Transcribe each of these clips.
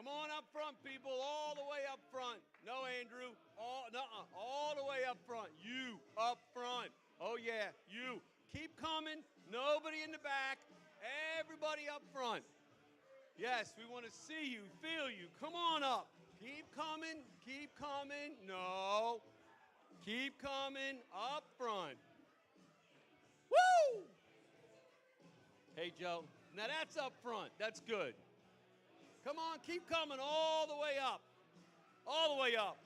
Come on up front, people, all the way up front. No, Andrew, all the way up front. You up front. Oh, yeah, you. Keep coming. Nobody in the back. Everybody up front. Yes, we want to see you, feel you. Come on up. Keep coming. Keep coming. No. Keep coming up front. Woo! Hey, Joe. Now that's up front. That's good. Come on, keep coming all the way up. All the way up.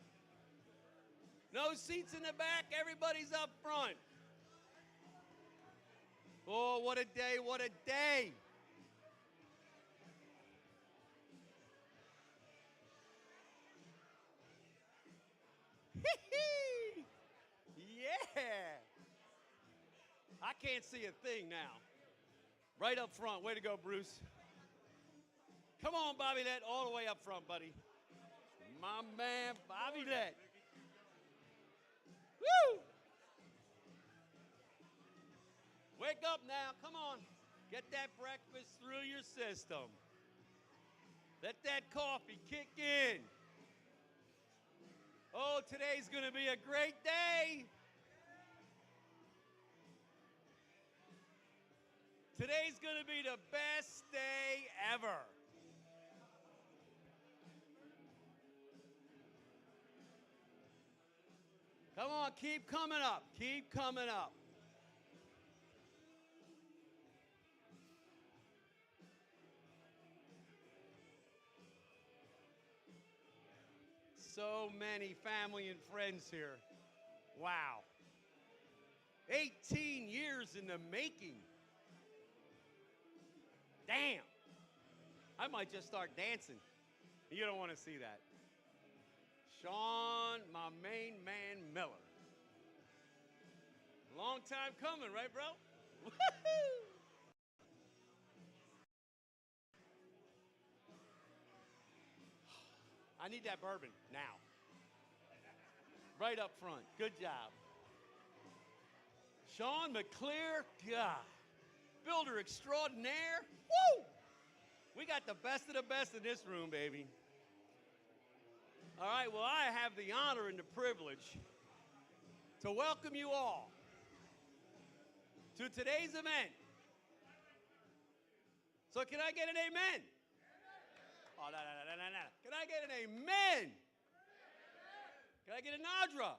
No seats in the back. Everybody's up front. Oh, what a day. What a day. Yeah. I can't see a thing now. Right up front. Way to go, Bruce. Come on, Bobby Lett, all the way up front, buddy. My man, Bobby Lett. Woo! Wake up now, come on. Get that breakfast through your system. Let that coffee kick in. Oh, today's gonna be a great day. Today's gonna be the best day ever. Come on, keep coming up. Keep coming up. So many family and friends here. Wow. 18 years in the making. Damn. I might just start dancing. You don't want to see that. Sean, my main man, Miller. Long time coming, right, bro? Woo-hoo! I need that bourbon now. Right up front. Good job. Sean McClear, God. Builder extraordinaire. Woo! We got the best of the best in this room, baby. All right, well, I have the honor and the privilege to welcome you all to today's event. So can I get an amen? Oh, no. Can I get an amen? Can I get a Nadra?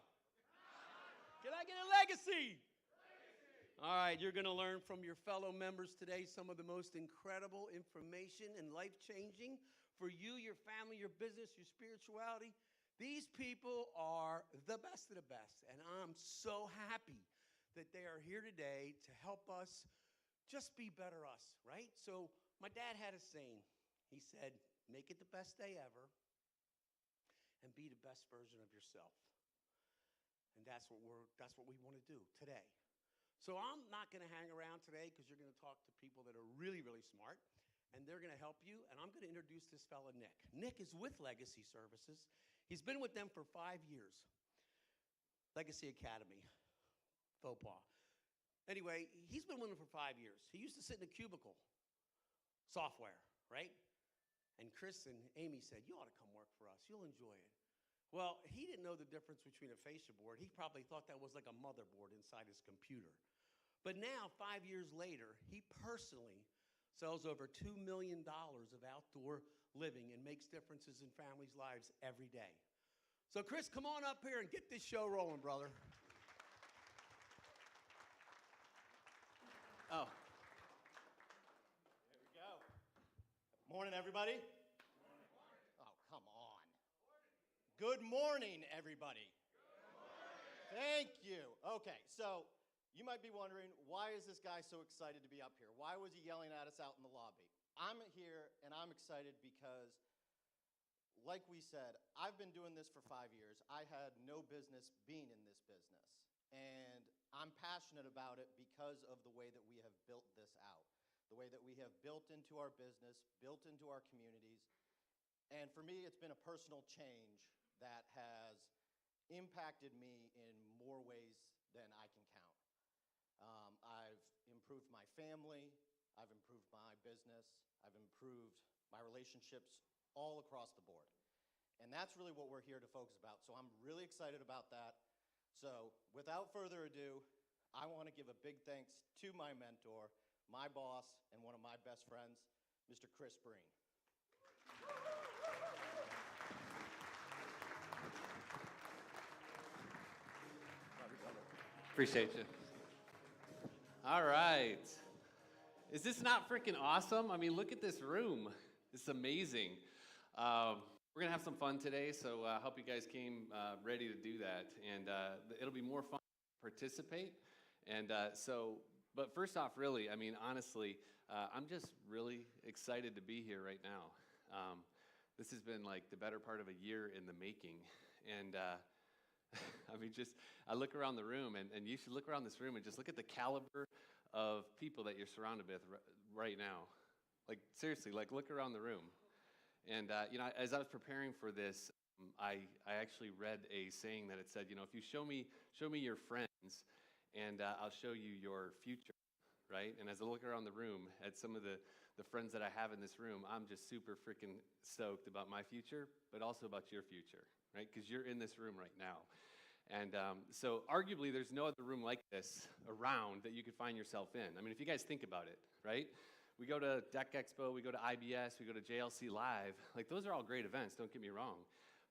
Can I get a legacy? All right, you're going to learn from your fellow members today some of the most incredible information and life-changing for you, your family, your business, your spirituality. These people are the best of the best, and I'm so happy that they are here today to help us just be better us, right? So my dad had a saying. He said, make it the best day ever and be the best version of yourself. And that's what we want to do today. So I'm not going to hang around today because you're going to talk to people that are really, really smart, and they're going to help you. And I'm going to introduce this fella, Nick. Nick is with Legacy Services. He's been with them for 5 years. Legacy Academy, faux pas. Anyway, he's been with them for 5 years. He used to sit in a cubicle, software, right? And Chris and Amy said, you ought to come work for us. You'll enjoy it. Well, he didn't know the difference between a fascia board. He probably thought that was like a motherboard inside his computer. But now, 5 years later, he personally sells over $2 million of outdoor living and makes differences in families' lives every day. So, Chris, come on up here and get this show rolling, brother. Oh. There we go. Morning, everybody. Oh, come on. Good morning, everybody. Good morning. Thank you. Okay, so you might be wondering, why is this guy so excited to be up here? Why was he yelling at us out in the lobby? I'm here, and I'm excited because, like we said, I've been doing this for 5 years. I had no business being in this business, and I'm passionate about it because of the way that we have built this out, the way that we have built into our business, built into our communities, and for me, it's been a personal change that has impacted me in more ways than I can count. I've improved my family, I've improved my business, I've improved my relationships all across the board. And that's really what we're here to focus about. So I'm really excited about that. So without further ado, I want to give a big thanks to my mentor, my boss, and one of my best friends, Mr. Chris Breen. Appreciate you. All right. Is this not freaking awesome? I mean, look at this room. It's amazing. We're going to have some fun today, so I hope you guys came ready to do that. And it'll be more fun to participate. And but first off, really, I mean, honestly, I'm just really excited to be here right now. This has been like the better part of a year in the making. And I mean, I look around the room, and you should look around this room and just look at the caliber of people that you're surrounded with right now. Like, seriously, like, look around the room. And, as I was preparing for this, I actually read a saying that it said, if you show me your friends, and I'll show you your future, right? And as I look around the room at some of the friends that I have in this room, I'm just super freaking stoked about my future, but also about your future, right? Because you're in this room right now. And so arguably there's no other room like this around that you could find yourself in. I mean, if you guys think about it, right? We go to Deck Expo, we go to IBS, we go to JLC Live. Like, those are all great events, don't get me wrong.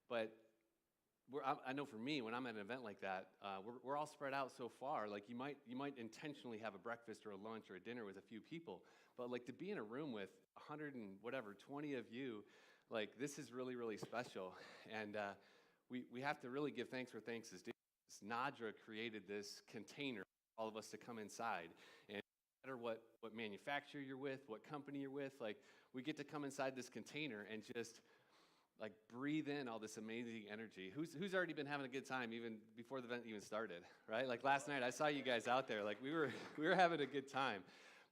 But I know for me, when I'm at an event like that, we're all spread out so far. Like, you might intentionally have a breakfast or a lunch or a dinner with a few people. But, like, to be in a room with 100 and whatever, 20 of you, like, this is really, really special. And we have to really give thanks where thanks is due. Nadra created this container for all of us to come inside. And no matter what manufacturer you're with, what company you're with, like, we get to come inside this container and just, like, breathe in all this amazing energy. Who's already been having a good time even before the event even started, right? Like, last night, I saw you guys out there. Like, we were having a good time.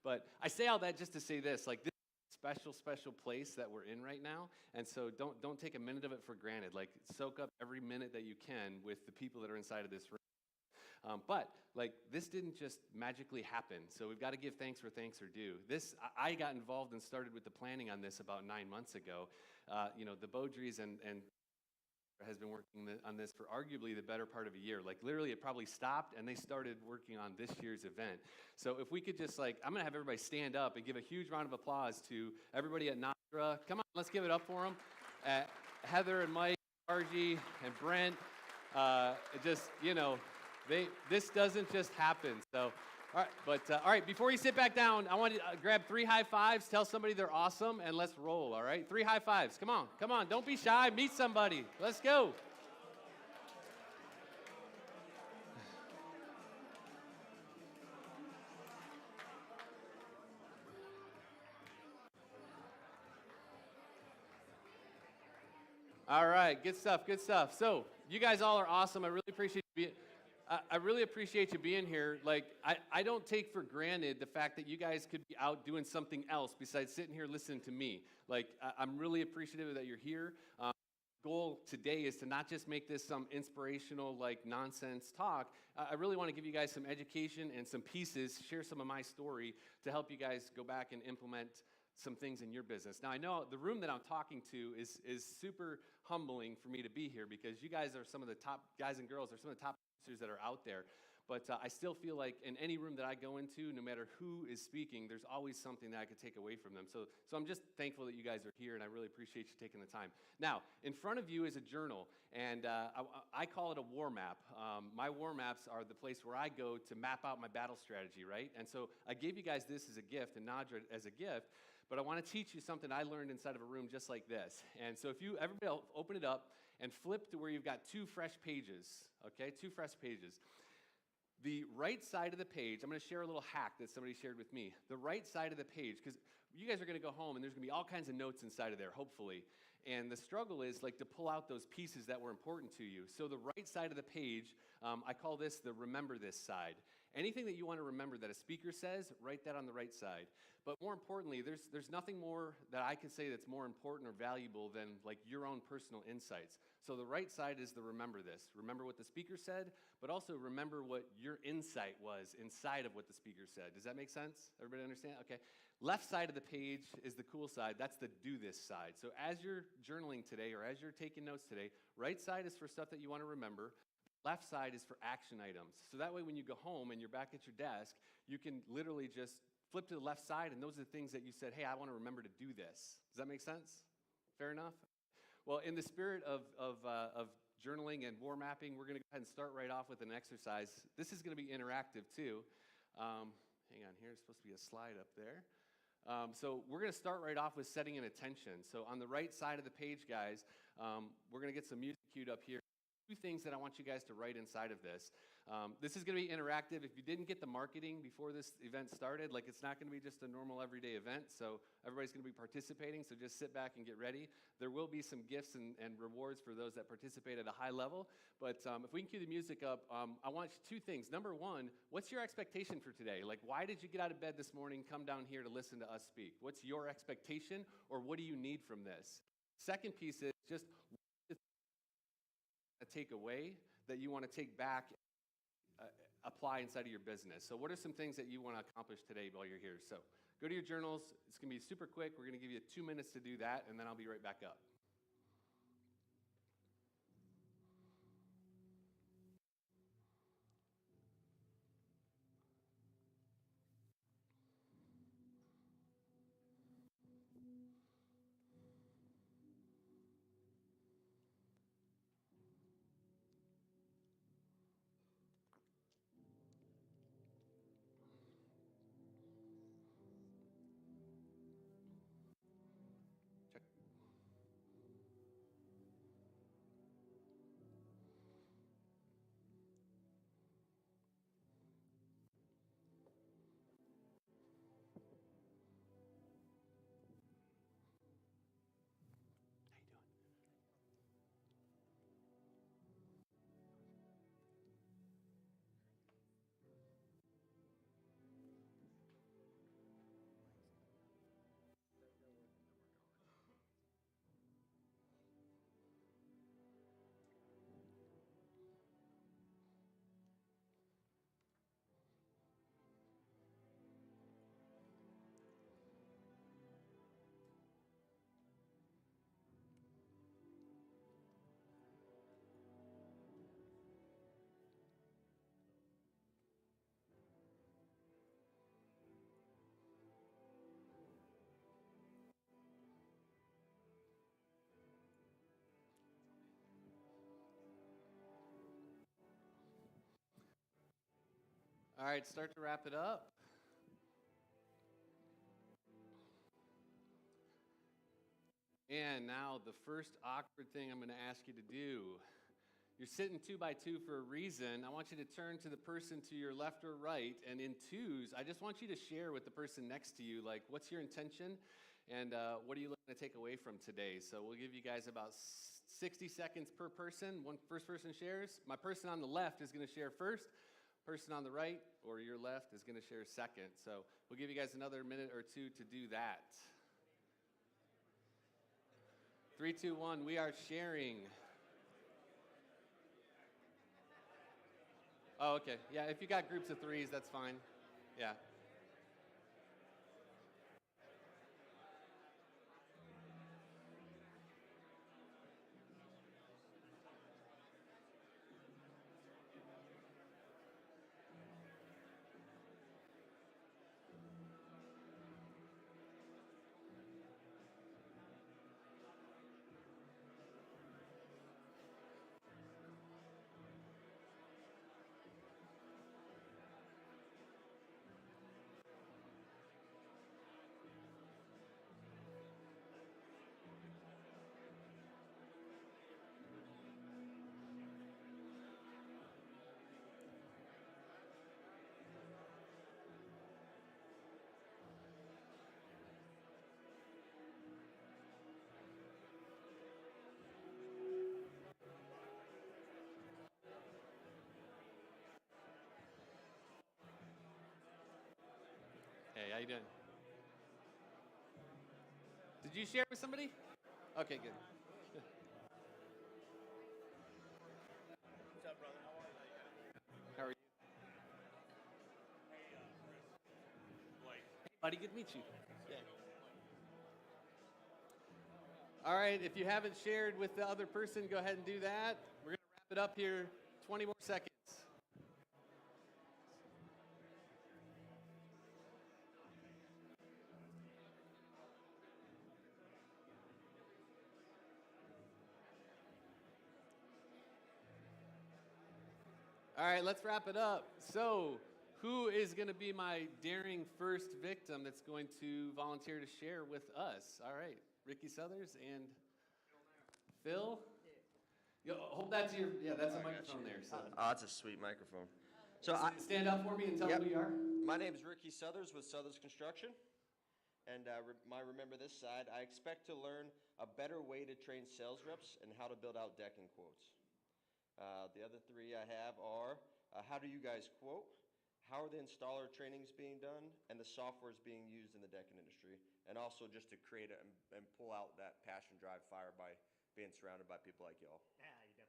But I say all that just to say this, like, this special place that we're in right now, and so don't take a minute of it for granted. Like, soak up every minute that you can with the people that are inside of this room. But like, this didn't just magically happen, so we've got to give thanks where thanks are due. I got involved and started with the planning on this about 9 months ago. The Beaudries and has been working on this for arguably the better part of a year. Like, literally, it probably stopped, and they started working on this year's event. So if we could just, like, I'm going to have everybody stand up and give a huge round of applause to everybody at Nadra. Come on, let's give it up for them. Heather and Mike, Argy and Brent. This doesn't just happen. So, all right, before you sit back down, I want you to grab 3 high fives, tell somebody they're awesome, and let's roll, all right? 3 high fives. Come on, don't be shy. Meet somebody. Let's go. All right, good stuff. So, you guys all are awesome. I really appreciate you being here. Like, I don't take for granted the fact that you guys could be out doing something else besides sitting here listening to me. Like, I'm really appreciative that you're here. Goal today is to not just make this some inspirational, like, nonsense talk. I really want to give you guys some education and some pieces, share some of my story to help you guys go back and implement some things in your business. Now, I know the room that I'm talking to is super humbling for me to be here, because you guys are some of the top guys and girls, are some of the top producers that are out there. But I still feel like in any room that I go into, no matter who is speaking, there's always something that I could take away from them. So I'm just thankful that you guys are here, and I really appreciate you taking the time. Now, in front of you is a journal, and I call it a war map. My war maps are the place where I go to map out my battle strategy, right? And so I gave you guys this as a gift, and Nadra as a gift, but I want to teach you something I learned inside of a room just like this. And so everybody open it up and flip to where you've got 2 fresh pages, okay? 2 fresh pages. The right side of the page, I'm going to share a little hack that somebody shared with me. The right side of the page, because you guys are going to go home and there's going to be all kinds of notes inside of there, hopefully. And the struggle is, like, to pull out those pieces that were important to you. So the right side of the page, I call this the remember this side. Anything that you want to remember that a speaker says, write that on the right side. But more importantly, there's nothing more that I can say that's more important or valuable than, like, your own personal insights. So the right side is the remember this. Remember what the speaker said, but also remember what your insight was inside of what the speaker said. Does that make sense? Everybody understand? Okay. Left side of the page is the cool side. That's the do this side. So as you're journaling today or as you're taking notes today, right side is for stuff that you want to remember. Left side is for action items. So that way when you go home and you're back at your desk, you can literally just flip to the left side, and those are the things that you said, hey, I want to remember to do this. Does that make sense? Fair enough? Well, in the spirit of journaling and war mapping, we're going to go ahead and start right off with an exercise. This is going to be interactive too. Hang on here, there's supposed to be a slide up there. So we're going to start right off with setting an attention. So on the right side of the page, guys, we're going to get some music queued up here. Two things that I want you guys to write inside of this. This is going to be interactive. If you didn't get the marketing before this event started, like it's not going to be just a normal everyday event. So everybody's going to be participating. So just sit back and get ready. There will be some gifts and rewards for those that participate at a high level. But if we can cue the music up, I want two things. Number one, what's your expectation for today? Like, why did you get out of bed this morning, come down here to listen to us speak? What's your expectation, or what do you need from this? Second piece is just a takeaway that you want to take back, apply inside of your business. So what are some things that you want to accomplish today while you're here? So go to your journals. It's going to be super quick. We're going to give you 2 minutes to do that, and then I'll be right back up. Check. How you doing? All right, start to wrap it up. And now the first awkward thing I'm going to ask you to do. You're sitting 2 by 2 for a reason. I want you to turn to the person to your left or right, and in twos, I just want you to share with the person next to you, like, what's your intention, and what are you looking to take away from today? So we'll give you guys about 60 seconds per person. First person shares. My person on the left is going to share first. Person on the right or your left is going to share second. So we'll give you guys another minute or two to do that. 3, 2, 1, we are sharing. Oh, okay. Yeah, if you got groups of threes, that's fine. Yeah. Hey, how you doing? Did you share with somebody? Okay, good. What's up, brother? How are you? How are you? Hey, Chris. Blake. Buddy, good to meet you. All right, if you haven't shared with the other person, go ahead and do that. We're going to wrap it up here, 20 more seconds. All right, let's wrap it up. So, who is going to be my daring first victim that's going to volunteer to share with us? All right, Ricky Southers and Phil. Yo, hold that to your, that's a microphone there. So. Oh, it's a sweet microphone. So Stand up for me and tell Yep. me who you are. my name is Ricky Southers with Southers Construction. And my Remember This side, I expect to learn a better way to train sales reps and how to build out decking quotes. The other three I have are, how do you guys quote? How are the installer trainings being done? And the softwares being used in the decking industry. And also just to create and pull out that passion, drive, fire by being surrounded by people like y'all.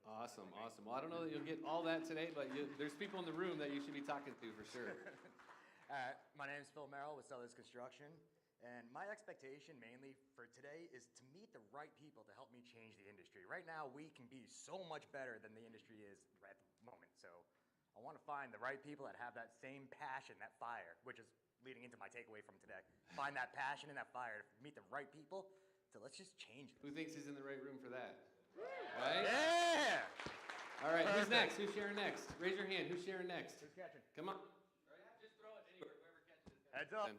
Awesome, awesome. Well, I don't know that you'll get all that today, but there's people in the room that you should be talking to for sure. My name is Phil Merrill with Southers Construction, and my expectation mainly for today is to meet the right people to help me change the industry. Right now, we can be so much better than the industry is at the moment, so I want to find the right people that have that same passion, that fire, which is leading into my takeaway from today. Find that passion and that fire, meet the right people, so let's just change it. Who thinks he's in the right room for that? Right? Yeah! All right, who's next? Perfect. Who's sharing next? Raise your hand. Who's sharing next? Who's catching? Come on. Just throw it anywhere, whoever catches it. Heads up.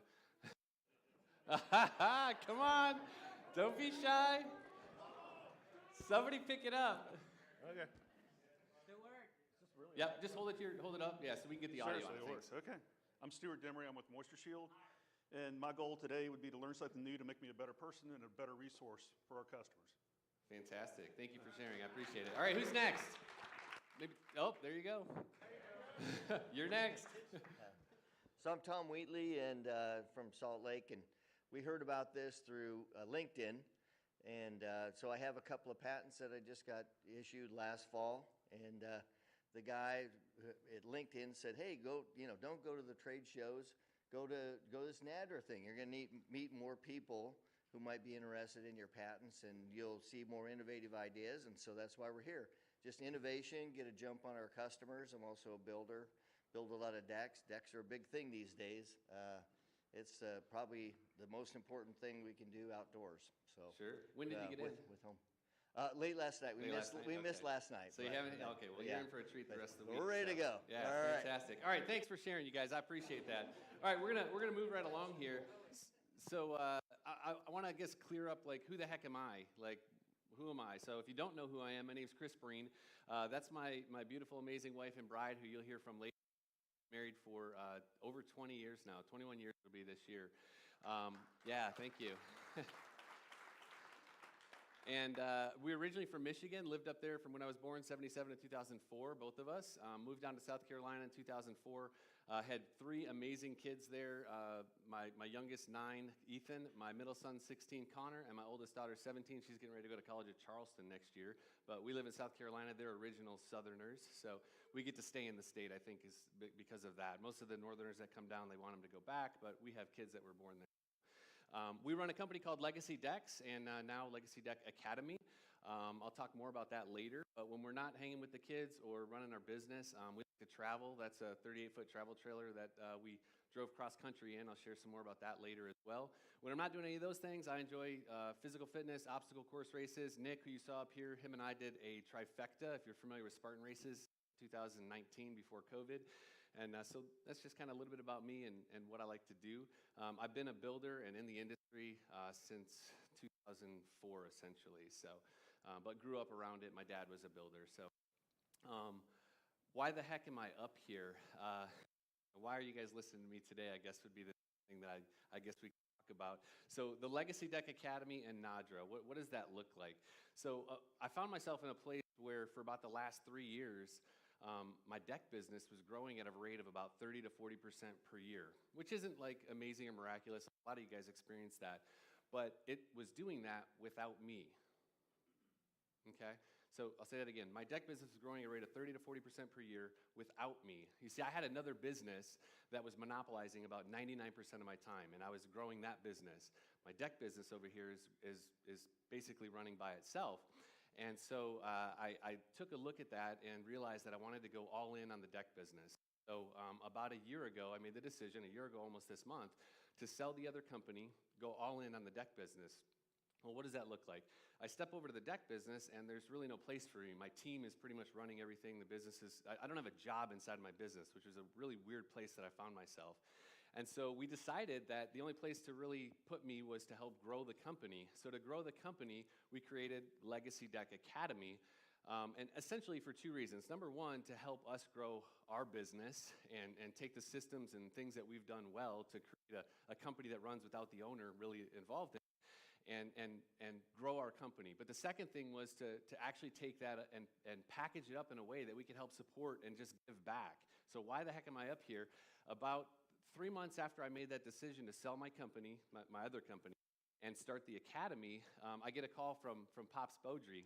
Come on. Don't be shy. Somebody pick it up. Okay. Yep, just hold it up. Yeah, so we can get the audio Seriously, on. it works. Okay. I'm Stuart Demery. I'm with Moisture Shield. And my goal today would be to learn something new to make me a better person and a better resource for our customers. Fantastic. Thank you for sharing. I appreciate it. All right, who's next? Maybe. Oh, there you go. You're next. So I'm Tom Wheatley and from Salt Lake, and we heard about this through LinkedIn. And so I have a couple of patents that I just got issued last fall. And the guy at LinkedIn said, hey, don't go to the trade shows. Go to this NADRA thing. You're going to meet more people who might be interested in your patents, and you'll see more innovative ideas. And so that's why we're here. Just innovation, get a jump on our customers. I'm also a builder, build a lot of decks. Decks are a big thing these days. It's probably the most important thing we can do outdoors. So Sure. When did you get in? With home. Late last night. We missed last night. So you but, haven't. Okay. Well, yeah. you're in for a treat the rest of the week. We're ready to go. Yeah. All right. Fantastic. All right. Thanks for sharing, you guys. I appreciate that. All right. We're gonna move right along here. So I want to, clear up, like, who the heck am I? Like, who am I? So if you don't know who I am, my name's Chris Breen. That's my beautiful, amazing wife and bride, who you'll hear from later. Married for over 20 years now. 21 years will be this year. Yeah, thank you. And we're originally from Michigan, lived up there from when I was born, 77 to 2004, both of us. Moved down to South Carolina in 2004. Had three amazing kids there. My youngest, 9, Ethan. My middle son, 16, Connor. And my oldest daughter, 17. She's getting ready to go to college at Charleston next year. But we live in South Carolina. They're original Southerners. So we get to stay in the state, I think, is because of that. Most of the Northerners that come down, they want them to go back. But we have kids that were born there. We run a company called Legacy Decks, and now Legacy Deck Academy. I'll talk more about that later, but when we're not hanging with the kids or running our business, we like to travel. That's a 38-foot travel trailer that we drove cross-country in. I'll share some more about that later as well. When I'm not doing any of those things, I enjoy physical fitness, obstacle course races. Nick, who you saw up here, him and I did a trifecta, if you're familiar with Spartan races, 2019 before COVID. And so that's just kind of a little bit about me and what I like to do. I've been a builder and in the industry since 2004, essentially. So, but grew up around it. My dad was a builder. So why the heck am I up here? Why are you guys listening to me today, I guess would be the thing that I guess we can talk about. So the Legacy Deck Academy and NADRA, what does that look like? So I found myself in a place where for about the last 3 years, my deck business was growing at a rate of about 30 to 40% per year, which isn't like amazing or miraculous. A lot of you guys experienced that, but it was doing that without me. Okay? So I'll say that again. My deck business is growing at a rate of 30 to 40% per year without me. You see, I had another business that was monopolizing about 99% of my time, and I was growing that business. My deck business over here is basically running by itself. And so I took a look at that and realized that I wanted to go all in on the deck business. So about a year ago, I made the decision, a year ago almost this month, to sell the other company, go all in on the deck business. Well, what does that look like? I step over to the deck business, and there's really no place for me. My team is pretty much running everything. The business is, I don't have a job inside my business, which is a really weird place that I found myself. And so we decided that the only place to really put me was to help grow the company. So to grow the company, we created Legacy Deck Academy, and essentially for two reasons. Number one, to help us grow our business and take the systems and things that we've done well to create a company that runs without the owner really involved in it. And grow our company. But the second thing was to actually take that and package it up in a way that we could help support and just give back. So why the heck am I up here? About 3 months after I made that decision to sell my company, my other company, and start the academy, I get a call from Pops Beaudry.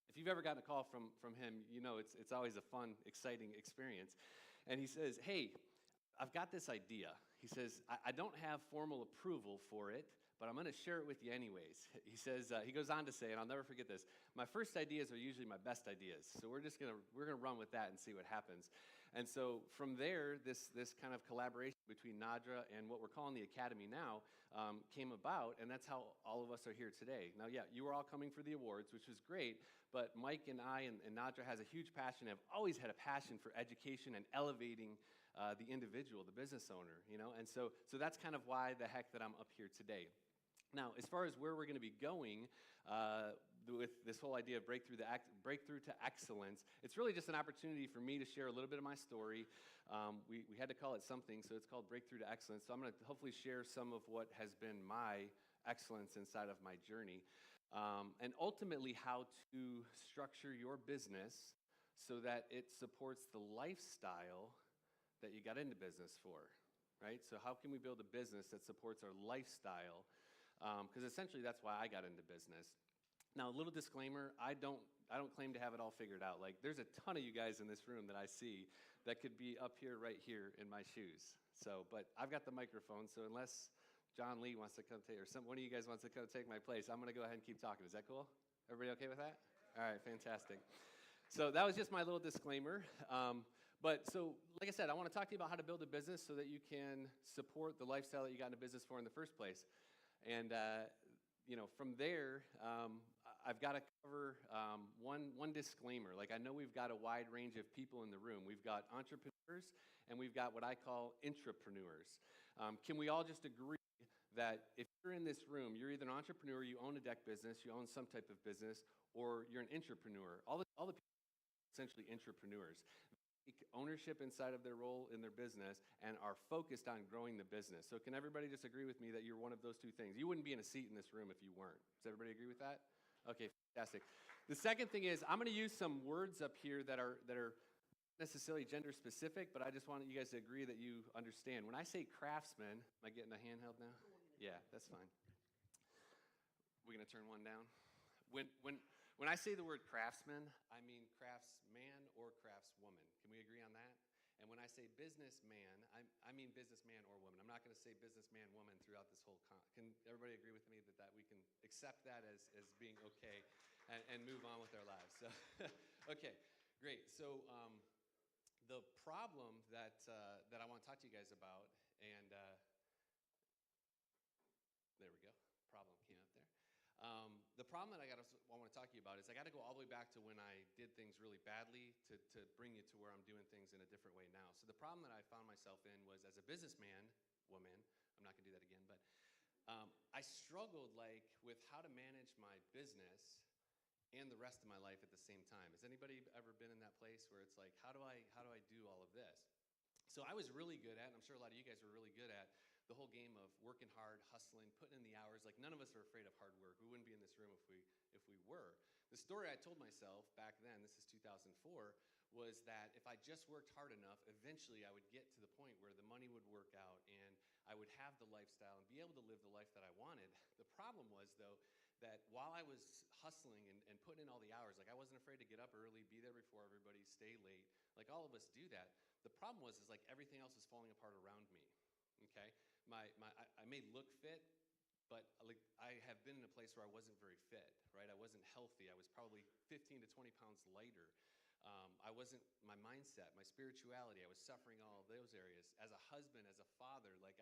If you've ever gotten a call from him, you know it's always a fun, exciting experience. And he says, hey, I've got this idea. He says, I don't have formal approval for it, but I'm going to share it with you anyways. He says, he goes on to say, and I'll never forget this, my first ideas are usually my best ideas. So we're gonna run with that and see what happens. And so from there, this kind of collaboration between Nadra and what we're calling the Academy now came about, and that's how all of us are here today. Now, yeah, you were all coming for the awards, which was great, but Mike and I and Nadra has a huge passion, have always had a passion for education and elevating the individual, the business owner, you know? And so that's kind of why the heck that I'm up here today. Now, as far as where we're going to be going with this whole idea of breakthrough to excellence, it's really just an opportunity for me to share a little bit of my story. We had to call it something, so it's called Breakthrough to Excellence. So I'm going to hopefully share some of what has been my excellence inside of my journey, and ultimately how to structure your business so that it supports the lifestyle that you got into business for, right? So how can we build a business that supports our lifestyle? Because essentially that's why I got into business. Now, a little disclaimer, I don't claim to have it all figured out. Like, there's a ton of you guys in this room that I see that could be up here, right here, in my shoes. So, but I've got the microphone, so unless John Lee wants to come take, or one of you guys wants to come take my place, I'm going to go ahead and keep talking. Is that cool? Everybody okay with that? All right, fantastic. So that was just my little disclaimer. But so, like I said, I want to talk to you about how to build a business so that you can support the lifestyle that you got into business for in the first place. And, you know, from there, I've got to cover one disclaimer. Like, I know we've got a wide range of people in the room. We've got entrepreneurs, and we've got what I call intrapreneurs. Can we all just agree that if you're in this room, you're either an entrepreneur, you own a deck business, you own some type of business, or you're an intrapreneur? All the people are essentially intrapreneurs. Take ownership inside of their role in their business and are focused on growing the business. So can everybody just agree with me that you're one of those two things? You wouldn't be in a seat in this room if you weren't. Does everybody agree with that? Okay, fantastic. The second thing is I'm going to use some words up here that are necessarily gender specific, but I just want you guys to agree that you understand. When I say craftsman, am I getting a handheld now? Yeah, that's fine. We're going to turn one down. When I say the word craftsman, I mean craftsman or craftswoman. Can we agree on that? And when I say businessman, I mean businessman or woman. I'm not going to say businessman, woman throughout this whole Can everybody agree with me that we can accept that as being okay and move on with our lives? So, okay, great. So the problem that I want to talk to you guys about, and there we go, problem came up there. The problem that I want to talk to you about is I got to go all the way back to when I did things really badly to bring you to where I'm doing things in a different way now. So the problem that I found myself in was as a businessman, woman, I'm not going to do that again, but I struggled like with how to manage my business and the rest of my life at the same time. Has anybody ever been in that place where it's like, how do I do all of this? So I was really good at, and I'm sure a lot of you guys were really good at, the whole game of working hard, hustling, putting in the hours. Like, none of us are afraid of hard work. We wouldn't be in this room if we were. The story I told myself back then, this is 2004, was that if I just worked hard enough, eventually I would get to the point where the money would work out and I would have the lifestyle and be able to live the life that I wanted. The problem was, though, that while I was hustling and putting in all the hours, like I wasn't afraid to get up early, be there before everybody, stay late. Like all of us do that. The problem was is like everything else was falling apart around me. Okay, I may look fit, but like I have been in a place where I wasn't very fit, right? I wasn't healthy. I was probably 15 to 20 pounds lighter. I wasn't, my mindset, my spirituality, I was suffering all of those areas. As a husband, as a father, like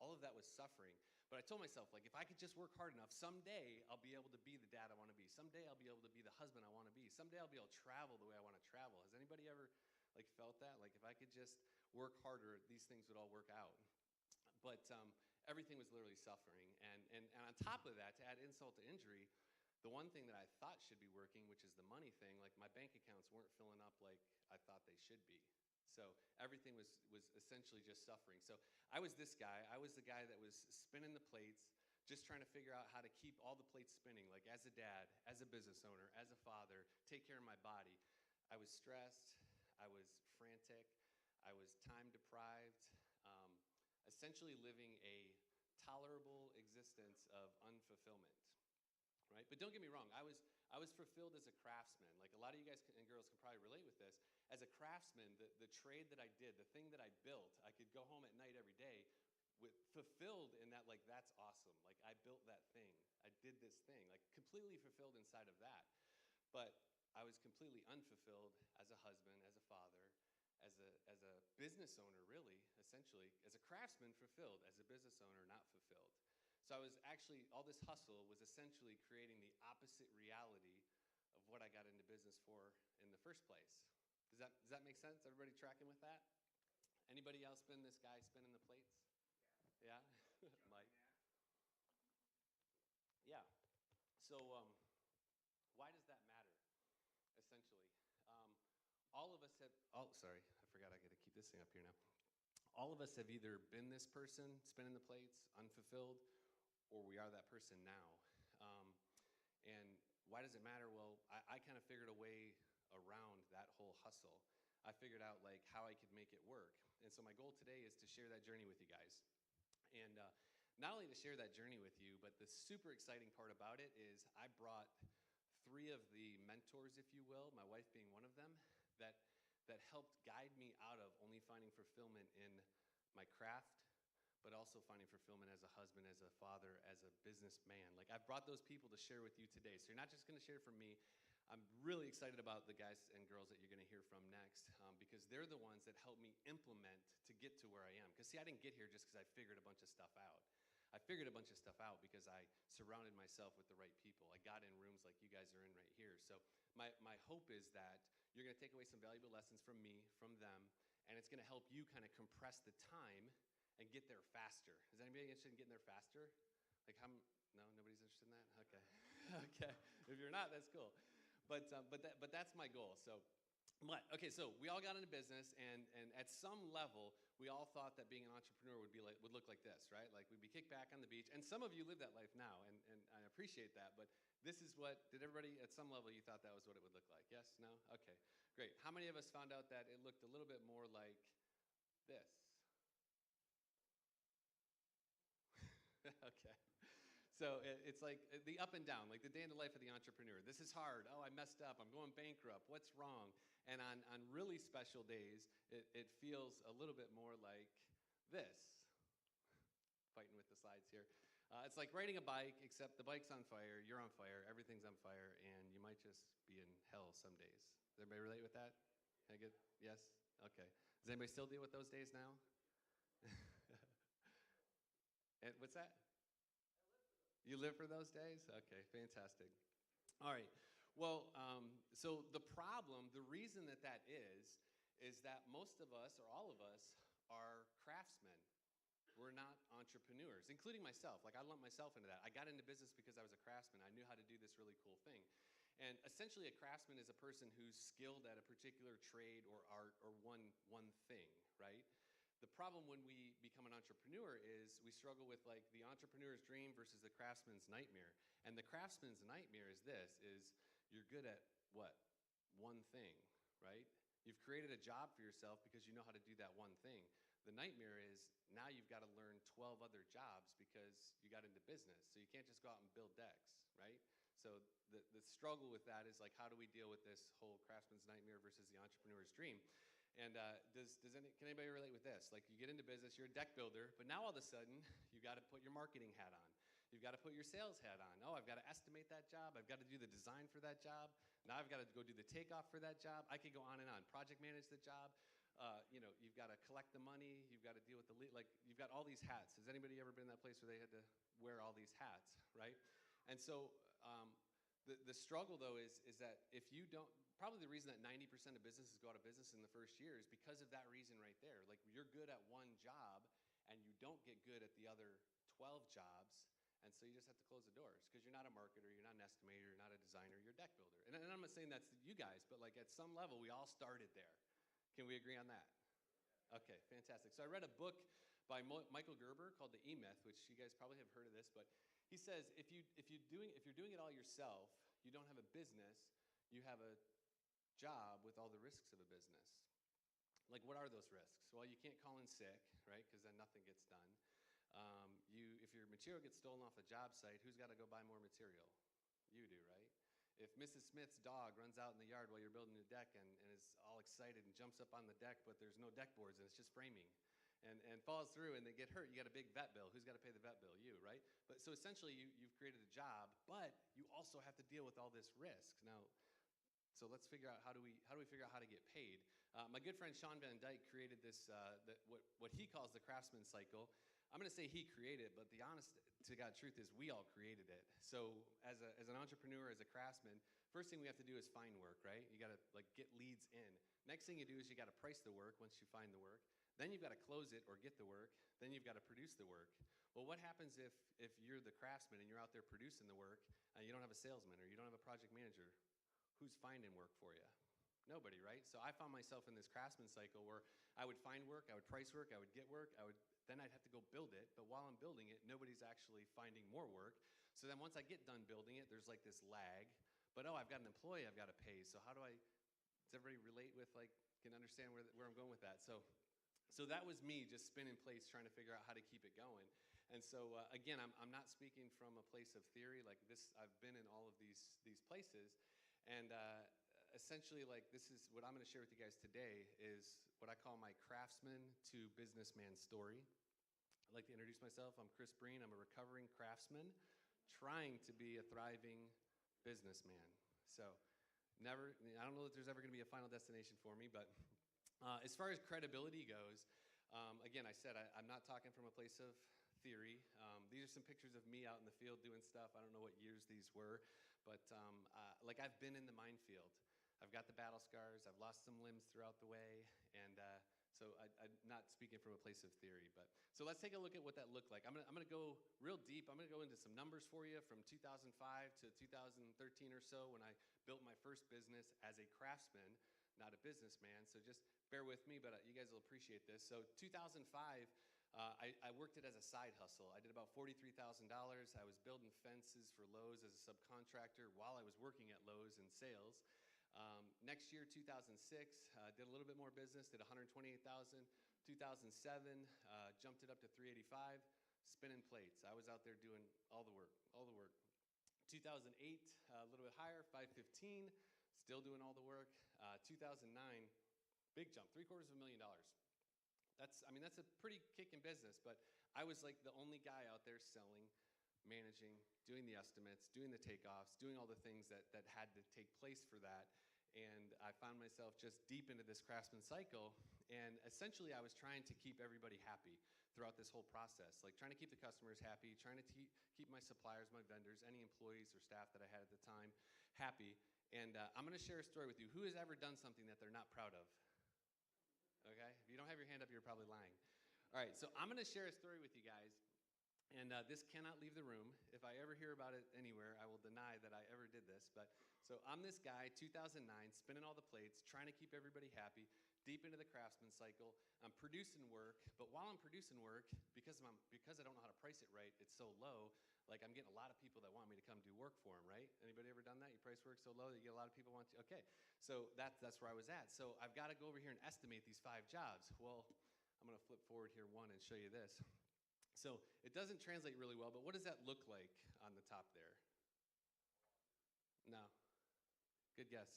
all of that was suffering. But I told myself, like, if I could just work hard enough, someday I'll be able to be the dad I want to be. Someday I'll be able to be the husband I want to be. Someday I'll be able to travel the way I want to travel. Has anybody ever, like, felt that? Like, if I could just work harder, these things would all work out. But everything was literally suffering. And on top of that, to add insult to injury, the one thing that I thought should be working, which is the money thing, like my bank accounts weren't filling up like I thought they should be. So everything was essentially just suffering. So I was this guy. I was the guy that was spinning the plates, just trying to figure out how to keep all the plates spinning, like as a dad, as a business owner, as a father, take care of my body. I was stressed. I was frantic. I was time deprived, essentially living a tolerable existence of unfulfillment. Right? But don't get me wrong, I was fulfilled as a craftsman. Like a lot of you guys and girls can probably relate with this. As a craftsman, the trade that I did, the thing that I built, I could go home at night every day fulfilled in that, like, that's awesome. Like, I built that thing. I did this thing. Like, completely fulfilled inside of that. But I was completely unfulfilled as a husband, as a father, as a business owner, really, essentially. As a craftsman, fulfilled. As a business owner, not fulfilled. So I was actually, all this hustle was essentially creating the opposite reality of what I got into business for in the first place. Does that make sense? Everybody tracking with that? Anybody else been this guy spinning the plates? Yeah? Mike? Yeah. So why does that matter, essentially? All of us have, sorry, I forgot I got to keep this thing up here now. All of us have either been this person spinning the plates, unfulfilled, or we are that person now. And why does it matter? Well, I kind of figured a way around that whole hustle. I figured out like how I could make it work. And so my goal today is to share that journey with you guys. And not only to share that journey with you, but the super exciting part about it is I brought 3 of the mentors, if you will, my wife being one of them, that helped guide me out of only finding fulfillment in my craft, but also finding fulfillment as a husband, as a father, as a businessman. Like, I've brought those people to share with you today. So you're not just going to share from me. I'm really excited about the guys and girls that you're going to hear from next, because they're the ones that helped me implement to get to where I am. Because, see, I didn't get here just because I figured a bunch of stuff out. I figured a bunch of stuff out because I surrounded myself with the right people. I got in rooms like you guys are in right here. So my hope is that you're going to take away some valuable lessons from me, from them, and it's going to help you kind of compress the time and get there faster. Is anybody interested in getting there faster? Like, no, nobody's interested in that? Okay. Okay. If you're not, that's cool. But that's my goal. So we all got into business, and at some level, we all thought that being an entrepreneur would look like this, right? Like, we'd be kicked back on the beach, and some of you live that life now, and I appreciate that, but this is did everybody, at some level, you thought that was what it would look like? Yes? No? Okay, great. How many of us found out that it looked a little bit more like this? Okay. So it's like the up and down, like the day in the life of the entrepreneur. This is hard. Oh, I messed up. I'm going bankrupt. What's wrong? And on really special days, it feels a little bit more like this. Fighting with the slides here. It's like riding a bike, except the bike's on fire, you're on fire, everything's on fire, and you might just be in hell some days. Does everybody relate with that? Can I get, yes? Okay. Does anybody still deal with those days now? And what's that? You live for those days? Okay, fantastic. All right. Well, so the problem, the reason that is that most of us, or all of us, are craftsmen. We're not entrepreneurs, including myself. Like, I lump myself into that. I got into business because I was a craftsman. I knew how to do this really cool thing. And essentially, a craftsman is a person who's skilled at a particular trade or art or one thing, right? The problem when we become an entrepreneur is we struggle with like the entrepreneur's dream versus the craftsman's nightmare. And the craftsman's nightmare is you're good at what? One thing, right? You've created a job for yourself because you know how to do that one thing. The nightmare is now you've got to learn 12 other jobs because you got into business. So you can't just go out and build decks. right? So the struggle with that is like, how do we deal with this whole craftsman's nightmare versus the entrepreneur's dream? And can anybody relate with this? Like, you get into business, you're a deck builder, but now all of a sudden, you got to put your marketing hat on. You've got to put your sales hat on. Oh, I've got to estimate that job. I've got to do the design for that job. Now I've got to go do the takeoff for that job. I could go on and on. Project manage the job. You've got to collect the money. You've got to deal with the lead. Like, you've got all these hats. Has anybody ever been in that place where they had to wear all these hats, right? And so the struggle, though, is that if you don't, probably the reason that 90% of businesses go out of business in the first year is because of that reason right there. Like, you're good at one job, and you don't get good at the other 12 jobs, and so you just have to close the doors because you're not a marketer, you're not an estimator, you're not a designer, you're a deck builder. And I'm not saying that's you guys, but like at some level, we all started there. Can we agree on that? Okay, fantastic. So I read a book by Michael Gerber called The E-Myth, which you guys probably have heard of this, but he says if you're doing it all yourself, you don't have a business, you have a job with all the risks of a business. Like, what are those risks? Well, you can't call in sick, right? Because then nothing gets done. If your material gets stolen off the job site, who's got to go buy more material? You do, right? If Mrs. Smith's dog runs out in the yard while you're building a deck and is all excited and jumps up on the deck, but there's no deck boards and it's just framing, and falls through and they get hurt, you got a big vet bill. Who's got to pay the vet bill? You, right? But so essentially you've created a job, but you also have to deal with all this risk. Now, so let's figure out how do we figure out how to get paid. My good friend Sean Van Dyke created this what he calls the craftsman cycle. I'm going to say he created it, but the honest to God truth is we all created it. So as an entrepreneur, as a craftsman, first thing we have to do is find work, right? You got to like get leads in. Next thing you do is you got to price the work once you find the work. Then you've got to close it or get the work. Then you've got to produce the work. Well, what happens if you're the craftsman and you're out there producing the work and you don't have a salesman or you don't have a project manager? Who's finding work for you? Nobody, right? So I found myself in this craftsman cycle where I would find work, I would price work, I would get work, then I'd have to go build it, but while I'm building it, nobody's actually finding more work. So then once I get done building it, there's like this lag, but I've got an employee I've got to pay, so does everybody relate with, like, can understand where I'm going with that? So that was me just spinning plates trying to figure out how to keep it going. And so again, I'm not speaking from a place of theory, like this, I've been in all of these places, and essentially, like, this is what I'm going to share with you guys today is what I call my craftsman to businessman story. I'd like to introduce myself. I'm Chris Breen. I'm a recovering craftsman trying to be a thriving businessman. So I don't know that there's ever going to be a final destination for me, but as far as credibility goes, again, I said I'm not talking from a place of theory. These are some pictures of me out in the field doing stuff. I don't know what years these were, but like, I've been in the minefield. I've got the battle scars. I've lost some limbs throughout the way, and so I'm not speaking from a place of theory. But so let's take a look at what that looked like. I'm gonna go real deep. I'm gonna go into some numbers for you from 2005 to 2013 or so when I built my first business as a craftsman, not a businessman. So just bear with me, but you guys will appreciate this. So 2005. I worked it as a side hustle. I did about $43,000. I was building fences for Lowe's as a subcontractor while I was working at Lowe's in sales. Next year, 2006, did a little bit more business, did $128,000. 2007, jumped it up to $385,000, spinning plates. I was out there doing all the work. 2008, a little bit higher, $515,000, still doing all the work. 2009, big jump, $750,000. That's a pretty kicking business, but I was like the only guy out there selling, managing, doing the estimates, doing the takeoffs, doing all the things that had to take place for that. And I found myself just deep into this craftsman cycle. And essentially, I was trying to keep everybody happy throughout this whole process, like trying to keep the customers happy, trying to keep my suppliers, my vendors, any employees or staff that I had at the time happy. And I'm going to share a story with you. Who has ever done something that they're not proud of? Okay? If you don't have your hand up, you're probably lying. All right, so I'm going to share a story with you guys. And this cannot leave the room. If I ever hear about it anywhere, I will deny that I ever did this. But so I'm this guy, 2009, spinning all the plates, trying to keep everybody happy, deep into the craftsman cycle. I'm producing work, but while I'm producing work, because I don't know how to price it right, it's so low. Like, I'm getting a lot of people that want me to come do work for them, right? Anybody ever done that? You price work so low that you get a lot of people want you. Okay, so that's where I was at. So I've got to go over here and estimate these 5 jobs. Well, I'm going to flip forward here one and show you this. So it doesn't translate really well, but what does that look like on the top there? No. Good guess.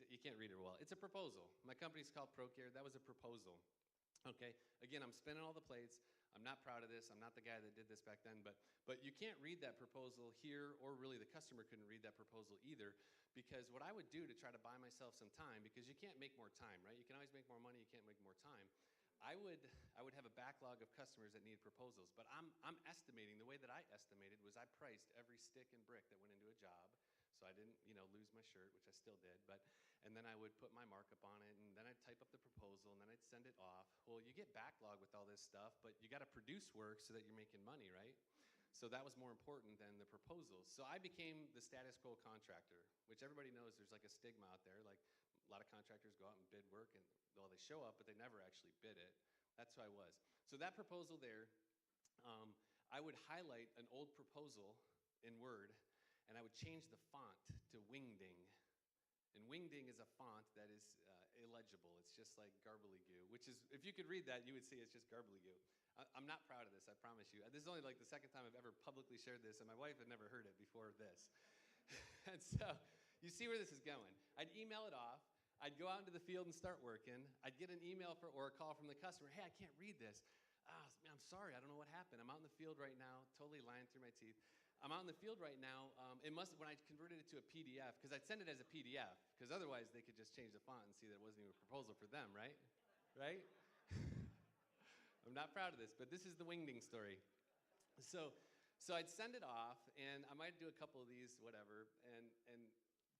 You can't read it well. It's a proposal. My company's called ProCare. That was a proposal. Okay, again, I'm spinning all the plates. I'm not proud of this. I'm not the guy that did this back then, but you can't read that proposal here, or really the customer couldn't read that proposal either, because what I would do to try to buy myself some time, because you can't make more time, right? You can always make more money, you can't make more time. I would have a backlog of customers that needed proposals, but I'm estimating, the way that I estimated was I priced every stick and brick that went into a job, so I didn't, lose my shirt, which I still did, and then I would put my markup on it, and then I'd type up the proposal, and then I'd send it off. Well, you get backlog with all this stuff, but you got to produce work so that you're making money, right? So that was more important than the proposals. So I became the status quo contractor, which everybody knows there's like a stigma out there. Like a lot of contractors go out and bid work, and well, they show up, but they never actually bid it. That's who I was. So that proposal there, I would highlight an old proposal in Word, and I would change the font to Wingding. And Wingding is a font that is illegible. It's just like Garbly-Goo, which is, if you could read that, you would see it's just Garbly-Goo. I'm not proud of this, I promise you. This is only like the second time I've ever publicly shared this, and my wife had never heard it before this. And so you see where this is going. I'd email it off. I'd go out into the field and start working. I'd get an email or a call from the customer. Hey, I can't read this. I'm sorry, I don't know what happened. I'm out in the field right now, totally lying through my teeth. I'm out in the field right now. When I converted it to a PDF, because I'd send it as a PDF, because otherwise they could just change the font and see that it wasn't even a proposal for them, right? Right? I'm not proud of this, but this is the Wingding story. So I'd send it off, and I might do a couple of these, whatever, and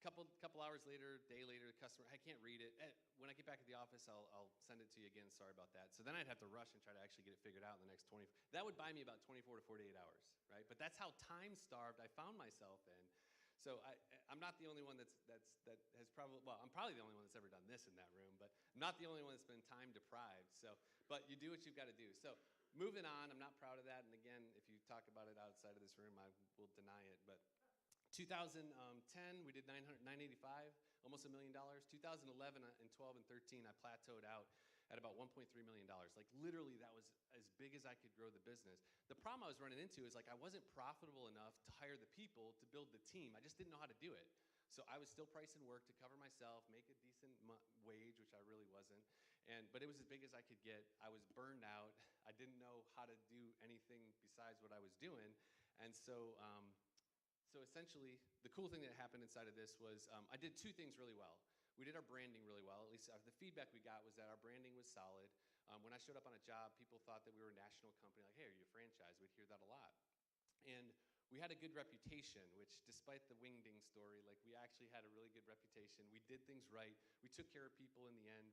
couple hours later, day later, the customer, I can't read it. When I get back at the office, I'll send it to you again. Sorry about that. So then I'd have to rush and try to actually get it figured out in the next 20. That would buy me about 24 to 48 hours, right? But that's how time-starved I found myself in. So I'm not the only one that has probably, well, I'm probably the only one that's ever done this in that room, but I'm not the only one that's been time-deprived. But you do what you've got to do. So moving on, I'm not proud of that. And again, if you talk about it outside of this room, I will deny it. But 2010, we did 985, almost $1 million. 2011 and 12 and 13, I plateaued out at about $1.3 million. Like literally, that was as big as I could grow the business. The problem I was running into is like I wasn't profitable enough to hire the people to build the team. I just didn't know how to do it. So I was still pricing work to cover myself, make a decent wage, which I really wasn't. But it was as big as I could get. I was burned out. I didn't know how to do anything besides what I was doing. And so essentially, the cool thing that happened inside of this was I did two things really well. We did our branding really well. At least the feedback we got was that our branding was solid. When I showed up on a job, people thought that we were a national company. Like, hey, are you a franchise? We'd hear that a lot. And we had a good reputation, which despite the Wingding story, like we actually had a really good reputation. We did things right. We took care of people in the end.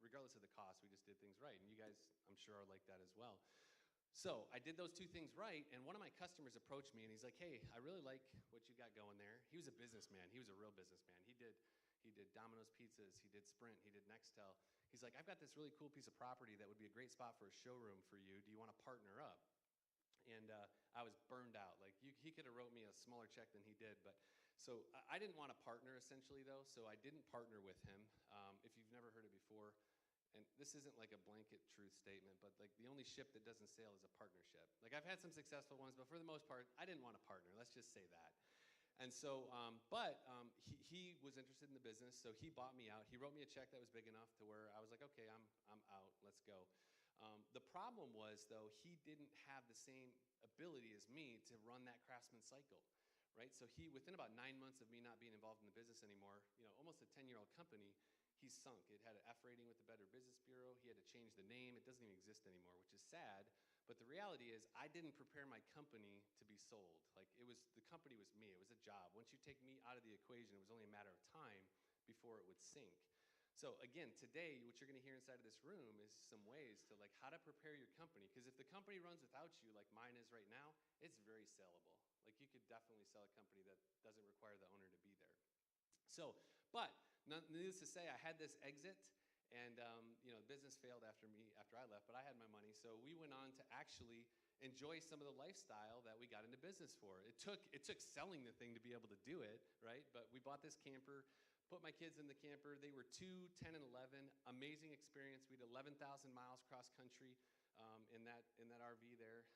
Regardless of the cost, we just did things right. And you guys, I'm sure, are like that as well. So I did those two things right, and one of my customers approached me, and he's like, hey, I really like what you got going there. He was a businessman. He was a real businessman. He did Domino's Pizzas. He did Sprint. He did Nextel. He's like, I've got this really cool piece of property that would be a great spot for a showroom for you. Do you want to partner up? And I was burned out. Like he could have wrote me a smaller check than he did, but so I didn't want to partner essentially though, so I didn't partner with him. If you've never heard it before, and this isn't like a blanket truth statement, but like the only ship that doesn't sail is a partnership. Like I've had some successful ones, but for the most part, I didn't want to partner. Let's just say that. And so, he was interested in the business, so he bought me out. He wrote me a check that was big enough to where I was like, okay, I'm out. Let's go. The problem was though, he didn't have the same ability as me to run that Craftsman cycle, right? So within about 9 months of me not being involved in the business anymore, almost a 10-year-old company, he's sunk. It had an F rating with the Better Business Bureau. He had to change the name. It doesn't even exist anymore, which is sad. But the reality is I didn't prepare my company to be sold. Like the company was me. It was a job. Once you take me out of the equation, it was only a matter of time before it would sink. So again, today, what you're going to hear inside of this room is some ways to like how to prepare your company. Because if the company runs without you, like mine is right now, it's very sellable. Like you could definitely sell a company that doesn't require the owner to be there. So, but needless to say, I had this exit, and business failed after I left, but I had my money. So we went on to actually enjoy some of the lifestyle that we got into business for. It took selling the thing to be able to do it, right? But we bought this camper, put my kids in the camper. They were 2, 10, and 11. Amazing experience. We did 11,000 miles cross country in that RV there.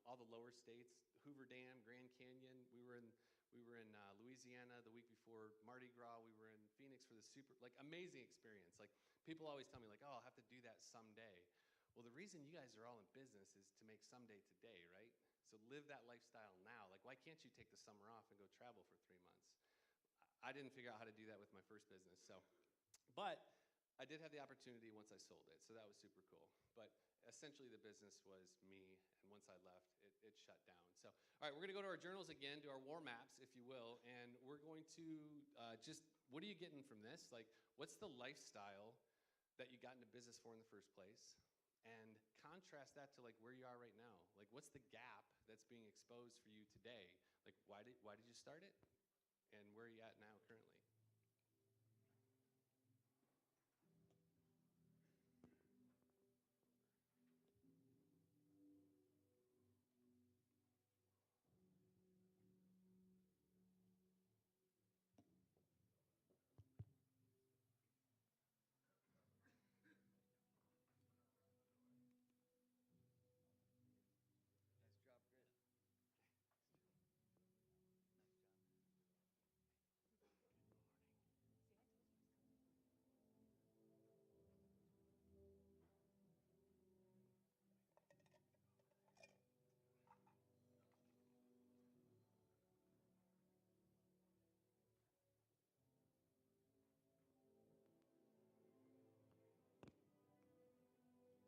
All the lower states, Hoover Dam, Grand Canyon. We We were in Louisiana the week before Mardi Gras. We were in Phoenix for the amazing experience. Like, people always tell me, like, oh, I'll have to do that someday. Well, the reason you guys are all in business is to make someday today, right? So live that lifestyle now. Like, why can't you take the summer off and go travel for 3 months? I didn't figure out how to do that with my first business. But I did have the opportunity once I sold it, so that was super cool. But essentially the business was me, and once I left, it shut down. So, all right, we're gonna go to our journals again, do our war maps, if you will, and we're going to what are you getting from this? Like, what's the lifestyle that you got into business for in the first place? And contrast that to like where you are right now. Like, what's the gap that's being exposed for you today? Like, why did you start it? And where are you at now currently? Nice job, Chris.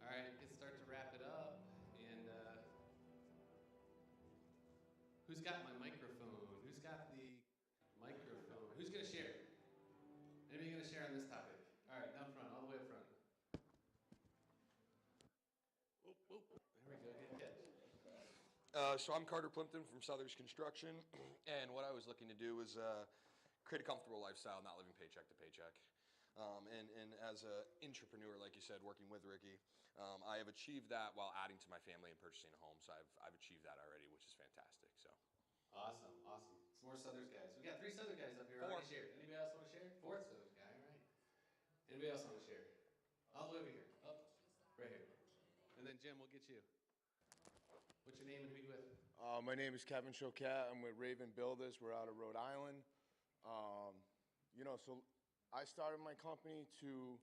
All right, we can start to wrap it up. And who's got my microphone? Who's got the microphone? Who's going to share? Anybody going to share on this topic? All right, down front, all the way up front. Whoop, whoop. There we go, good catch. So I'm Carter Plimpton from Southers Construction, and what I was looking to do was create a comfortable lifestyle, not living paycheck to paycheck. And as an entrepreneur, like you said, working with Ricky, I have achieved that while adding to my family and purchasing a home. So I've achieved that already, which is fantastic. So. Awesome, awesome. Some more Southers guys. We got 3 Southern guys up here already shared. Anybody else want to share? 4th Southern guy, all right. Anybody else want to share? All the way over here. Up, right here. And then Jim, we'll get you. What's your name and who you with? My name is Kevin Choquette. I'm with Raven Builders. We're out of Rhode Island. So I started my company to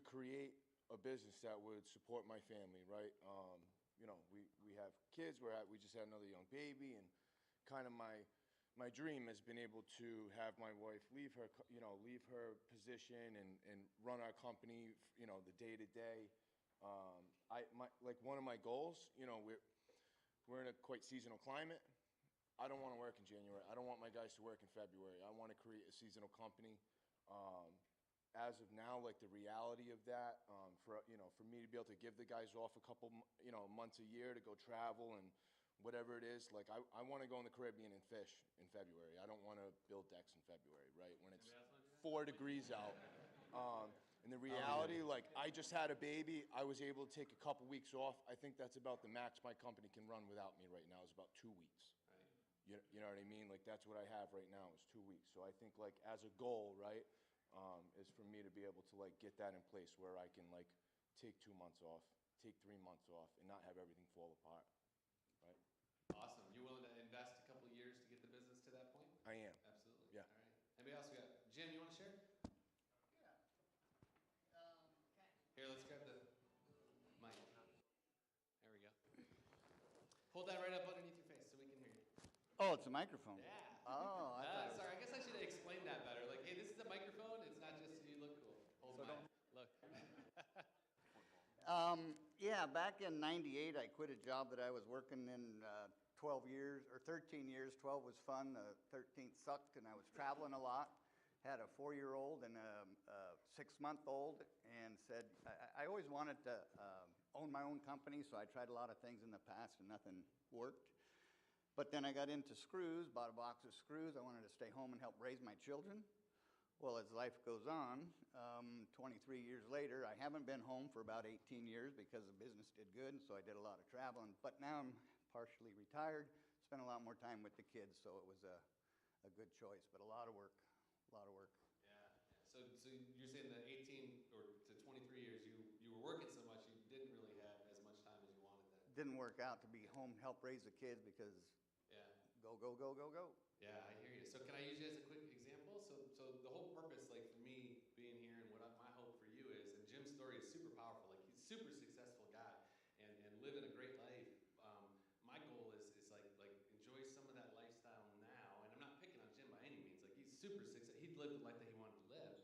create a business that would support my family, right? We have kids. We just had another young baby, and kind of my dream has been able to have my wife leave her position and run our company, the day to day. One of my goals, we're in a quite seasonal climate. I don't want to work in January. I don't want my guys to work in February. I want to create a seasonal company. As of now, like the reality of that, for me to be able to give the guys off a couple, months a year to go travel and whatever it is, like I want to go in the Caribbean and fish in February. I don't want to build decks in February, right? When it's 4 degrees out. And the reality, like I just had a baby. I was able to take a couple weeks off. I think that's about the max my company can run without me right now is about 2 weeks. Right. You know what I mean? Like that's what I have right now is 2 weeks. So I think like as a goal, right, is for me to be able to like get that in place where I can like take 2 months off, take 3 months off, and not have everything fall apart, right? Awesome. You're willing to invest a couple of years to get the business to that point? I am. Absolutely. Yeah. All right. Anybody else? We got Jim. You want to share? Here, let's grab the mic. There we go. Hold that right up underneath your face so we can hear you. Oh, it's a microphone. Yeah. Oh, I thought it was... Sorry, I guess I should have explained that better. Like, hey, this is a microphone. It's not just you look cool. Hold my look. Yeah, back in '98, I quit a job that I was working in 12 years, or 13 years. 12 was fun, 13th sucked, and I was traveling a lot. Had a 4-year-old and a 6-month-old, and said, I always wanted to own my own company, so I tried a lot of things in the past, and nothing worked. But then I got into screws, bought a box of screws. I wanted to stay home and help raise my children. Well, as life goes on, 23 years later, I haven't been home for about 18 years because the business did good, and so I did a lot of traveling. But now I'm partially retired, spend a lot more time with the kids, so it was a good choice, but a lot of work, a lot of work. Yeah. So you're saying that 18 or to 23 years, you were working so much you didn't really have as much time as you wanted then. Didn't work out to be home, help raise the kids because Yeah. go, go, go, go, go. Yeah, I hear you. So can I use you as a quick example? So the whole purpose, like for me being here, and my hope for you is, and Jim's story is super powerful. Like he's a super successful guy and living a great life. My goal is like enjoy some of that lifestyle now. And I'm not picking on Jim by any means. Like he's super successful. He'd lived the life that he wanted to live.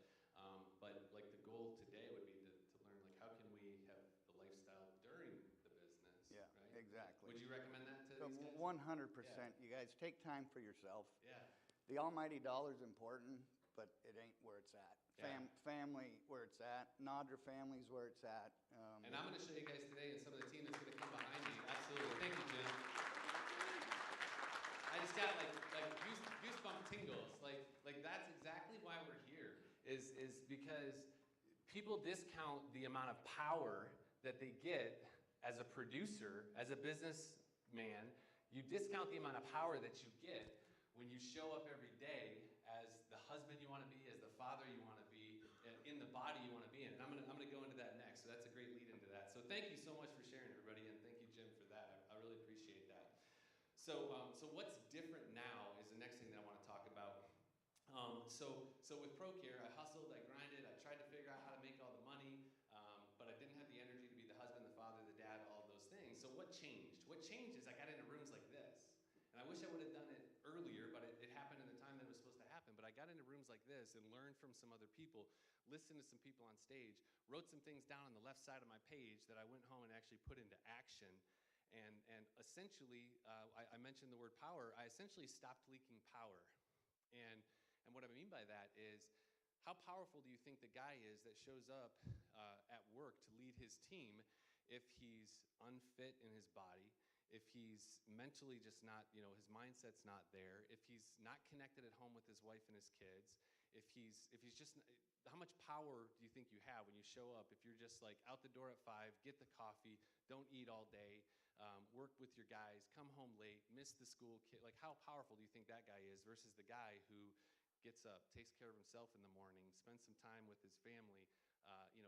But like the goal today would be to learn like how can we have the lifestyle during the business. Yeah, right? exactly. Would you recommend that to So these guys? 100%. You guys take time for yourself. Yeah. The almighty dollar is important, but it ain't where it's at. Yeah. Family, where it's at. Nadra family's where it's at. And I'm going to show you guys today, and some of the team that's going to come behind me. Absolutely. Thank you, Jim. I just got like goosebump tingles. Like that's exactly why we're here. Is because people discount the amount of power that they get as a producer, as a businessman. You discount the amount of power that you get when you show up every day as the husband you want to be, as the father you want to be, in the body you want to be in. And I'm gonna go into that next. So that's a great lead into that. So thank you so much for sharing, everybody, and thank you, Jim, for that. I really appreciate that. So what's different now is the next thing that I want to talk about. So with ProCare, I hustled, I grinded, I tried to figure out how to make all the money, but I didn't have the energy to be the husband, the father, the dad, all of those things. So what changed? What changed is I got into rooms like this. And I wish I would have done it earlier, but it happened in the time that it was supposed to happen. But I got into rooms like this and learned from some other people, listened to some people on stage, wrote some things down on the left side of my page that I went home and actually put into action. And essentially, I mentioned the word power. I essentially stopped leaking power. And what I mean by that is, how powerful do you think the guy is that shows up at work to lead his team if he's unfit in his body, if he's mentally just not, his mindset's not there, if he's not connected at home with his wife and his kids, if he's just, how much power do you think you have when you show up if you're just like out the door at 5, get the coffee, don't eat all day, work with your guys, come home late, miss the school kid? Like, how powerful do you think that guy is versus the guy who gets up, takes care of himself in the morning, spends some time with his family,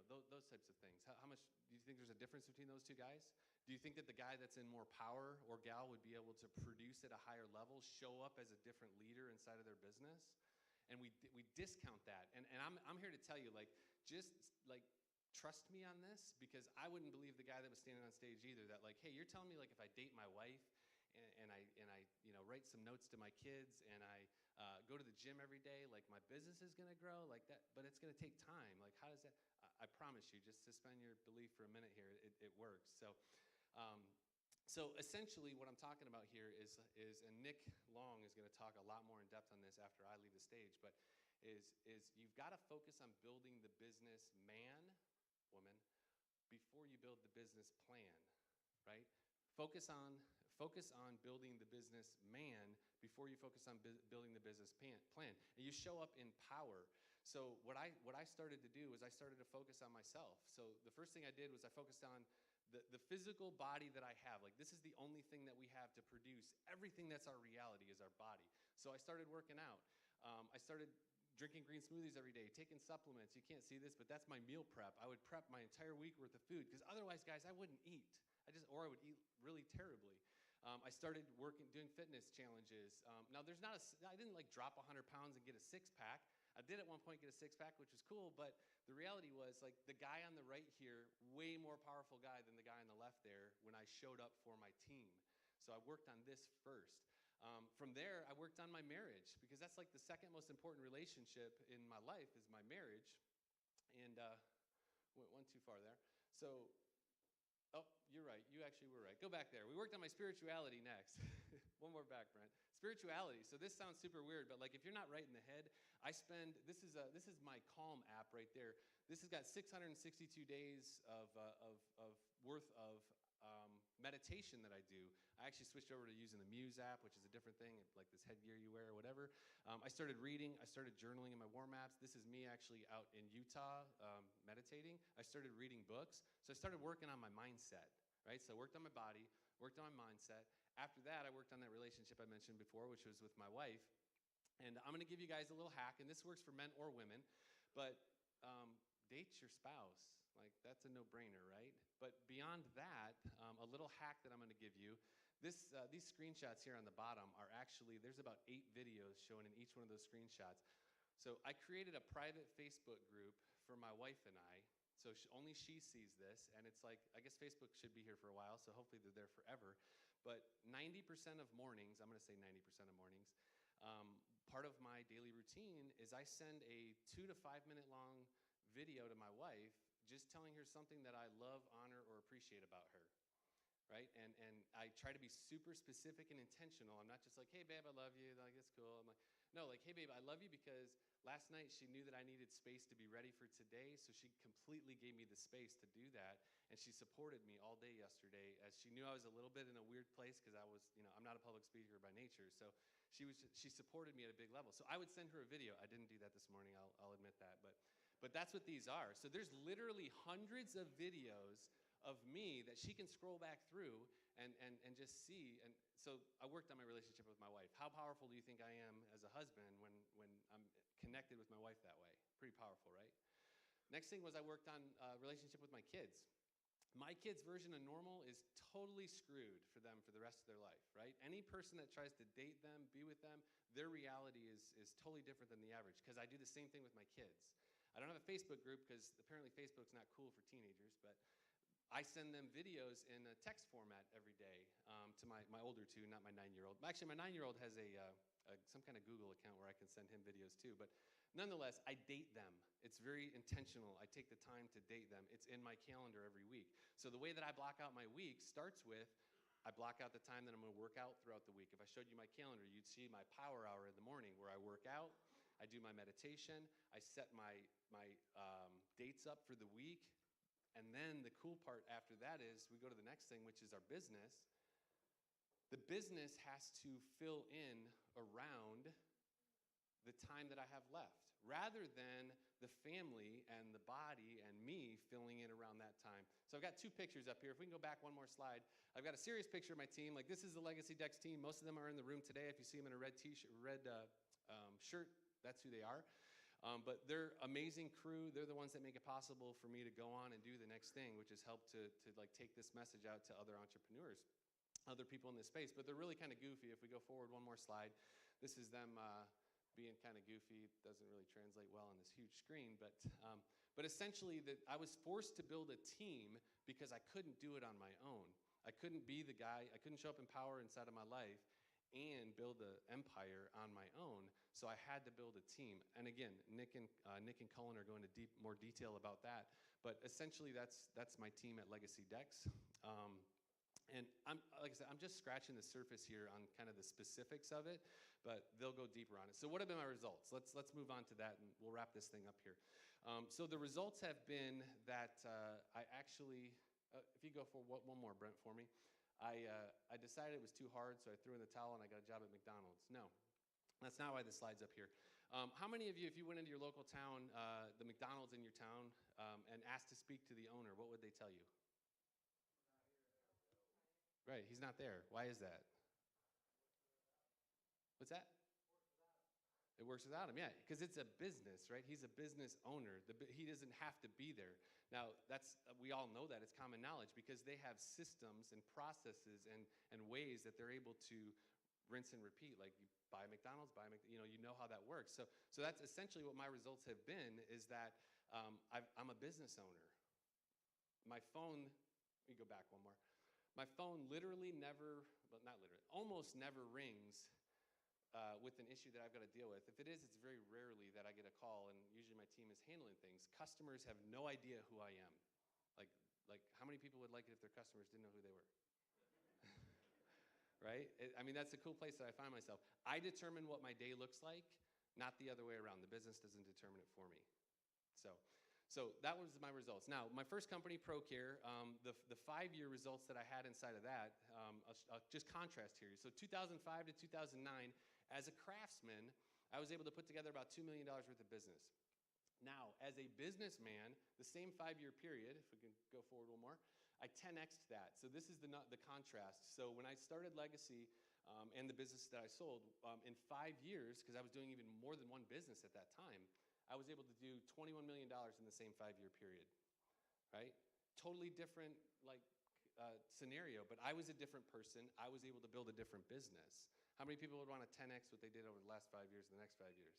those types of things? How much do you think there's a difference between those two guys? Do you think that the guy that's in more power or gal would be able to produce at a higher level, show up as a different leader inside of their business? And we discount that. And I'm here to tell you, just trust me on this, because I wouldn't believe the guy that was standing on stage either, that hey, you're telling me if I date my wife and I write some notes to my kids and I go to the gym every day, my business is going to grow like that, but it's going to take time. How does that? I promise you, just suspend your belief for a minute here. It works. So essentially what I'm talking about here is, and Nick Long is going to talk a lot more in depth on this after I leave the stage, but is you've got to focus on building the business man, woman, before you build the business plan, right? Focus on building the business man before you focus on building the business plan. And you show up in power. So what I started to do was I started to focus on myself. So the first thing I did was I focused on the physical body that I have. This is the only thing that we have to produce. Everything that's our reality is our body. So I started working out. I started drinking green smoothies every day, taking supplements. You can't see this, but that's my meal prep. I would prep my entire week worth of food, because otherwise, guys, I wouldn't eat. Or I would eat really terribly. I started doing fitness challenges. Now, I didn't drop 100 pounds and get a six-pack. I did at one point get a six-pack, which was cool, but the reality was, the guy on the right here, way more powerful guy than the guy on the left there when I showed up for my team. So I worked on this first. From there, I worked on my marriage because that's like the second most important relationship in my life is my marriage. And went one too far there. So, oh, you're right. You actually were right. Go back there. We worked on my spirituality next. One more back, Brent. Spirituality. So this sounds super weird, but like if you're not right in the head, this is my Calm app right there. This has got 662 days of worth of meditation that I do. I actually switched over to using the Muse app, which is a different thing, like this headgear you wear or whatever. I started reading. I started journaling in my warm apps. This is me actually out in Utah meditating. I started reading books. So I started working on my mindset, right? So I worked on my body, worked on my mindset. After that, I worked on that relationship I mentioned before, which was with my wife. And I'm going to give you guys a little hack, and this works for men or women, but date your spouse. Like, that's a no-brainer, right? But beyond that, a little hack that I'm going to give you, these screenshots here on the bottom are actually, there's about 8 videos shown in each one of those screenshots. So I created a private Facebook group for my wife and I, so only she sees this, and it's like, I guess Facebook should be here for a while, so hopefully they're there forever. But 90% of mornings, I'm going to say 90% of mornings, part of my daily routine is I send a 2 to 5 minute long video to my wife just telling her something that I love, honor, or appreciate about her, right? And I try to be super specific and intentional. I'm not just like, hey, babe, I love you. Like, it's cool. I'm like, no, like, hey, babe, I love you because last night she knew that I needed space to be ready for today, so she completely gave me the space to do that, and she supported me all day yesterday as she knew I was a little bit in a weird place because I was, I'm not a public speaker by nature, so she supported me at a big level. So I would send her a video. I didn't do that this morning, I'll admit that, but that's what these are. So there's literally hundreds of videos of me that she can scroll back through and just see. And so I worked on my relationship with my wife. How powerful do you think I am as a husband when I'm connected with my wife that way? Pretty powerful, right? Next thing was I worked on a relationship with my kids. My kids' version of normal is totally screwed for them for the rest of their life, right? Any person that tries to date them, be with them, their reality is totally different than the average because I do the same thing with my kids. I don't have a Facebook group because apparently Facebook's not cool for teenagers, but I send them videos in a text format every day to my older two, not my 9-year-old. Actually, my 9-year-old has some kind of Google account where I can send him videos too, but nonetheless, I date them. It's very intentional. I take the time to date them. It's in my calendar every week. So the way that I block out my week starts with I block out the time that I'm going to work out throughout the week. If I showed you my calendar, you'd see my power hour in the morning where I work out, I do my meditation, I set my dates up for the week, and then the cool part after that is we go to the next thing, which is our business. The business has to fill in around the time that I have left, rather than the family and the body and me filling in around that time. So I've got 2 pictures up here. If we can go back one more slide. I've got a serious picture of my team. Like, this is the Legacy Decks team. Most of them are in the room today. If you see them in a red t-shirt, shirt, that's who they are. But they're amazing crew. They're the ones that make it possible for me to go on and do the next thing, which is help to like take this message out to other entrepreneurs, other people in this space. But they're really kind of goofy. If we go forward one more slide, this is them being kind of goofy. It doesn't really translate well on this huge screen, but essentially that I was forced to build a team because I couldn't do it on my own. I couldn't be the guy. I couldn't show up in power inside of my life and build an empire on my own. So I had to build a team. And again, Nick and Cullen are going to more detail about that. But essentially, that's my team at Legacy Decks. And like I said, I'm just scratching the surface here on kind of the specifics of it, but they'll go deeper on it. So what have been my results? Let's move on to that, and we'll wrap this thing up here. So the results have been that I actually, if you go for one more, Brent, for me. I decided it was too hard, so I threw in the towel and I got a job at McDonald's. No, that's not why the slide's up here. How many of you, if you went into your local town, the McDonald's in your town, and asked to speak to the owner, what would they tell you? Right, he's not there. Why is that? What's that? It works without him, yeah, because it's a business, right? He's a business owner. He doesn't have to be there. Now, we all know that. It's common knowledge because they have systems and processes and ways that they're able to rinse and repeat. Like, you buy McDonald's, you know how that works. So that's essentially what my results have been, is that I'm a business owner. My phone, let me go back one more. My phone literally never, well, not literally, almost never rings with an issue that I've got to deal with. If it is, it's very rarely that I get a call, and usually my team is handling things. Customers have no idea who I am. Like how many people would like it if their customers didn't know who they were? Right? I mean, that's a cool place that I find myself. I determine what my day looks like, not the other way around. The business doesn't determine it for me. So that was my results. Now, my first company, ProCare, the 5-year results that I had inside of that, I'll just contrast here. So 2005 to 2009, as a craftsman, I was able to put together about $2 million worth of business. Now, as a businessman, the same 5-year period, if we can go forward a little more, I 10x'd that. So this is the contrast. So when I started Legacy and the business that I sold, in 5 years, because I was doing even more than one business at that time, I was able to do $21 million in the same 5-year period, right? Totally different scenario, but I was a different person. I was able to build a different business. How many people would want to 10x what they did over the last 5 years and the next 5 years?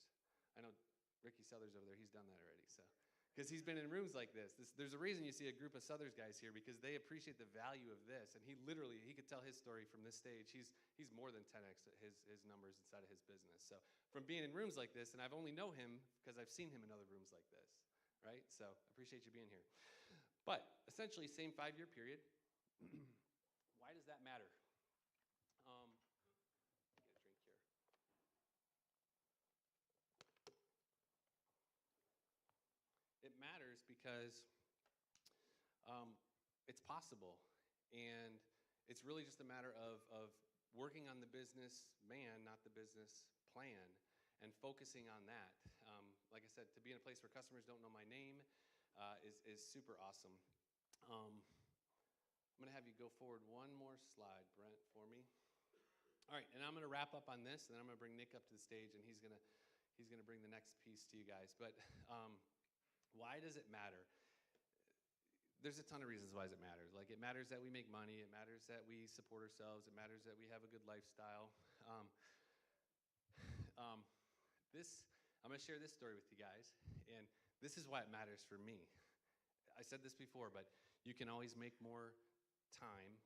I know Ricky Southers over there, he's done that already, so. Because he's been in rooms like this. There's a reason you see a group of Southers guys here, because they appreciate the value of this. And he could tell his story from this stage. He's more than 10x his numbers inside of his business. So from being in rooms like this, and I've only know him because I've seen him in other rooms like this, right? So I appreciate you being here. But essentially, same 5-year period. Why does that matter? Get a drink here. It matters because it's possible, and it's really just a matter of working on the business man, not the business plan, and focusing on that. Like I said, to be in a place where customers don't know my name is super awesome. I'm going to have you go forward one more slide, Brent, for me. All right, and I'm going to wrap up on this, and then I'm going to bring Nick up to the stage, and he's going to bring the next piece to you guys. But why does it matter? There's a ton of reasons why it matters. Like, it matters that we make money. It matters that we support ourselves. It matters that we have a good lifestyle. I'm going to share this story with you guys, and this is why it matters for me. I said this before, but you can always make more time.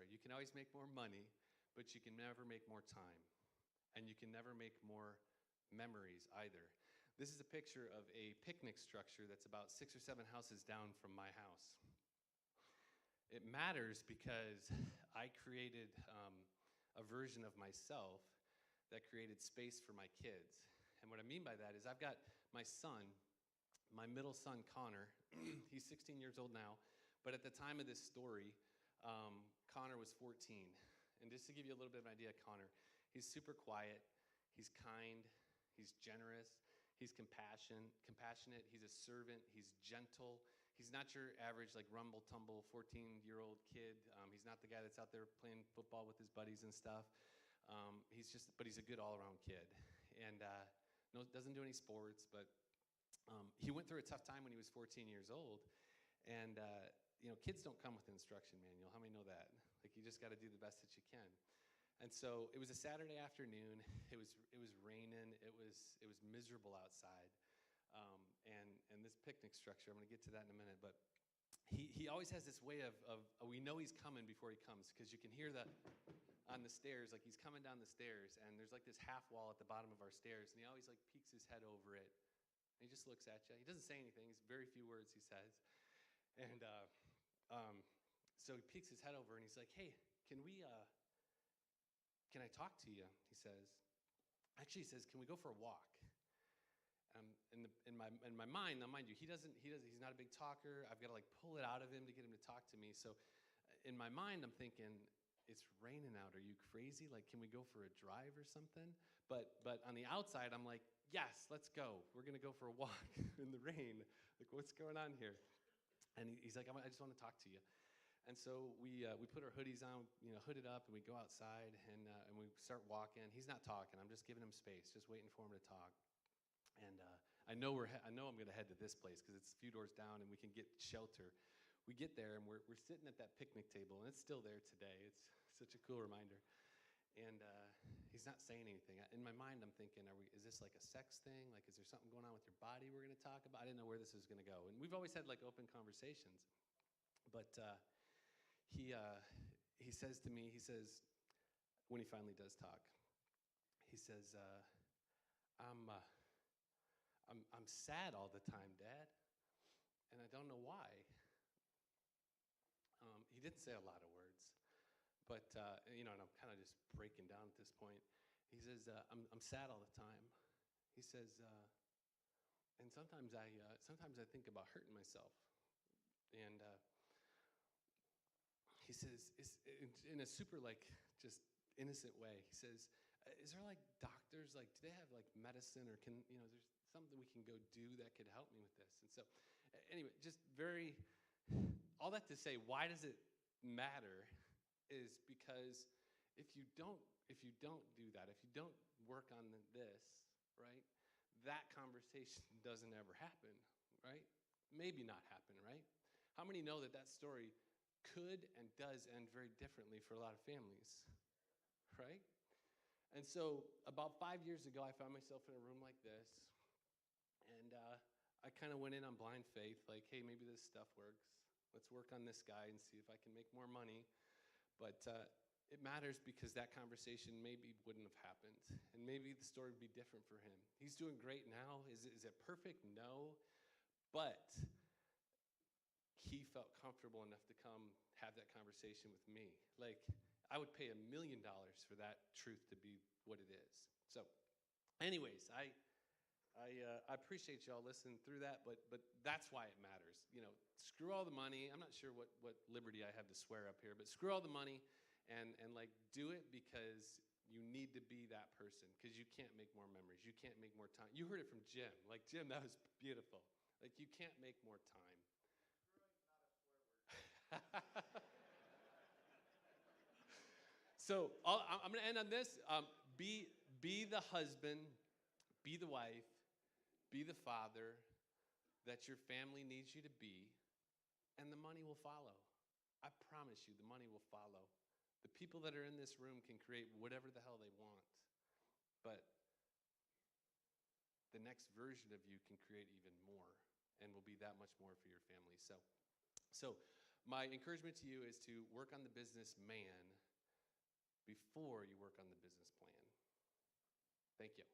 You can always make more money, but you can never make more time. And you can never make more memories either. This is a picture of a picnic structure that's about 6 or 7 houses down from my house. It matters because I created a version of myself that created space for my kids. And what I mean by that is I've got my son, my middle son, Connor. He's 16 years old now. But at the time of this story, Connor was 14. And just to give you a little bit of an idea of Connor, he's super quiet, he's kind, he's generous, he's compassionate, he's a servant, he's gentle. He's not your average like rumble-tumble 14-year-old kid. He's not the guy that's out there playing football with his buddies and stuff. But he's a good all-around kid. And doesn't do any sports, but he went through a tough time when he was 14 years old. And kids don't come with an instruction manual. How many know that? Like, you just got to do the best that you can. And so it was a Saturday afternoon. It was raining. It was miserable outside. And this picnic structure, I'm going to get to that in a minute. But he always has this way of we know he's coming before he comes, because you can hear on the stairs, like he's coming down the stairs, and there's like this half wall at the bottom of our stairs, and he always like peeks his head over it. And he just looks at you. He doesn't say anything. It's very few words he says. And so he peeks his head over, and he's like, "Hey, can I talk to you?" He says. Actually, he says, "Can we go for a walk?" In my mind, now mind you, he's not a big talker. I've got to like pull it out of him to get him to talk to me. So in my mind, I'm thinking, it's raining out. Are you crazy? Like, can we go for a drive or something? But on the outside, I'm like, yes, let's go. We're going to go for a walk in the rain. Like, what's going on here? And he's like, I just want to talk to you. And so we put our hoodies on, hooded up, and we go outside, and we start walking. He's not talking. I'm just giving him space, just waiting for him to talk. And I know I'm going to head to this place because it's a few doors down, and we can get shelter. We get there, and we're sitting at that picnic table, and it's still there today. It's such a cool reminder. And he's not saying anything. In my mind, I'm thinking, is this like a sex thing? Like, is there something going on with your body we're going to talk about? I didn't know where this was going to go. And we've always had like open conversations. But he says to me, he says, when he finally does talk, he says, I'm sad all the time, Dad, and I don't know why. He didn't say a lot of words, but, and I'm kind of just breaking down at this point. He says, I'm sad all the time. He says, and sometimes I think about hurting myself. And he says, in a super, just innocent way, he says, is there, doctors, do they have, medicine, or there's something we can go do that could help me with this? And so, anyway, just all that to say, why does it matter is because if you don't do that, if you don't work on this, right, that conversation doesn't ever happen, right? Maybe not happen, right? How many know that story could and does end very differently for a lot of families, right? And so about 5 years ago, I found myself in a room like this, and I kind of went in on blind faith, like, hey, maybe this stuff works. Let's work on this guy and see if I can make more money. But it matters because that conversation maybe wouldn't have happened, and maybe the story would be different for him. He's doing great now. Is it perfect? No. But he felt comfortable enough to come have that conversation with me. I would pay $1 million for that truth to be what it is. So, anyways, I appreciate y'all listening through that, but that's why it matters. Screw all the money. I'm not sure what liberty I have to swear up here, but screw all the money and do it because you need to be that person, because you can't make more memories. You can't make more time. You heard it from Jim. Jim, that was beautiful. You can't make more time. So I'm going to end on this. Be the husband, be the wife, be the father that your family needs you to be, and the money will follow. I promise you, the money will follow. The people that are in this room can create whatever the hell they want, but the next version of you can create even more and will be that much more for your family. So my encouragement to you is to work on the business man before you work on the business plan. Thank you.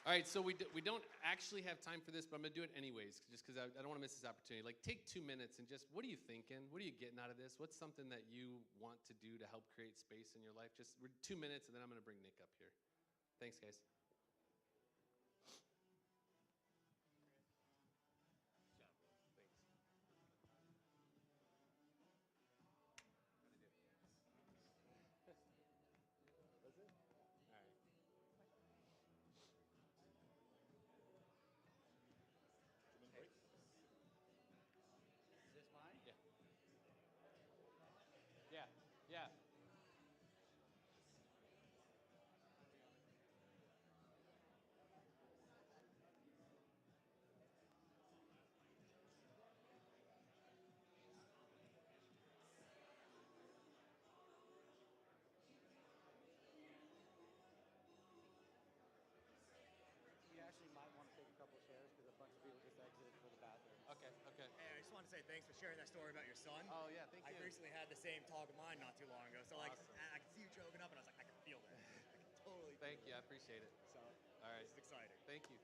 All right, so we don't actually have time for this, but I'm going to do it anyways, just because I don't want to miss this opportunity. Take 2 minutes and just, what are you thinking? What are you getting out of this? What's something that you want to do to help create space in your life? Just 2 minutes, and then I'm going to bring Nick up here. Thanks, guys. Yeah. You actually might want to take a couple shares because a bunch of people just exited for the bathroom. Okay. Hey, I just want to say thanks for sharing that story about your son. Oh, yeah, thank you. I recently had the same talk of mine not too long ago. So, Awesome. I could see you choking up, and I was like, I can feel that. I can totally feel Thank you. I appreciate it. So, All right. this is exciting. Thank you.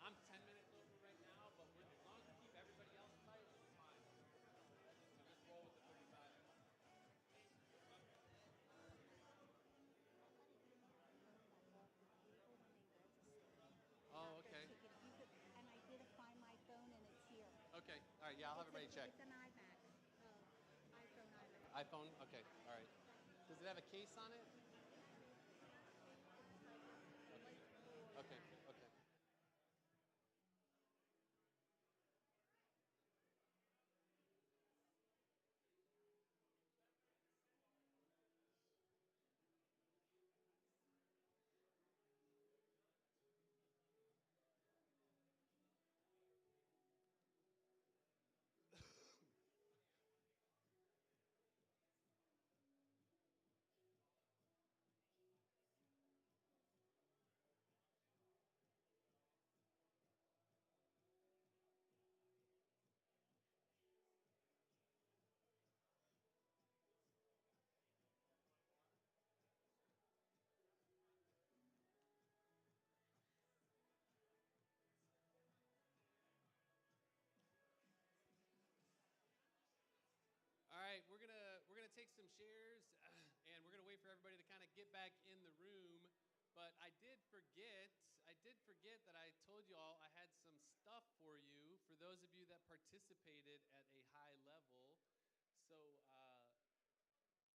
I'm 10 minutes over right now, but as long as we keep everybody else tight, it's fine. So just roll with the 35. Oh, okay. And I did find my phone, and it's here. Okay. All right. Yeah, I'll have everybody check. It's an iMac, iPhone iMac. iPhone? Okay. All right. Does it have a case on it? Okay. shares, and we're going to wait for everybody to kind of get back in the room. But I did forget that I told you all I had some stuff for you for those of you that participated at a high level. So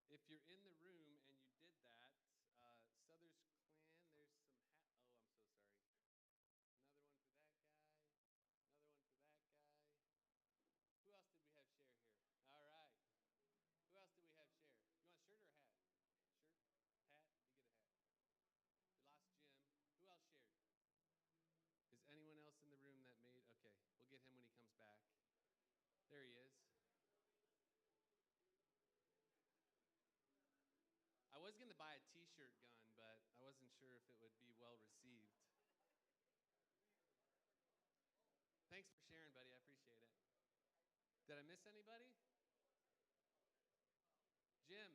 if you're in the room and you did that, Sothers Clan, there's some oh, I'm so sorry. Another one for that guy. Another one for that guy. Who else did we have share? All right. Who else did we have share? You want a shirt or a hat? Shirt? Hat? You get a hat. We lost Jim. Who else shared? Is anyone else in the room that made? Okay, we'll get him when he comes back. There he is. I was going to buy a t-shirt gun, but I wasn't sure if it would be well received. Thanks for sharing, buddy. I appreciate it. Did I miss anybody? Jim.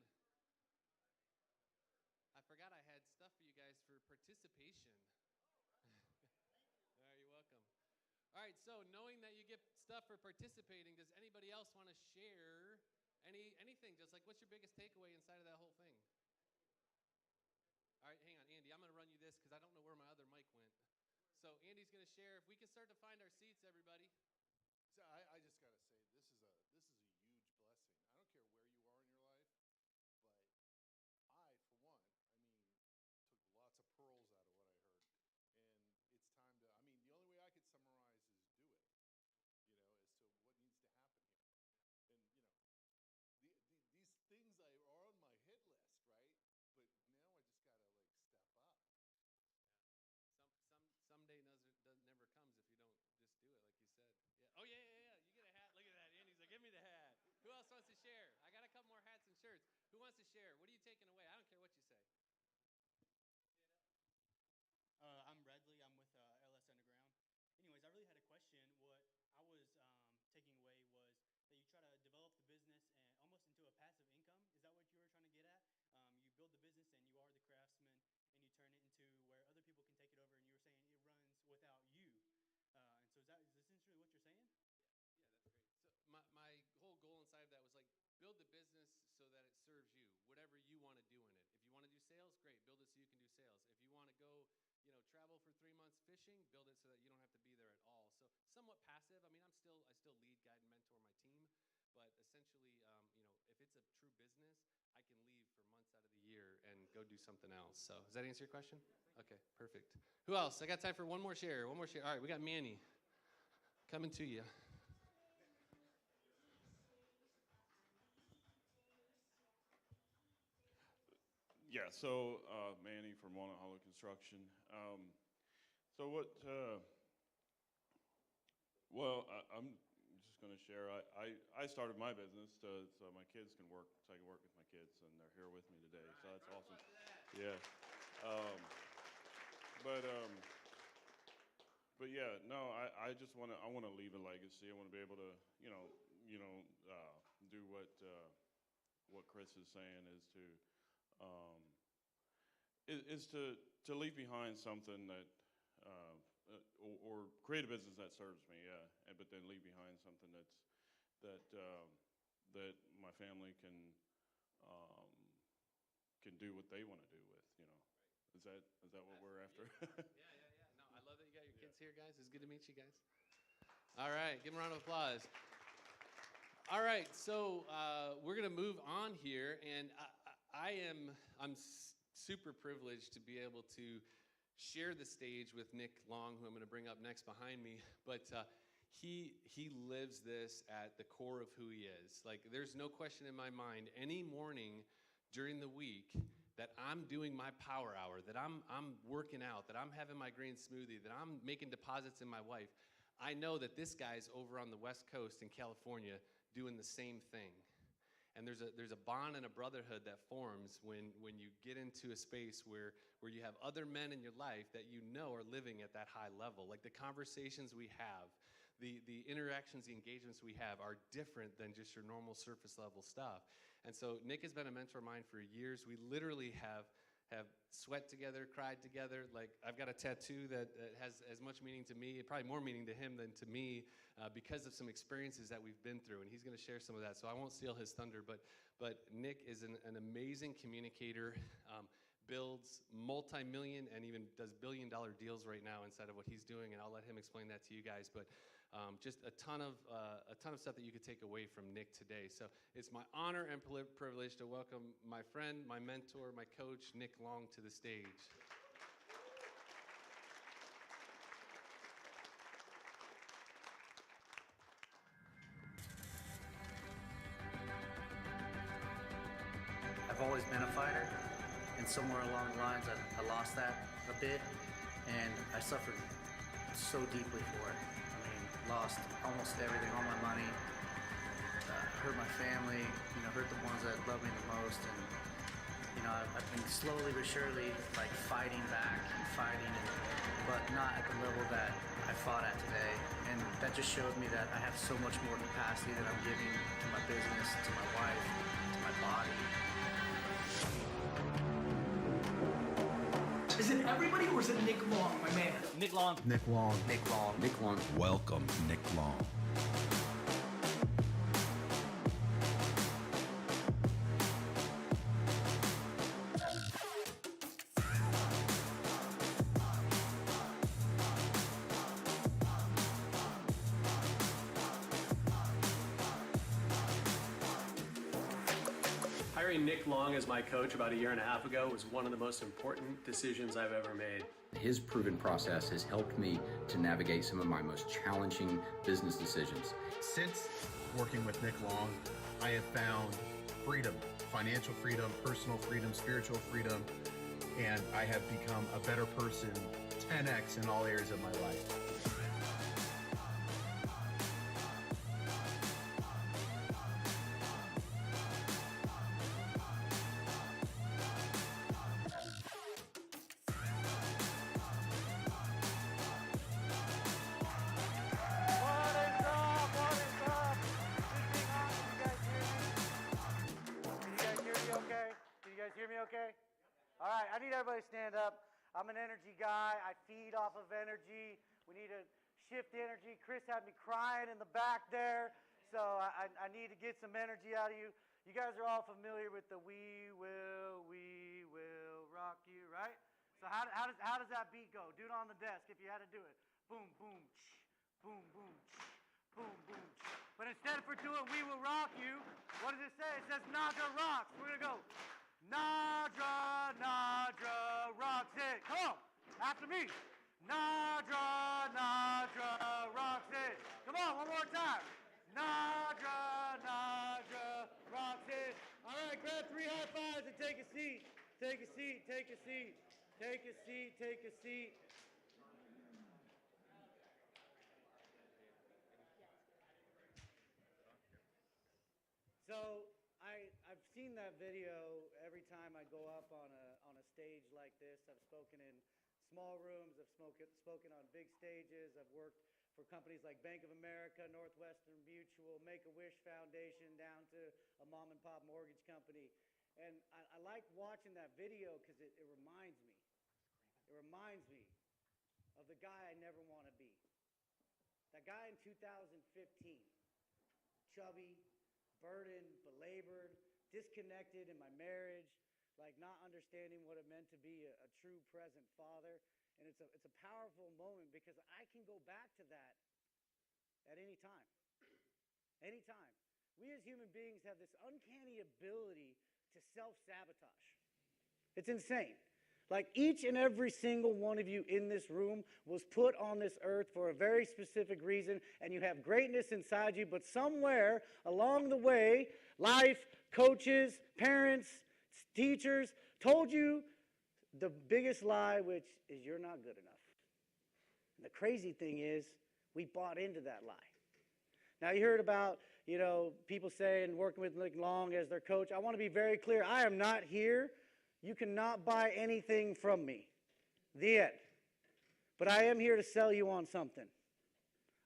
I forgot I had stuff for you guys for participation. All right, you're welcome. All right, so knowing that you get stuff for participating, does anybody else want to share anything? Just like, what's your biggest takeaway inside of that whole thing? All right, hang on, Andy. I'm going to run you this because I don't know where my other mic went. So Andy's going to share. If we can start to find our seats, everybody. So I just got to say, this is a huge blessing. I don't care where you are in your life, but I, for one, took lots of pearls out of what I heard. And it's time to, the only way I could summarize is do it, as to what needs to happen here. And, these things are on my hit list, right? But now I just got to, step up. Someday never comes if you don't just do it, like you said. Yeah. Oh, yeah. You get a hat. Look at that. Andy's like, give me the hat. Who else wants to share? I got a couple more hats and shirts. Who wants to share? What are you taking away? I don't care what you say. I'm Bradley. I'm with LS Underground. Anyways, I really had a question. What I was taking away was that you try to develop the business and almost into a passive income. Is that what you were trying to get at? You build the business and you are the craftsman, and you turn it into where other people can take it over. And you were saying it runs without you. And so is this essentially what you're saying? Yeah, that's great. So my whole goal inside of that was like build the business so that it serves you, whatever you want to do in it. If you want to do sales, great, build it so you can do sales. If you want to go, travel for 3 months fishing, build it so that you don't have to be there at all. So somewhat passive. I still lead, guide, and mentor my team, but essentially, if it's a true business, I can leave for months out of the year and go do something else. So does that answer your question? Okay, perfect. Who else? I got time for one more share. All right, we got Manny coming to you. Yeah, so Manny from Walnut Hollow Construction. So what, I'm just going to share. I started my business so my kids can work, so I can work with my kids, and they're here with me today, so that's awesome. Yeah. But yeah, no, I just want to leave a legacy. I want to be able to, do what Chris is saying is to leave behind something that, or create a business that serves me, yeah, but then leave behind something that my family can do what they want to do with, Is that what we're after? Yeah. No, I love that you got your kids here, guys. It's good to meet you guys. All right, give them a round of applause. All right, so we're gonna move on here, and I'm super privileged to be able to share the stage with Nick Long, who I'm gonna bring up next behind me. But he lives this at the core of who he is. Like, there's no question in my mind, any morning during the week that I'm doing my power hour, that I'm working out, that I'm having my green smoothie, that I'm making deposits in my wife, I know that this guy's over on the West Coast in California doing the same thing. And there's a bond and a brotherhood that forms when you get into a space where you have other men in your life that you know are living at that high level. Like, the conversations we have, the interactions, the engagements we have are different than just your normal surface level stuff. And so Nick has been a mentor of mine for years. We literally have sweat together, cried together. Like, I've got a tattoo that has as much meaning to me, probably more meaning to him than to me, because of some experiences that we've been through, and he's going to share some of that. So I won't steal his thunder, but Nick is an amazing communicator. Builds multi-million and even does billion-dollar deals right now inside of what he's doing, and I'll let him explain that to you guys. But just a ton of stuff that you could take away from Nick today. So it's my honor and privilege to welcome my friend, my mentor, my coach, Nick Long, to the stage. I've always been a fighter, and somewhere along the lines I lost that a bit, and I suffered so deeply for it. I mean, lost almost everything, all my money, hurt my family, hurt the ones that love me the most, and I've been slowly but surely like fighting back and fighting, but not at the level that I fought at today. And that just showed me that I have so much more capacity that I'm giving to my business, to my wife, to my body. Is it everybody or is it Nick Long, my man? Nick Long. Nick Long. Nick Long. Nick Long. Welcome, Nick Long. Hiring Nick Long as my coach about 1.5 years ago was one of the most important decisions I've ever made. His proven process has helped me to navigate some of my most challenging business decisions. Since working with Nick Long, I have found freedom, financial freedom, personal freedom, spiritual freedom, and I have become a better person 10x in all areas of my life. All right, I need everybody to stand up. I'm an energy guy. I feed off of energy. We need to shift energy. Chris had me crying in the back there, so I need to get some energy out of you. You guys are all familiar with the we will rock you, right? So how does that beat go? Do it on the desk if you had to do it. Boom, boom, boom, boom, boom, boom. But instead for doing we will rock you, what does it say? It says Nadra rocks. We're going to go. Nadra, Nadra rocks it. Come on, after me. Nadra, Nadra rocks it. Come on, one more time. Nadra, Nadra rocks it. All right, grab 3 high fives and take a seat. Take a seat, take a seat. Take a seat, take a seat. So I've seen that video every time I go up on a stage like this. I've spoken in small rooms. I've spoken on big stages. I've worked for companies like Bank of America, Northwestern Mutual, Make-A-Wish Foundation, down to a mom-and-pop mortgage company. And I like watching that video because it reminds me. It reminds me of the guy I never want to be. That guy in 2015, chubby, burdened, belabored, disconnected in my marriage, like not understanding what it meant to be a true present father. And it's a powerful moment because I can go back to that at any time. Anytime. We as human beings have this uncanny ability to self-sabotage. It's insane. Like each and every single one of you in this room was put on this earth for a very specific reason, and you have greatness inside you, but somewhere along the way, life, coaches, parents, teachers told you the biggest lie, which is you're not good enough. And the crazy thing is, we bought into that lie. Now you heard about, people saying, working with Nick Long as their coach. I want to be very clear. I am not here. You cannot buy anything from me. The end. But I am here to sell you on something.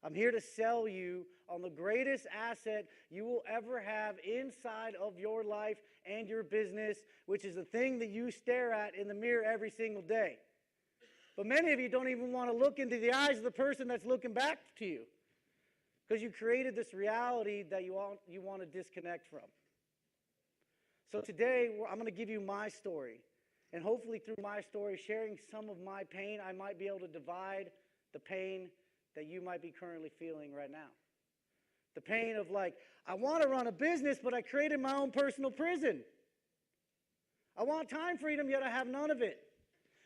I'm here to sell you on the greatest asset you will ever have inside of your life, and your business, which is the thing that you stare at in the mirror every single day. But many of you don't even want to look into the eyes of the person that's looking back to you because you created this reality that you want to disconnect from. So today, I'm going to give you my story. And hopefully through my story, sharing some of my pain, I might be able to divide the pain that you might be currently feeling right now. The pain of like, I want to run a business, but I created my own personal prison. I want time freedom, yet I have none of it.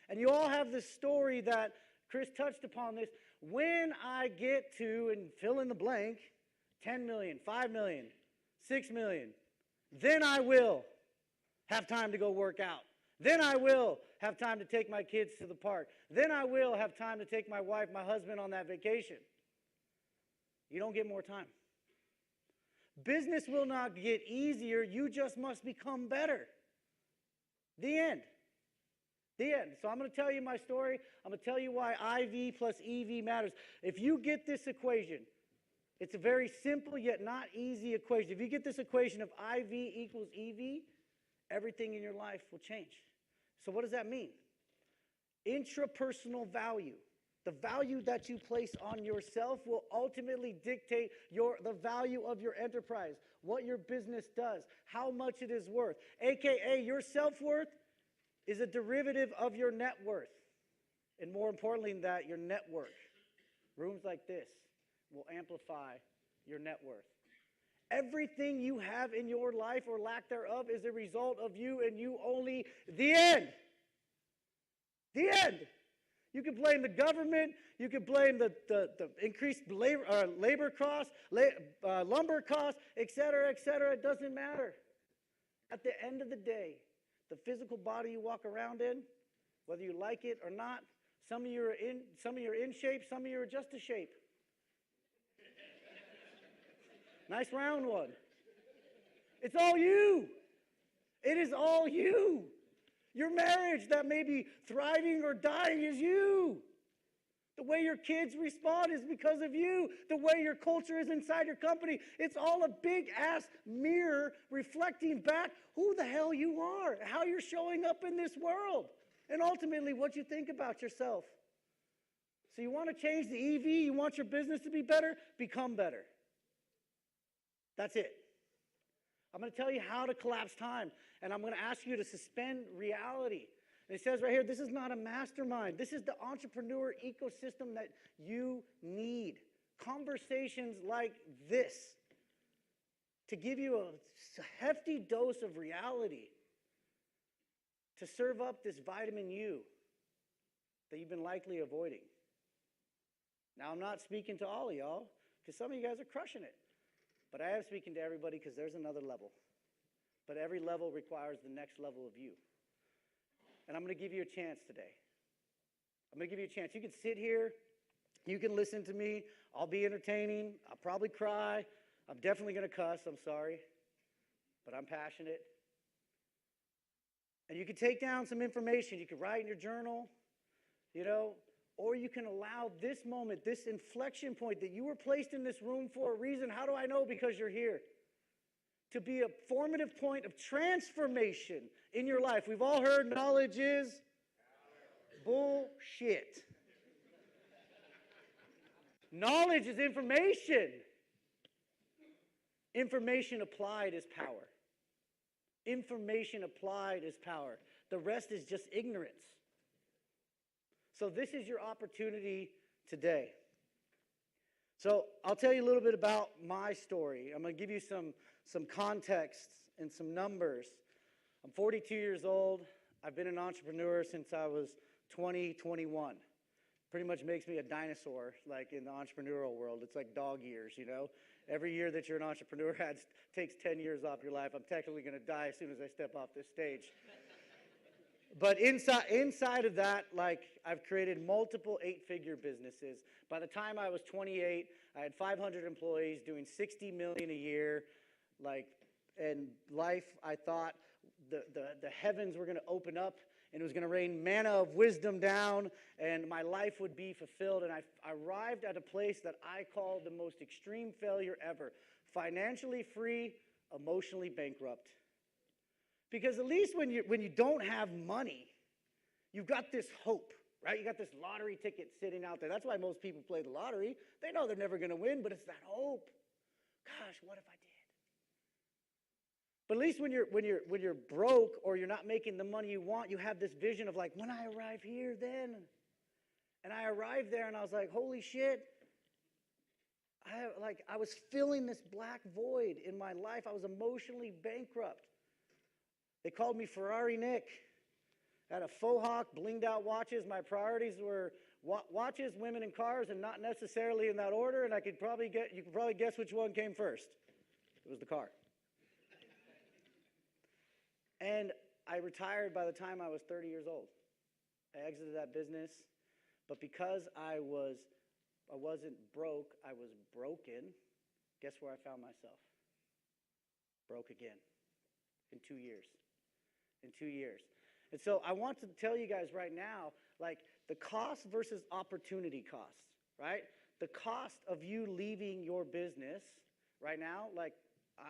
And you all have this story that Chris touched upon this. When I get to, and fill in the blank, 10 million, 5 million, 6 million, then I will have time to go work out. Then I will have time to take my kids to the park. Then I will have time to take my wife, my husband on that vacation. You don't get more time. Business will not get easier. You just must become better. The end. The end. So I'm going to tell you my story. I'm going to tell you why IV plus EV matters. If you get this equation, it's a very simple yet not easy equation. If you get this equation of IV equals EV, everything in your life will change. So what does that mean? Intrapersonal value. The value that you place on yourself will ultimately dictate the value of your enterprise, what your business does, how much it is worth. AKA, your self-worth is a derivative of your net worth. And more importantly than that, your network. Rooms like this will amplify your net worth. Everything you have in your life or lack thereof is a result of you and you only. The end. The end. You can blame the government. You can blame the increased labor costs, lumber costs, et cetera, et cetera. It doesn't matter. At the end of the day, the physical body you walk around in, whether you like it or not, some of you are in shape, some of you are just a shape. Nice round one. It's all you. It is all you. Your marriage that may be thriving or dying is you. The way your kids respond is because of you. The way your culture is inside your company, it's all a big-ass mirror reflecting back who the hell you are, how you're showing up in this world, and ultimately what you think about yourself. So you want to change the EV, you want your business to be better, become better. That's it. I'm going to tell you how to collapse time, and I'm going to ask you to suspend reality. And it says right here, this is not a mastermind. This is the entrepreneur ecosystem that you need. Conversations like this to give you a hefty dose of reality to serve up this vitamin U that you've been likely avoiding. Now, I'm not speaking to all of y'all because some of you guys are crushing it. But I am speaking to everybody because there's another level. But every level requires the next level of you. And I'm going to give you a chance today. I'm going to give you a chance. You can sit here. You can listen to me. I'll be entertaining. I'll probably cry. I'm definitely going to cuss. I'm sorry. But I'm passionate. And you can take down some information. You can write in your journal, or you can allow this moment, this inflection point that you were placed in this room for a reason. How do I know? Because you're here. To be a formative point of transformation in your life. We've all heard knowledge is bullshit. Knowledge is information. Information applied is power. Information applied is power. The rest is just ignorance. So this is your opportunity today. So I'll tell you a little bit about my story. I'm going to give you some context and some numbers. I'm 42 years old. I've been an entrepreneur since I was 21. Pretty much makes me a dinosaur, like in the entrepreneurial world. It's like dog years, Every year that you're an entrepreneur takes 10 years off your life. I'm technically going to die as soon as I step off this stage. But inside of that, I've created multiple 8-figure businesses. By the time I was 28, I had 500 employees doing $60 million a year. And life, I thought the heavens were going to open up and it was going to rain manna of wisdom down and my life would be fulfilled. And I arrived at a place that I call the most extreme failure ever. Financially free, emotionally bankrupt. Because at least when you don't have money, you've got this hope, right? You got this lottery ticket sitting out there. That's why most people play the lottery. They know they're never going to win, but it's that hope. Gosh, what if I did? But at least when you're broke or you're not making the money you want, you have this vision of like, when I arrive here, then. And I arrived there and I was like, holy shit. I was filling this black void in my life. I was emotionally bankrupt. They called me Ferrari Nick. I had a faux hawk, blinged out watches. My priorities were watches, women, and cars, and not necessarily in that order. And you could probably guess which one came first. It was the car. And I retired by the time I was 30 years old. I exited that business, but because I wasn't broke, I was broken. Guess where I found myself? Broke again in 2 years. In 2 years. And so I want to tell you guys right now, like the cost versus opportunity cost, right? The cost of you leaving your business right now, like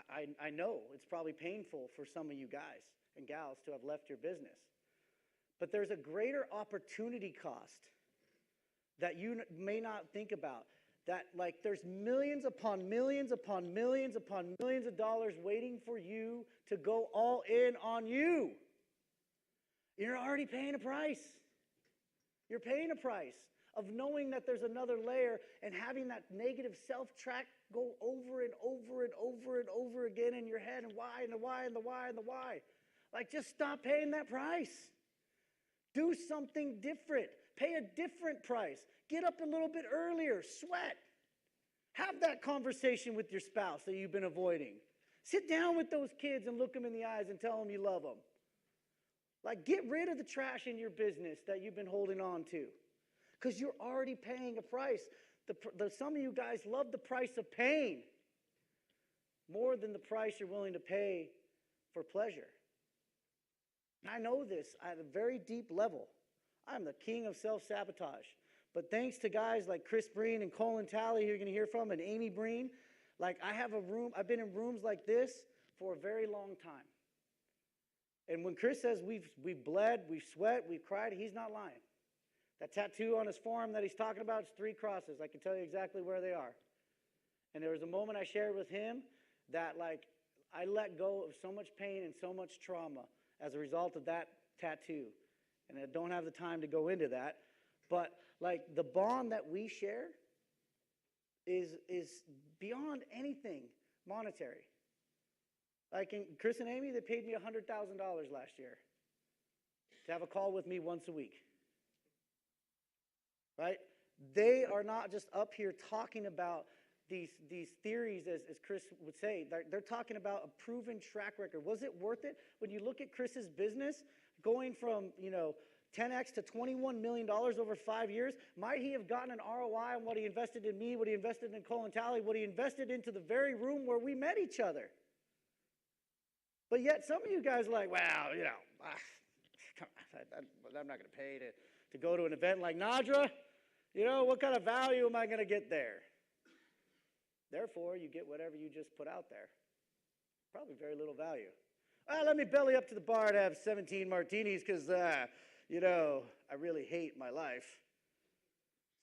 I know it's probably painful for some of you guys and gals to have left your business. But there's a greater opportunity cost that you may not think about. That like there's millions upon millions upon millions upon millions of dollars waiting for you to go all in on you. You're already paying a price. You're paying a price of knowing that there's another layer and having that negative self-track go over and over and over and over again in your head, and why and the why and the why and the why. Like, just stop paying that price. Do something different. Pay a different price. Get up a little bit earlier. Sweat. Have that conversation with your spouse that you've been avoiding. Sit down with those kids and look them in the eyes and tell them you love them. Like, get rid of the trash in your business that you've been holding on to, because you're already paying a price. Some of you guys love the price of pain more than the price you're willing to pay for pleasure. I know this at a very deep level. I'm the king of self-sabotage. But thanks to guys like Chris Breen and Colin Talley, who you're going to hear from, and Amy Breen, like I've been in rooms like this for a very long time. And when Chris says we've bled, we've sweat, we've cried, he's not lying. That tattoo on his forearm that he's talking about is 3 crosses. I can tell you exactly where they are. And there was a moment I shared with him that like I let go of so much pain and so much trauma as a result of that tattoo. And I don't have the time to go into that. But like the bond that we share is beyond anything monetary. Like Chris and Amy, they paid me $100,000 last year to have a call with me once a week. Right? They are not just up here talking about these theories, as Chris would say. They're talking about a proven track record. Was it worth it? When you look at Chris's business, going from 10x to $21 million over 5 years, might he have gotten an ROI on what he invested in me, what he invested in Colin Talley, what he invested into the very room where we met each other? But yet some of you guys are like, well, I'm not going to pay to go to an event like NADRA. What kind of value am I going to get there? Therefore, you get whatever you just put out there. Probably very little value. Let me belly up to the bar and have 17 martinis because, I really hate my life.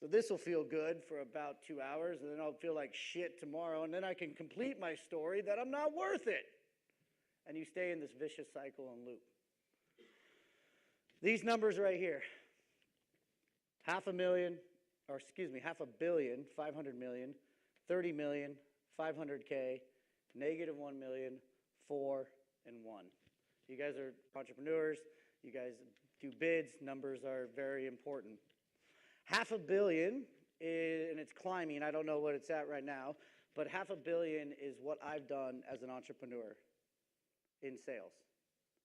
So this will feel good for about 2 hours, and then I'll feel like shit tomorrow, and then I can complete my story that I'm not worth it. And you stay in this vicious cycle and loop. These numbers right here. $500 million, 500 million, 30 million, 500K, negative 1 million, 4 and 1. You guys are entrepreneurs. You guys do bids. Numbers are very important. $500 million, and it's climbing. I don't know what it's at right now, but $500 million is what I've done as an entrepreneur in sales,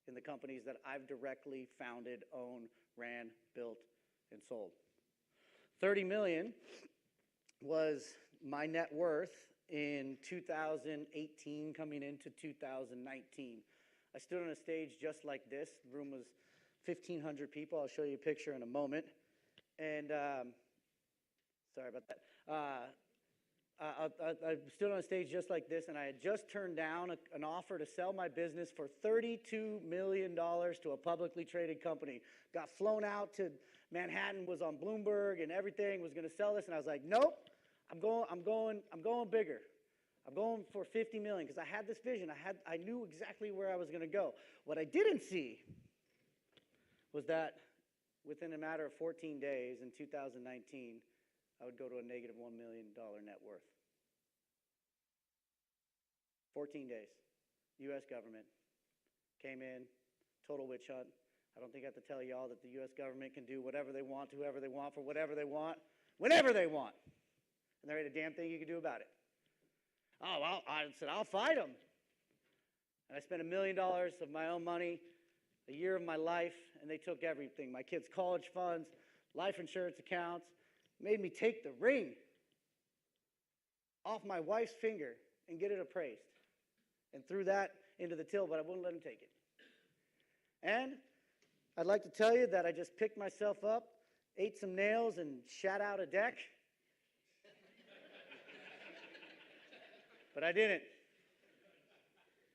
in the companies that I've directly founded, owned, ran, built, and sold. 30 million was my net worth in 2018 coming into 2019. I stood on a stage just like this. The room was 1,500 people. I'll show you a picture in a moment. And sorry about that. I stood on a stage just like this, and I had just turned down an offer to sell my business for $32 million to a publicly traded company. Got flown out to Manhattan, was on Bloomberg and everything, was going to sell this, and I was like, nope, I'm going bigger. I'm going for 50 million because I had this vision. I knew exactly where I was going to go. What I didn't see was that within a matter of 14 days in 2019, I would go to a negative $1 million net worth. 14 days. U.S. government came in, total witch hunt. I don't think I have to tell y'all that the U.S. government can do whatever they want to whoever they want for whatever they want, whenever they want. And there ain't a damn thing you can do about it. Oh, well, I said, I'll fight them. And I spent $1 million of my own money, a year of my life, and they took everything. My kids' college funds, life insurance accounts, made me take the ring off my wife's finger and get it appraised. And threw that into the till, but I wouldn't let them take it. And I'd like to tell you that I just picked myself up, ate some nails, and shat out a deck. But I didn't.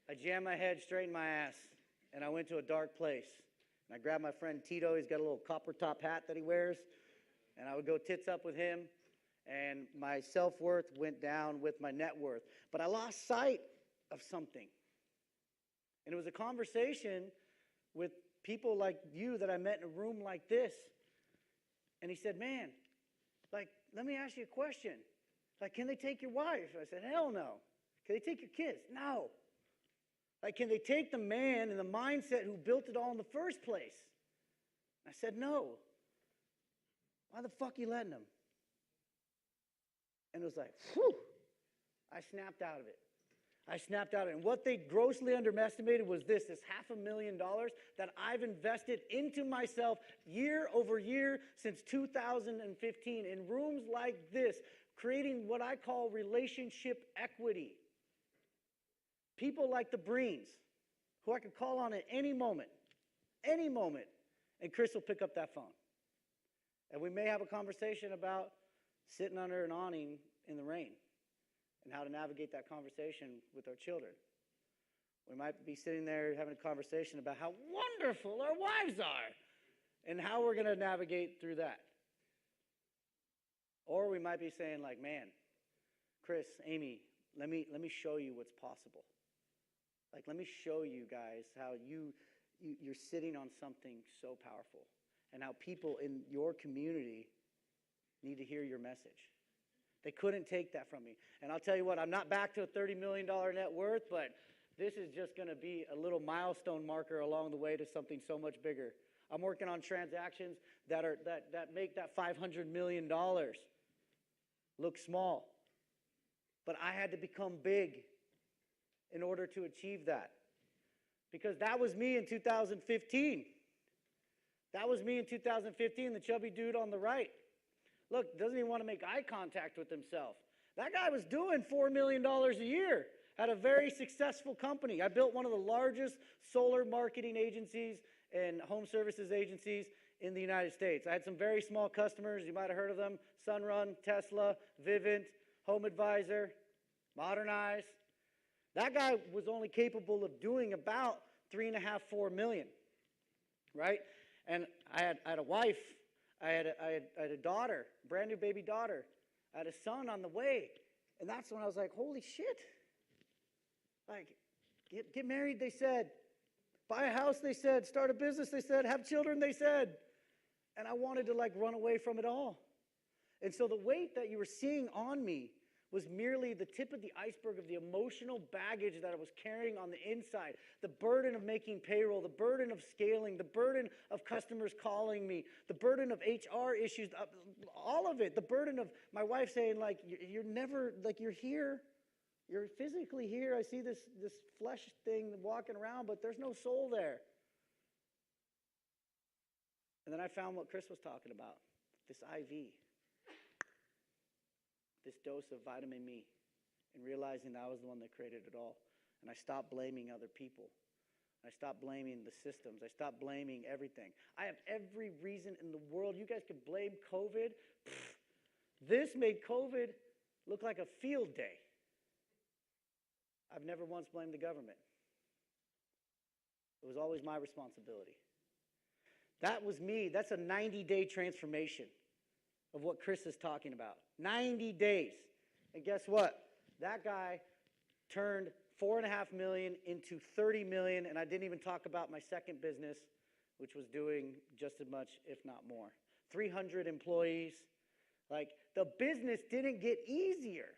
I jammed my head straight in my ass, and I went to a dark place. And I grabbed my friend Tito. He's got a little copper top hat that he wears. And I would go tits up with him, and my self-worth went down with my net worth. But I lost sight of something. And it was a conversation with people like you that I met in a room like this. And he said, man, like, let me ask you a question. Like, can they take your wife? I said, hell no. Can they take your kids? No. Like, can they take the man and the mindset who built it all in the first place? I said, no. Why the fuck are you letting them? And it was like, whew. I snapped out of it. I snapped out of it. And what they grossly underestimated was this $500,000 that I've invested into myself year over year since 2015 in rooms like this, creating what I call relationship equity. People like the Breens, who I could call on at any moment, and Chris will pick up that phone. And we may have a conversation about sitting under an awning in the rain and how to navigate that conversation with our children. We might be sitting there having a conversation about how wonderful our wives are and how we're going to navigate through that. Or we might be saying like, man, Chris, Amy, let me show you what's possible. Like, let me show you guys how you're sitting on something so powerful and how people in your community need to hear your message. They couldn't take that from me. And I'll tell you what, I'm not back to a $30 million net worth, but this is just going to be a little milestone marker along the way to something so much bigger. I'm working on transactions that make that $500 million look small. But I had to become big in order to achieve that. Because that was me in 2015. That was me in 2015, the chubby dude on the right. Look, doesn't even want to make eye contact with himself. That guy was doing $4 million a year, had a very successful company. I built one of the largest solar marketing agencies and home services agencies in the United States. I had some very small customers. You might have heard of them: Sunrun, Tesla, Vivint, Home Advisor, Modernize. That guy was only capable of doing about $3.5, $4 million, right? And I had a wife. I had a daughter, brand new baby daughter. I had a son on the way. And that's when I was like, holy shit. Like, get married, they said. Buy a house, they said. Start a business, they said. Have children, they said. And I wanted to like run away from it all. And so the weight that you were seeing on me was merely the tip of the iceberg of the emotional baggage that I was carrying on the inside. The burden of making payroll, the burden of scaling, the burden of customers calling me, the burden of HR issues, all of it. The burden of my wife saying, like, you're never, like, you're here. You're physically here. I see this flesh thing walking around, but there's no soul there. And then I found what Chris was talking about, this IV. This dose of vitamin me, and realizing that I was the one that created it all. And I stopped blaming other people. I stopped blaming the systems. I stopped blaming everything. I have every reason in the world. You guys could blame COVID. This made COVID looked like a field day. I've never once blamed the government. It was always my responsibility. That was me. That's a 90-day transformation of what Chris is talking about. 90 days. And guess what? That guy turned $4.5 million into $30 million, and I didn't even talk about my second business, which was doing just as much, if not more. 300 employees. Like, the business didn't get easier.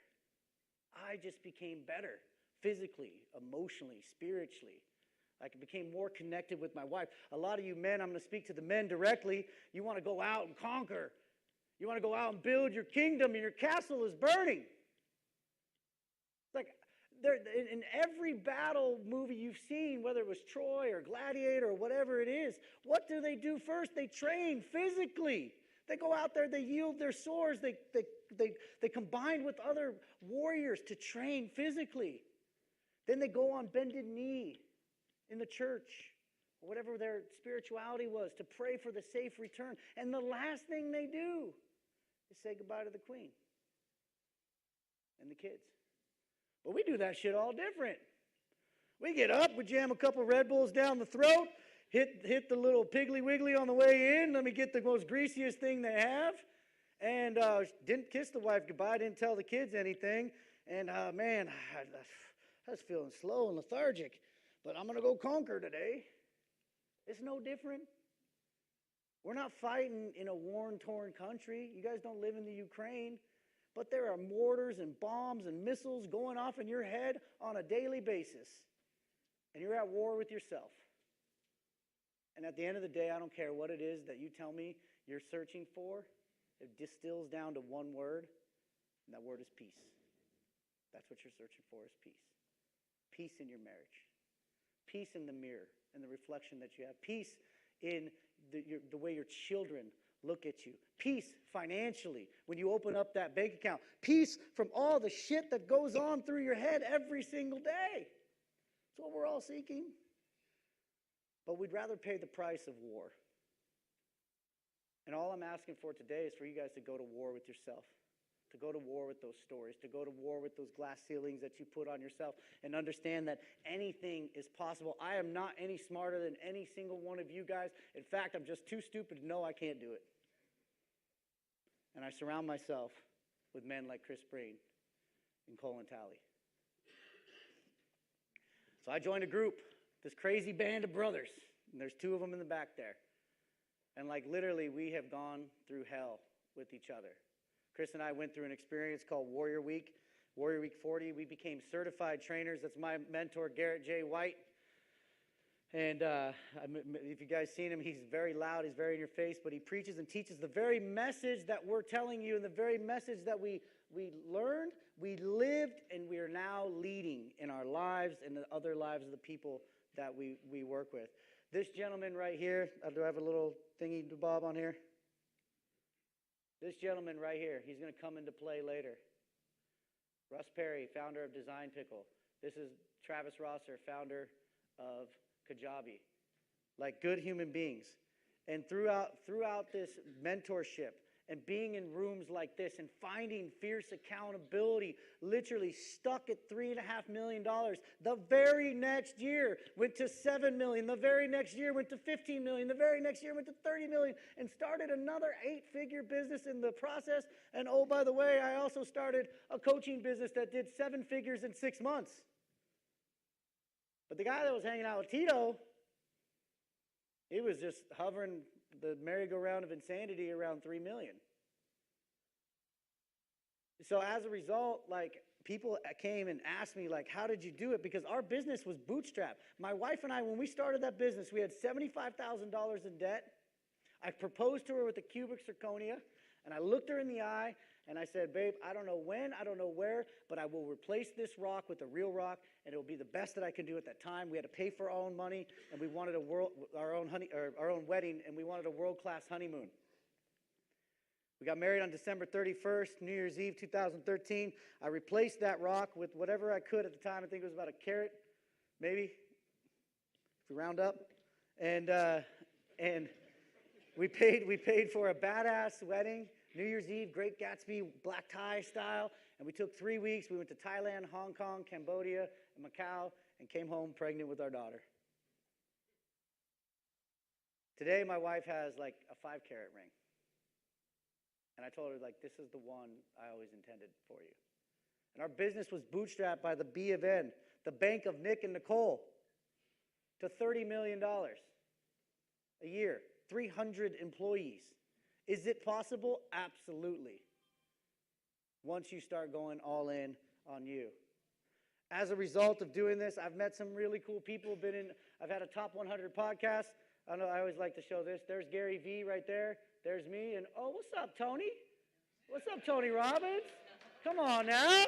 I just became better physically, emotionally, spiritually. Like, I became more connected with my wife. A lot of you men, I'm going to speak to the men directly. You want to go out and conquer. You want to go out and build your kingdom, and your castle is burning. It's like, in every battle movie you've seen, whether it was Troy or Gladiator or whatever it is, what do they do first? They train physically. They go out there, they yield their swords, they combine with other warriors to train physically. Then they go on bended knee in the church, or whatever their spirituality was, to pray for the safe return. And the last thing they do is say goodbye to the queen and the kids. But we do that shit all different. We get up, we jam a couple Red Bulls down the throat, hit the little Piggly Wiggly on the way in. Let me get the most greasiest thing they have. And didn't kiss the wife goodbye, didn't tell the kids anything. And man, I was feeling slow and lethargic. But I'm going to go conquer today. It's no different. We're not fighting in a war-torn country. You guys don't live in the Ukraine. But there are mortars and bombs and missiles going off in your head on a daily basis. And you're at war with yourself. And at the end of the day, I don't care what it is that you tell me you're searching for. It distills down to one word, and that word is peace. That's what you're searching for, is peace. Peace in your marriage. Peace in the mirror and the reflection that you have. Peace in the way your children look at you. Peace financially when you open up that bank account. Peace from all the shit that goes on through your head every single day. That's what we're all seeking. But we'd rather pay the price of war. And all I'm asking for today is for you guys to go to war with yourself. To go to war with those stories, to go to war with those glass ceilings that you put on yourself, and understand that anything is possible. I am not any smarter than any single one of you guys. In fact, I'm just too stupid to know I can't do it. And I surround myself with men like Chris Breen and Colin Talley. So I joined a group, this crazy band of brothers, and there's two of them in the back there. And like literally, we have gone through hell with each other. Chris and I went through an experience called Warrior Week 40. We became certified trainers. That's my mentor, Garrett J. White. And if you guys seen him, he's very loud, he's very in your face, but he preaches and teaches the very message that we're telling you, and the very message that we learned, we lived, and we are now leading in our lives and the other lives of the people that we work with. This gentleman right here, do I have a little thingy bob on here? This gentleman right here, he's going to come into play later. Russ Perry, founder of Design Pickle. This is Travis Rosser, founder of Kajabi. Like good human beings. And throughout this mentorship and being in rooms like this and finding fierce accountability, literally stuck at $3.5 million. The very next year went to $7 million. The very next year went to $15 million. The very next year went to $30 million and started another 8-figure business in the process. And oh, by the way, I also started a coaching business that did 7 figures in 6 months. But the guy that was hanging out with Tito, he was just hovering the merry-go-round of insanity around 3 million. So as a result, like, people came and asked me, like, how did you do it? Because our business was bootstrapped. My wife and I, when we started that business, we had $75,000 in debt. I proposed to her with a cubic zirconia, and I looked her in the eye, and I said, babe, I don't know when, I don't know where, but I will replace this rock with a real rock, and it will be the best that I can do at that time. We had to pay for our own money, and we wanted our own wedding, and we wanted a world-class honeymoon. We got married on December 31st, New Year's Eve, 2013. I replaced that rock with whatever I could at the time. I think it was about a carat, maybe, if we round up. And we paid for a badass wedding. New Year's Eve, Great Gatsby, black tie style. And we took 3 weeks. We went to Thailand, Hong Kong, Cambodia, and Macau, and came home pregnant with our daughter. Today, my wife has like a 5-carat ring. And I told her, like, this is the one I always intended for you. And our business was bootstrapped by the B of N, the bank of Nick and Nicole, to $30 million a year, 300 employees. Is it possible? Absolutely. Once you start going all in on you. As a result of doing this, I've met some really cool people. I've had a top 100 podcast. I know I always like to show this. There's Gary Vee right there. There's me. And oh, what's up, Tony? What's up, Tony Robbins? Come on now.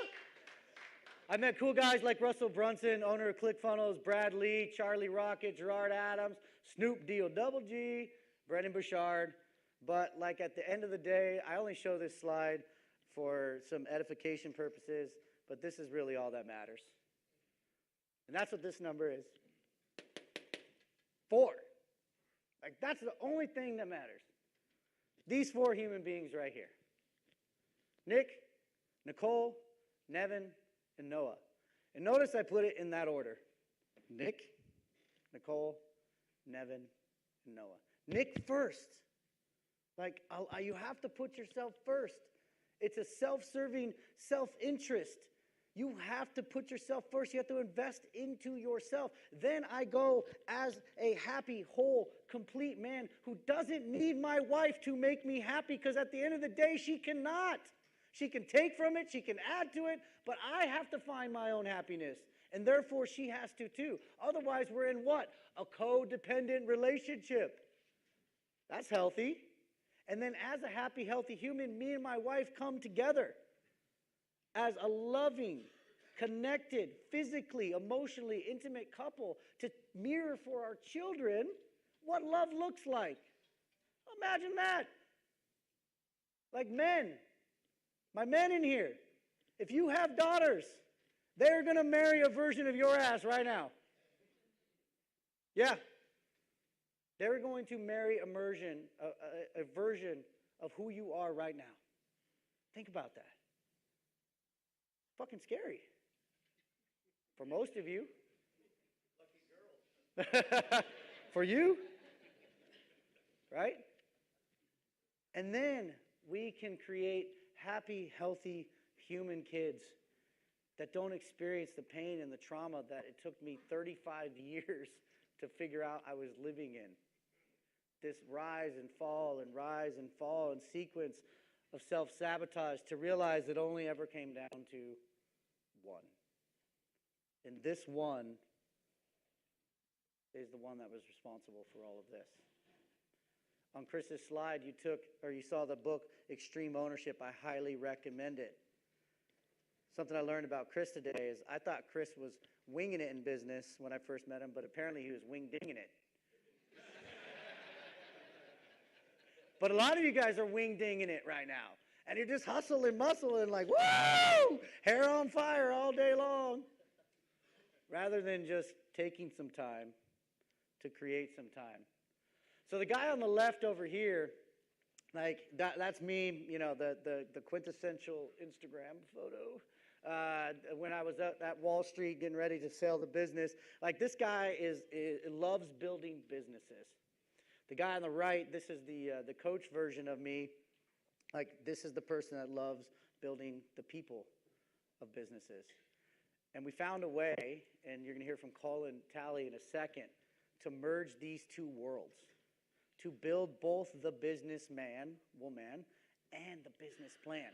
I met cool guys like Russell Brunson, owner of ClickFunnels, Brad Lee, Charlie Rocket, Gerard Adams, Snoop D-O-double-G, Brendan Bouchard. But like at the end of the day, I only show this slide for some edification purposes, but this is really all that matters. And that's what this number is. 4. Like that's the only thing that matters. These 4 human beings right here. Nick, Nicole, Nevin, and Noah. And notice I put it in that order. Nick, Nicole, Nevin, and Noah. Nick first. Like, you have to put yourself first. It's a self-serving self-interest. You have to put yourself first. You have to invest into yourself. Then I go as a happy, whole, complete man who doesn't need my wife to make me happy, because at the end of the day, she cannot. She can take from it, she can add to it, but I have to find my own happiness. And therefore, she has to too. Otherwise, we're in what? A codependent relationship. That's healthy. And then as a happy, healthy human, me and my wife come together as a loving, connected, physically, emotionally, intimate couple to mirror for our children what love looks like. Imagine that. Like men, my men in here, if you have daughters, they're going to marry a version of your ass right now. Yeah. They're going to marry a version of who you are right now. Think about that. Fucking scary. For most of you. Lucky girl. For you. Right? And then we can create happy, healthy human kids that don't experience the pain and the trauma that it took me 35 years to figure out I was living in. This rise and fall and sequence of self-sabotage to realize it only ever came down to one. And this one is the one that was responsible for all of this. On Chris's slide, you saw the book Extreme Ownership. I highly recommend it. Something I learned about Chris today is I thought Chris was winging it in business when I first met him, but apparently he was wing-dinging it. But a lot of you guys are wing-dinging it right now. And you're just hustling, muscling, like, woo! Hair on fire all day long. Rather than just taking some time to create some time. So the guy on the left over here, like, that's me, you know, the quintessential Instagram photo. When I was at Wall Street getting ready to sell the business. Like, this guy loves building businesses. The guy on the right, this is the coach version of me. Like, this is the person that loves building the people of businesses. And we found a way, and you're going to hear from Colin Talley in a second, to merge these two worlds, to build both the businessman, woman, and the business plan.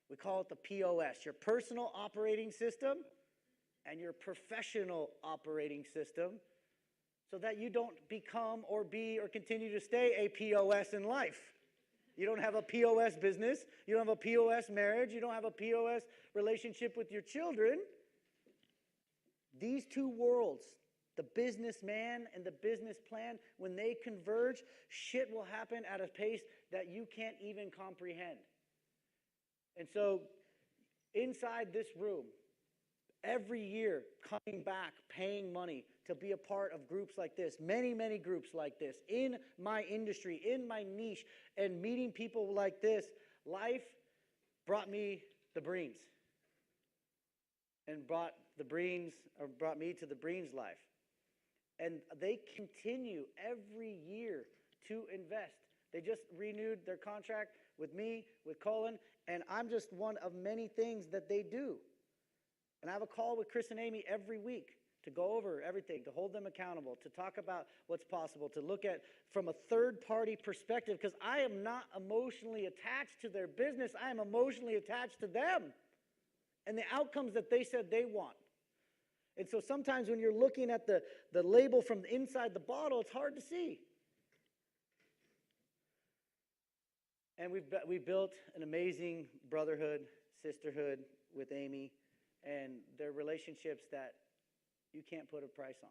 We call it the POS, your personal operating system and your professional operating system, so that you don't become or be or continue to stay a POS in life. You don't have a POS business. You don't have a POS marriage. You don't have a POS relationship with your children. These two worlds, the businessman and the business plan, when they converge, shit will happen at a pace that you can't even comprehend. And so, inside this room, every year, coming back, paying money to be a part of groups like this, many, many groups like this, in my industry, in my niche, and meeting people like this, life brought me the Breens and brought me to the Breens life. And they continue every year to invest. They just renewed their contract with me, with Colin, and I'm just one of many things that they do. And I have a call with Chris and Amy every week to go over everything, to hold them accountable, to talk about what's possible, to look at from a third-party perspective, because I am not emotionally attached to their business. I am emotionally attached to them and the outcomes that they said they want. And so sometimes when you're looking at the label from inside the bottle, it's hard to see. And we've built an amazing brotherhood, sisterhood with Amy, and their relationships that you can't put a price on.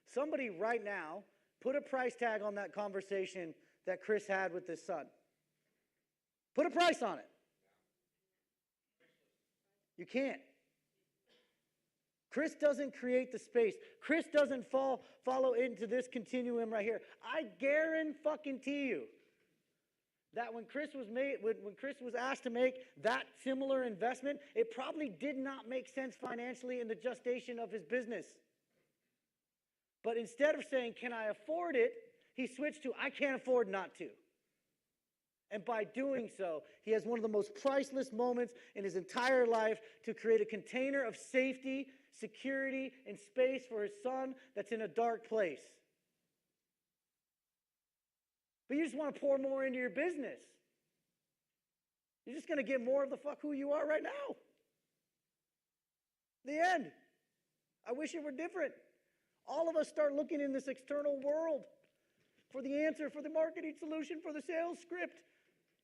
Somebody right now put a price tag on that conversation that Chris had with his son. Put a price on it. You can't. Chris doesn't create the space. Chris doesn't follow into this continuum right here. I guarantee you that when Chris was asked to make that similar investment, it probably did not make sense financially in the gestation of his business. But instead of saying, can I afford it, he switched to, I can't afford not to. And by doing so, he has one of the most priceless moments in his entire life to create a container of safety, security, and space for his son that's in a dark place. But you just want to pour more into your business. You're just going to get more of the fuck who you are right now. The end. I wish it were different. All of us start looking in this external world for the answer, for the marketing solution, for the sales script,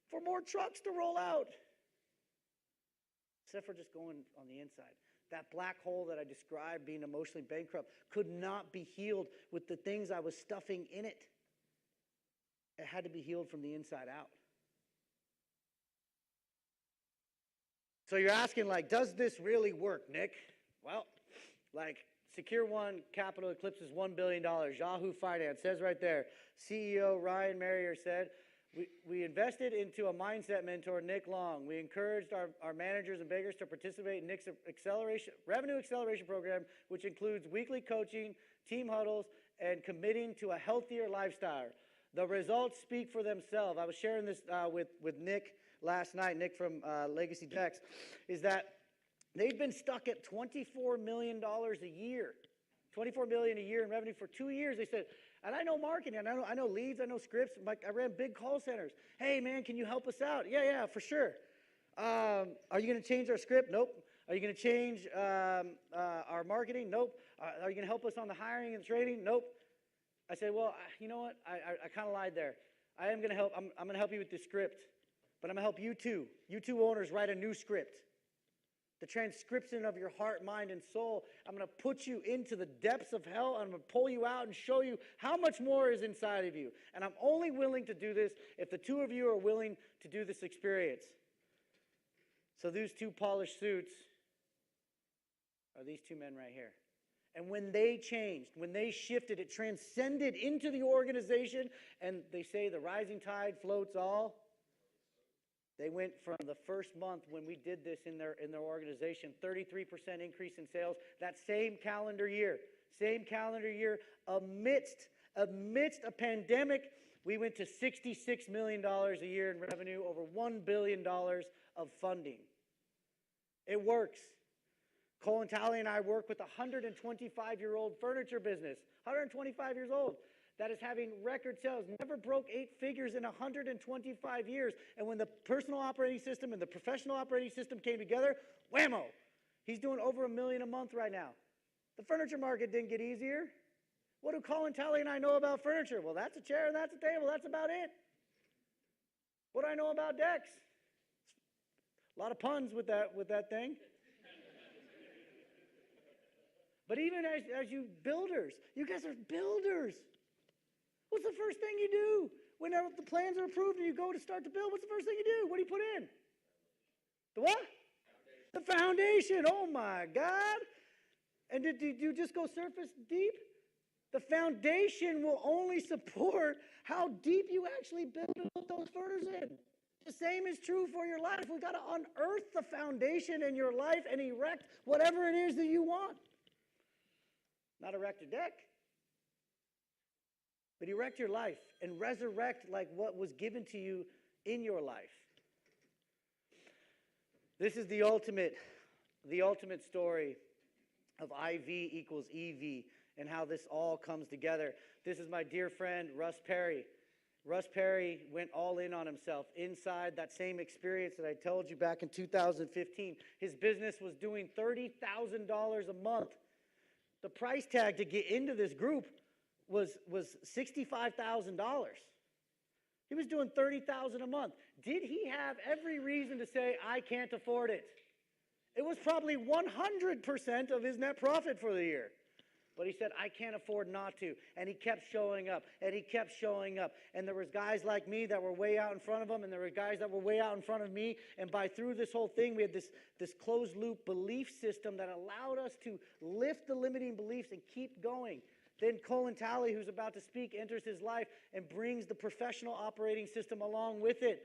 for more trucks to roll out. Except for just going on the inside. That black hole that I described, being emotionally bankrupt, could not be healed with the things I was stuffing in it. It had to be healed from the inside out. So you're asking, like, does this really work, Nick? Well, like, Secure One Capital eclipses $1 billion. Yahoo Finance says right there. CEO Ryan Merrier said, we invested into a mindset mentor, Nick Long. We encouraged our managers and bankers to participate in Nick's revenue acceleration program, which includes weekly coaching, team huddles, and committing to a healthier lifestyle. The results speak for themselves. I was sharing this with Nick last night, Nick from Legacy Dex, is that they've been stuck at $24 million a year. $24 million a year in revenue for 2 years. They said, and I know marketing, I know leads, I know scripts. I ran big call centers. Hey, man, can you help us out? Yeah, for sure. Are you going to change our script? Nope. Are you going to change our marketing? Nope. Are you going to help us on the hiring and training? Nope. I said, well, you know what? I kind of lied there. I am going to help. I'm going to help you with the script, but I'm going to help you two. You two owners write a new script. The transcription of your heart, mind, and soul. I'm going to put you into the depths of hell. I'm going to pull you out and show you how much more is inside of you. And I'm only willing to do this if the two of you are willing to do this experience. So these two polished suits are these two men right here. And when they changed, when they shifted, it transcended into the organization. And they say the rising tide floats all. They went from the first month when we did this in their organization, 33% increase in sales. That same calendar year, amidst a pandemic, we went to $66 million a year in revenue, over $1 billion of funding. It works. Colin Talley and I work with a 125-year-old furniture business, 125 years old, that is having record sales, never broke 8 figures in 125 years. And when the personal operating system and the professional operating system came together, whammo, he's doing over $1 million a month right now. The furniture market didn't get easier. What do Colin Talley and I know about furniture? Well, that's a chair and that's a table. That's about it. What do I know about Dex? A lot of puns with that thing. But even as you builders, you guys are builders. What's the first thing you do? Whenever the plans are approved and you go to start to build, what's the first thing you do? What do you put in? The what? The foundation. Oh my God. And did you just go surface deep? The foundation will only support how deep you actually build and put those furnaces in. The same is true for your life. We got to unearth the foundation in your life and erect whatever it is that you want. Not erect a deck, but erect your life and resurrect like what was given to you in your life. This is the ultimate story of IV equals EV and how this all comes together. This is my dear friend, Russ Perry. Russ Perry went all in on himself inside that same experience that I told you back in 2015. His business was doing $30,000 a month. The price tag to get into this group was $65,000. He was doing $30,000 a month. Did he have every reason to say, I can't afford it? It was probably 100% of his net profit for the year. But he said, I can't afford not to. And he kept showing up, and he kept showing up. And there was guys like me that were way out in front of him, and there were guys that were way out in front of me. And through this whole thing, we had this closed loop belief system that allowed us to lift the limiting beliefs and keep going. Then Colin Talley, who's about to speak, enters his life and brings the professional operating system along with it.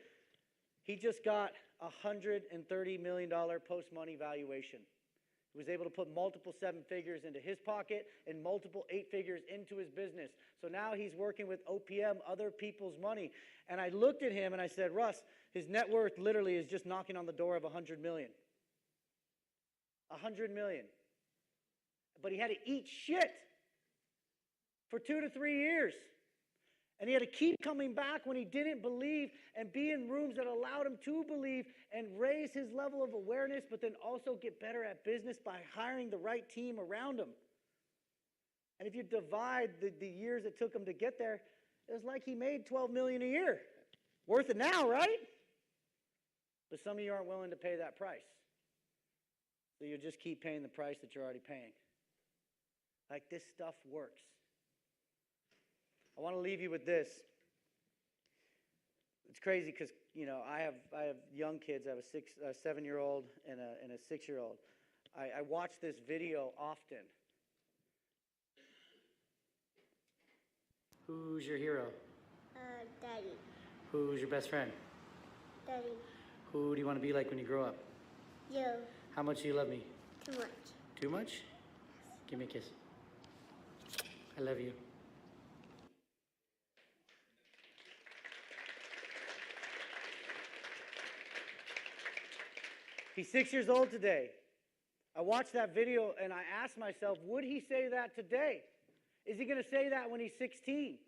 He just got a $130 million post-money valuation. He was able to put multiple 7 figures into his pocket and multiple 8 figures into his business. So now he's working with OPM, other people's money. And I looked at him and I said, Russ, his net worth literally is just knocking on the door of $100 million. $100 million. But he had to eat shit for 2 to 3 years. And he had to keep coming back when he didn't believe and be in rooms that allowed him to believe and raise his level of awareness, but then also get better at business by hiring the right team around him. And if you divide the years it took him to get there, it was like he made $12 million a year. Worth it now, right? But some of you aren't willing to pay that price. So you'll just keep paying the price that you're already paying. Like, this stuff works. I want to leave you with this. It's crazy because, I have young kids. I have a 7-year-old and a 6-year-old. I watch this video often. Who's your hero? Daddy. Who's your best friend? Daddy. Who do you want to be like when you grow up? You. How much do you love me? Too much. Too much? Give me a kiss. I love you. He's 6 years old today. I watched that video and I asked myself, would he say that today? Is he going to say that when he's 16?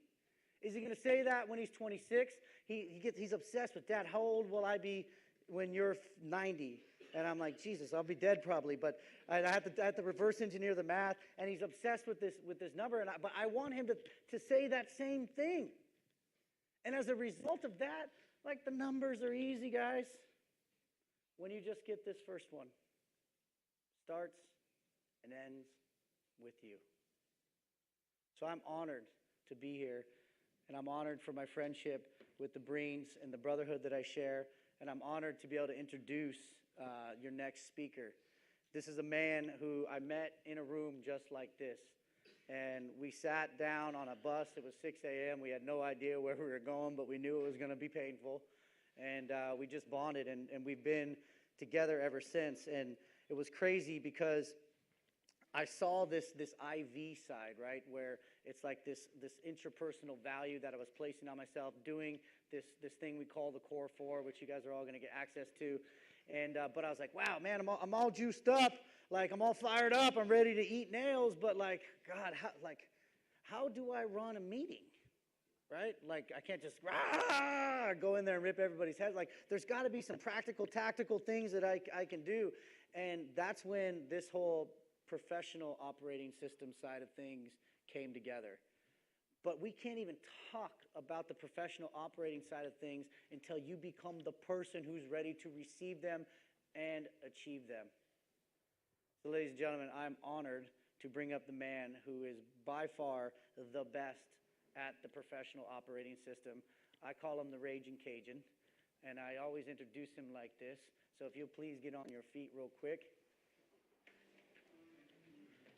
Is he going to say that when he's 26? He's obsessed with, Dad, how old will I be when you're 90? And I'm like, Jesus, I'll be dead probably. But I have to reverse engineer the math. And he's obsessed with this number. But I want him to say that same thing. And as a result of that, like, the numbers are easy, guys. When you just get this first one, starts and ends with you. So I'm honored to be here, and I'm honored for my friendship with the Breens and the brotherhood that I share, and I'm honored to be able to introduce your next speaker. This is a man who I met in a room just like this, and we sat down on a bus. It was 6 a.m. We had no idea where we were going, but we knew it was going to be painful. And we just bonded, and we've been together ever since. And it was crazy because I saw this IV side, right, where it's like this intrapersonal value that I was placing on myself, doing this thing we call the Core 4, which you guys are all going to get access to. And but I was like, wow, man, I'm all juiced up, like I'm all fired up, I'm ready to eat nails. But like, God, how do I run a meeting? Right? Like, I can't just go in there and rip everybody's heads. Like, there's got to be some practical, tactical things that I can do. And that's when this whole professional operating system side of things came together. But we can't even talk about the professional operating side of things until you become the person who's ready to receive them and achieve them. So, ladies and gentlemen, I'm honored to bring up the man who is by far the best at the professional operating system. I call him the Raging Cajun, and I always introduce him like this. So if you'll please get on your feet real quick.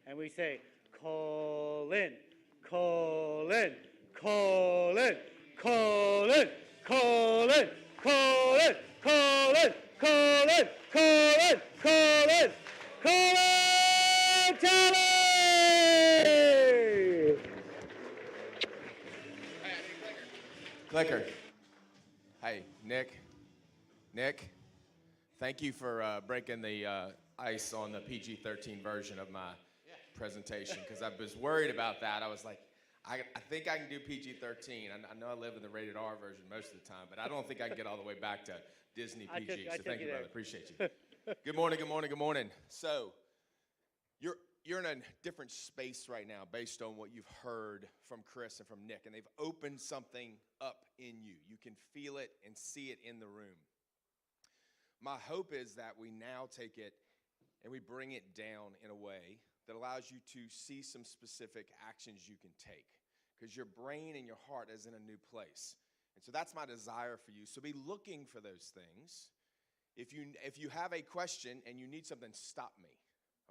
And we say, Colin, Colin, Colin, Colin, Colin, Colin. Colin, Colin, Colin, Colin, Colin Talley! Clicker. Hey, Nick, thank you for breaking the ice on the PG-13 version of my presentation, because I was worried about that. I was like, I think I can do PG-13. I know I live in the rated R version most of the time, but I don't think I can get all the way back to Disney PG. So thank you, brother. Appreciate you. Good morning, good morning, good morning. So you're in a different space right now based on what you've heard from Chris and from Nick, and they've opened something up in you. You can feel it and see it in the room. My hope is that we now take it and we bring it down in a way that allows you to see some specific actions you can take, because your brain and your heart is in a new place. And so that's my desire for you. So be looking for those things. If you have a question and you need something, stop me,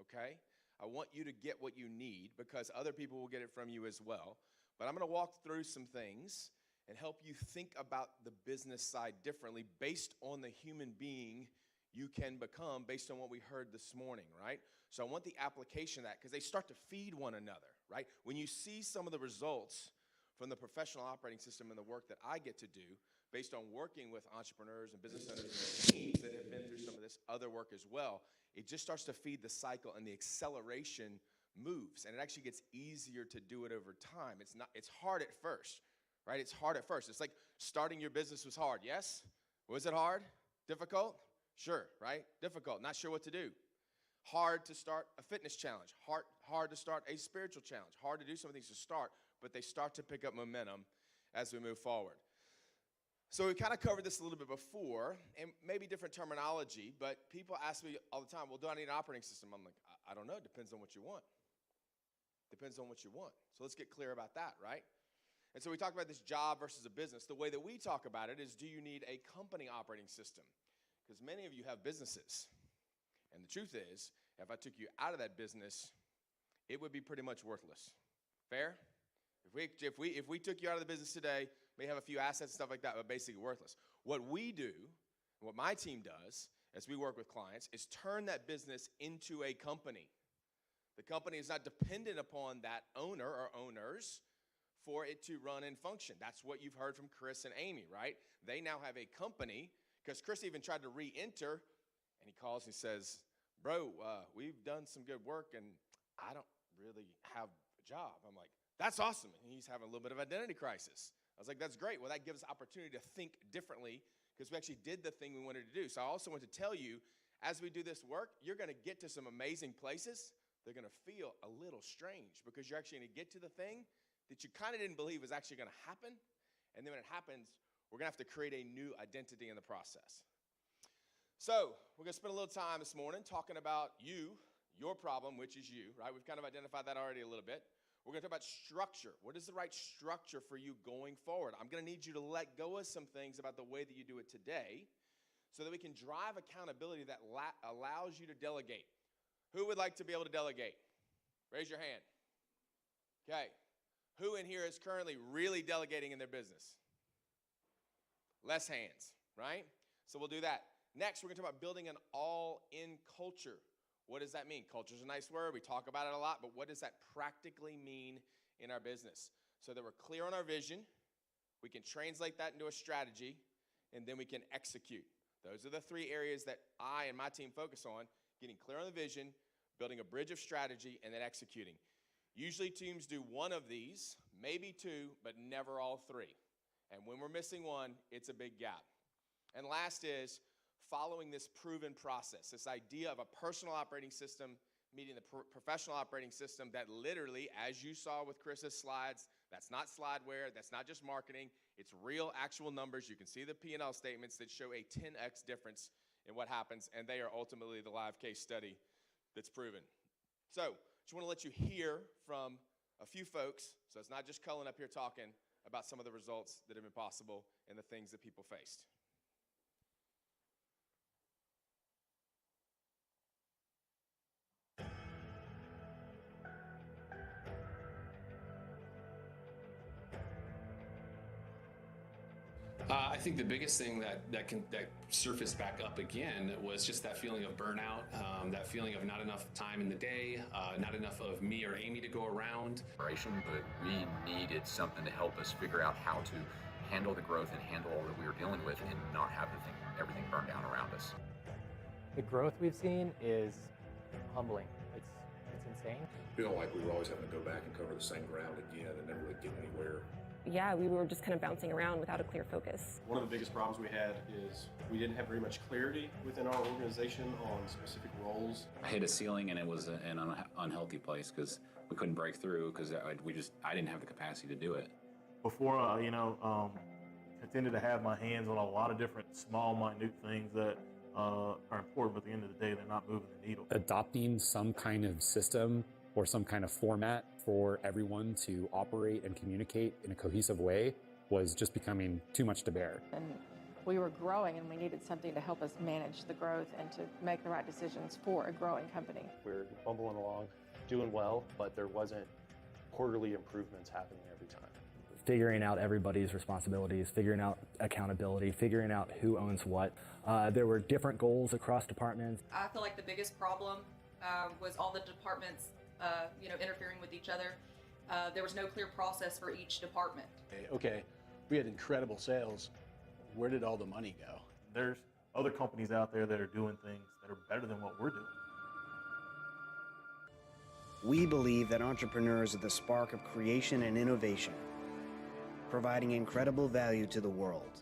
okay? I want you to get what you need, because other people will get it from you as well. But I'm going to walk through some things and help you think about the business side differently based on the human being you can become based on what we heard this morning, right? So I want the application of that, because they start to feed one another, right? When you see some of the results from the professional operating system and the work that I get to do based on working with entrepreneurs and business owners and their teams that have been through some of this other work as well, it just starts to feed the cycle, and the acceleration moves, and it actually gets easier to do it over time. It's hard at first, right? It's hard at first. It's like starting your business was hard, yes? Was it hard? Difficult? Sure, right? Difficult, not sure what to do. Hard to start a fitness challenge, hard to start a spiritual challenge, hard to do some things to start, but they start to pick up momentum as we move forward. So we kind of covered this a little bit before, and maybe different terminology, but people ask me all the time, well, do I need an operating system? I'm like, I don't know, it depends on what you want. Depends on what you want. So let's get clear about that, right? And so we talk about this job versus a business. The way that we talk about it is, do you need a company operating system? Because many of you have businesses. And the truth is, if I took you out of that business, it would be pretty much worthless. Fair? If we took you out of the business today, may have a few assets and stuff like that, but basically worthless. What we do, what my team does as we work with clients, is turn that business into a company. The company is not dependent upon that owner or owners for it to run and function. That's what you've heard from Chris and Amy, right? They now have a company, because Chris even tried to re-enter, and he calls and he says, bro, we've done some good work, and I don't really have a job. I'm like, that's awesome. And he's having a little bit of identity crisis. I was like, that's great. Well, that gives us opportunity to think differently, because we actually did the thing we wanted to do. So I also want to tell you, as we do this work, you're going to get to some amazing places. They're going to feel a little strange, because you're actually going to get to the thing that you kind of didn't believe was actually going to happen. And then when it happens, we're going to have to create a new identity in the process. So we're going to spend a little time this morning talking about you, your problem, which is you, right? We've kind of identified that already a little bit. We're going to talk about structure. What is the right structure for you going forward? I'm going to need you to let go of some things about the way that you do it today, so that we can drive accountability that allows you to delegate. Who would like to be able to delegate? Raise your hand. Okay. Who in here is currently really delegating in their business? Less hands, right? So we'll do that. Next, we're going to talk about building an all-in culture. What does that mean? Culture is a nice word. We talk about it a lot, but what does that practically mean in our business? So that we're clear on our vision, we can translate that into a strategy, and then we can execute. Those are the three areas that I and my team focus on: getting clear on the vision, building a bridge of strategy, and then executing. Usually teams do one of these, maybe two, but never all three. And when we're missing one, it's a big gap. And last is following this proven process, this idea of a personal operating system meeting the professional operating system that literally, as you saw with Chris's slides, that's not slideware, that's not just marketing, it's real actual numbers. You can see the P&L statements that show a 10x difference in what happens, and they are ultimately the live case study that's proven. So, just want to let you hear from a few folks, so it's not just Cullen up here talking about some of the results that have been possible and the things that people faced. I think the biggest thing that surfaced back up again was just that feeling of burnout, that feeling of not enough time in the day, not enough of me or Amy to go around. But we needed something to help us figure out how to handle the growth and handle all that we were dealing with and not have everything burned down around us. The growth we've seen is humbling. It's insane. Feel like we were always having to go back and cover the same ground again and never really get anywhere. Yeah, we were just kind of bouncing around without a clear focus. One of the biggest problems we had is we didn't have very much clarity within our organization on specific roles. I hit a ceiling, and it was an unhealthy place because we couldn't break through because I didn't have the capacity to do it. Before, continued to have my hands on a lot of different small, minute things that are important, but at the end of the day, they're not moving the needle. Adopting some kind of system or some kind of format for everyone to operate and communicate in a cohesive way was just becoming too much to bear. And we were growing, and we needed something to help us manage the growth and to make the right decisions for a growing company. We're bumbling along, doing well, but there wasn't quarterly improvements happening every time. Figuring out everybody's responsibilities, figuring out accountability, figuring out who owns what. There were different goals across departments. I feel like the biggest problem was all the departments interfering with each other. There was no clear process for each department. Okay, we had incredible sales. Where did all the money go? There's other companies out there that are doing things that are better than what we're doing. We believe that entrepreneurs are the spark of creation and innovation, providing incredible value to the world.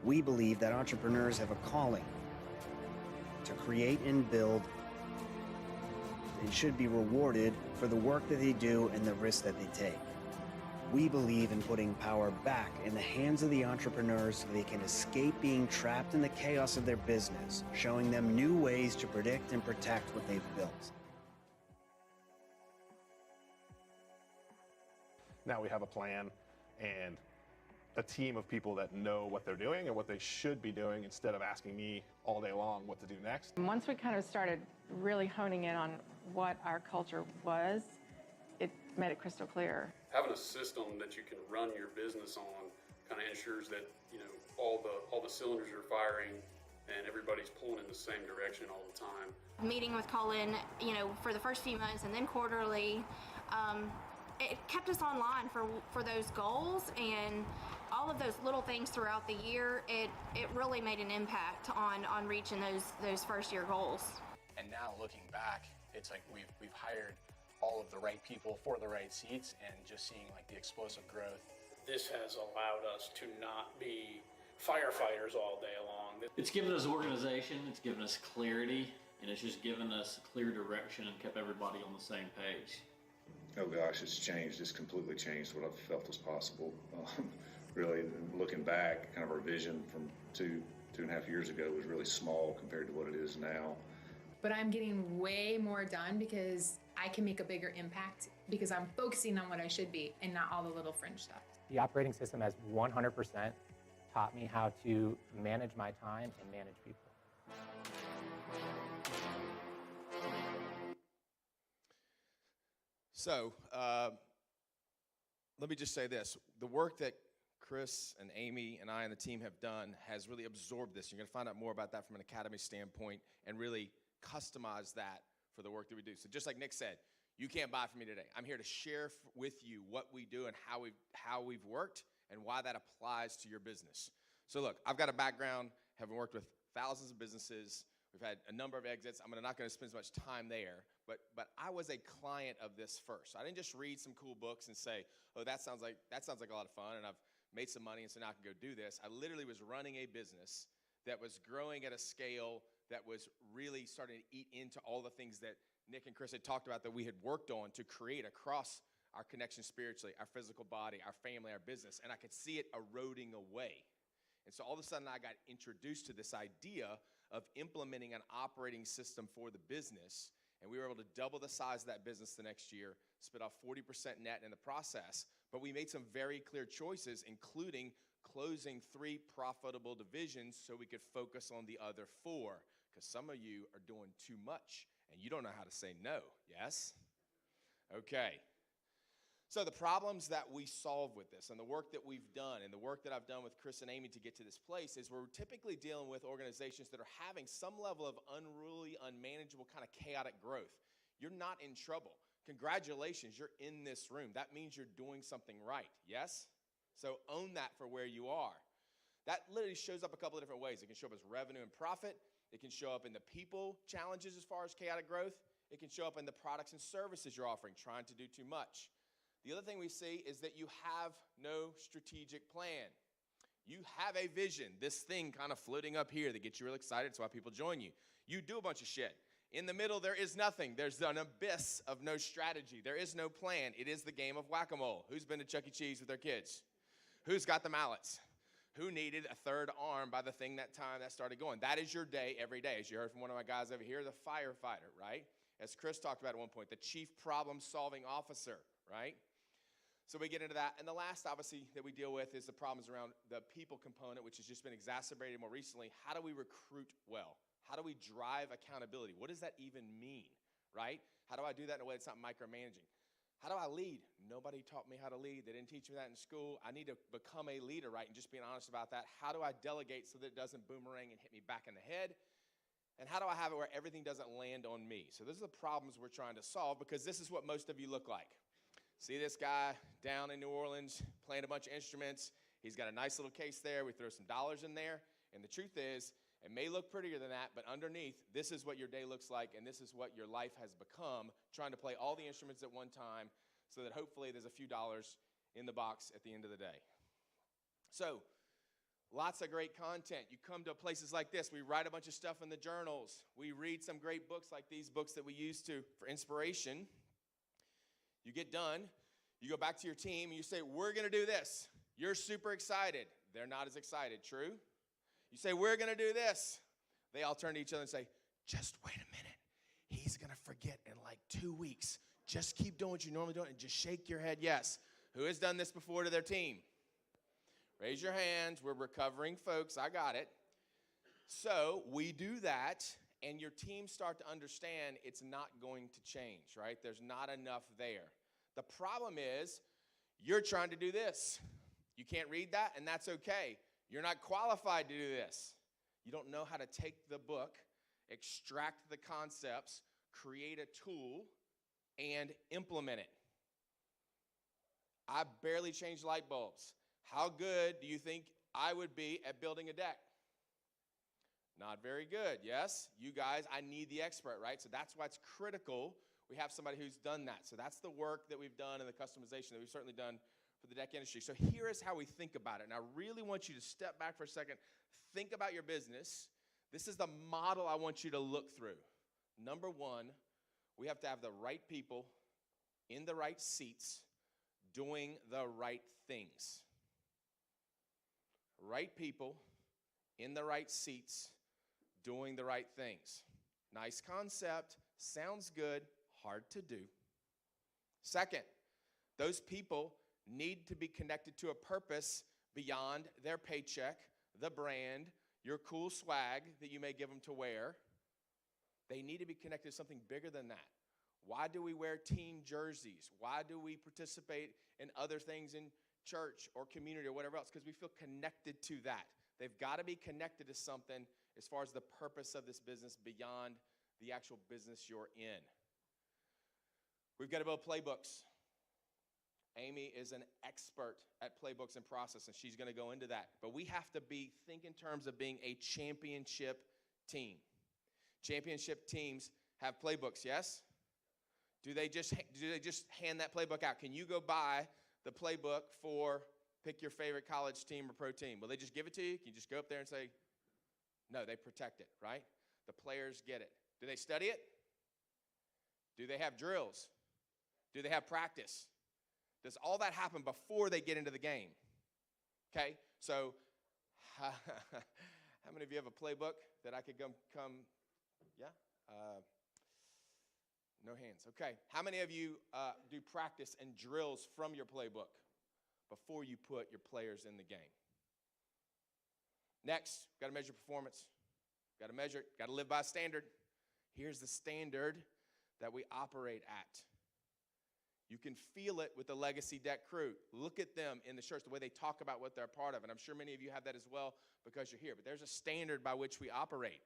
We believe that entrepreneurs have a calling to create and build and should be rewarded for the work that they do and the risks that they take. We believe in putting power back in the hands of the entrepreneurs so they can escape being trapped in the chaos of their business, showing them new ways to predict and protect what they've built. Now we have a plan and a team of people that know what they're doing and what they should be doing instead of asking me all day long what to do next. And once we kind of started really honing in on what our culture was, it made it crystal clear. Having a system that you can run your business on kind of ensures that all the cylinders are firing and everybody's pulling in the same direction all the time. Meeting with Colin, for the first few months and then quarterly, it kept us online for those goals, and all of those little things throughout the year, it really made an impact on reaching those first year goals. And now looking back, it's like we've hired all of the right people for the right seats, and just seeing like the explosive growth. This has allowed us to not be firefighters all day long. It's given us organization, it's given us clarity, and it's just given us clear direction and kept everybody on the same page. Oh gosh, it's changed. It's completely changed what I felt was possible. Really, looking back, kind of our vision from two and a half years ago was really small compared to what it is now. But I'm getting way more done because I can make a bigger impact because I'm focusing on what I should be and not all the little fringe stuff. The operating system has 100% taught me how to manage my time and manage people. So, let me just say this. The work that Chris and Amy and I and the team have done has really absorbed this. You're going to find out more about that from an academy standpoint and really customize that for the work that we do. So just like Nick said, you can't buy from me today. I'm here to share with you what we do and how we've worked and why that applies to your business. So look, I've got a background, having worked with thousands of businesses. We've had a number of exits. I'm not going to spend as much time there, but I was a client of this first. I didn't just read some cool books and say, oh, that sounds like a lot of fun, and I've made some money, and so now I can go do this. I literally was running a business that was growing at a scale that was really starting to eat into all the things that Nick and Chris had talked about that we had worked on to create across our connection spiritually, our physical body, our family, our business, and I could see it eroding away. And so all of a sudden I got introduced to this idea of implementing an operating system for the business, and we were able to double the size of that business the next year, spit off 40% net in the process, but we made some very clear choices, including closing 3 profitable divisions so we could focus on the other 4, because some of you are doing too much, and you don't know how to say no, yes? Okay. So the problems that we solve with this and the work that we've done and the work that I've done with Chris and Amy to get to this place is we're typically dealing with organizations that are having some level of unruly, unmanageable, kind of chaotic growth. You're not in trouble. Congratulations, you're in this room. That means you're doing something right, yes? So own that for where you are. That literally shows up a couple of different ways. It can show up as revenue and profit. It can show up in the people challenges as far as chaotic growth. It can show up in the products and services you're offering, trying to do too much. The other thing we see is that you have no strategic plan. You have a vision, this thing kind of floating up here that gets you real excited. It's why people join you. You do a bunch of shit. In the middle, there is nothing. There's an abyss of no strategy. There is no plan. It is the game of whack-a-mole. Who's been to Chuck E. Cheese with their kids? Who's got the mallets? Who needed a third arm by the thing that time that started going? That is your day every day. As you heard from one of my guys over here, the firefighter, right? As Chris talked about at one point, the chief problem-solving officer, right? So we get into that. And the last, obviously, that we deal with is the problems around the people component, which has just been exacerbated more recently. How do we recruit well? How do we drive accountability? What does that even mean, right? How do I do that in a way that's not micromanaging? How do I lead? Nobody taught me how to lead. They didn't teach me that in school. I need to become a leader, right? And just being honest about that. How do I delegate so that it doesn't boomerang and hit me back in the head? And how do I have it where everything doesn't land on me? So those are the problems we're trying to solve because this is what most of you look like. See this guy down in New Orleans playing a bunch of instruments. He's got a nice little case there. We throw some dollars in there. And the truth is, it may look prettier than that, but underneath, this is what your day looks like, and this is what your life has become, trying to play all the instruments at one time so that hopefully there's a few dollars in the box at the end of the day. So, lots of great content. You come to places like this. We write a bunch of stuff in the journals. We read some great books like these books that we use for inspiration. You get done, you go back to your team, and you say, we're going to do this. You're super excited. They're not as excited, true? You say, we're going to do this. They all turn to each other and say, just wait a minute. He's going to forget in like 2 weeks. Just keep doing what you normally do and just shake your head yes. Who has done this before to their team? Raise your hands. We're recovering folks. I got it. So we do that, and your team start to understand it's not going to change, right? There's not enough there. The problem is you're trying to do this. You can't read that, and that's okay. You're not qualified to do this. You don't know how to take the book, extract the concepts, create a tool, and implement it. I barely changed light bulbs. How good do you think I would be at building a deck? Not very good, yes? You guys, I need the expert, right? So that's why it's critical we have somebody who's done that. So that's the work that we've done and the customization that we've certainly done for the deck industry. So here is how we think about it. And I really want you to step back for a second. Think about your business. This is the model I want you to look through. Number one, we have to have the right people in the right seats doing the right things. Right people in the right seats doing the right things. Nice concept, sounds good, hard to do. Second, those people need to be connected to a purpose beyond their paycheck, the brand, your cool swag that you may give them to wear. They need to be connected to something bigger than that. Why do we wear team jerseys? Why do we participate in other things in church or community or whatever else? Because we feel connected to that. They've got to be connected to something as far as the purpose of this business beyond the actual business you're in. We've got to build playbooks. Amy is an expert at playbooks and process, and she's going to go into that. But we have to think in terms of being a championship team. Championship teams have playbooks, yes? Do they just hand that playbook out? Can you go buy the playbook for pick your favorite college team or pro team? Will they just give it to you? Can you just go up there and say, no, they protect it, right? The players get it. Do they study it? Do they have drills? Do they have practice? Does all that happen before they get into the game? Okay, so how many of you have a playbook that I could come yeah? No hands. Okay, how many of you do practice and drills from your playbook before you put your players in the game? Next, got to measure performance. Got to measure it. Got to live by a standard. Here's the standard that we operate at. You can feel it with the Legacy Deck crew. Look at them in the shirts, the way they talk about what they're a part of. And I'm sure many of you have that as well because you're here. But there's a standard by which we operate.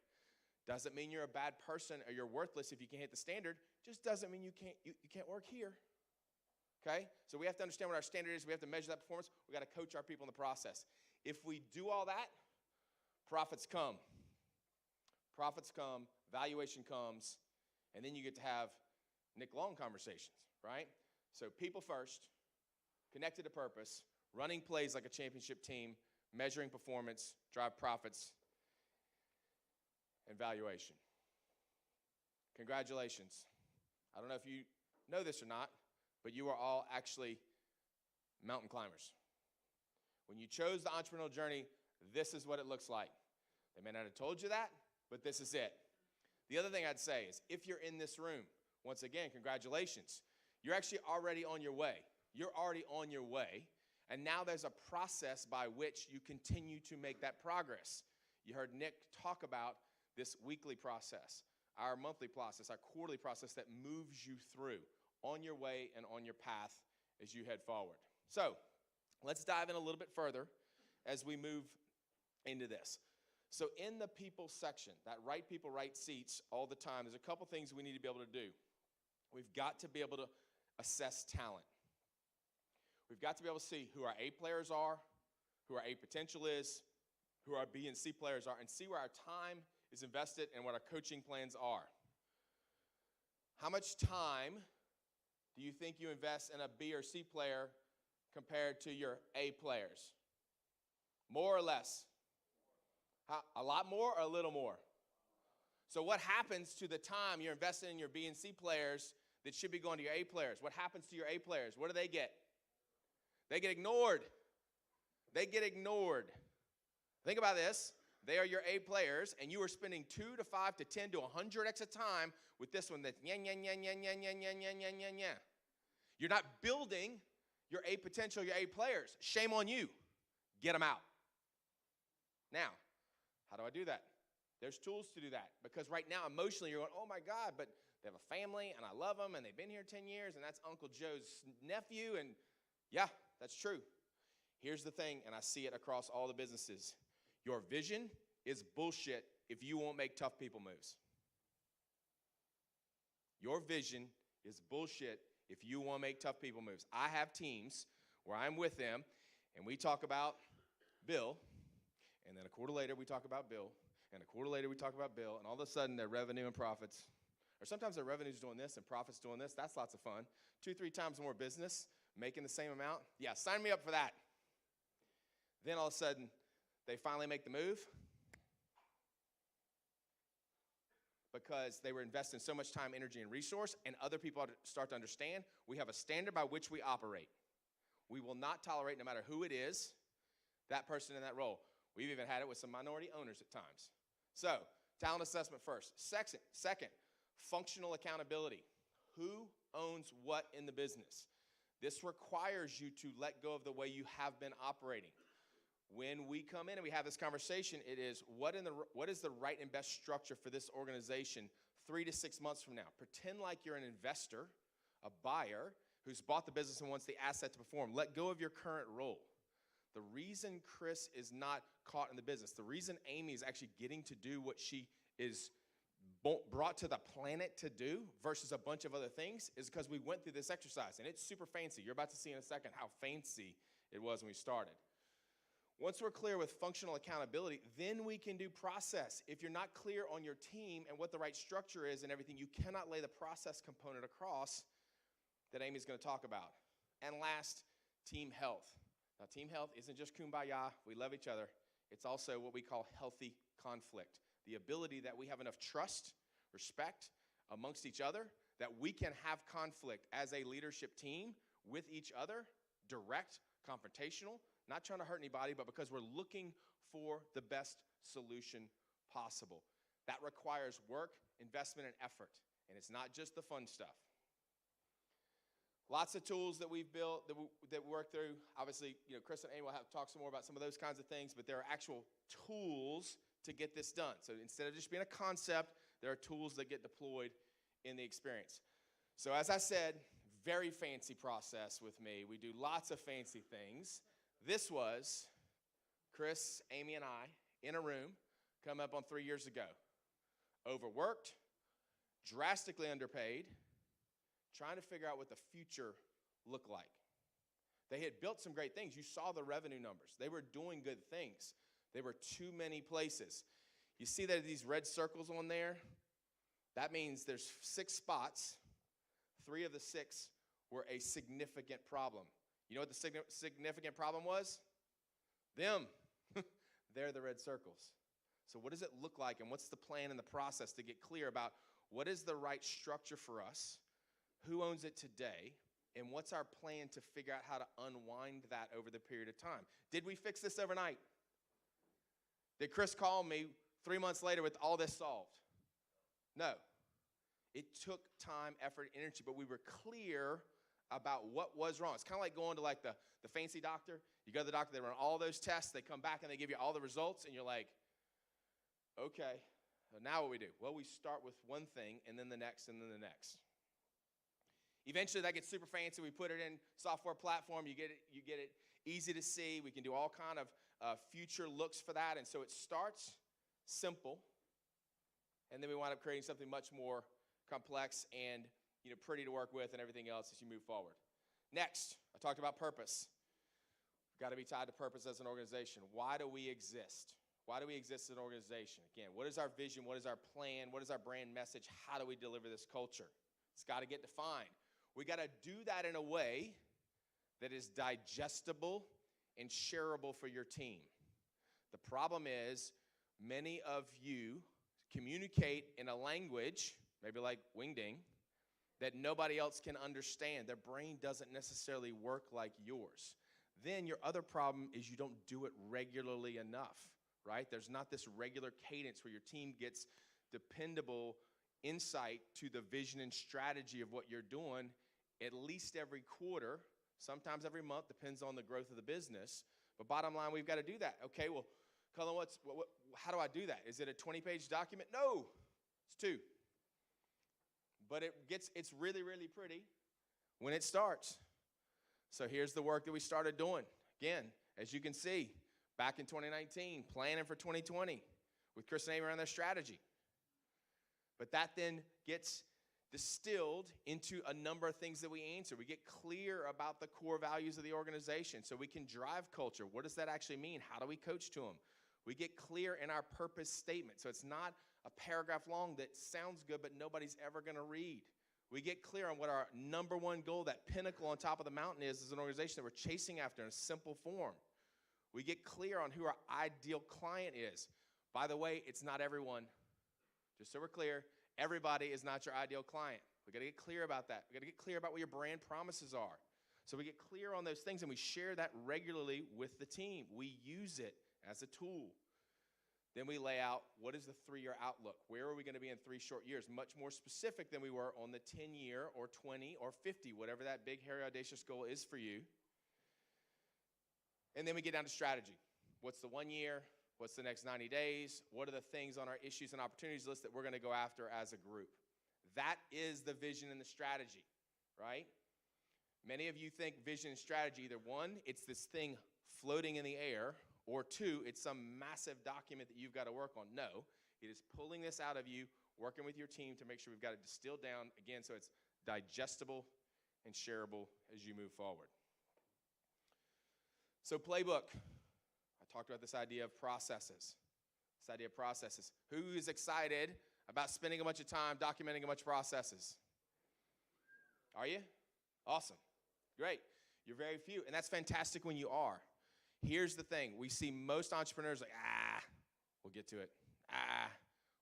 Doesn't mean you're a bad person or you're worthless if you can't hit the standard. Just doesn't mean you can't work here. Okay? So we have to understand what our standard is. We have to measure that performance. We got to coach our people in the process. If we do all that, profits come. Profits come, valuation comes, and then you get to have Nick Long conversations, right? So people first, connected to purpose, running plays like a championship team, measuring performance, drive profits, and valuation. Congratulations. I don't know if you know this or not, but you are all actually mountain climbers. When you chose the entrepreneurial journey, this is what it looks like. They may not have told you that, but this is it. The other thing I'd say is if you're in this room, once again, congratulations. You're actually already on your way. You're already on your way. And now there's a process by which you continue to make that progress. You heard Nick talk about this weekly process, our monthly process, our quarterly process that moves you through on your way and on your path as you head forward. So let's dive in a little bit further as we move into this. So in the people section, that right people, right seats all the time, there's a couple things we need to be able to do. We've got to be able to assess talent. We've got to be able to see who our A players are, who our A potential is, who our B and C players are, and see where our time is invested and what our coaching plans are. How much time do you think you invest in a B or C player compared to your A players? More or less? A lot more or a little more? So what happens to the time you're investing in your B and C players that should be going to your A players? What happens to your A players? What do they get? They get ignored. They get ignored. Think about this. They are your A players, and you are spending 2 to 5 to 10 to 100x of time with this one that's yeah. You're not building your A potential, your A players. Shame on you. Get them out. Now, how do I do that? There's tools to do that because right now, emotionally, you're going, oh my God, but they have a family, and I love them, and they've been here 10 years, and that's Uncle Joe's nephew, and yeah, that's true. Here's the thing, and I see it across all the businesses. Your vision is bullshit if you won't make tough people moves. Your vision is bullshit if you won't make tough people moves. I have teams where I'm with them, and we talk about Bill, and then a quarter later we talk about Bill, and a quarter later we talk about Bill, and all of a sudden their revenue and profits, or sometimes their revenue's doing this and profits doing this. That's lots of fun. 2-3 times more business, making the same amount. Yeah, sign me up for that. Then all of a sudden, they finally make the move because they were investing so much time, energy, and resource, and other people start to understand we have a standard by which we operate. We will not tolerate, no matter who it is, that person in that role. We've even had it with some minority owners at times. So, talent assessment first. Second, functional accountability. Who owns what in the business? This requires you to let go of the way you have been operating. When we come in and we have this conversation, it is what is the right and best structure for this organization 3 to 6 months from now? Pretend like you're an investor, a buyer, who's bought the business and wants the asset to perform. Let go of your current role. The reason Chris is not caught in the business, the reason Amy is actually getting to do what she is brought to the planet to do versus a bunch of other things is because we went through this exercise, and it's super fancy. You're about to see in a second how fancy it was when we started. Once we're clear with functional accountability, then we can do process. If you're not clear on your team and what the right structure is and everything, you cannot lay the process component across that Amy's going to talk about. And last, team health. Now, team health isn't just kumbaya, we love each other. It's also what we call healthy conflict. The ability that we have enough trust, respect amongst each other, that we can have conflict as a leadership team with each other, direct, confrontational, not trying to hurt anybody, but because we're looking for the best solution possible. That requires work, investment, and effort. And it's not just the fun stuff. Lots of tools that we've built that we work through. Obviously, Chris and Amy will have to talk some more about some of those kinds of things, but there are actual tools to get this done. So instead of just being a concept, there are tools that get deployed in the experience. So as I said, very fancy process with me. We do lots of fancy things. This was Chris, Amy, and I in a room come up on 3 years ago. Overworked, drastically underpaid, trying to figure out what the future looked like. They had built some great things. You saw the revenue numbers. They were doing good things. There were too many places. You see that these red circles on there? That means there's 6 spots. 3 of the 6 were a significant problem. You know what the significant problem was? Them. They're the red circles. So what does it look like, and what's the plan and the process to get clear about what is the right structure for us, who owns it today, and what's our plan to figure out how to unwind that over the period of time? Did we fix this overnight? Did Chris call me 3 months later with all this solved? No. It took time, effort, energy, but we were clear about what was wrong. It's kind of like going to like the fancy doctor. You go to the doctor, they run all those tests, they come back and they give you all the results, and you're like, okay, so now what we do? Well, we start with one thing, and then the next, and then the next. Eventually, that gets super fancy. We put it in software platform. You get it easy to see. We can do all kind of future looks for that, and so it starts simple, and then we wind up creating something much more complex and pretty to work with and everything else as you move forward. Next, I talked about purpose. We've got to be tied to purpose as an organization. Why do we exist? Why do we exist as an organization? Again, what is our vision? What is our plan? What is our brand message? How do we deliver this culture? It's got to get defined. We got to do that in a way that is digestible and shareable for your team. The problem is many of you communicate in a language, maybe like Wingding, that nobody else can understand. Their brain doesn't necessarily work like yours. Then your other problem is you don't do it regularly enough, right? There's not this regular cadence where your team gets dependable insight to the vision and strategy of what you're doing at least every quarter, sometimes every month, depends on the growth of the business. But bottom line, we've got to do that. Okay, well, Cullen, how do I do that? Is it a 20-page document? No, it's 2. But it's really, really pretty when it starts. So here's the work that we started doing. Again, as you can see, back in 2019, planning for 2020 with Chris and Amy around their strategy. But that then gets distilled into a number of things that we answer. We get clear about the core values of the organization so we can drive culture. What does that actually mean? How do we coach to them? We get clear in our purpose statement. So it's not a paragraph long that sounds good, but nobody's ever going to read. We get clear on what our number one goal, that pinnacle on top of the mountain is as an organization that we're chasing after in a simple form. We get clear on who our ideal client is. By the way, it's not everyone. Just so we're clear, everybody is not your ideal client. We got to get clear about that. We got to get clear about what your brand promises are. So we get clear on those things, and we share that regularly with the team. We use it as a tool. Then we lay out what is the 3-year outlook. Where are we going to be in 3 short years? Much more specific than we were on the 10-year or 20 or 50, whatever that big, hairy, audacious goal is for you. And then we get down to strategy. What's the 1 year? What's the next 90 days? What are the things on our issues and opportunities list that we're going to go after as a group? That is the vision and the strategy, right? Many of you think vision and strategy, either 1, it's this thing floating in the air, or 2, it's some massive document that you've got to work on. No, it is pulling this out of you, working with your team to make sure we've got it distilled down, again, so it's digestible and shareable as you move forward. So playbook. I talked about this idea of processes. Who is excited about spending a bunch of time documenting a bunch of processes? Are you? Awesome. Great. You're very few, and that's fantastic when you are. Here's the thing. We see most entrepreneurs like, we'll get to it.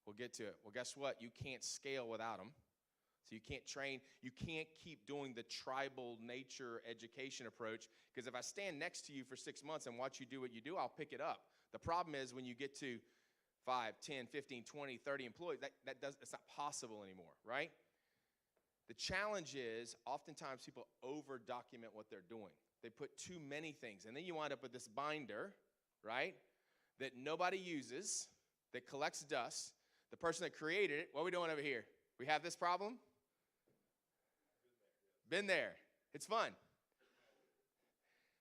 We'll get to it. Well, guess what? You can't scale without them. So you can't train. You can't keep doing the tribal nature education approach, because if I stand next to you for 6 months and watch you do what you do, I'll pick it up. The problem is when you get to 5, 10, 15, 20, 30 employees, it's not possible anymore, right? The challenge is oftentimes people over-document what they're doing. They put too many things, and then you wind up with this binder, right, that nobody uses, that collects dust. The person that created it, what are we doing over here? We have this problem? Been there. It's fun.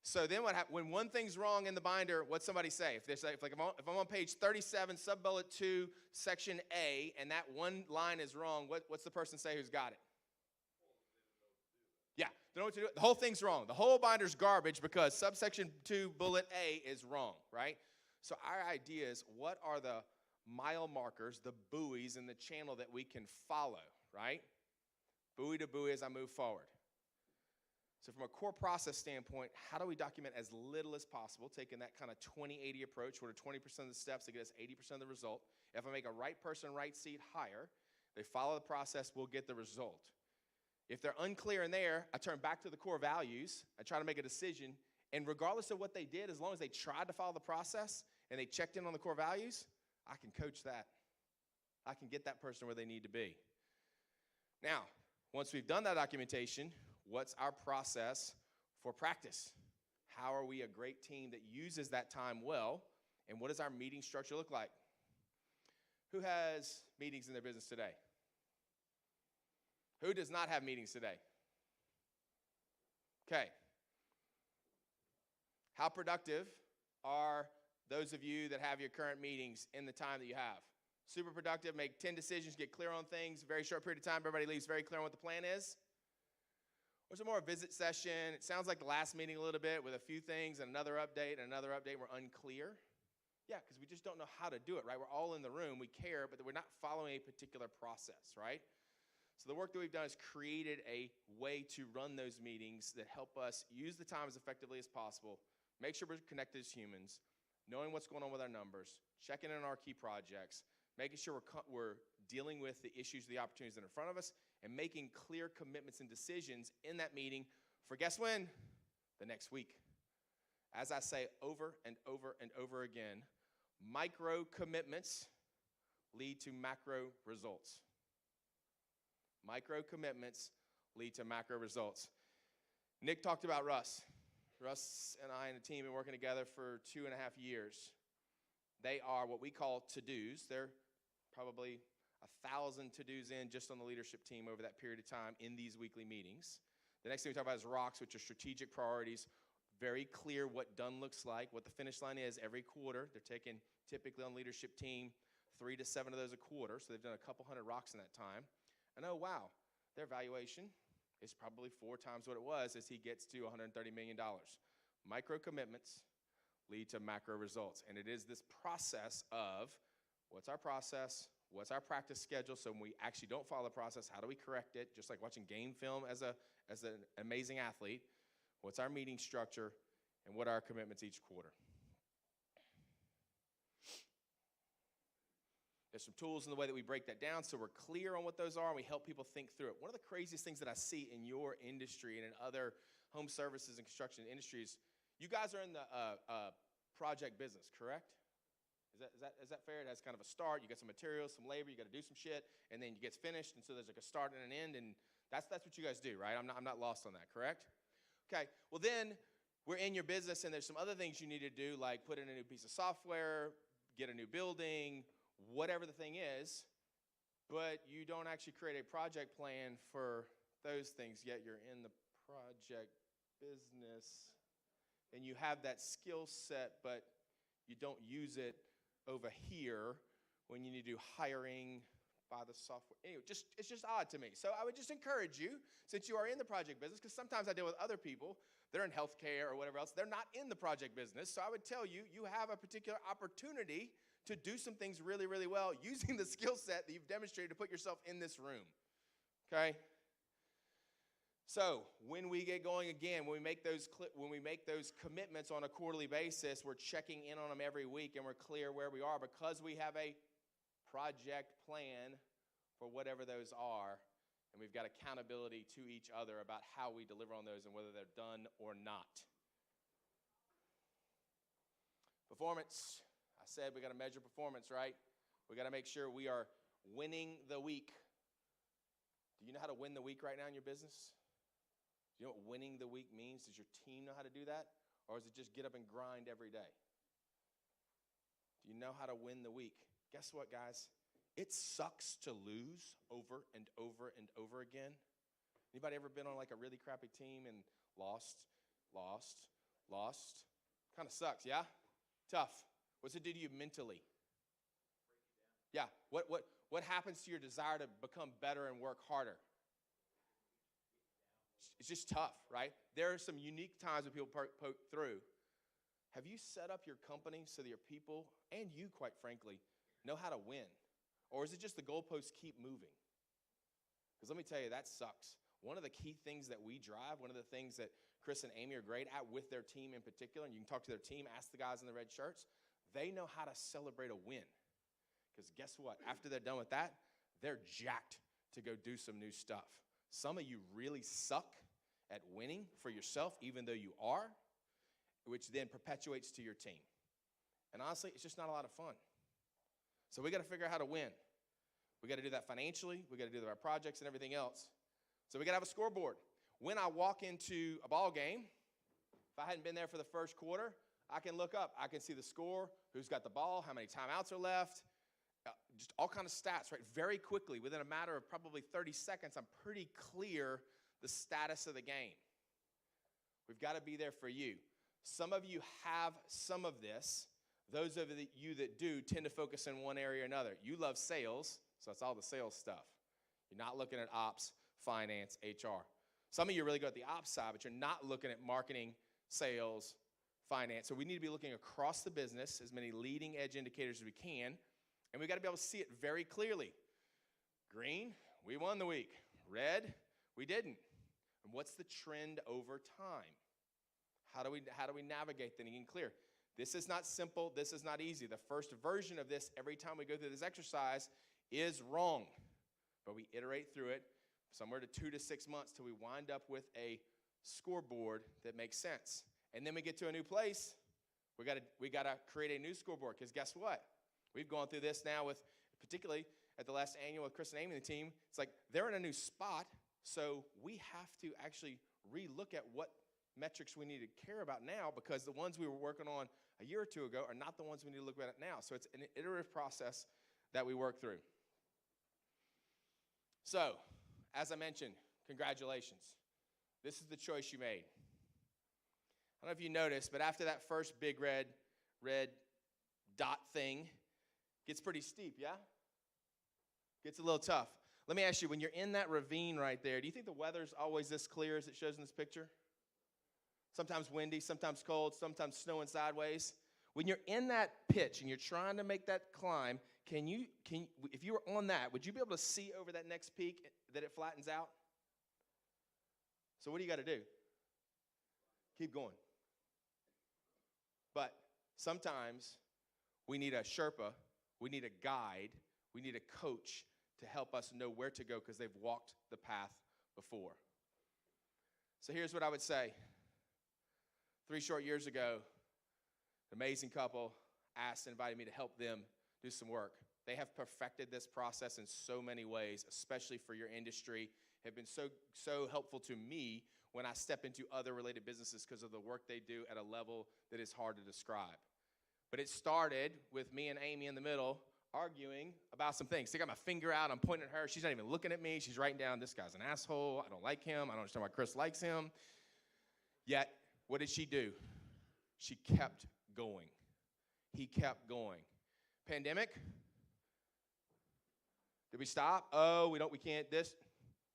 So then when one thing's wrong in the binder, what's somebody say? If I'm on page 37, sub-bullet 2, section A, and that one line is wrong, what's the person say who's got it? Yeah, they know what to do. The whole thing's wrong. The whole binder's garbage because subsection 2, bullet A is wrong, right? So our idea is, what are the mile markers, the buoys in the channel that we can follow, right? Buoy to buoy as I move forward. So from a core process standpoint, how do we document as little as possible, taking that kind of 20-80 approach, where 20% of the steps to get us 80% of the result. If I make a right person, right seat hire, they follow the process, we'll get the result. If they're unclear in there, I turn back to the core values, I try to make a decision, and regardless of what they did, as long as they tried to follow the process and they checked in on the core values, I can coach that. I can get that person where they need to be. Now, once we've done that documentation, what's our process for practice? How are we a great team that uses that time well? And what does our meeting structure look like? Who has meetings in their business today? Who does not have meetings today? Okay. How productive are those of you that have your current meetings in the time that you have? Super productive, make 10 decisions, get clear on things, very short period of time, everybody leaves very clear on what the plan is? Or is it more a visit session? It sounds like the last meeting a little bit with a few things and another update and another update. We're unclear. Yeah, because we just don't know how to do it, right? We're all in the room. We care, but we're not following a particular process, right? So the work that we've done is created a way to run those meetings that help us use the time as effectively as possible, make sure we're connected as humans, knowing what's going on with our numbers, checking in on our key projects, making sure we're dealing with the issues, the opportunities that are in front of us, and making clear commitments and decisions in that meeting for guess when? The next week. As I say over and over and over again, micro commitments lead to macro results. Micro commitments lead to macro results. Nick talked about Russ. Russ and I and the team have been working together for 2.5 years. They are what we call to-dos. They're probably 1,000 to-dos in just on the leadership team over that period of time in these weekly meetings. The next thing we talk about is rocks, which are strategic priorities. Very clear what done looks like, what the finish line is every quarter. They're taking, typically on leadership team, 3 to 7 of those a quarter, so they've done a couple hundred rocks in that time. And oh wow, their valuation is probably 4 times what it was as he gets to $130 million. Micro commitments lead to macro results. And it is this process of what's our process, what's our practice schedule, so when we actually don't follow the process, how do we correct it? Just like watching game film as an amazing athlete. What's our meeting structure, and what are our commitments each quarter? There's some tools in the way that we break that down so we're clear on what those are and we help people think through it. One of the craziest things that I see in your industry and in other home services and construction industries, you guys are in the project business, correct? Is that fair? It has kind of a start. You got some materials, some labor, you got to do some shit, and then it gets finished, and so there's like a start and an end, and that's what you guys do, right? I'm not lost on that, correct? Okay, well then we're in your business and there's some other things you need to do, like put in a new piece of software, get a new building, whatever the thing is, but you don't actually create a project plan for those things, yet you're in the project business and you have that skill set, but you don't use it over here when you need to do hiring, buy the software. Anyway, it's just odd to me. So I would just encourage you, since you are in the project business, because sometimes I deal with other people, they're in healthcare or whatever else, they're not in the project business. So I would tell you, you have a particular opportunity to do some things really, really well using the skill set that you've demonstrated to put yourself in this room, okay? So when we get going again, when we make those commitments on a quarterly basis, we're checking in on them every week and we're clear where we are because we have a project plan for whatever those are, and we've got accountability to each other about how we deliver on those and whether they're done or not. Performance. I said we got to measure performance, right? We got to make sure we are winning the week. Do you know how to win the week right now in your business? Do you know what winning the week means? Does your team know how to do that? Or is it just get up and grind every day? Do you know how to win the week? Guess what, guys? It sucks to lose over and over and over again. Anybody ever been on like a really crappy team and lost? Kind of sucks, yeah? Tough. What's it do to you mentally? Yeah. What happens to your desire to become better and work harder? It's just tough, right? There are some unique times when people poke through. Have you set up your company so that your people, and you, quite frankly, know how to win? Or is it just the goalposts keep moving? Because let me tell you, that sucks. One of the key things that we drive, one of the things that Chris and Amy are great at with their team in particular, and you can talk to their team, ask the guys in the red shirts, they know how to celebrate a win. Because guess what? After they're done with that, they're jacked to go do some new stuff. Some of you really suck at winning for yourself, even though you are, which then perpetuates to your team. And honestly, it's just not a lot of fun. So we got to figure out how to win. We got to do that financially. We got to do that with our projects and everything else. So we got to have a scoreboard. When I walk into a ball game, if I hadn't been there for the first quarter, I can look up. I can see the score, who's got the ball, how many timeouts are left, just all kind of stats, right? Very quickly, within a matter of probably 30 seconds, I'm pretty clear the status of the game. We've got to be there for you. Some of you have some of this. Those of you that do tend to focus in one area or another. You love sales, so it's all the sales stuff. You're not looking at ops, finance, HR. Some of you are really good at the ops side, but you're not looking at marketing, sales, finance. So we need to be looking across the business, as many leading edge indicators as we can, and we got to be able to see it very clearly. Green, we won the week. Red, we didn't. And what's the trend over time? How do we navigate that and get clear? This is not simple. This is not easy. The first version of this, every time we go through this exercise, is wrong. But we iterate through it somewhere to 2 to 6 months till we wind up with a scoreboard that makes sense. And then we get to a new place. We got to create a new scoreboard, because guess what? We've gone through this now with, particularly at the last annual with Chris and Amy and the team. It's like they're in a new spot, so we have to actually relook at what metrics we need to care about now, because the ones we were working on a year or two ago are not the ones we need to look at now. So it's an iterative process that we work through. So, as I mentioned, congratulations. This is the choice you made. I don't know if you noticed, but after that first big red dot thing, gets pretty steep, yeah? Gets a little tough. Let me ask you, when you're in that ravine right there, do you think the weather's always this clear as it shows in this picture? Sometimes windy, sometimes cold, sometimes snowing sideways. When you're in that pitch and you're trying to make that climb, can you, if you were on that, would you be able to see over that next peak that it flattens out? So what do you got to do? Keep going. But sometimes we need a Sherpa, we need a guide, we need a coach to help us know where to go, because they've walked the path before. So here's what I would say. 3 short years ago, an amazing couple asked and invited me to help them do some work. They have perfected this process in so many ways, especially for your industry, have been so helpful to me when I step into other related businesses because of the work they do at a level that is hard to describe. But it started with me and Amy in the middle arguing about some things. So I got my finger out, I'm pointing at her, she's not even looking at me, she's writing down, this guy's an asshole, I don't like him, I don't understand why Chris likes him. Yet, what did she do? She kept going. He kept going. Pandemic? Did we stop? Oh, we can't this.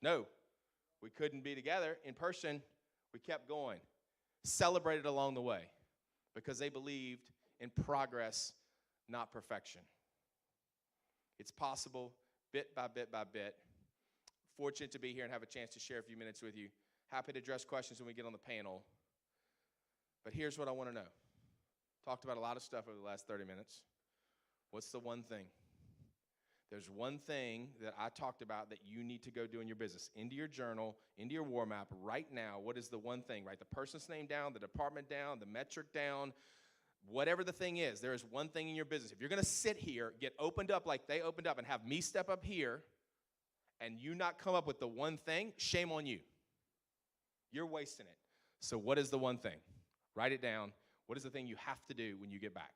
No, we couldn't be together in person. We kept going. Celebrated along the way because they believed in progress, not perfection. It's possible bit by bit by bit. Fortunate to be here and have a chance to share a few minutes with you. Happy to address questions when we get on the panel. But here's what I want to know. Talked about a lot of stuff over the last 30 minutes. What's the one thing? There's one thing that I talked about that you need to go do in your business. Into your journal, into your war map right now. What is the one thing? Write the person's name down, the department down, the metric down, whatever the thing is. There is one thing in your business. If you're going to sit here, get opened up like they opened up and have me step up here and you not come up with the one thing, shame on you. You're wasting it. So what is the one thing? Write it down. What is the thing you have to do when you get back?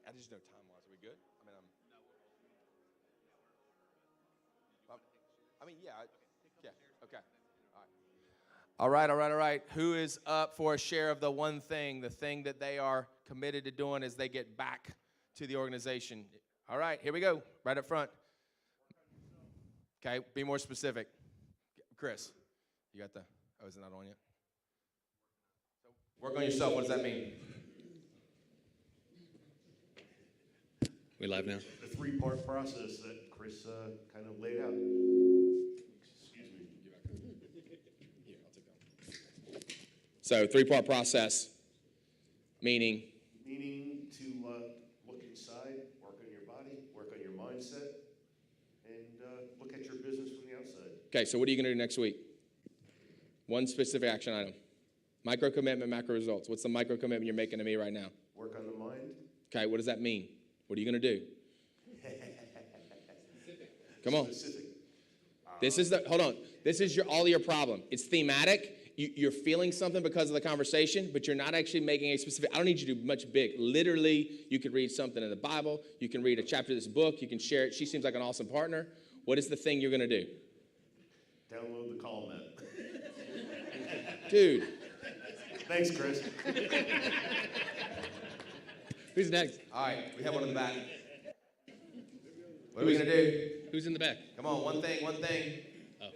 I just know time-wise. Are we good? Okay. All right. Who is up for a share of the one thing, the thing that they are committed to doing as they get back to the organization? All right, here we go, right up front. Okay, be more specific. Chris, you got is it not on yet? Work on yourself, what does that mean? We live now? The three-part process that Chris kind of laid out. Excuse me. Here, I'll take that. So, three-part process, meaning? Meaning to look inside, work on your body, work on your mindset, and look at your business from the outside. Okay, so what are you going to do next week? One specific action item. Micro commitment, macro results. What's the micro commitment you're making to me right now? Work on the mind. Okay, what does that mean? What are you going to do? Come on. Hold on. This is all your problem. It's thematic. You're feeling something because of the conversation, but you're not actually making a specific. I don't need you to do much big. Literally, you could read something in the Bible. You can read a chapter of this book. You can share it. She seems like an awesome partner. What is the thing you're going to do? Download the Calm app. Dude. Thanks, Chris. Who's next? All right, we have one in the back. What are we going to do? Who's in the back? Come on, one thing. Oh.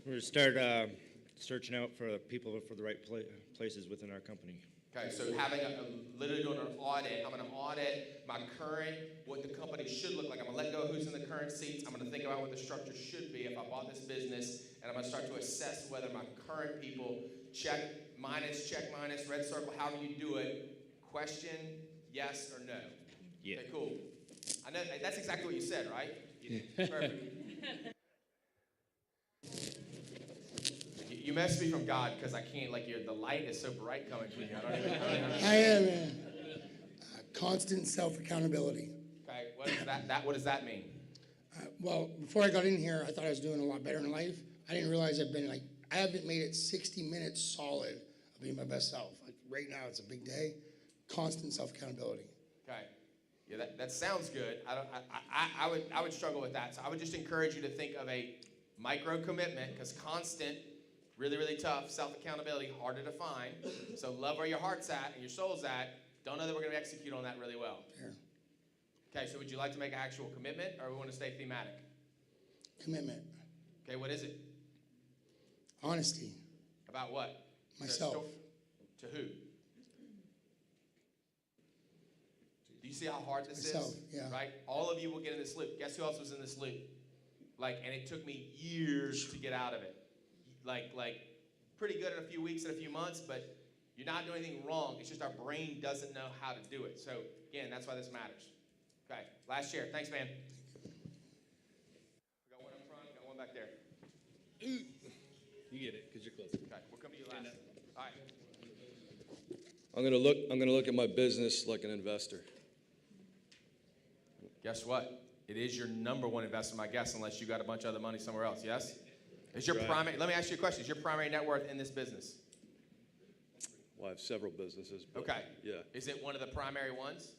We're going to start searching out for people for the right places within our company. Okay, so literally doing an audit. I'm going to audit my current, what the company should look like. I'm going to let go of who's in the current seats. I'm going to think about what the structure should be if I bought this business, and I'm going to start to assess whether my current people check minus, red circle, however you do it, question, yes or no. Yeah. Okay, cool. I know that's exactly what you said, right? Yeah. Perfect. You must be from God because I can't, the light is so bright coming from you. I am constant self-accountability. Okay, what does that mean? Well, before I got in here, I thought I was doing a lot better in life. I didn't realize I haven't made it 60 minutes solid of being my best self. Like right now, it's a big day. Constant self-accountability. Okay. Yeah, that sounds good. I would struggle with that. So I would just encourage you to think of a micro commitment because constant, really, really tough. Self-accountability, hard to define. So love where your heart's at and your soul's at. Don't know that we're going to execute on that really well. Fair. Okay, so would you like to make an actual commitment or we want to stay thematic? Commitment. Okay, what is it? Honesty. About what? Myself. To who? Do you see how hard this Myself, is? yeah. Right? All of you will get in this loop. Guess who else was in this loop? And it took me years to get out of it. Pretty good in a few weeks and a few months, but you're not doing anything wrong. It's just our brain doesn't know how to do it. So again, that's why this matters. Okay, last share. Thanks, man. We got one up front, got one back there. You get it, because you're close. Okay, we'll come to you last. All right. I'm gonna look at my business like an investor. Guess what? It is your number one investment, I guess, unless you got a bunch of other money somewhere else. Yes? Is your primary? Let me ask you a question. Is your primary net worth in this business? Well, I have several businesses. But okay. Yeah. Is it one of the primary ones?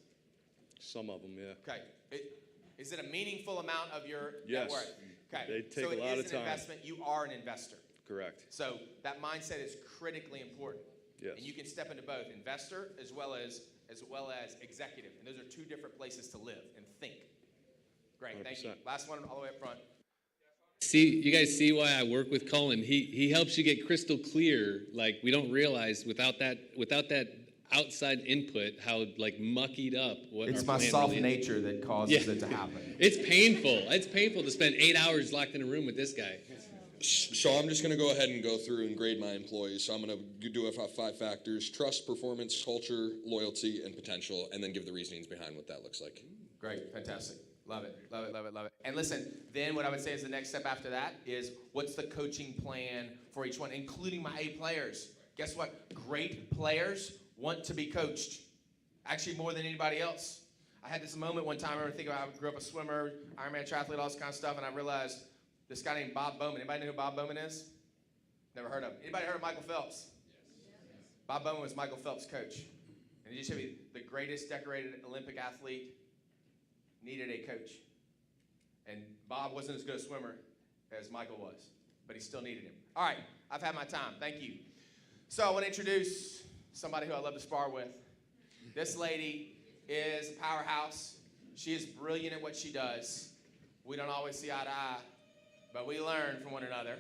Some of them, yeah. Okay. Is it a meaningful amount of your yes. net worth? Okay. They take so a lot of time. it is an investment. You are an investor. Correct. So that mindset is critically important. Yes. And you can step into both investor as well as executive. And those are two different places to live and think. Great. 100%. Thank you. Last one all the way up front. You guys see why I work with Cullen. He helps you get crystal clear. Like we don't realize without that outside input how muckied up what it's our my plan soft really nature that causes it to happen. It's painful. It's painful to spend 8 hours locked in a room with this guy. So I'm just going to go ahead and go through and grade my employees. So I'm going to do it 5 factors: trust, performance, culture, loyalty, and potential, and then give the reasonings behind what that looks like. Great. Fantastic. Love it. Love it. Love it. Love it. And listen, then what I would say is the next step after that is what's the coaching plan for each one, including my A players. Guess what? Great players want to be coached, actually more than anybody else. I had this moment one time. I remember thinking about I grew up a swimmer, Ironman triathlete, all this kind of stuff, and I realized this guy named Bob Bowman. Anybody know who Bob Bowman is? Never heard of him. Anybody heard of Michael Phelps? Yes. Bob Bowman was Michael Phelps' coach. And he just showed me the greatest decorated Olympic athlete needed a coach. And Bob wasn't as good a swimmer as Michael was, but he still needed him. All right, I've had my time. Thank you. So I want to introduce somebody who I love to spar with. This lady is a powerhouse. She is brilliant at what she does. We don't always see eye to eye, but we learn from one another,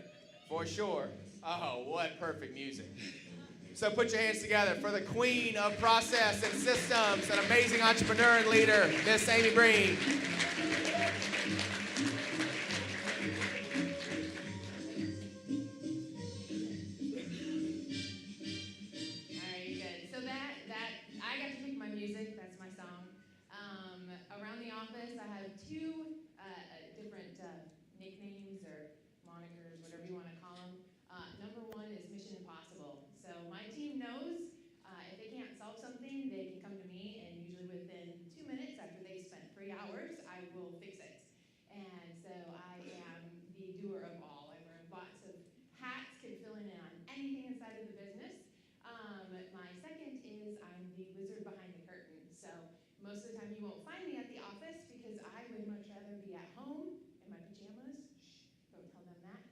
for sure. Oh, what perfect music. So put your hands together for the queen of process and systems, an amazing entrepreneur and leader, Miss Amy Breen. Around the office, I have two different nicknames or monikers, whatever you want to call them. Number one is Mission Impossible. So my team knows if they can't solve something, they can come to me, and usually within 2 minutes after they spent 3 hours, I will fix it. And so I am the doer of all. I wear lots of hats, can fill in on anything inside of the business. My second is I'm the wizard behind the curtain. So most of the time you won't find me at the office because I would much rather be at home in my pajamas. Shh, don't tell them that.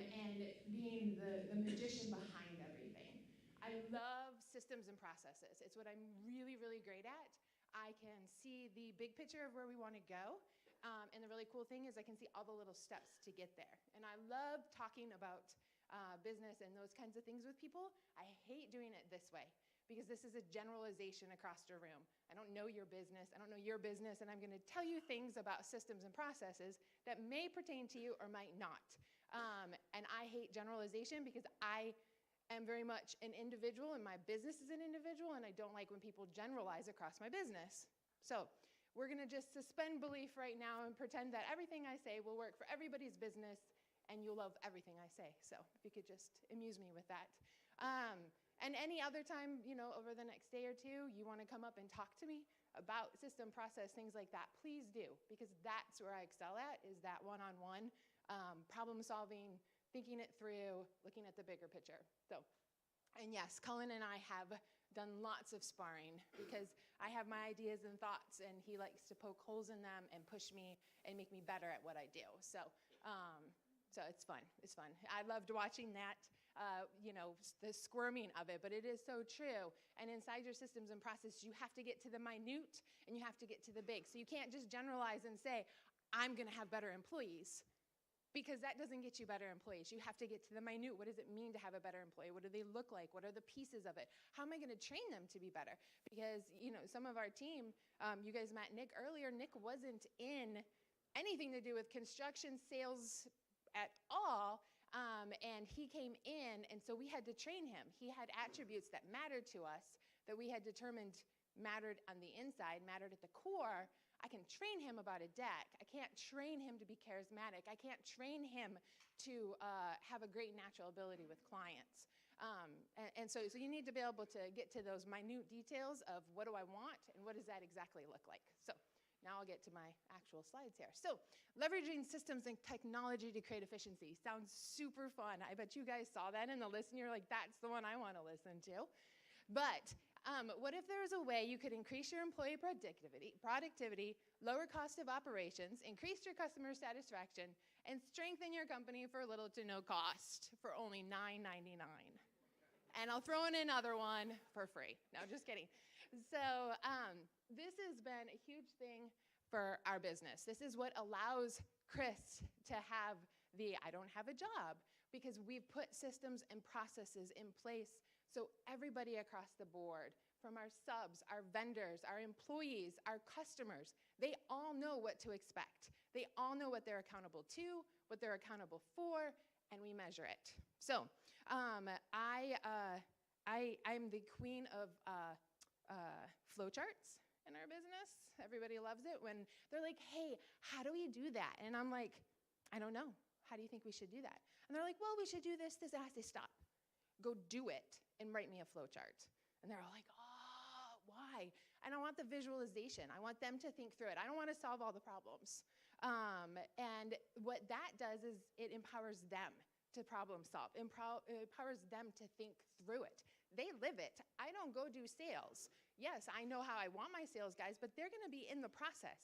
And being the magician behind everything. I love systems and processes. It's what I'm really, really great at. I can see the big picture of where we want to go. And the really cool thing is I can see all the little steps to get there. And I love talking about business and those kinds of things with people. I hate doing it this way, because this is a generalization across the room. I don't know your business, I don't know your business, and I'm gonna tell you things about systems and processes that may pertain to you or might not. And I hate generalization because I am very much an individual and my business is an individual, and I don't like when people generalize across my business. So we're gonna just suspend belief right now and pretend that everything I say will work for everybody's business and you'll love everything I say. So if you could just amuse me with that. And any other time, over the next day or two, you want to come up and talk to me about system, process, things like that, please do, because that's where I excel at, is that one-on-one problem solving, thinking it through, looking at the bigger picture. So, and yes, Cullen and I have done lots of sparring because I have my ideas and thoughts, and he likes to poke holes in them and push me and make me better at what I do. So, so it's fun. It's fun. I loved watching that. The squirming of it, but it is so true. And inside your systems and process, you have to get to the minute and you have to get to the big. So you can't just generalize and say, I'm going to have better employees, because that doesn't get you better employees. You have to get to the minute. What does it mean to have a better employee? What do they look like? What are the pieces of it? How am I going to train them to be better? Because, some of our team, you guys met Nick earlier. Nick wasn't in anything to do with construction, sales at all. And he came in, and so we had to train him. He had attributes that mattered to us, that we had determined mattered on the inside, mattered at the core. I can train him about a deck. I can't train him to be charismatic. I can't train him to have a great natural ability with clients. So you need to be able to get to those minute details of what do I want and what does that exactly look like. So now I'll get to my actual slides here. So leveraging systems and technology to create efficiency sounds super fun. I bet you guys saw that in the list and you're like, that's the one I want to listen to. But what if there was a way you could increase your employee productivity, lower cost of operations, increase your customer satisfaction, and strengthen your company for little to no cost for only $9.99? And I'll throw in another one for free. No, just kidding. So this has been a huge thing for our business. This is what allows Chris to have the I don't have a job, because we've put systems and processes in place so everybody across the board, from our subs, our vendors, our employees, our customers, they all know what to expect. They all know what they're accountable to, what they're accountable for, and we measure it. So I'm the queen of flowcharts in our business. Everybody loves it when they're like, hey, how do we do that? And I'm like, I don't know. How do you think we should do that? And they're like, well, we should do this. And I say, stop. Go do it and write me a flowchart. And they're all like, oh, why? And I want the visualization. I want them to think through it. I don't want to solve all the problems. And what that does is it empowers them to problem solve, empowers them to think through it. They live it. I don't go do sales. yes, I know how I want my sales guys, but they're gonna be in the process.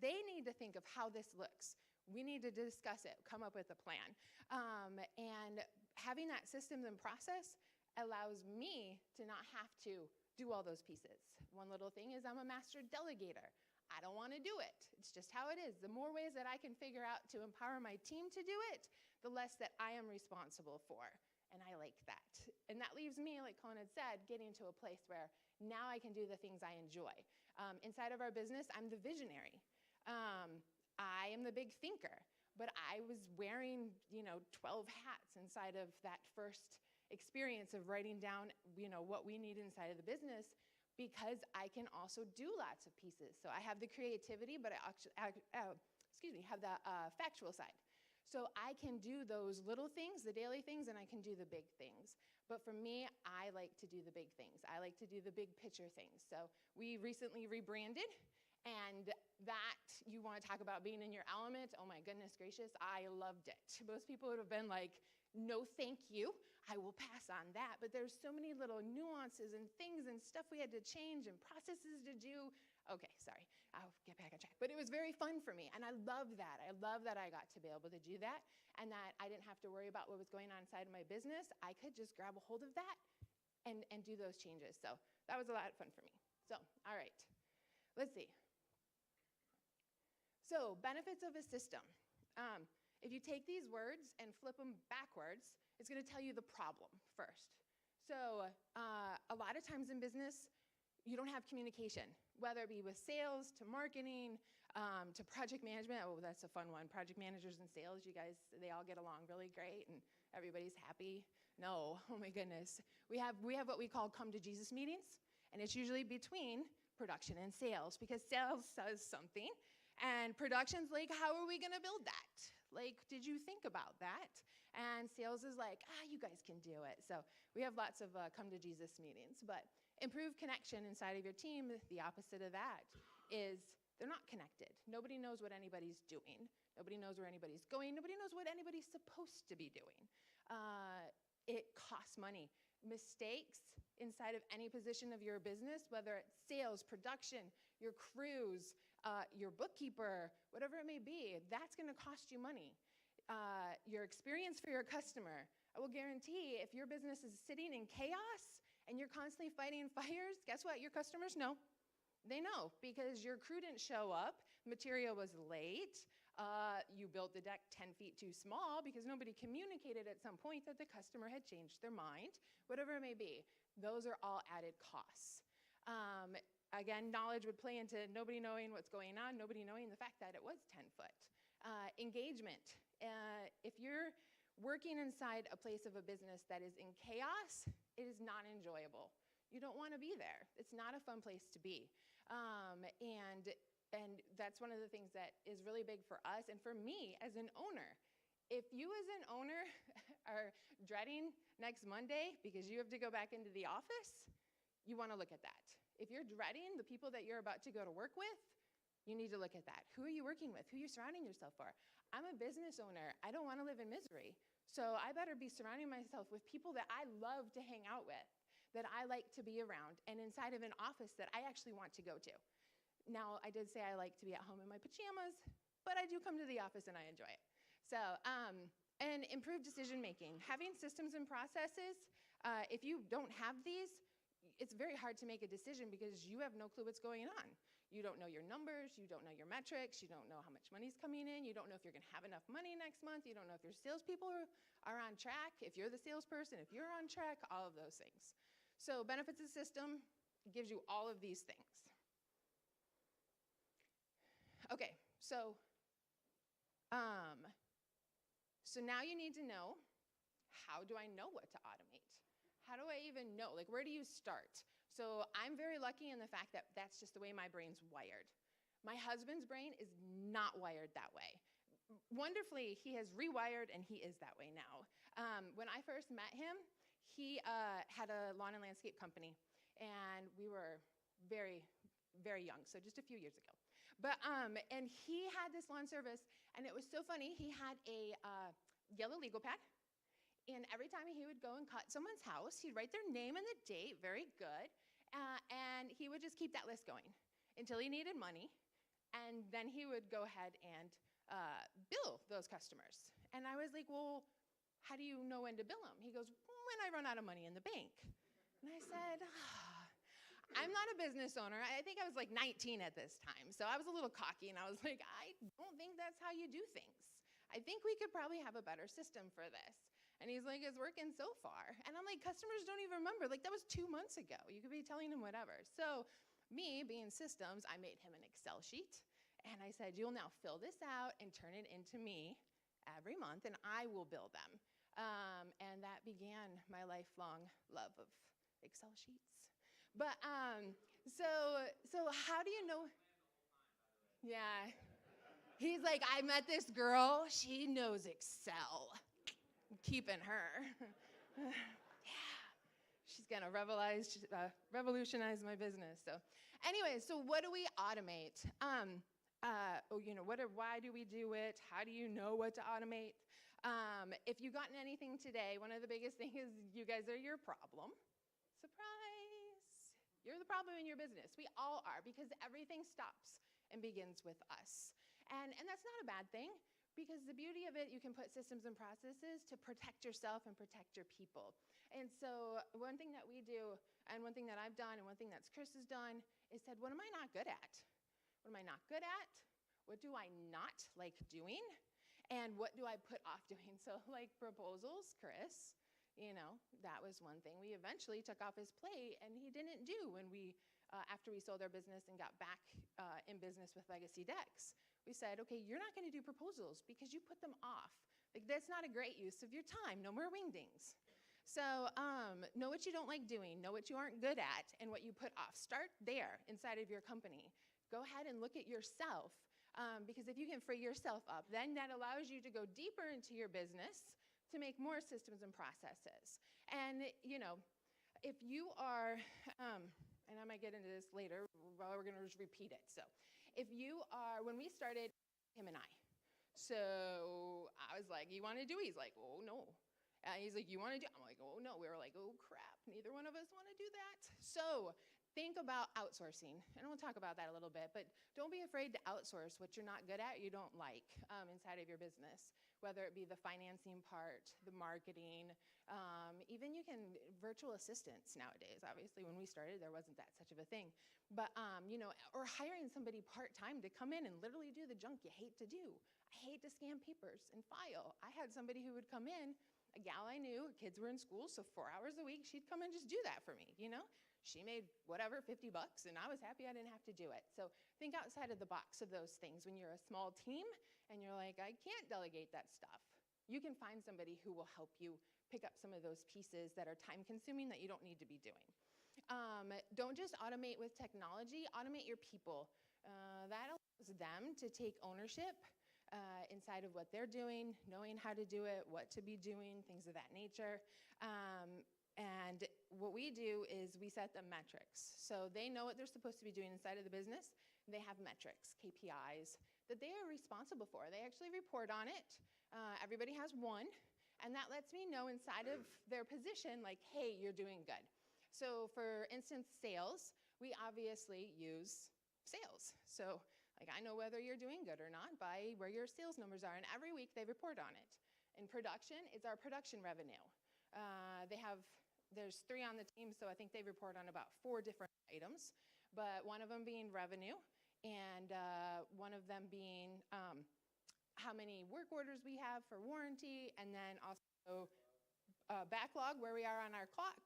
They need to think of how this looks. We need to discuss it, come up with a plan. And having that systems and process allows me to not have to do all those pieces. One little thing is I'm a master delegator. I don't want to do it. It's just how it is. The more ways that I can figure out to empower my team to do it, the less that I am responsible for. And I like that. And that leaves me, like Colin had said, getting to a place where now I can do the things I enjoy. Inside of our business, I'm the visionary. I am the big thinker. But I was wearing, 12 hats inside of that first experience of writing down, what we need inside of the business, because I can also do lots of pieces. So I have the creativity, but I actually, have the factual side. So I can do those little things, the daily things, and I can do the big things. But for me, I like to do the big things. I like to do the big picture things. So we recently rebranded, and that, you want to talk about being in your element, oh my goodness gracious, I loved it. Most people would have been like, no thank you, I will pass on that. But there's so many little nuances and things and stuff we had to change and processes to do. Okay, sorry, I'll get back on track. But it was very fun for me, and I love that. I love that I got to be able to do that, and that I didn't have to worry about what was going on inside of my business. I could just grab a hold of that and do those changes. So that was a lot of fun for me. So, all right, let's see. So, benefits of a system. If you take these words and flip them backwards, it's going to tell you the problem first. So, a lot of times in business, you don't have communication, whether it be with sales, to marketing, to project management. Oh, that's a fun one. Project managers and sales, you guys, they all get along really great and everybody's happy. No, oh my goodness. We have what we call come to Jesus meetings, and it's usually between production and sales, because sales says something, and production's like, how are we gonna build that? Like, did you think about that? And sales is like, you guys can do it. So we have lots of come to Jesus meetings, but improved connection inside of your team, the opposite of that is they're not connected. Nobody knows what anybody's doing. Nobody knows where anybody's going. Nobody knows what anybody's supposed to be doing. It costs money. Mistakes inside of any position of your business, whether it's sales, production, your crews, your bookkeeper, whatever it may be, that's going to cost you money. Your experience for your customer. I will guarantee if your business is sitting in chaos and you're constantly fighting fires, guess what? Your customers know. They know, because your crew didn't show up, material was late, you built the deck 10 feet too small because nobody communicated at some point that the customer had changed their mind, whatever it may be. Those are all added costs. Again, knowledge would play into nobody knowing what's going on, nobody knowing the fact that it was 10 foot. Engagement. If you're working inside a place of a business that is in chaos, it is not enjoyable. You don't want to be there. It's not a fun place to be. And that's one of the things that is really big for us and for me as an owner. If you as an owner are dreading next Monday because you have to go back into the office, you want to look at that. If you're dreading the people that you're about to go to work with, you need to look at that. Who are you working with? Who are you surrounding yourself for? I'm a business owner. I don't want to live in misery. So I better be surrounding myself with people that I love to hang out with, that I like to be around, and inside of an office that I actually want to go to. Now, I did say I like to be at home in my pajamas, but I do come to the office and I enjoy it. So, and improved decision making. Having systems and processes, if you don't have these, it's very hard to make a decision because you have no clue what's going on. You don't know your numbers, you don't know your metrics, you don't know how much money's coming in, you don't know if you're gonna have enough money next month, you don't know if your salespeople are on track, if you're the salesperson, if you're on track, all of those things. So benefits of the system gives you all of these things. Okay, so now you need to know, how do I know what to automate? How do I even know? Like, where do you start? So I'm very lucky in the fact that that's just the way my brain's wired. My husband's brain is not wired that way. Wonderfully, he has rewired and he is that way now. When I first met him, he had a lawn and landscape company, and we were very, very young, so just a few years ago. But, and he had this lawn service, and it was so funny. He had a yellow legal pad, and every time he would go and cut someone's house, he'd write their name and the date, very good, and he would just keep that list going until he needed money, and then he would go ahead and bill those customers. And I was like, well, how do you know when to bill them? He goes, when I run out of money in the bank. And I said, I'm not a business owner. I think I was like 19 at this time. So I was a little cocky, and I was like, I don't think that's how you do things. I think we could probably have a better system for this. And he's like, it's working so far. And I'm like, customers don't even remember. Like, that was 2 months ago. You could be telling them whatever. So me, being systems, I made him an Excel sheet. And I said, you'll now fill this out and turn it into me every month, and I will bill them. And that began my lifelong love of Excel sheets. But so how do you know? Yeah. He's like, I met this girl. She knows Excel. I'm keeping her. Yeah. She's gonna revolutionize my business. So, anyway, so what do we automate? Why do we do it? How do you know what to automate? If you've gotten anything today, one of the biggest things is you guys are your problem. Surprise! You're the problem in your business. We all are, because everything stops and begins with us. And that's not a bad thing, because the beauty of it, you can put systems and processes to protect yourself and protect your people. And so one thing that we do, and one thing that I've done, and one thing that Chris has done, is said, what am I not good at? What am I not good at? What do I not like doing? And what do I put off doing? So like proposals, Chris, that was one thing we eventually took off his plate, and he didn't do when we, after we sold our business and got back in business with Legacy Decks. We said, okay, you're not gonna do proposals because you put them off. Like, that's not a great use of your time. No more wingdings. So know what you don't like doing, know what you aren't good at, and what you put off. Start there inside of your company. Go ahead and look at yourself, because if you can free yourself up, then that allows you to go deeper into your business to make more systems and processes. And, if you are, and I might get into this later, well, we're gonna just repeat it. So if you are, when we started, him and I, so I was like, you wanna do it? He's like, oh, no. He's like, you wanna do it? I'm like, oh, no. We were like, oh, crap. Neither one of us wanna do that. So think about outsourcing, and we'll talk about that a little bit, but don't be afraid to outsource what you're not good at, you don't like inside of your business, whether it be the financing part, the marketing, even you can, virtual assistants nowadays. Obviously, when we started, there wasn't that such of a thing, but or hiring somebody part-time to come in and literally do the junk you hate to do. I hate to scan papers and file. I had somebody who would come in, a gal I knew, kids were in school, so 4 hours a week, she'd come and just do that for me, She made whatever, $50, and I was happy I didn't have to do it. So think outside of the box of those things. When you're a small team and you're like, I can't delegate that stuff, you can find somebody who will help you pick up some of those pieces that are time consuming that you don't need to be doing. Don't just automate with technology, automate your people. That allows them to take ownership inside of what they're doing, knowing how to do it, what to be doing, things of that nature. And what we do is we set them metrics. So they know what they're supposed to be doing inside of the business. They have metrics, KPIs, that they are responsible for. They actually report on it. Everybody has one. And that lets me know inside of their position, like, hey, you're doing good. So for instance, sales, we obviously use sales. So like, I know whether you're doing good or not by where your sales numbers are. And every week they report on it. In production, it's our production revenue. There's 3 on the team, so I think they report on about 4 different items, but one of them being revenue, and one of them being how many work orders we have for warranty, and then also backlog, where we are on our clock,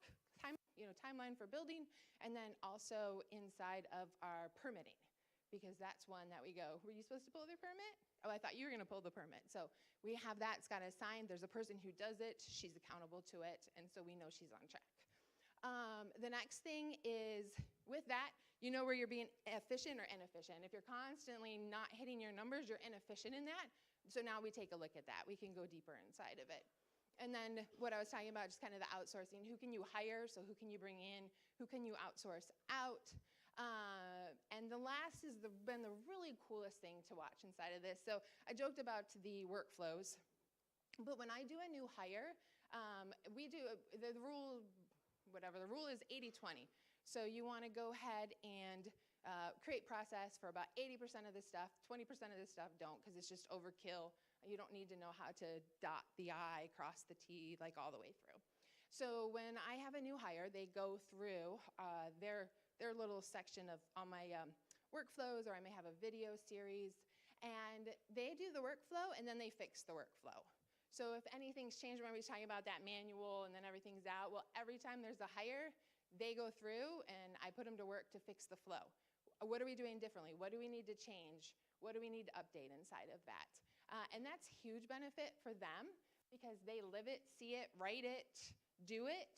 timeline for building, and then also inside of our permitting, because that's one that we go, were you supposed to pull the permit? Oh, I thought you were gonna pull the permit. So we have that, it's got assigned, there's a person who does it, she's accountable to it, and so we know she's on track. The next thing is, with that, you know where you're being efficient or inefficient. If you're constantly not hitting your numbers, you're inefficient in that. So now we take a look at that. We can go deeper inside of it. And then what I was talking about, just kind of the outsourcing. Who can you hire? So who can you bring in? Who can you outsource out? And the last has been the really coolest thing to watch inside of this. So I joked about the workflows, but when I do a new hire, we do the rule, whatever, the rule is 80-20. So you want to go ahead and create process for about 80% of this stuff. 20% of this stuff don't, because it's just overkill. You don't need to know how to dot the I, cross the T, like all the way through. So when I have a new hire, they go through their little section of on my workflows, or I may have a video series, and they do the workflow and then they fix the workflow. So if anything's changed, remember we were talking about that manual and then everything's out, well, every time there's a hire, they go through and I put them to work to fix the flow. What are we doing differently? What do we need to change? What do we need to update inside of that? And that's huge benefit for them because they live it, see it, write it, do it,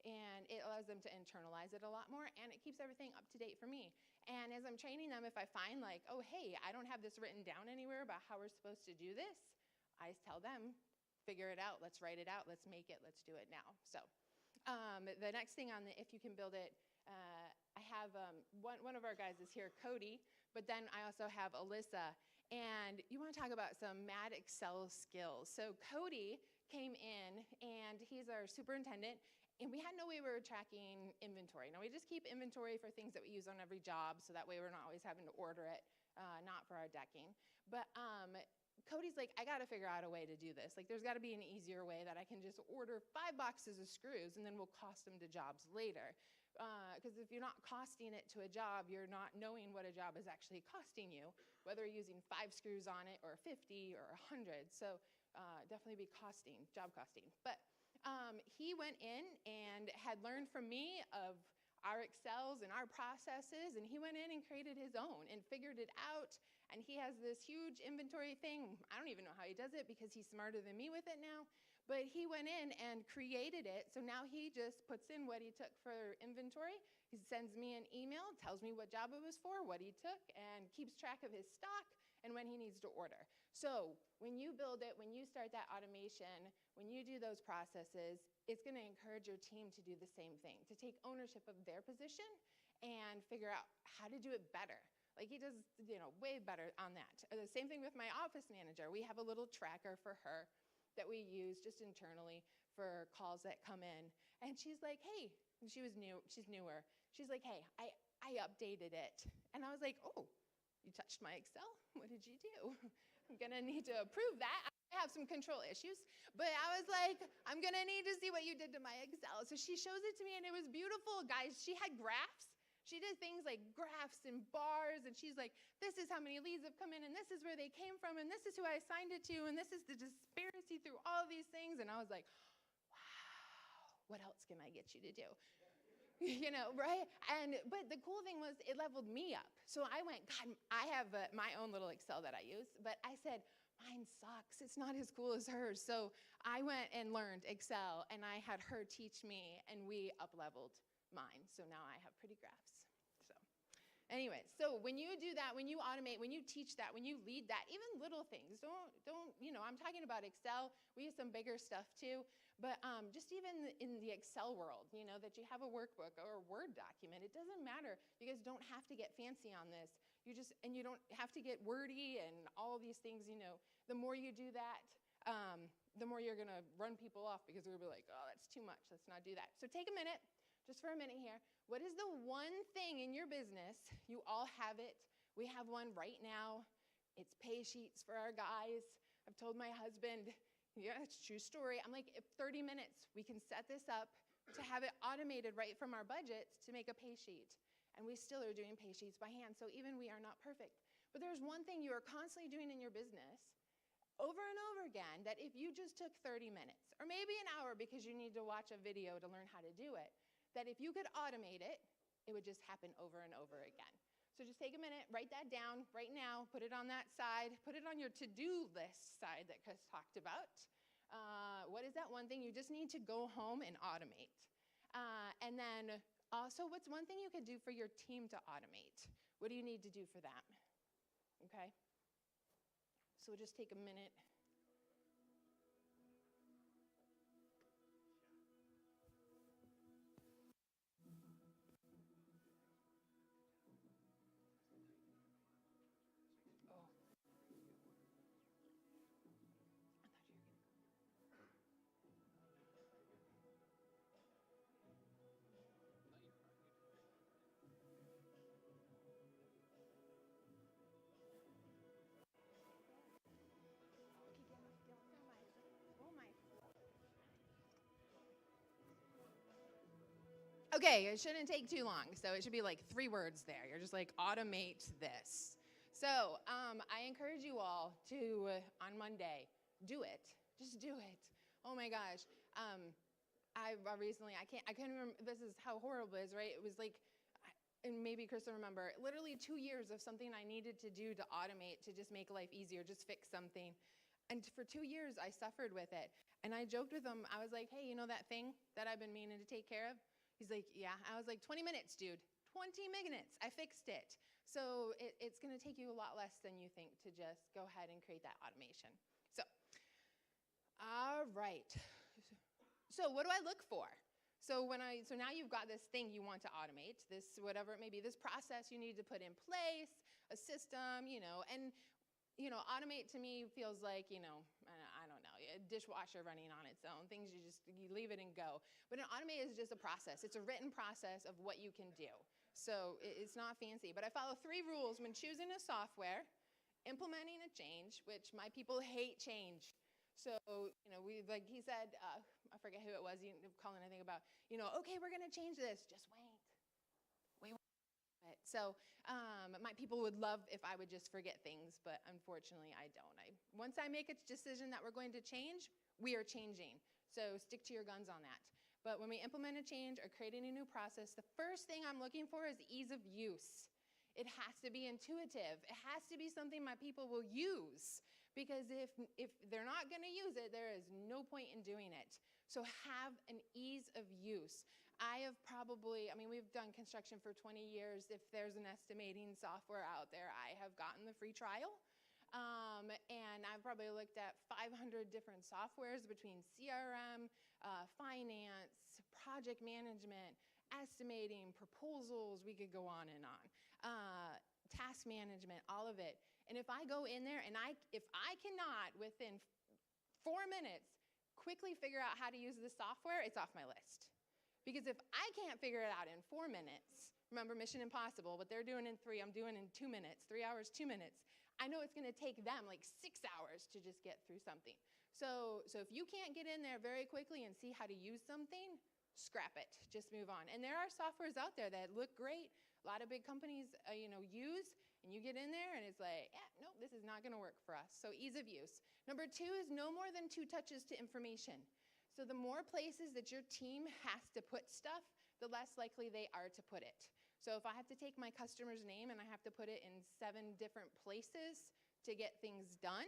and it allows them to internalize it a lot more, and it keeps everything up to date for me. And as I'm training them, if I find like, oh, hey, I don't have this written down anywhere about how we're supposed to do this, I tell them, figure it out, let's write it out, let's make it, let's do it now. So the next thing on the if you can build it, I have one of our guys is here, Cody, but then I also have Alyssa. And you want to talk about some mad Excel skills. So Cody came in, and he's our superintendent, and we had no way we were tracking inventory. Now, we just keep inventory for things that we use on every job, so that way we're not always having to order it, not for our decking. But Cody's like, I got to figure out a way to do this. Like, there's got to be an easier way that I can just order 5 boxes of screws, and then we'll cost them to jobs later. Because if you're not costing it to a job, you're not knowing what a job is actually costing you, whether you're using 5 screws on it or 50 or 100. So definitely be costing, job costing. But he went in and had learned from me of our Excels and our processes, and he went in and created his own and figured it out. And he has this huge inventory thing. I don't even know how he does it because he's smarter than me with it now. But he went in and created it, so now he just puts in what he took for inventory. He sends me an email, tells me what job it was for, what he took, and keeps track of his stock and when he needs to order. So when you build it, when you start that automation, when you do those processes, it's going to encourage your team to do the same thing, to take ownership of their position and figure out how to do it better. Like he does, way better on that. The same thing with my office manager. We have a little tracker for her that we use just internally for calls that come in. And she's like, hey, and she's newer. She's like, hey, I updated it. And I was like, oh, you touched my Excel? What did you do? I'm gonna need to approve that. I have some control issues, but I was like, I'm gonna need to see what you did to my Excel. So she shows it to me and it was beautiful, guys. She had graphs. She did things like graphs and bars, and she's like, this is how many leads have come in, and this is where they came from, and this is who I assigned it to, and this is the disparity through all of these things. And I was like, wow, what else can I get you to do? Right? But the cool thing was it leveled me up. So I went, God, I have my own little Excel that I use, but I said, mine sucks. It's not as cool as hers. So I went and learned Excel, and I had her teach me, and we up-leveled mine. So now I have pretty graphs. So anyway, so when you do that, when you automate, when you teach that, when you lead that, even little things, don't, I'm talking about Excel. We use some bigger stuff too, but just even in the Excel world, that you have a workbook or a Word document, it doesn't matter. You guys don't have to get fancy on this. You don't have to get wordy and all these things, the more you do that, the more you're gonna run people off because they're gonna be like, oh, that's too much, let's not do that. So take a minute, just for a minute here. What is the one thing in your business, you all have it, we have one right now, it's pay sheets for our guys. I've told my husband, yeah, it's a true story. I'm like, if 30 minutes, we can set this up to have it automated right from our budgets to make a pay sheet. And we still are doing pay sheets by hand, so even we are not perfect. But there's one thing you are constantly doing in your business over and over again that if you just took 30 minutes, or maybe an hour because you need to watch a video to learn how to do it, that if you could automate it, it would just happen over and over again. So just take a minute, write that down right now, put it on that side, put it on your to-do list side that Chris talked about. What is that one thing you just need to go home and automate? And then also, what's one thing you could do for your team to automate? What do you need to do for them? Okay? So we'll just take a minute. Okay, it shouldn't take too long. So it should be like 3 words there. You're just like, automate this. So I encourage you all to, on Monday, do it. Just do it. Oh my gosh. I recently, I can't remember, this is how horrible it is, right? It was like, and maybe Chris will remember, literally 2 years of something I needed to do to automate, to just make life easier, just fix something. And for 2 years, I suffered with it. And I joked with him, I was like, hey, you know that thing that I've been meaning to take care of? He's like, yeah. I was like, 20 minutes, dude. 20 minutes. I fixed it. So it's going to take you a lot less than you think to just go ahead and create that automation. So, all right. So what do I look for? So now you've got this thing you want to automate, this whatever it may be, this process you need to put in place, a system, and automate to me feels like, I don't know, a dishwasher running on its own, things you leave it and go. But an automate is just a process. It's a written process of what you can do. So it's not fancy, but I follow 3 rules when choosing a software, implementing a change, which my people hate change. So, like he said, I forget who it was, calling anything about, okay, we're going to change this. Just wait. So my people would love if I would just forget things, but unfortunately I don't. Once I make a decision that we're going to change, we are changing. So stick to your guns on that. But when we implement a change or creating a new process, the first thing I'm looking for is ease of use. It has to be intuitive. It has to be something my people will use. Because if they're not going to use it, there is no point in doing it. So have an ease of use. We've done construction for 20 years. If there's an estimating software out there, I have gotten the free trial. And I've probably looked at 500 different softwares between CRM, finance, project management, estimating, proposals, we could go on and on. Task management, all of it. And if I go in there and if I cannot, within 4 minutes, quickly figure out how to use this software, it's off my list. Because if I can't figure it out in 4 minutes, remember Mission Impossible, what they're doing in 3, I'm doing in 2 minutes, 3 hours, 2 minutes. I know it's gonna take them like 6 hours to just get through something. So if you can't get in there very quickly and see how to use something, scrap it, just move on. And there are softwares out there that look great, a lot of big companies use, and you get in there and it's like, yeah, no, this is not gonna work for us. So ease of use. Number 2 is no more than 2 touches to information. So the more places that your team has to put stuff, the less likely they are to put it. So if I have to take my customer's name and I have to put it in 7 different places to get things done,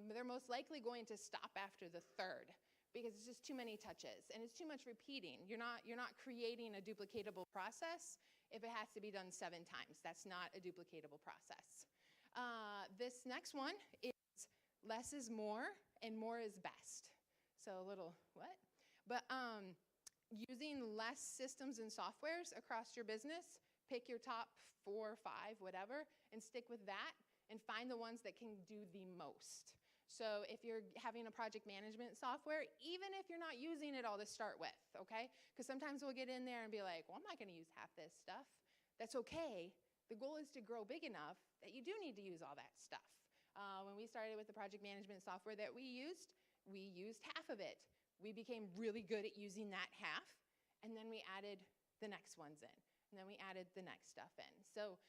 they're most likely going to stop after the 3rd because it's just too many touches and it's too much repeating. You're not creating a duplicatable process if it has to be done 7 times. That's not a duplicatable process. This next one is less is more and more is best. So a little what? But using less systems and softwares across your business, pick your top 4 or 5, whatever, and stick with that and find the ones that can do the most. So if you're having a project management software, even if you're not using it all to start with, okay? Because sometimes we'll get in there and be like, well, I'm not gonna use half this stuff. That's okay. The goal is to grow big enough that you do need to use all that stuff. When we started with the project management software that we used half of it. We became really good at using that half, and then we added the next ones in, and then we added the next stuff in. So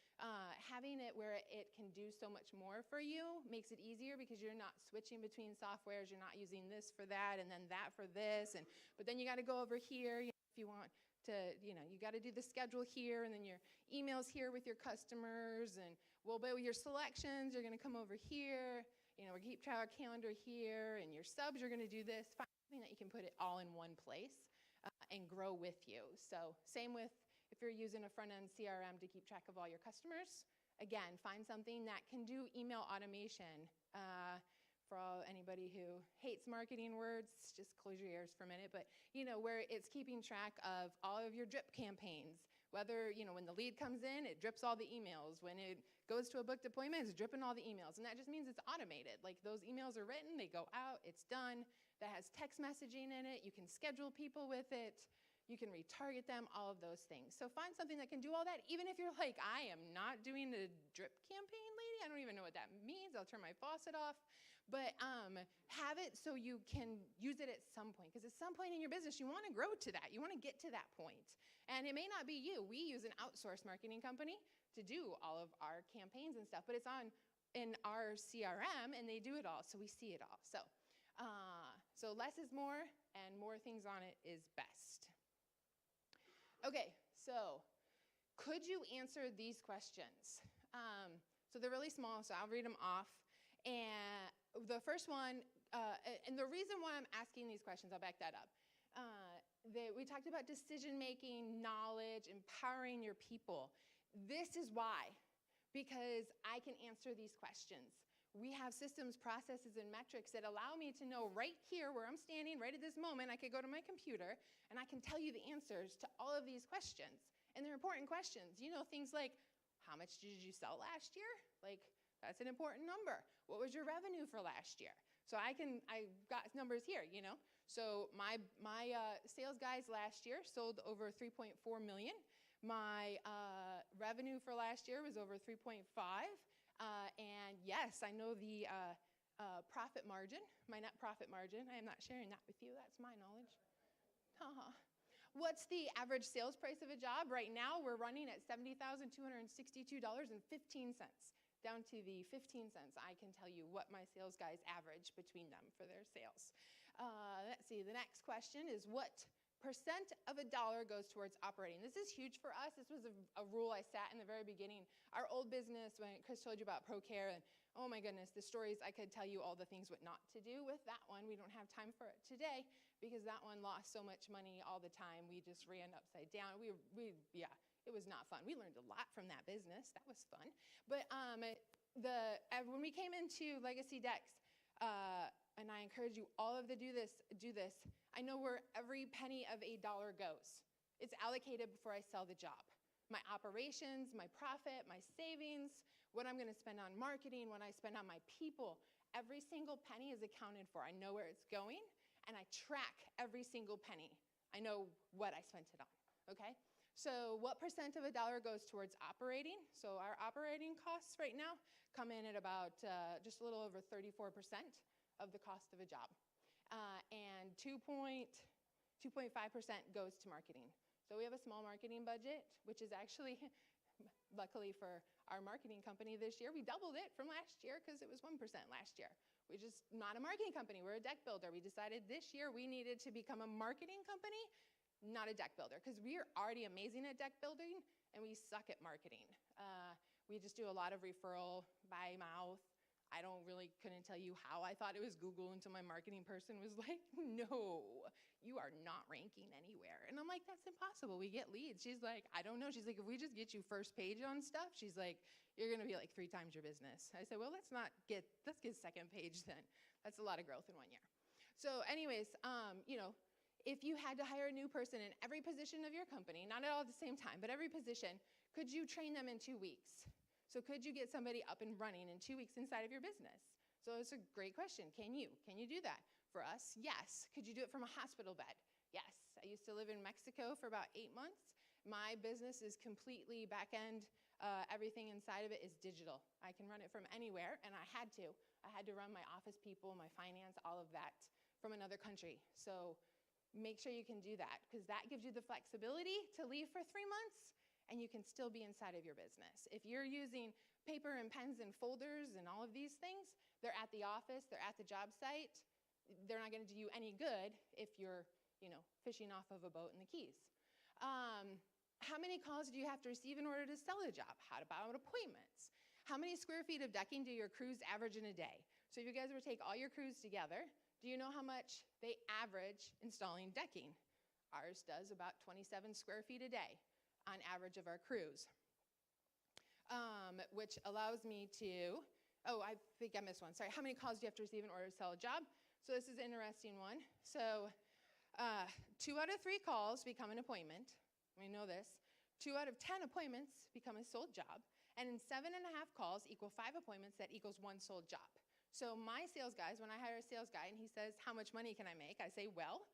having it where it can do so much more for you makes it easier because you're not switching between softwares, you're not using this for that, and then that for this, but then you gotta go over here if you want to, you gotta do the schedule here, and then your emails here with your customers, and but your selections, you're gonna come over here, we keep track of our calendar here, and your subs, you're gonna do this. Find something that you can put it all in one place and grow with you. So same with if you're using a front-end CRM to keep track of all your customers. Again, find something that can do email automation. For anybody who hates marketing words, just close your ears for a minute, but where it's keeping track of all of your drip campaigns. Whether, when the lead comes in, it drips all the emails. When it goes to a booked appointment, it's dripping all the emails. And that just means it's automated. Like those emails are written, they go out, it's done. That has text messaging in it. You can schedule people with it. You can retarget them, all of those things. So find something that can do all that, even if you're like, I am not doing the drip campaign, lady. I don't even know what that means. I'll turn my faucet off. But have it so you can use it at some point. Because at some point in your business, you want to grow to that. You want to get to that point. And it may not be you. We use an outsourced marketing company to do all of our campaigns and stuff, but it's in our CRM, and they do it all, so we see it all. So less is more, and more things on it is best. Okay, so could you answer these questions? So they're really small, so I'll read them off. And the first one, and the reason why I'm asking these questions, I'll back that up. We talked about decision-making, knowledge, empowering your people. This is why, because I can answer these questions. We have systems, processes, and metrics that allow me to know right here where I'm standing, right at this moment, I could go to my computer, and I can tell you the answers to all of these questions. And they're important questions. You know, things like, how much did you sell last year? Like, that's an important number. What was your revenue for last year? So I got numbers here, you know. So my sales guys last year sold over 3.4 million. My revenue for last year was over 3.5. And yes, I know the profit margin, my net profit margin. I am not sharing that with you. That's my knowledge. What's the average sales price of a job? Right now, we're running at $70,262.15. Down to the 15 cents, I can tell you what my sales guys average between them for their sales. Let's see, the next question is what percent of a dollar goes towards operating? This is huge for us. This was a rule I sat in the very beginning. Our old business, when Chris told you about ProCare, and oh my goodness, the stories, I could tell you all the things what not to do with that one. We don't have time for it today because that one lost so much money all the time. We just ran upside down. Yeah, it was not fun. We learned a lot from that business. That was fun. But when we came into Legacy Dex, and I encourage you all of to do this, I know where every penny of a dollar goes. It's allocated before I sell the job. My operations, my profit, my savings, what I'm gonna spend on marketing, what I spend on my people, every single penny is accounted for. I know where it's going, and I track every single penny. I know what I spent it on, okay? So what percent of a dollar goes towards operating? So our operating costs right now come in at about just a little over 34% of the cost of a job. And 2.5% goes to marketing. So we have a small marketing budget, which is actually, luckily for our marketing company this year, we doubled it from last year because it was 1% last year. We're just not a marketing company, we're a deck builder. We decided this year we needed to become a marketing company, not a deck builder, because we are already amazing at deck building and we suck at marketing. We just do a lot of referral by mouth. I couldn't tell you how I thought it was Google until my marketing person was like, no, you are not ranking anywhere. And I'm like, that's impossible, we get leads. She's like, I don't know. She's like, if we just get you first page on stuff, she's like, you're gonna be like 3 times your business. I said, well, let's get second page then. That's a lot of growth in 1 year. So anyways, you know, if you had to hire a new person in every position of your company, not all at the same time, but every position, could you train them in 2 weeks? So could you get somebody up and running in 2 weeks inside of your business? So it's a great question. Can you do that? For us, yes. Could you do it from a hospital bed? Yes. I used to live in Mexico for about 8 months. My business is completely back end. Everything inside of it is digital. I can run it from anywhere, and I had to. I had to run my office people, my finance, all of that from another country. So make sure you can do that, because that gives you the flexibility to leave for 3 months and you can still be inside of your business. If you're using paper and pens and folders and all of these things, they're at the office, they're at the job site, they're not gonna do you any good if you're, you know, fishing off of a boat in the Keys. How many calls do you have to receive in order to sell a job? How about appointments? How many square feet of decking do your crews average in a day? So if you guys were to take all your crews together, do you know how much they average installing decking? Ours does about 27 square feet a day on average of our crews, which allows me to, oh, I think I missed one. Sorry, how many calls do you have to receive in order to sell a job? So this is an interesting one. So 2 out of 3 calls become an appointment. We know this. 2 out of 10 appointments become a sold job. And in 7.5 calls equal 5 appointments, that equals 1 sold job. So my sales guys, when I hire a sales guy and he says, how much money can I make? I say, well,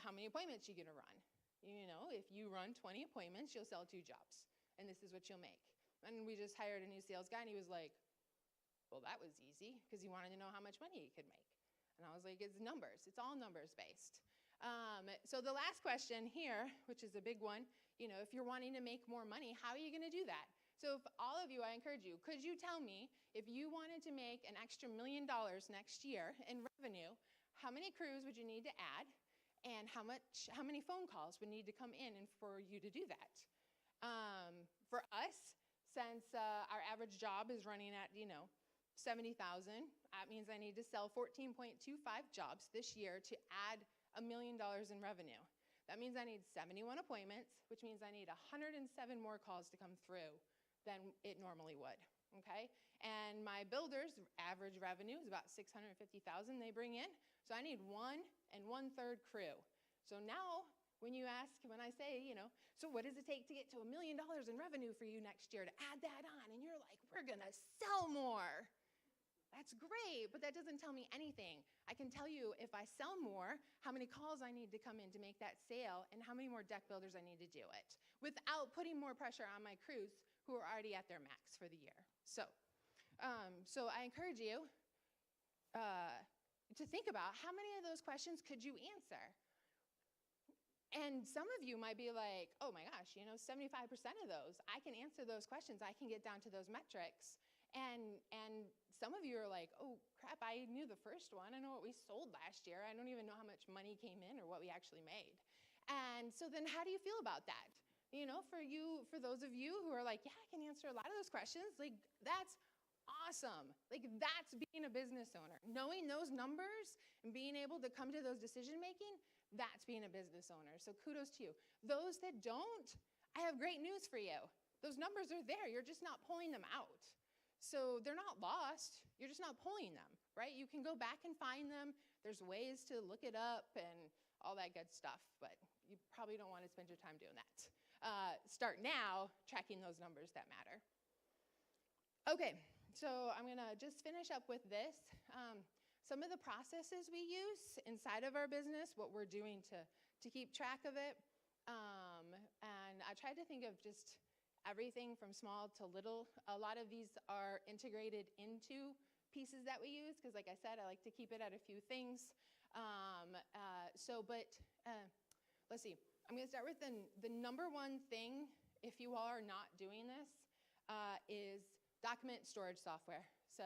how many appointments you gonna run? You know, if you run 20 appointments, you'll sell 2 jobs. And this is what you'll make. And we just hired a new sales guy and he was like, well, that was easy, because he wanted to know how much money he could make. And I was like, it's numbers. It's all numbers based. So the last question here, which is a big one, if you're wanting to make more money, how are you going to do that? So if all of you, I encourage you, could you tell me if you wanted to make an extra $1 million next year in revenue, how many crews would you need to add, and how many phone calls would need to come in and for you to do that? For us, since our average job is running at, $70,000, that means I need to sell 14.25 jobs this year to add $1 million in revenue. That means I need 71 appointments, which means I need 107 more calls to come through than it normally would, okay? And my builders' average revenue is about $650,000 they bring in, so I need 1 1/3 crew. So now, when I say, so what does it take to get to $1 million in revenue for you next year, to add that on? And you're like, we're gonna sell more. That's great, but that doesn't tell me anything. I can tell you if I sell more, how many calls I need to come in to make that sale, and how many more deck builders I need to do it, without putting more pressure on my crews who are already at their max for the year. So I encourage you to think about how many of those questions could you answer? And some of you might be like, oh my gosh, 75% of those, I can answer those questions, I can get down to those metrics. And some of you are like, oh crap, I knew the first one, I know what we sold last year, I don't even know how much money came in or what we actually made. And so then how do you feel about that? For those of you who are like, yeah, I can answer a lot of those questions, like that's awesome. Like that's being a business owner. Knowing those numbers and being able to come to those decision making, that's being a business owner. So kudos to you. Those that don't, I have great news for you. Those numbers are there, you're just not pulling them out. So they're not lost, you're just not pulling them, right? You can go back and find them. There's ways to look it up and all that good stuff, but you probably don't want to spend your time doing that. Start now tracking those numbers that matter. Okay, so I'm gonna just finish up with this. Some of the processes we use inside of our business, what we're doing to keep track of it. And I tried to think of just everything from small to little. A lot of these are integrated into pieces that we use, because like I said, I like to keep it at a few things. Let's see. I'm gonna start with the number one thing, if you all are not doing this, is document storage software. So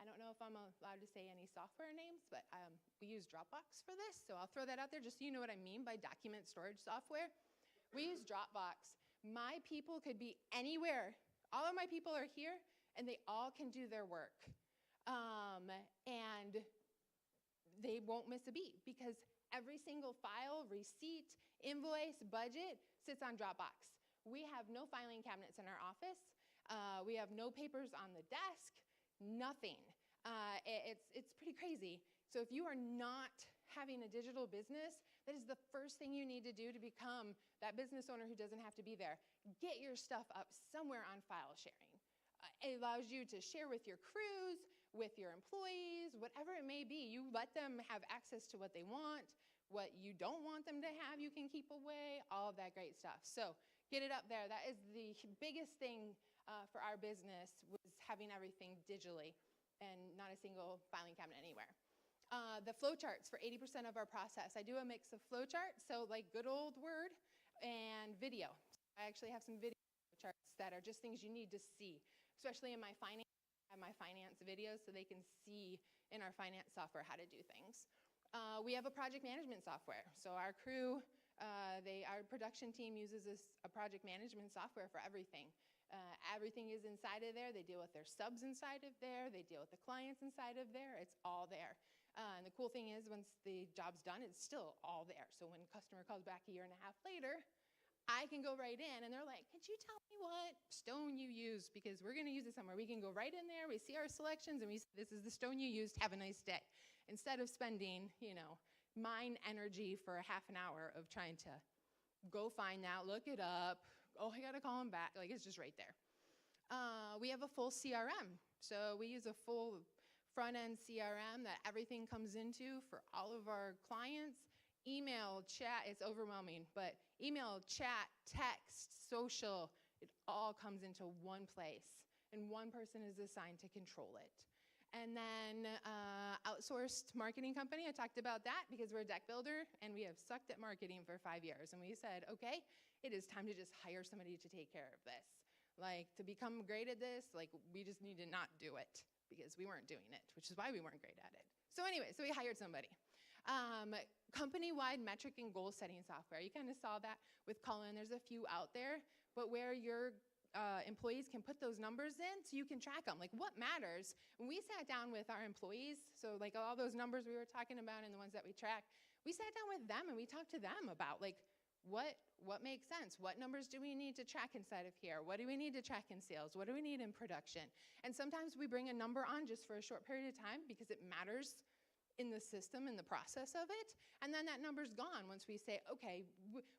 I don't know if I'm allowed to say any software names, but we use Dropbox for this, so I'll throw that out there just so you know what I mean by document storage software. We use Dropbox. My people could be anywhere. All of my people are here, and they all can do their work. And they won't miss a beat, because every single file, receipt, invoice, budget sits on Dropbox. We have no filing cabinets in our office. We have no papers on the desk, nothing. It's pretty crazy. So if you are not having a digital business, that is the first thing you need to do to become that business owner who doesn't have to be there. Get your stuff up somewhere on file sharing. It allows you to share with your crews, with your employees, whatever it may be. You let them have access to what they want. What you don't want them to have, you can keep away, all of that great stuff. So get it up there. That is the biggest thing for our business, was having everything digitally and not a single filing cabinet anywhere. The flowcharts for 80% of our process. I do a mix of flowcharts, so like good old Word, and video. I actually have some video charts that are just things you need to see, especially in my finance. I have my finance videos so they can see in our finance software how to do things. We have a project management software. So our crew, our production team uses a project management software for everything. Everything is inside of there. They deal with their subs inside of there. They deal with the clients inside of there. It's all there. And the cool thing is, once the job's done, it's still all there. So when a customer calls back a year and a half later, I can go right in, and they're like, could you tell me what stone you used? Because we're going to use it somewhere. We can go right in there. We see our selections, and we say, this is the stone you used. Have a nice day. Instead of spending, mind energy for a half an hour of trying to go find that, look it up. Oh, I got to call them back. Like, it's just right there. We have a full CRM. So we use a full front-end CRM that everything comes into for all of our clients. Email, chat, it's overwhelming, but email, chat, text, social, it all comes into one place, and one person is assigned to control it. And then outsourced marketing company, I talked about that because we're a deck builder and we have sucked at marketing for 5 years. And we said, okay, it is time to just hire somebody to take care of this. Like, to become great at this, like, we just need to not do it because we weren't doing it, which is why we weren't great at it. So anyway, so we hired somebody. Company-wide metric and goal setting software. You kind of saw that with Cullen. There's a few out there, but where your employees can put those numbers in so you can track them. Like, what matters? When we sat down with our employees, so like all those numbers we were talking about and the ones that we track, we sat down with them and we talked to them about like, what makes sense? What numbers do we need to track inside of here? What do we need to track in sales? What do we need in production? And sometimes we bring a number on just for a short period of time because it matters in the system, in the process of it. And then that number's gone once we say, okay,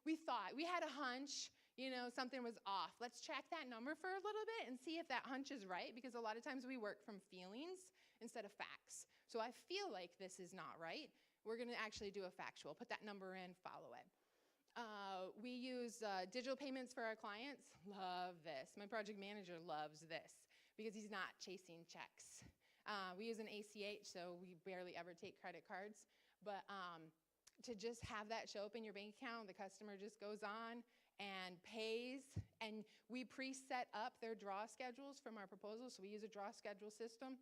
we thought, we had a hunch, you know, something was off. Let's track that number for a little bit and see if that hunch is right, because a lot of times we work from feelings instead of facts. So I feel like this is not right. We're gonna actually do a factual, put that number in, follow it. We use digital payments for our clients. Love this. My project manager loves this because he's not chasing checks. We use an ACH, so we barely ever take credit cards. But to just have that show up in your bank account, the customer just goes on and pays, and we preset up their draw schedules from our proposals, so we use a draw schedule system,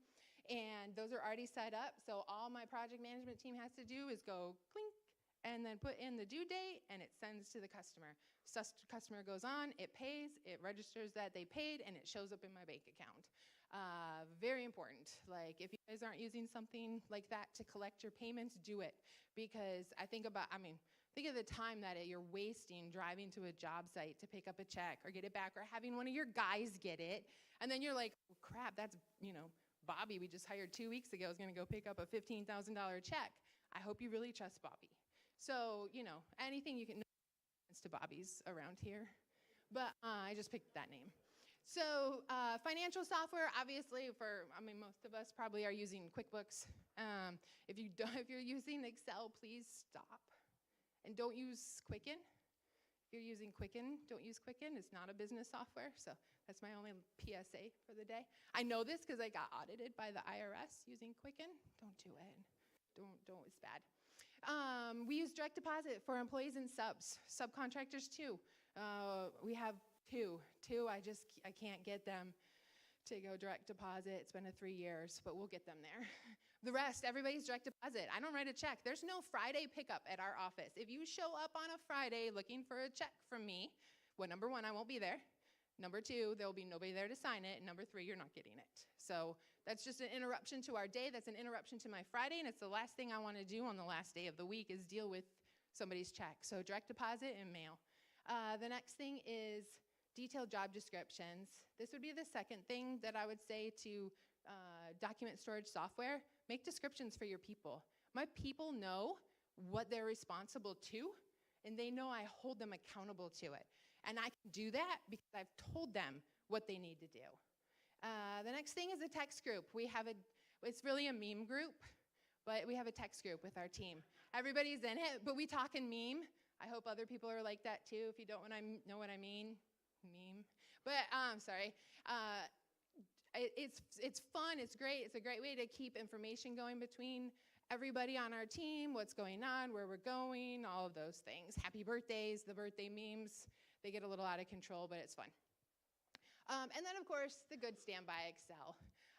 and those are already set up, so all my project management team has to do is go clink, and then put in the due date, and it sends to the customer. Customer goes on, it pays, it registers that they paid, and it shows up in my bank account. Very important. Like, if you guys aren't using something like that to collect your payments, do it. Because think of the time that you're wasting driving to a job site to pick up a check or get it back, or having one of your guys get it, and then you're like, oh, crap, that's, Bobby we just hired 2 weeks ago is gonna go pick up a $15,000 check. I hope you really trust Bobby. So, anything you can to Bobby's around here, but I just picked that name. So financial software, obviously, most of us probably are using QuickBooks. If you're using Excel, please stop. And don't use Quicken. If you're using Quicken, don't use Quicken. It's not a business software, so that's my only PSA for the day. I know this because I got audited by the IRS using Quicken. Don't do it. Don't, it's bad. We use direct deposit for employees and subcontractors too. We have two. I can't get them to go direct deposit. It's been 3 years, but we'll get them there. The rest, everybody's direct deposit. I don't write a check. There's no Friday pickup at our office. If you show up on a Friday looking for a check from me, well, number one, I won't be there. Number two, there'll be nobody there to sign it. And number three, you're not getting it. So that's just an interruption to our day. That's an interruption to my Friday. And it's the last thing I want to do on the last day of the week is deal with somebody's check. So direct deposit and mail. The next thing is detailed job descriptions. This would be the second thing that I would say to document storage software. Make descriptions for your people. My people know what they're responsible to, and they know I hold them accountable to it. And I can do that because I've told them what they need to do. The next thing is a text group. It's really a meme group, but we have a text group with our team. Everybody's in it, but we talk in meme. I hope other people are like that too. If you don't know what I mean, meme. But sorry. It's fun. It's great. It's a great way to keep information going between everybody on our team, what's going on, where we're going, all of those things. Happy birthdays, the birthday memes. They get a little out of control, but it's fun. And then, of course, the good standby Excel.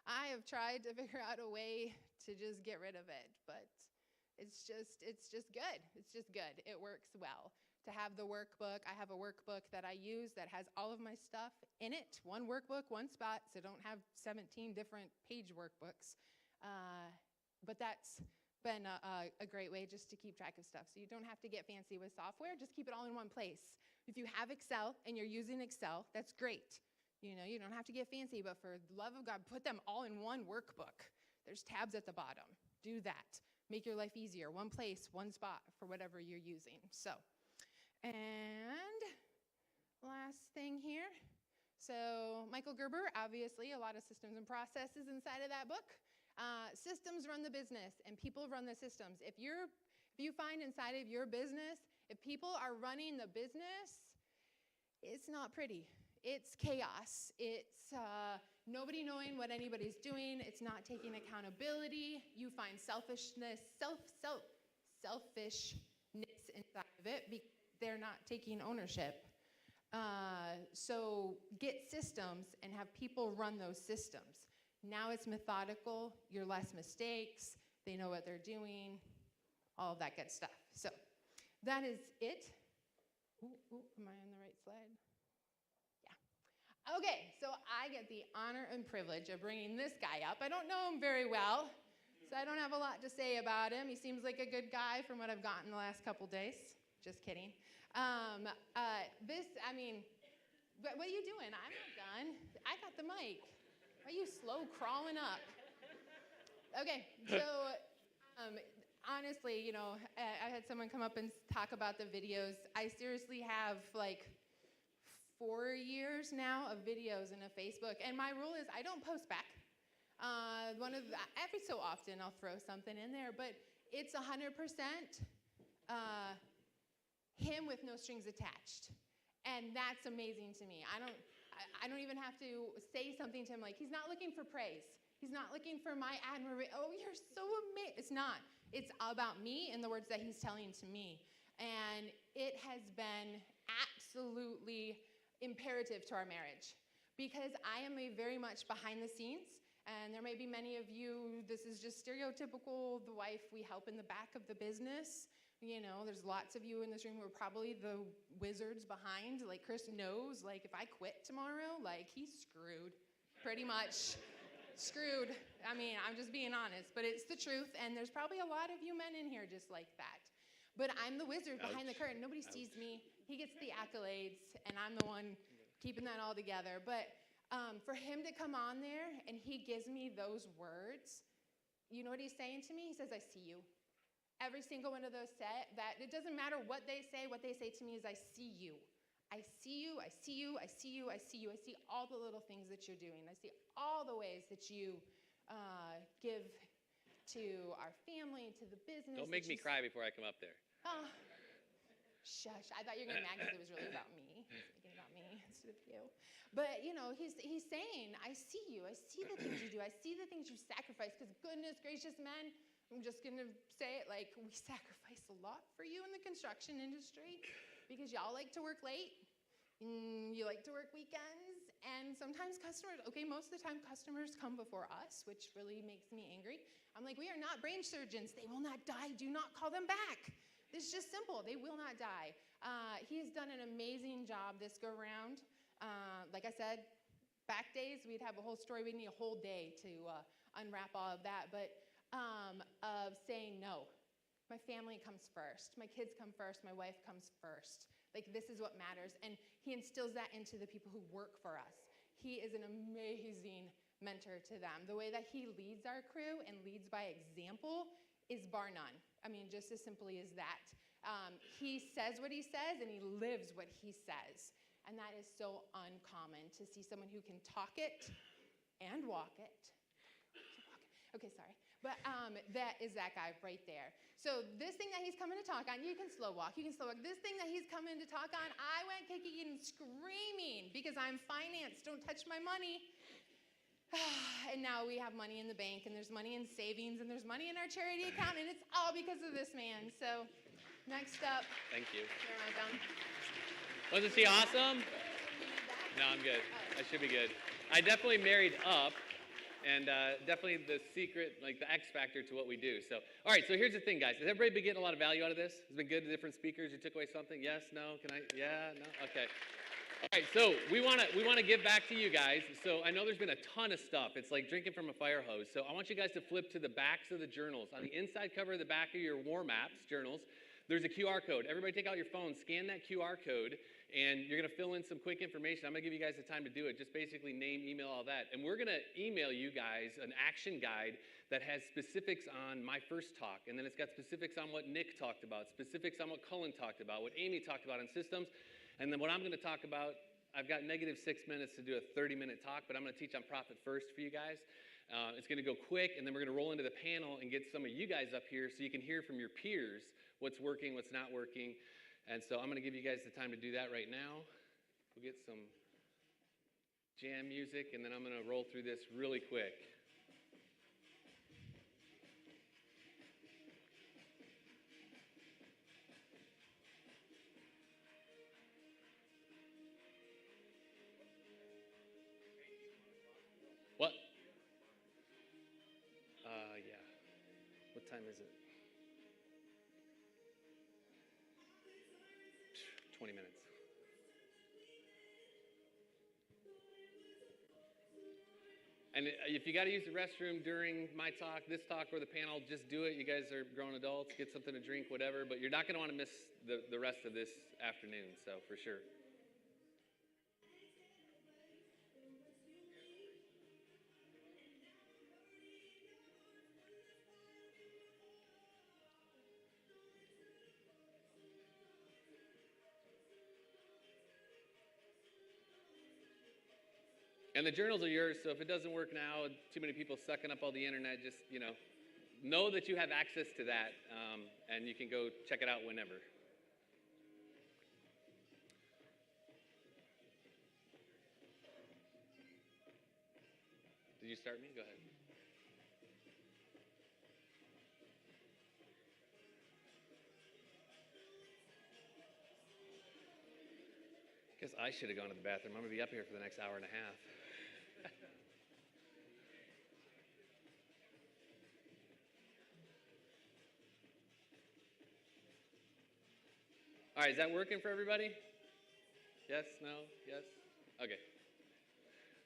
I have tried to figure out a way to just get rid of it, but it's just good. It's just good. It works well. To have the workbook, I have a workbook that I use that has all of my stuff in it. One workbook, one spot, so don't have 17 different page workbooks. But that's been a great way just to keep track of stuff. So you don't have to get fancy with software, just keep it all in one place. If you have Excel and you're using Excel, that's great. You don't have to get fancy, but for the love of God, put them all in one workbook. There's tabs at the bottom. Do that. Make your life easier. One place, one spot for whatever you're using. So, and last thing here. So Michael Gerber, obviously, a lot of systems and processes inside of that book. Systems run the business and people run the systems. If you find inside of your business, if people are running the business, it's not pretty. It's chaos. It's nobody knowing what anybody's doing. It's not taking accountability. You find selfishness inside of it because they're not taking ownership. So get systems and have people run those systems. Now it's methodical. You're less mistakes. They know what they're doing. All of that good stuff. So that is it. Ooh, am I on the right slide? Yeah. Okay, so I get the honor and privilege of bringing this guy up. I don't know him very well, so I don't have a lot to say about him. He seems like a good guy from what I've gotten the last couple days. Just kidding. What are you doing? I'm not done. I got the mic. Why are you slow crawling up? Okay, so honestly, you know, I had someone come up and talk about the videos. I seriously have like 4 years now of videos in a Facebook, and my rule is I don't post back. Every so often I'll throw something in there, but it's 100% him with no strings attached, and that's amazing to me. I don't even have to say something to him like he's not looking for praise. He's not looking for my admiration. Oh, you're so amazing. It's not. It's about me and the words that he's telling to me. And it has been absolutely imperative to our marriage because I am very much behind the scenes. And there may be many of you, this is just stereotypical, the wife, we help in the back of the business. You know, there's lots of you in this room who are probably the wizards behind. Like Chris knows, like if I quit tomorrow, like he's screwed, pretty much. Screwed. I mean, I'm just being honest, but it's the truth, and there's probably a lot of you men in here just like that. But I'm the wizard behind the curtain. Nobody sees me. He gets the accolades, and I'm the one keeping that all together. But for him to come on there, and he gives me those words, you know what he's saying to me? He says, I see you. Every single one of those that it doesn't matter what they say to me is I see you. I see you, I see you, I see you, I see you. I see all the little things that you're doing. I see all the ways that you give to our family, to the business. Don't make me cry before I come up there. Oh, shush. I thought you were getting mad because it was really about me. He was thinking about me instead of you. But, you know, he's saying, I see you. I see the things you do. I see the things you sacrifice because goodness gracious, men, I'm just going to say it like we sacrifice a lot for you in the construction industry because y'all like to work late. You like to work weekends, and sometimes customers, okay, most of the time customers come before us, which really makes me angry. I'm like, we are not brain surgeons. They will not die. Do not call them back. It's just simple. They will not die. He's done an amazing job this go round. Like I said, back days, we'd have a whole story. We'd need a whole day to unwrap all of that, but of saying no. My family comes first. My kids come first. My wife comes first. Like, this is what matters. And he instills that into the people who work for us. He is an amazing mentor to them. The way that he leads our crew and leads by example is bar none. I mean, just as simply as that. He says what he says, and he lives what he says. And that is so uncommon to see someone who can talk it and walk it. Okay, sorry. But that is that guy right there. So this thing that he's coming to talk on, you can slow walk, This thing that he's coming to talk on, I went kicking and screaming because I'm financed, don't touch my money. And now we have money in the bank, and there's money in savings, and there's money in our charity account, and it's all because of this man. So next up. Thank you. You're welcome. Wasn't she awesome? No, I'm good. I should be good. I definitely married up. And definitely the secret, like the X factor to what we do. So, all right, so here's the thing, guys. Has everybody been getting a lot of value out of this? Has it been good to different speakers? You took away something? Yes? No? Can I? Yeah? No? Okay. All right, so we want to give back to you guys. So I know there's been a ton of stuff. It's like drinking from a fire hose. So I want you guys to flip to the backs of the journals. On the inside cover of the back of your War Maps journals, there's a QR code. Everybody take out your phone, scan that QR code, and you're going to fill in some quick information. I'm going to give you guys the time to do it. Just basically name, email, all that. And we're going to email you guys an action guide that has specifics on my first talk. And then it's got specifics on what Nick talked about, specifics on what Cullen talked about, what Amy talked about on systems. And then what I'm going to talk about, I've got -6 minutes to do a 30-minute talk, but I'm going to teach on profit first for you guys. It's going to go quick, and then we're going to roll into the panel and get some of you guys up here so you can hear from your peers what's working, what's not working. And so I'm going to give you guys the time to do that right now. We'll get some jam music, and then I'm going to roll through this really quick. What? Yeah. What time is it? 20 minutes. And if you got to use the restroom during my talk, this talk, or the panel, just do it. You guys are grown adults. Get something to drink, whatever. But you're not going to want to miss the rest of this afternoon, so for sure. And the journals are yours, so if it doesn't work now, too many people sucking up all the internet, just, know that you have access to that, and you can go check it out whenever. Did you start me? Go ahead. Guess I should have gone to the bathroom. I'm going to be up here for the next hour and a half. All right, is that working for everybody? Yes, no, yes? Okay.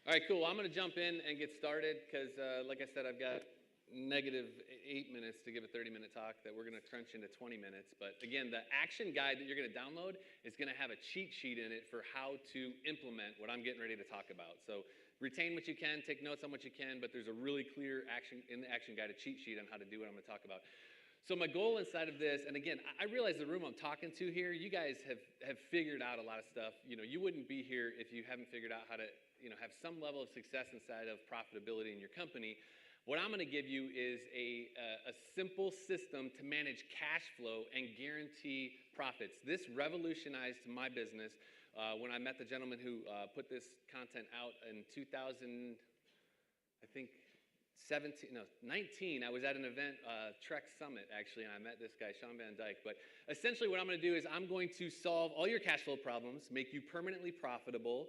All right, cool. Well, I'm going to jump in and get started because, like I said, I've got negative 8 minutes to give a 30-minute talk that we're going to crunch into 20 minutes. But again, the action guide that you're going to download is going to have a cheat sheet in it for how to implement what I'm getting ready to talk about. So retain what you can, take notes on what you can, but there's a really clear action in the action guide, a cheat sheet on how to do what I'm going to talk about. So my goal inside of this, and again, I realize the room I'm talking to here, you guys have figured out a lot of stuff. You wouldn't be here if you haven't figured out how to, have some level of success inside of profitability in your company. What I'm going to give you is a simple system to manage cash flow and guarantee profits. This revolutionized my business when I met the gentleman who put this content out in 2000, I think, 19, I was at an event, Trek Summit, actually, and I met this guy, Sean Van Dyke. But essentially what I'm going to do is I'm going to solve all your cash flow problems, make you permanently profitable,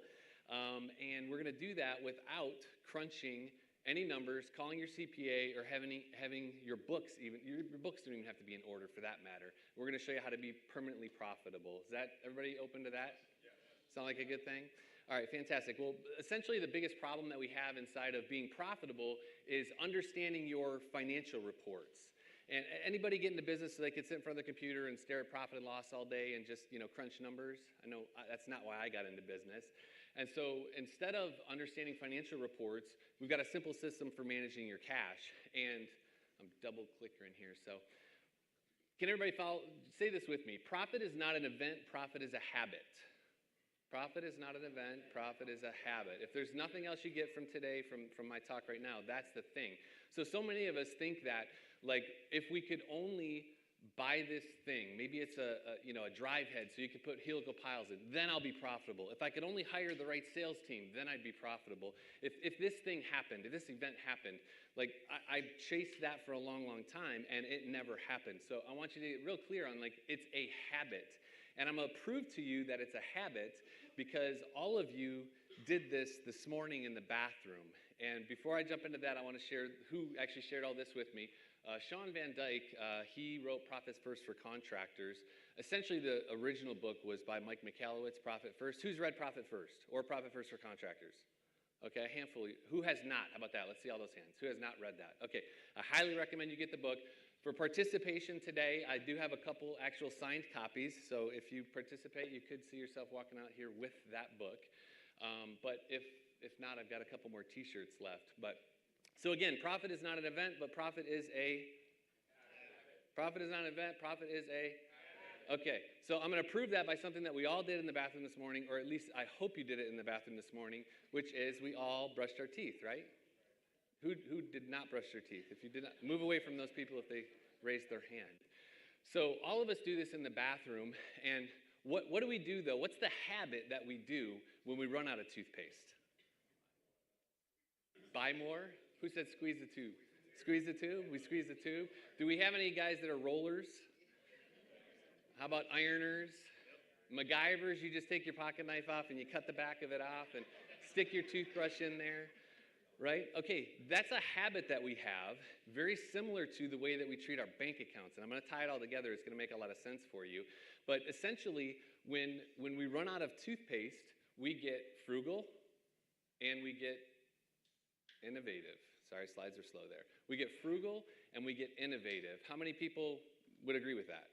and we're going to do that without crunching any numbers, calling your CPA, or having your books even. Your books don't even have to be in order for that matter. We're going to show you how to be permanently profitable. Is that everybody open to that? Yeah. Sound like a good thing? All right, fantastic. Well, essentially the biggest problem that we have inside of being profitable is understanding your financial reports. And anybody get into business so they could sit in front of the computer and stare at profit and loss all day and just, crunch numbers? I know that's not why I got into business. And so instead of understanding financial reports, we've got a simple system for managing your cash. And I'm double clicking here. So can everybody say this with me? Profit is not an event, profit is a habit. Profit is not an event, profit is a habit. If there's nothing else you get from today, from my talk right now, that's the thing. So many of us think that, if we could only buy this thing, maybe it's a drive head so you could put helical piles in, then I'll be profitable. If I could only hire the right sales team, then I'd be profitable. If this thing happened, if this event happened, I chased that for a long, long time, and it never happened. So I want you to get real clear on, it's a habit. And I'm going to prove to you that it's a habit because all of you did this morning in the bathroom. And before I jump into that, I want to share who actually shared all this with me. Sean Van Dyke, he wrote Profits First for Contractors. Essentially, the original book was by Mike Michalowicz, Profit First. Who's read Profit First or Profit First for Contractors? Okay, a handful. Who has not? How about that? Let's see all those hands. Who has not read that? Okay, I highly recommend you get the book. For participation today, I do have a couple actual signed copies, so if you participate, you could see yourself walking out here with that book. But if not, I've got a couple more t-shirts left. So again, profit is not an event, but profit is a Okay, so I'm going to prove that by something that we all did in the bathroom this morning, or at least I hope you did it in the bathroom this morning, which is we all brushed our teeth, right? Who did not brush their teeth? If you did not, move away from those people if they raised their hand. So all of us do this in the bathroom, and what do we do though? What's the habit that we do when we run out of toothpaste? buy more. Who said squeeze the tube? Squeeze the tube? We squeeze the tube. Do we have any guys that are rollers? How about ironers? MacGyvers, you just take your pocket knife off and you cut the back of it off and stick your toothbrush in there, right? Okay, that's a habit that we have, very similar to the way that we treat our bank accounts. And I'm going to tie it all together. It's going to make a lot of sense for you. But essentially, when we run out of toothpaste, we get frugal and we get innovative. Sorry, slides are slow there. We get frugal and we get innovative. How many people would agree with that?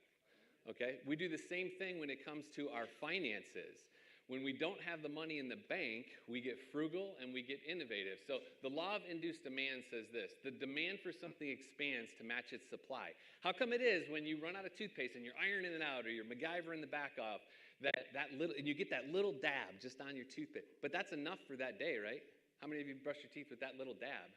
Okay, we do the same thing when it comes to our finances. When we don't have the money in the bank, we get frugal and we get innovative. So the law of induced demand says this: the demand for something expands to match its supply. How come it is when you run out of toothpaste and you're ironing it out or you're MacGyvering the back off, that little, and you get that little dab just on your toothpick, but that's enough for that day, right? How many of you brush your teeth with that little dab?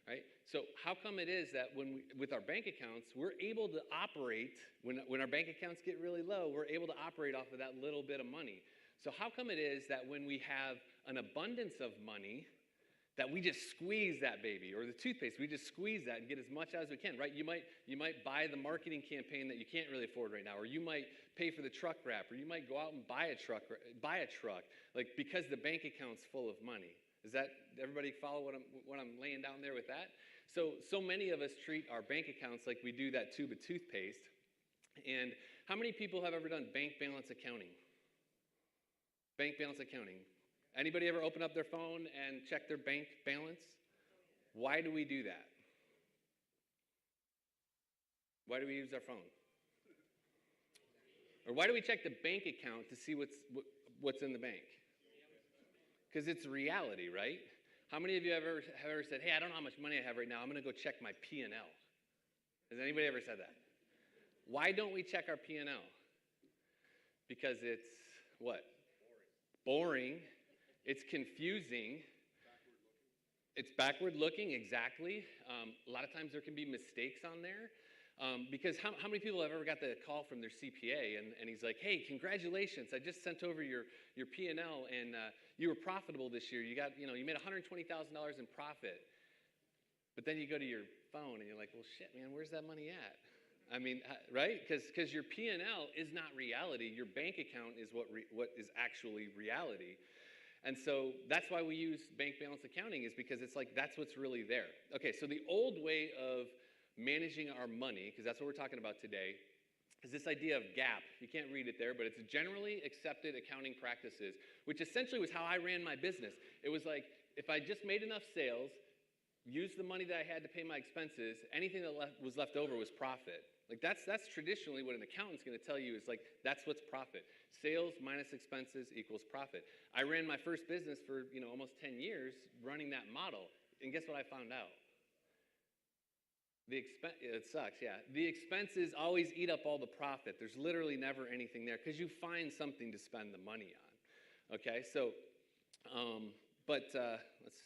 Right? So how come it is that with our bank accounts, we're able to operate, when our bank accounts get really low, we're able to operate off of that little bit of money? So how come it is that when we have an abundance of money, that we just squeeze that baby, or the toothpaste, we just squeeze that and get as much as we can, right? You might buy the marketing campaign that you can't really afford right now, or you might pay for the truck wrap, or you might go out and buy a truck, like because the bank account's full of money. Does that, everybody follow what I'm laying down there with that? So many of us treat our bank accounts like we do that tube of toothpaste. And how many people have ever done bank balance accounting? Bank balance accounting. Anybody ever open up their phone and check their bank balance? Why do we do that? Why do we use our phone? Or why do we check the bank account to see what's in the bank? Because it's reality, right? How many of you have ever said, hey, I don't know how much money I have right now. I'm going to go check my P&L. Has anybody ever said that? Why don't we check our P&L? Because it's what? Boring. It's confusing. It's backward looking, exactly. A lot of times there can be mistakes on there. Because how many people have ever got the call from their CPA and he's like, hey, congratulations, I just sent over your P&L and you were profitable this year. You made $120,000 in profit. But then you go to your phone and you're like, well, shit, man, where's that money at? I mean, right? Because your P&L is not reality. Your bank account is what is actually reality. And so that's why we use bank balance accounting, is because it's like that's what's really there. Okay, so the old way of managing our money, because that's what we're talking about today, is this idea of GAAP. You can't read it there, but it's generally accepted accounting practices, which essentially was how I ran my business. It was like, if I just made enough sales, used the money that I had to pay my expenses, anything that was left over was profit. Like that's traditionally what an accountant's going to tell you, is like, that's what's profit. Sales minus expenses equals profit. I ran my first business for almost 10 years running that model, and guess what I found out? It sucks, yeah. The expenses always eat up all the profit. There's literally never anything there because you find something to spend the money on. Okay, so, let's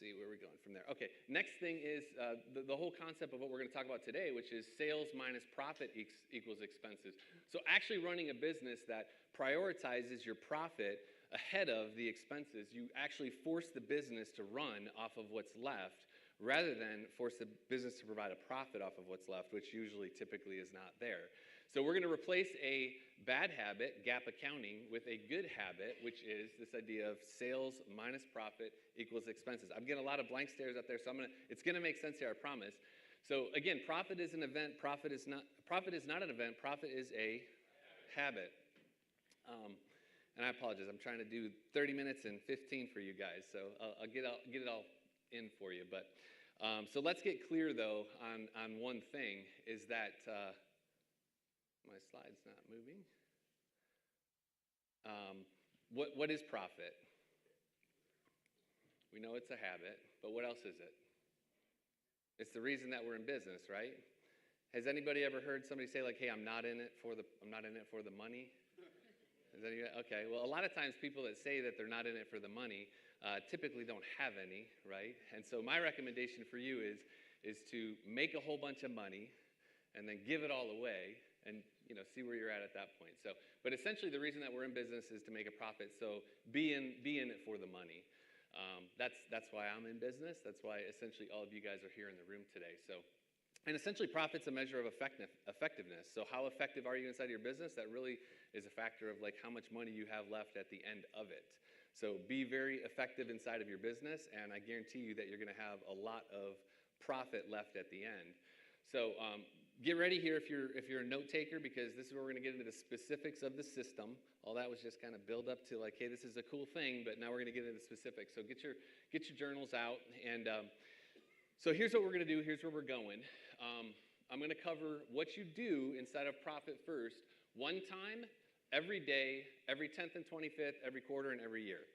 see where we're going from there. Okay, next thing is the whole concept of what we're going to talk about today, which is sales minus profit equals expenses. So actually running a business that prioritizes your profit ahead of the expenses, you actually force the business to run off of what's left, rather than force the business to provide a profit off of what's left, which typically is not there. So we're going to replace a bad habit, GAAP accounting, with a good habit, which is this idea of sales minus profit equals expenses. I'm getting a lot of blank stares out there, so it's going to make sense here, I promise. So again, profit is an event, profit is not an event, profit is a habit. And I apologize, I'm trying to do 30 minutes and 15 for you guys, so I'll get it all in for you. But so let's get clear though on one thing, is that my slide's not moving. What is profit? We know it's a habit, but what else is it? It's the reason that we're in business, right? Has anybody ever heard somebody say like, hey, I'm not in it for the money? Okay, well, a lot of times people that say that they're not in it for the money typically don't have any, right? And so my recommendation for you is to make a whole bunch of money and then give it all away and see where you're at that point. So, but essentially the reason that we're in business is to make a profit, so be in it for the money. That's why I'm in business. That's why essentially all of you guys are here in the room today. So, and essentially profit's a measure of effectiveness. So how effective are you inside of your business? That really is a factor of like how much money you have left at the end of it. So be very effective inside of your business, and I guarantee you that you're going to have a lot of profit left at the end. So get ready here if you're a note taker, because this is where we're going to get into the specifics of the system. All that was just kind of build up to like, hey, this is a cool thing, but now we're going to get into the specifics. So get your journals out, and so here's what we're going to do. Here's where we're going. I'm going to cover what you do inside of Profit First one time, every day, every 10th and 25th, every quarter, and every year.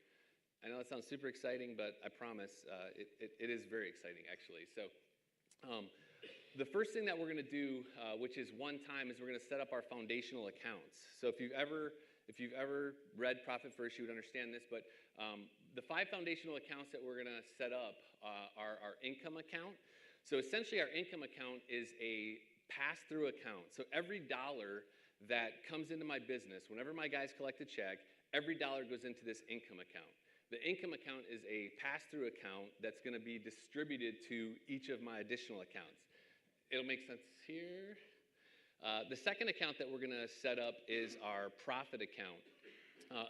I know that sounds super exciting, but I promise it is very exciting, actually. So the first thing that we're going to do, which is one time, is we're going to set up our foundational accounts. So if you've ever read Profit First, you would understand this, but the 5 foundational accounts that we're going to set up are our income account. So essentially our income account is a pass-through account. So every dollar that comes into my business, whenever my guys collect a check, every dollar goes into this income account. The income account is a pass-through account that's going to be distributed to each of my additional accounts. It'll make sense here. The second account that we're going to set up is our profit account.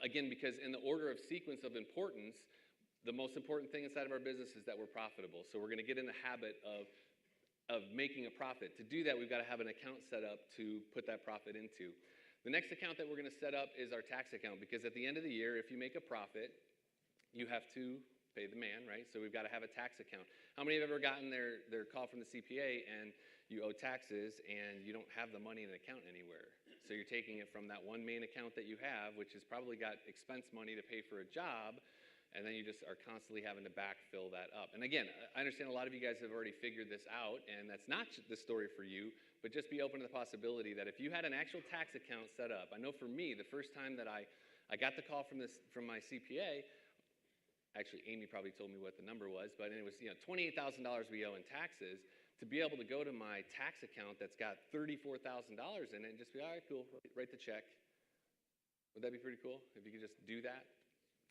Again, because in the order of sequence of importance, the most important thing inside of our business is that we're profitable. So we're going to get in the habit of making a profit. To do that, we've got to have an account set up to put that profit into. The next account that we're going to set up is our tax account, because at the end of the year, if you make a profit, you have to pay the man, right? So we've got to have a tax account. How many have ever gotten their call from the CPA and you owe taxes and you don't have the money in an account anywhere? So you're taking it from that one main account that you have, which has probably got expense money to pay for a job, and then you just are constantly having to backfill that up. And again, I understand a lot of you guys have already figured this out, and that's not the story for you, but just be open to the possibility that if you had an actual tax account set up, I know for me, the first time that I got the call from my CPA, actually Amy probably told me what the number was, but it was $28,000 we owe in taxes. To be able to go to my tax account that's got $34,000 in it and just be, all right, cool, write the check. Would that be pretty cool if you could just do that?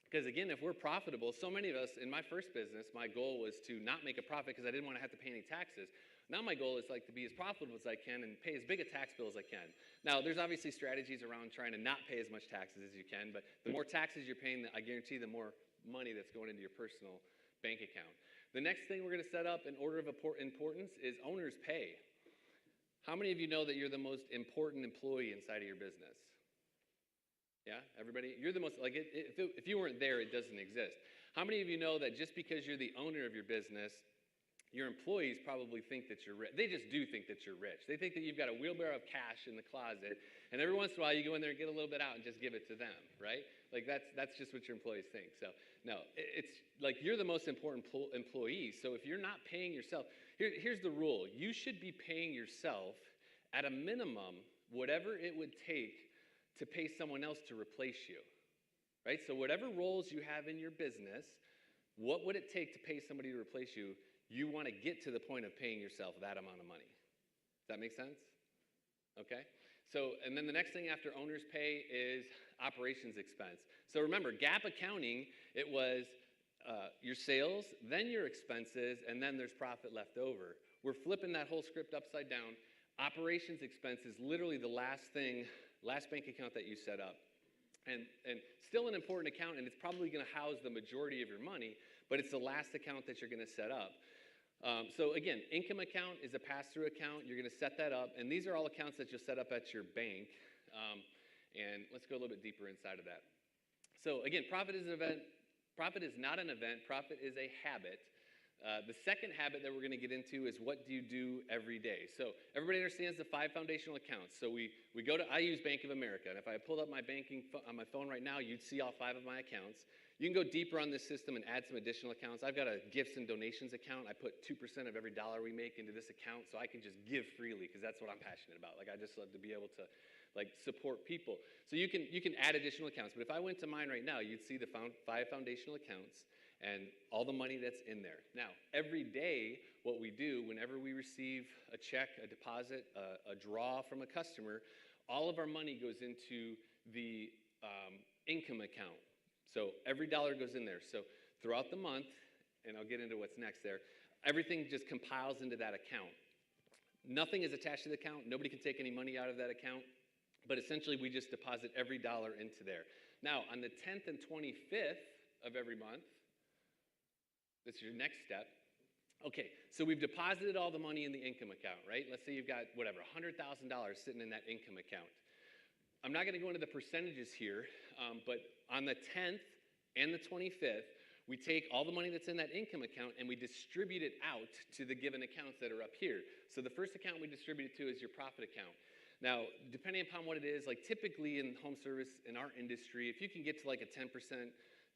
Because again, if we're profitable, so many of us, in my first business, my goal was to not make a profit because I didn't want to have to pay any taxes. Now my goal is like to be as profitable as I can and pay as big a tax bill as I can. Now, there's obviously strategies around trying to not pay as much taxes as you can, but the more taxes you're paying, I guarantee the more money that's going into your personal bank account. The next thing we're going to set up in order of importance is owner's pay. How many of you know that you're the most important employee inside of your business? Yeah, everybody? You're the most, like, if you weren't there, it doesn't exist. How many of you know that just because you're the owner of your business, your employees probably think that you're rich? They just do think that you're rich. They think that you've got a wheelbarrow of cash in the closet, and every once in a while you go in there and get a little bit out and just give it to them, right? Like that's just what your employees think. So no, it's like you're the most important employee. So if you're not paying yourself, here's the rule. You should be paying yourself at a minimum whatever it would take to pay someone else to replace you, right? So whatever roles you have in your business, what would it take to pay somebody to replace you? You want to get to the point of paying yourself that amount of money. Does that make sense? Okay. So, and then the next thing after owner's pay is operations expense. So remember, GAAP accounting, it was your sales, then your expenses, and then there's profit left over. We're flipping that whole script upside down. Operations expense is literally the last bank account that you set up. And still an important account, and it's probably going to house the majority of your money, but it's the last account that you're going to set up. So again, income account is a pass-through account. You're going to set that up, and these are all accounts that you'll set up at your bank. And let's go a little bit deeper inside of that. So again, profit is an event. Profit is not an event. Profit is a habit. The second habit that we're going to get into is what do you do every day? So everybody understands the 5 foundational accounts. So we go to, I use Bank of America, and if I pulled up my banking on my phone right now, you'd see all 5 of my accounts. You can go deeper on this system and add some additional accounts. I've got a gifts and donations account. I put 2% of every dollar we make into this account so I can just give freely because that's what I'm passionate about. Like I just love to be able to like support people. So you can add additional accounts. But if I went to mine right now, you'd see the 5 foundational accounts and all the money that's in there. Now, every day, what we do, whenever we receive a check, a deposit, a draw from a customer, all of our money goes into the income account. So every dollar goes in there. So throughout the month, and I'll get into what's next there, everything just compiles into that account. Nothing is attached to the account. Nobody can take any money out of that account. But essentially, we just deposit every dollar into there. Now, on the 10th and 25th of every month, that's your next step. Okay, so we've deposited all the money in the income account, right? Let's say you've got, whatever, $100,000 sitting in that income account. I'm not going to go into the percentages here, but on the 10th and the 25th, we take all the money that's in that income account and we distribute it out to the given accounts that are up here. So the first account we distribute it to is your profit account. Now, depending upon what it is, like typically in home service, in our industry, if you can get to like a 10%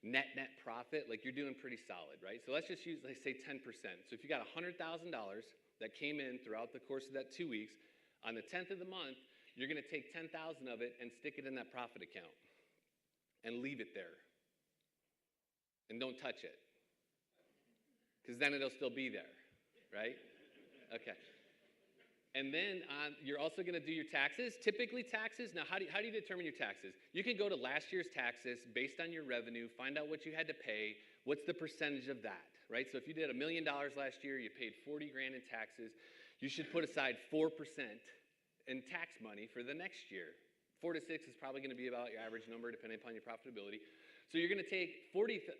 net profit, like you're doing pretty solid, right? So let's just use, like say 10%. So if you got $100,000 that came in throughout the course of that 2 weeks, on the 10th of the month, you're gonna take 10,000 of it and stick it in that profit account and leave it there. And don't touch it, because then it'll still be there, right? Okay. And then you're also going to do your taxes. Typically taxes, now how do you determine your taxes? You can go to last year's taxes based on your revenue, find out what you had to pay, what's the percentage of that, right? So if you did $1 million last year, you paid 40 grand in taxes, you should put aside 4% in tax money for the next year. 4 to 6 is probably going to be about your average number depending upon your profitability. So you're going to take $4,000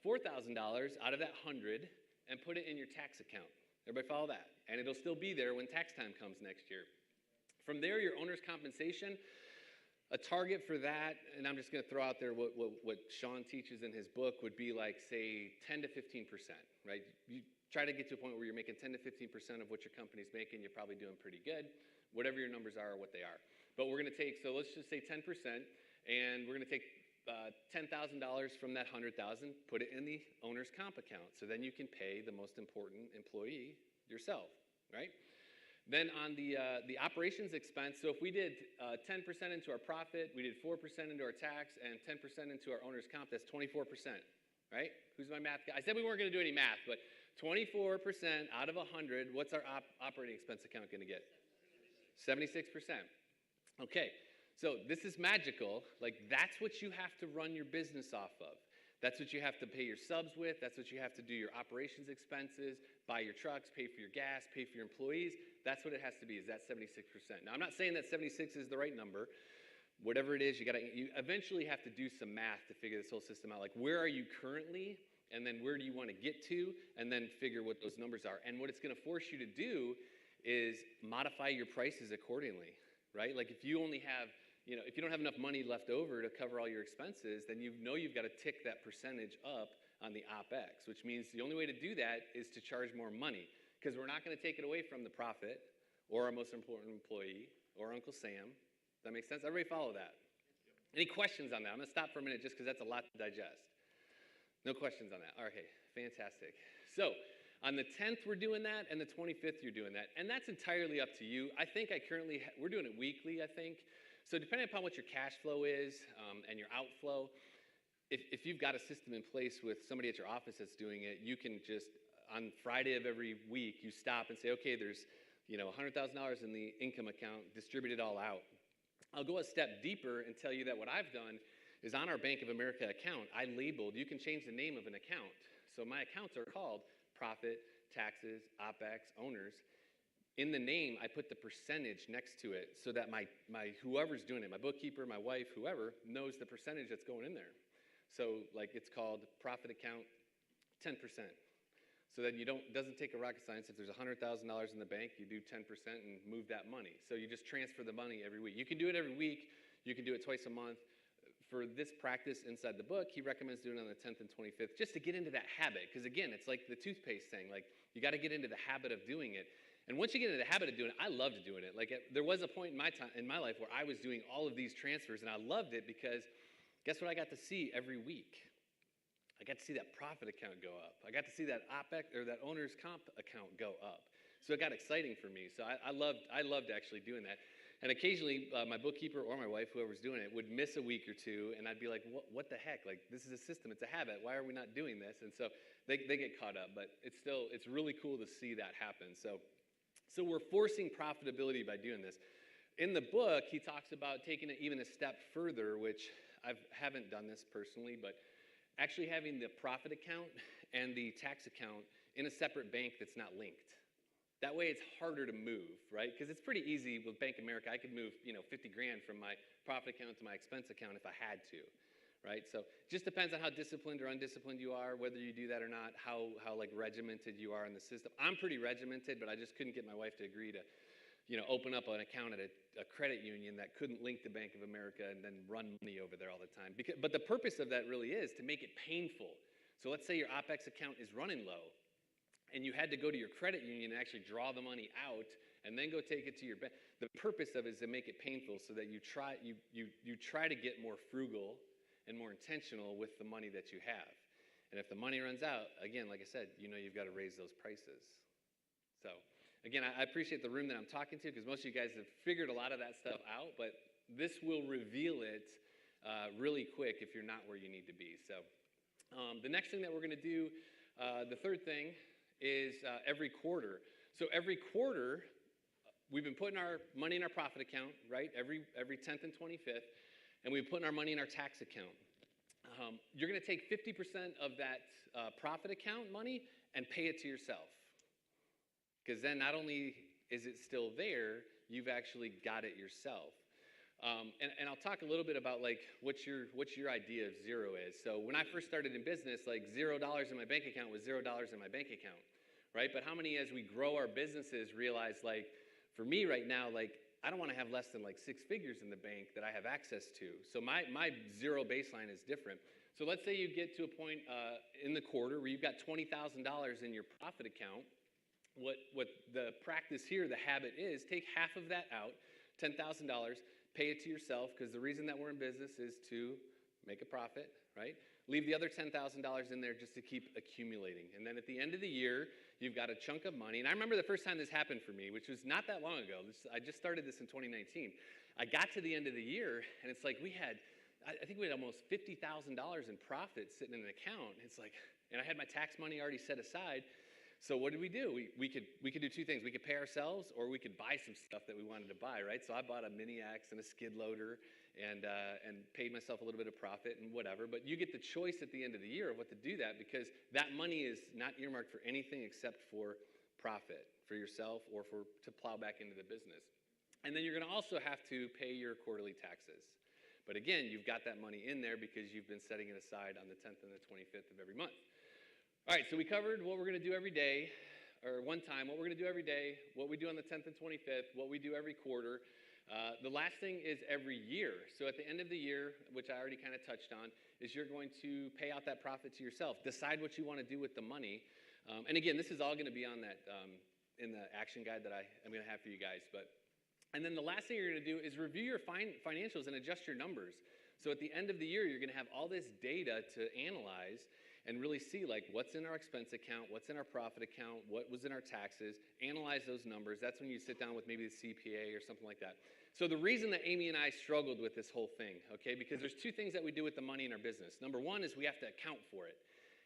out of that 100 and put it in your tax account. Everybody follow that? And it'll still be there when tax time comes next year. From there, your owner's compensation, a target for that, and I'm just going to throw out there what Sean teaches in his book would be like, say, 10 to 15%, right? You try to get to a point where you're making 10 to 15% of what your company's making, you're probably doing pretty good. Whatever your numbers are what they are. But we're going to take, so let's just say 10%, and we're going to take $10,000 from that $100,000, put it in the owner's comp account. So then you can pay the most important employee yourself, right? Then on the operations expense, so if we did 10% into our profit, we did 4% into our tax, and 10% into our owner's comp, that's 24%, right? Who's my math guy? I said we weren't going to do any math, but 24% out of 100, what's our operating expense account going to get? 76%. Okay. So this is magical. Like that's what you have to run your business off of. That's what you have to pay your subs with. That's what you have to do your operations expenses, buy your trucks, pay for your gas, pay for your employees. That's what it has to be, is that 76%. Now, I'm not saying that 76 is the right number. Whatever it is, you eventually have to do some math to figure this whole system out. Like where are you currently, and then where do you want to get to, and then figure what those numbers are. And what it's going to force you to do is modify your prices accordingly, right? Like if you only have, if you don't have enough money left over to cover all your expenses, then you've got to tick that percentage up on the OpEx, which means the only way to do that is to charge more money, because we're not going to take it away from the profit or our most important employee or Uncle Sam. Does that make sense? Everybody follow that? Any questions on that? I'm going to stop for a minute just because that's a lot to digest. No questions on that? Okay, fantastic. So on the 10th, we're doing that, and the 25th, you're doing that. And that's entirely up to you. I think we're doing it weekly, I think. So depending upon what your cash flow is and your outflow, if you've got a system in place with somebody at your office that's doing it, you can just, on Friday of every week, you stop and say, okay, there's $100,000 in the income account, distribute it all out. I'll go a step deeper and tell you that what I've done is on our Bank of America account, I labeled, you can change the name of an account. So my accounts are called profit, taxes, OpEx, owners. In the name, I put the percentage next to it so that my whoever's doing it, my bookkeeper, my wife, whoever, knows the percentage that's going in there. So like it's called profit account 10%. So that doesn't take a rocket science. If there's $100,000 in the bank, you do 10% and move that money. So you just transfer the money every week. You can do it every week. You can do it twice a month. For this practice inside the book, he recommends doing it on the 10th and 25th just to get into that habit. Because again, it's like the toothpaste thing. Like you got to get into the habit of doing it. And once you get into the habit of doing it, I loved doing it. Like there was a point in my life where I was doing all of these transfers, and I loved it because guess what I got to see every week? I got to see that profit account go up. I got to see that OpEx or that owner's comp account go up. So it got exciting for me. So I loved actually doing that. And occasionally, my bookkeeper or my wife, whoever's doing it, would miss a week or two, and I'd be like, what the heck? Like, this is a system. It's a habit. Why are we not doing this? And so they get caught up. But it's really cool to see that happen. So we're forcing profitability by doing this. In the book, he talks about taking it even a step further, which I haven't done this personally, but actually having the profit account and the tax account in a separate bank that's not linked. That way it's harder to move, right? Because it's pretty easy with Bank of America. I could move, 50 grand from my profit account to my expense account if I had to, right? So it just depends on how disciplined or undisciplined you are, whether you do that or not, how like regimented you are in the system. I'm pretty regimented, but I just couldn't get my wife to agree to, open up an account at a credit union that couldn't link to Bank of America and then run money over there all the time. But the purpose of that really is to make it painful. So let's say your OPEX account is running low, and you had to go to your credit union and actually draw the money out and then go take it to your bank. The purpose of it is to make it painful so that you try to get more frugal and more intentional with the money that you have. And if the money runs out, again, like I said, you've got to raise those prices. So again, I appreciate the room that I'm talking to, because most of you guys have figured a lot of that stuff out, but this will reveal it really quick if you're not where you need to be. So the next thing that we're going to do, the third thing, is every quarter. So every quarter, we've been putting our money in our profit account, right? Every 10th and 25th, and we've been putting our money in our tax account. You're going to take 50% of that profit account money and pay it to yourself. Because then not only is it still there, you've actually got it yourself. And I'll talk a little bit about like what your idea of zero is. So when I first started in business, like $0 in my bank account was $0 in my bank account, right? But how many, as we grow our businesses, realize like, for me right now, like I don't want to have less than like 6 figures in the bank that I have access to. So my zero baseline is different. So let's say you get to a point in the quarter where you've got $20,000 in your profit account. What the practice here, the habit is, take half of that out, $10,000, pay it to yourself, because the reason that we're in business is to make a profit, right? Leave the other $10,000 in there just to keep accumulating. And then at the end of the year, you've got a chunk of money. And I remember the first time this happened for me, which was not that long ago. I just started this in 2019. I got to the end of the year, and it's like I think we had almost $50,000 in profit sitting in an account. It's like, and I had my tax money already set aside. So what did we do? We could do two things. We could pay ourselves, or we could buy some stuff that we wanted to buy, right? So I bought a mini axe and a skid loader and paid myself a little bit of profit and whatever. But you get the choice at the end of the year of what to do that, because that money is not earmarked for anything except for profit for yourself or to plow back into the business. And then you're going to also have to pay your quarterly taxes. But again, you've got that money in there because you've been setting it aside on the 10th and the 25th of every month. All right, so we covered what we're going to do every day, or one time, what we're going to do every day, what we do on the 10th and 25th, what we do every quarter. The last thing is every year. So at the end of the year, which I already kind of touched on, is you're going to pay out that profit to yourself. Decide what you want to do with the money. And again, this is all going to be on that in the action guide that I'm going to have for you guys. And then the last thing you're going to do is review your financials and adjust your numbers. So at the end of the year, you're going to have all this data to analyze and really see like what's in our expense account, what's in our profit account, what was in our taxes, analyze those numbers. That's when you sit down with maybe the CPA or something like that. So the reason that Amy and I struggled with this whole thing, okay, because there's two things that we do with the money in our business. Number one is we have to account for it.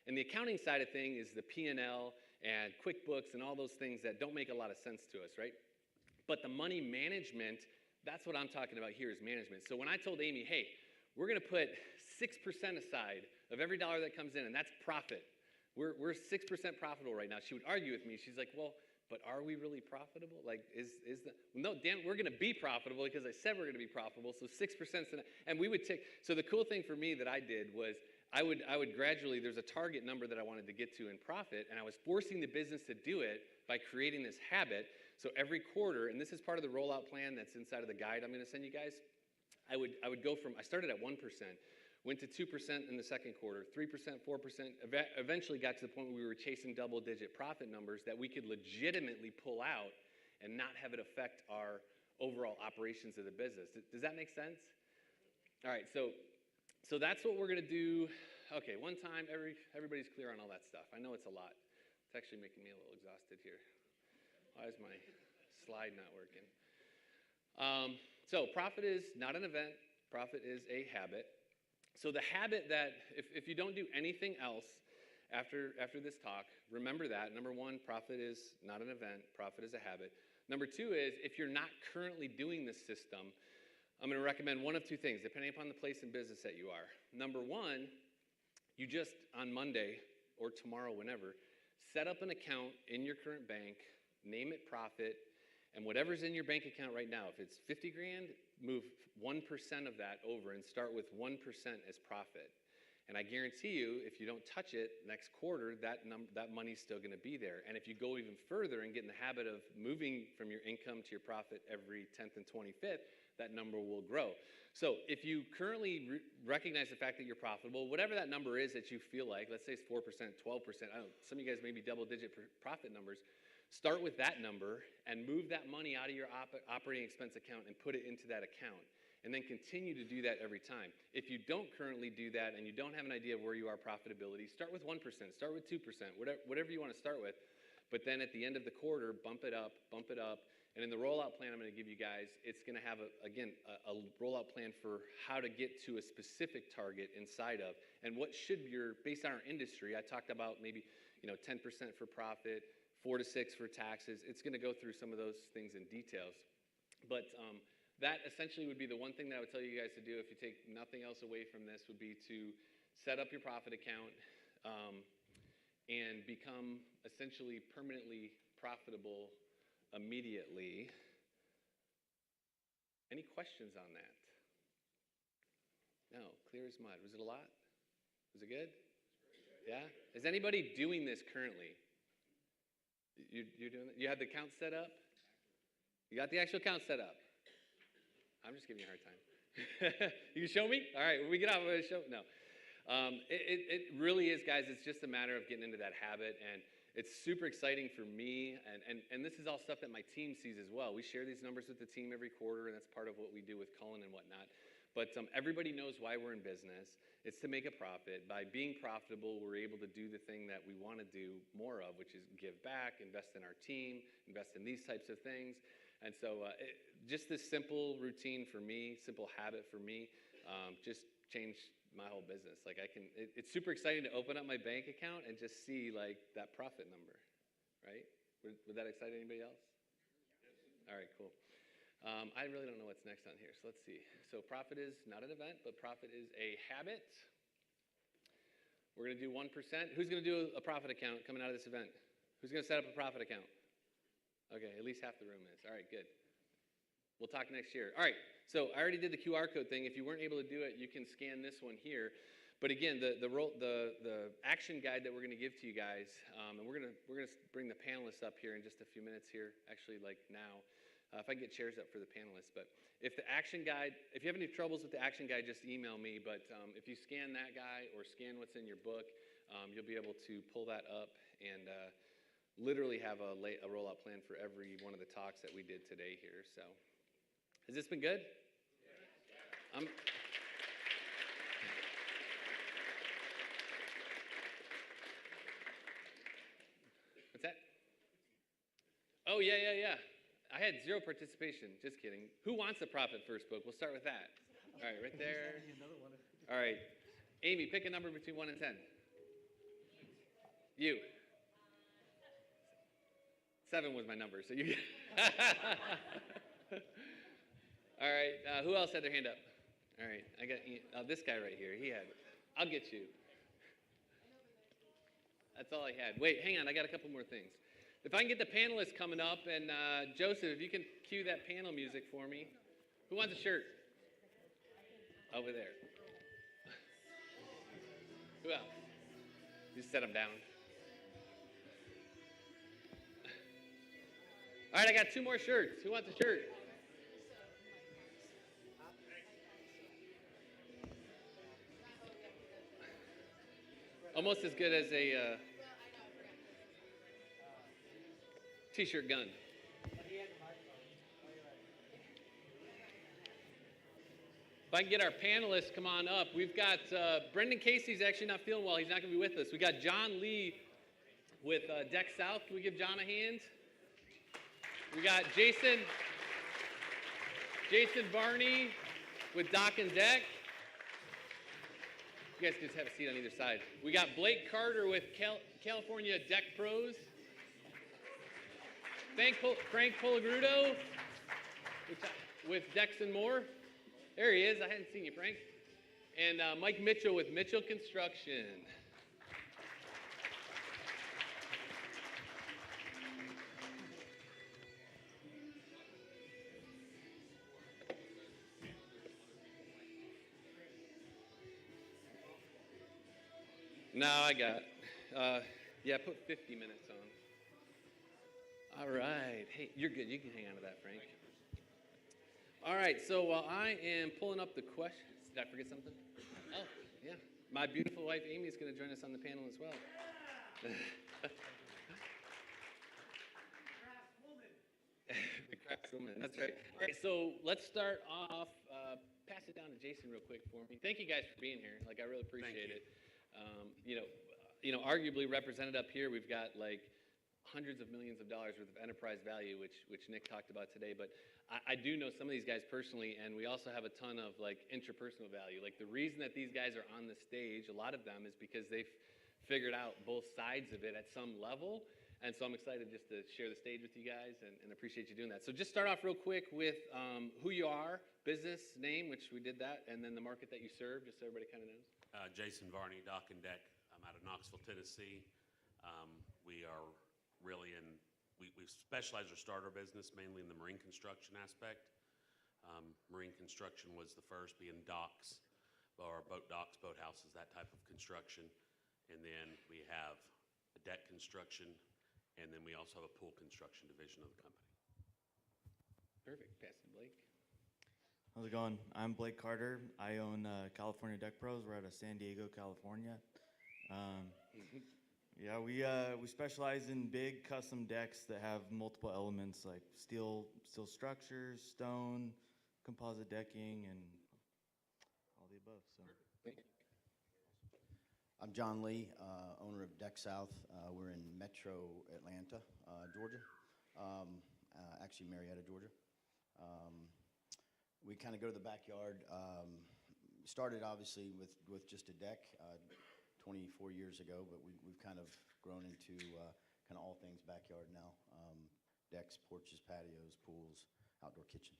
And the accounting side of things is the P&L and QuickBooks and all those things that don't make a lot of sense to us, right? But the money management, that's what I'm talking about here is management. So when I told Amy, hey, we're going to put 6% aside of every dollar that comes in, and that's profit. We're 6% profitable right now. She would argue with me. She's like, well, but are we really profitable? like, no, Dan, we're going to be profitable because I said we're going to be profitable, so 6%. And we would take, so the cool thing for me that I did was I would gradually, there's a target number that I wanted to get to in profit, and I was forcing the business to do it by creating this habit. So every quarter, and this is part of the rollout plan that's inside of the guide I'm going to send you guys, I would go from, I started at 1%, went to 2% in the second quarter, 3%, 4%, eventually got to the point where we were chasing double-digit profit numbers that we could legitimately pull out and not have it affect our overall operations of the business. Does that make sense? All right, so that's what we're going to do. Okay, one time, everybody's clear on all that stuff. I know it's a lot. It's actually making me a little exhausted here. Why is my slide not working? So profit is not an event. Profit is a habit. So the habit that, if you don't do anything else after this talk, remember that. Number one, profit is not an event. Profit is a habit. Number two is, if you're not currently doing this system, I'm going to recommend one of two things, depending upon the place in business that you are. Number one, you just, on Monday or tomorrow, whenever, set up an account in your current bank, name it profit, and whatever's in your bank account right now, if it's 50 grand, move 1% of that over and start with 1% as profit. And I guarantee you, if you don't touch it next quarter, that money's still going to be there. And if you go even further and get in the habit of moving from your income to your profit every 10th and 25th, that number will grow. So if you currently recognize the fact that you're profitable, whatever that number is that you feel like, let's say it's 4%, 12%, some of you guys may be double-digit profit numbers, start with that number and move that money out of your operating expense account and put it into that account. And then continue to do that every time. If you don't currently do that and you don't have an idea of where you are profitability, start with 1%, start with 2%, whatever you want to start with. But then at the end of the quarter, bump it up. And in the rollout plan I'm going to give you guys, it's going to have, a rollout plan for how to get to a specific target inside of. And what should based on our industry, I talked about maybe 10% for profit, 4 to 6 for taxes. It's going to go through some of those things in details. But that essentially would be the one thing that I would tell you guys to do if you take nothing else away from this, would be to set up your profit account and become essentially permanently profitable immediately. Any questions on that? No, clear as mud. Was it a lot? Was it good? Yeah? Is anybody doing this currently? You're doing it? You have the account set up? You got the actual account set up? I'm just giving you a hard time. You can show me? All right, when we get off, I'm going to show. No. It really is, guys. It's just a matter of getting into that habit, and it's super exciting for me, and this is all stuff that my team sees as well. We share these numbers with the team every quarter, and that's part of what we do with Cullen and whatnot. But everybody knows why we're in business. It's to make a profit. By being profitable, we're able to do the thing that we want to do more of, which is give back, invest in our team, invest in these types of things. And so just this simple routine for me, simple habit for me, just changed my whole business. Like it's super exciting to open up my bank account and just see like that profit number, right? Would that excite anybody else? All right, cool. I really don't know what's next on here, so let's see. So profit is not an event, but profit is a habit. We're going to do 1%. Who's going to do a profit account coming out of this event? Who's going to set up a profit account? Okay, at least half the room is. All right, good. We'll talk next year. All right, so I already did the QR code thing. If you weren't able to do it, you can scan this one here. But again, the action guide that we're going to give to you guys, and we're going to bring the panelists up here in just a few minutes here, actually like now. If I can get chairs up for the panelists. But if the action guide, if you have any troubles with the action guide, just email me. But if you scan that guy or scan what's in your book, you'll be able to pull that up and literally have a rollout plan for every one of the talks that we did today here. So has this been good? What's that? Oh, yeah. I had 0 participation. Just kidding. Who wants a Profit First book? We'll start with that. All right, right there. All right. Amy, pick a number between 1 and 10. You. 7 was my number, so you. All right. Who else had their hand up? All right. I got this guy right here. He had. I'll get you. That's all I had. Wait, hang on. I got a couple more things. If I can get the panelists coming up, and Joseph, if you can cue that panel music for me. Who wants a shirt? Over there. Who else? Just set them down. All right, I got 2 more shirts. Who wants a shirt? Almost as good as a t-shirt gun. If I can get our panelists come on up. We've got Brendan Casey's actually not feeling well. He's not going to be with us. We got John Lee with Deck South. Can we give John a hand? We got Jason Barney with Dock and Deck. You guys can just have a seat on either side. We got Blake Carter with California Deck Pros. Frank Polagrudo with Decks and More. There he is. I hadn't seen you, Frank. And Mike Mitchell with Mitchell Construction. No, I got. Yeah, put 50 minutes on. All right. Hey, you're good. You can hang on to that, Frank. All right. So while I am pulling up the questions, did I forget something? Oh, yeah. My beautiful wife Amy is going to join us on the panel as well. The craftswoman. That's right. All right. So let's start off. Pass it down to Jason real quick for me. Thank you guys for being here. Like, I really appreciate it. Arguably represented up here, we've got like hundreds of millions of dollars worth of enterprise value, which Nick talked about today. But I do know some of these guys personally, and we also have a ton of like interpersonal value. Like, the reason that these guys are on the stage, a lot of them, is because they've figured out both sides of it at some level. And so I'm excited just to share the stage with you guys and appreciate you doing that. So just start off real quick with who you are, business name, which we did that, and then the market that you serve, just so everybody kind of knows. Jason Varney, Dock and Deck. I'm out of Knoxville, Tennessee. We are really we specialize or start our business mainly in the marine construction aspect. Marine construction was the first, being docks, or boat docks, boathouses, that type of construction. And then we have a deck construction, and then we also have a pool construction division of the company. Perfect. Pass it to Blake. How's it going? I'm Blake Carter. I own California Deck Pros. We're out of San Diego, California. Yeah, we specialize in big custom decks that have multiple elements like steel structures, stone, composite decking, and all the above. So. I'm John Lee, owner of Deck South. We're in Metro Atlanta, Georgia. Actually, Marietta, Georgia. We kind of go to the backyard. Started obviously with just a deck 24 years ago, but we've kind of grown into kind of all things backyard now. Decks, porches, patios, pools, outdoor kitchens.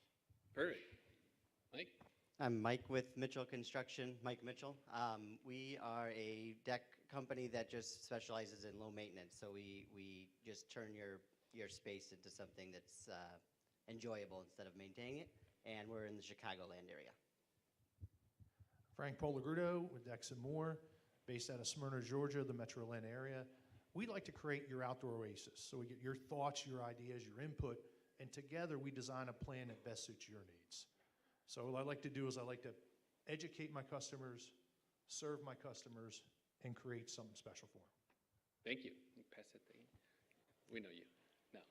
Perfect. Mike? I'm Mike with Mitchell Construction, Mike Mitchell. We are a deck company that just specializes in low maintenance. So we just turn your space into something that's enjoyable instead of maintaining it. And we're in the Chicagoland area. Frank Polagrudo with Decks and More, based out of Smyrna, Georgia, the Metro Atlanta area. We like to create your outdoor oasis. So we get your thoughts, your ideas, your input, and together we design a plan that best suits your needs. So what I like to do is I like to educate my customers, serve my customers, and create something special for them. Thank you. Pass it to Amy. We know you. No.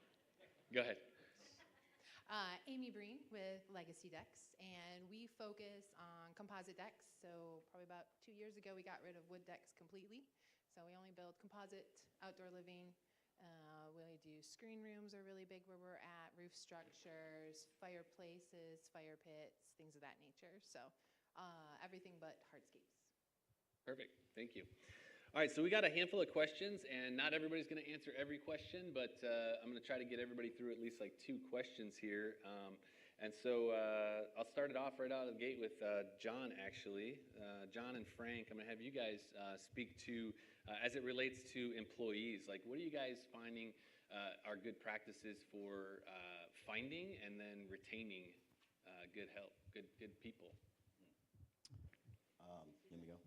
Go ahead. Amy Breen with Legacy Decks, and we focus on composite decks. So probably about 2 years ago, we got rid of wood decks completely. So we only build composite outdoor living. We do screen rooms are really big where we're at, roof structures, fireplaces, fire pits, things of that nature. So everything but hardscapes. Perfect. Thank you. All right, so we got a handful of questions, and not everybody's going to answer every question, but I'm going to try to get everybody through at least like 2 questions here. And so I'll start it off right out of the gate with John, actually. John and Frank, I'm going to have you guys speak to, as it relates to employees, like what are you guys finding are good practices for finding and then retaining good help, good people? Let me go.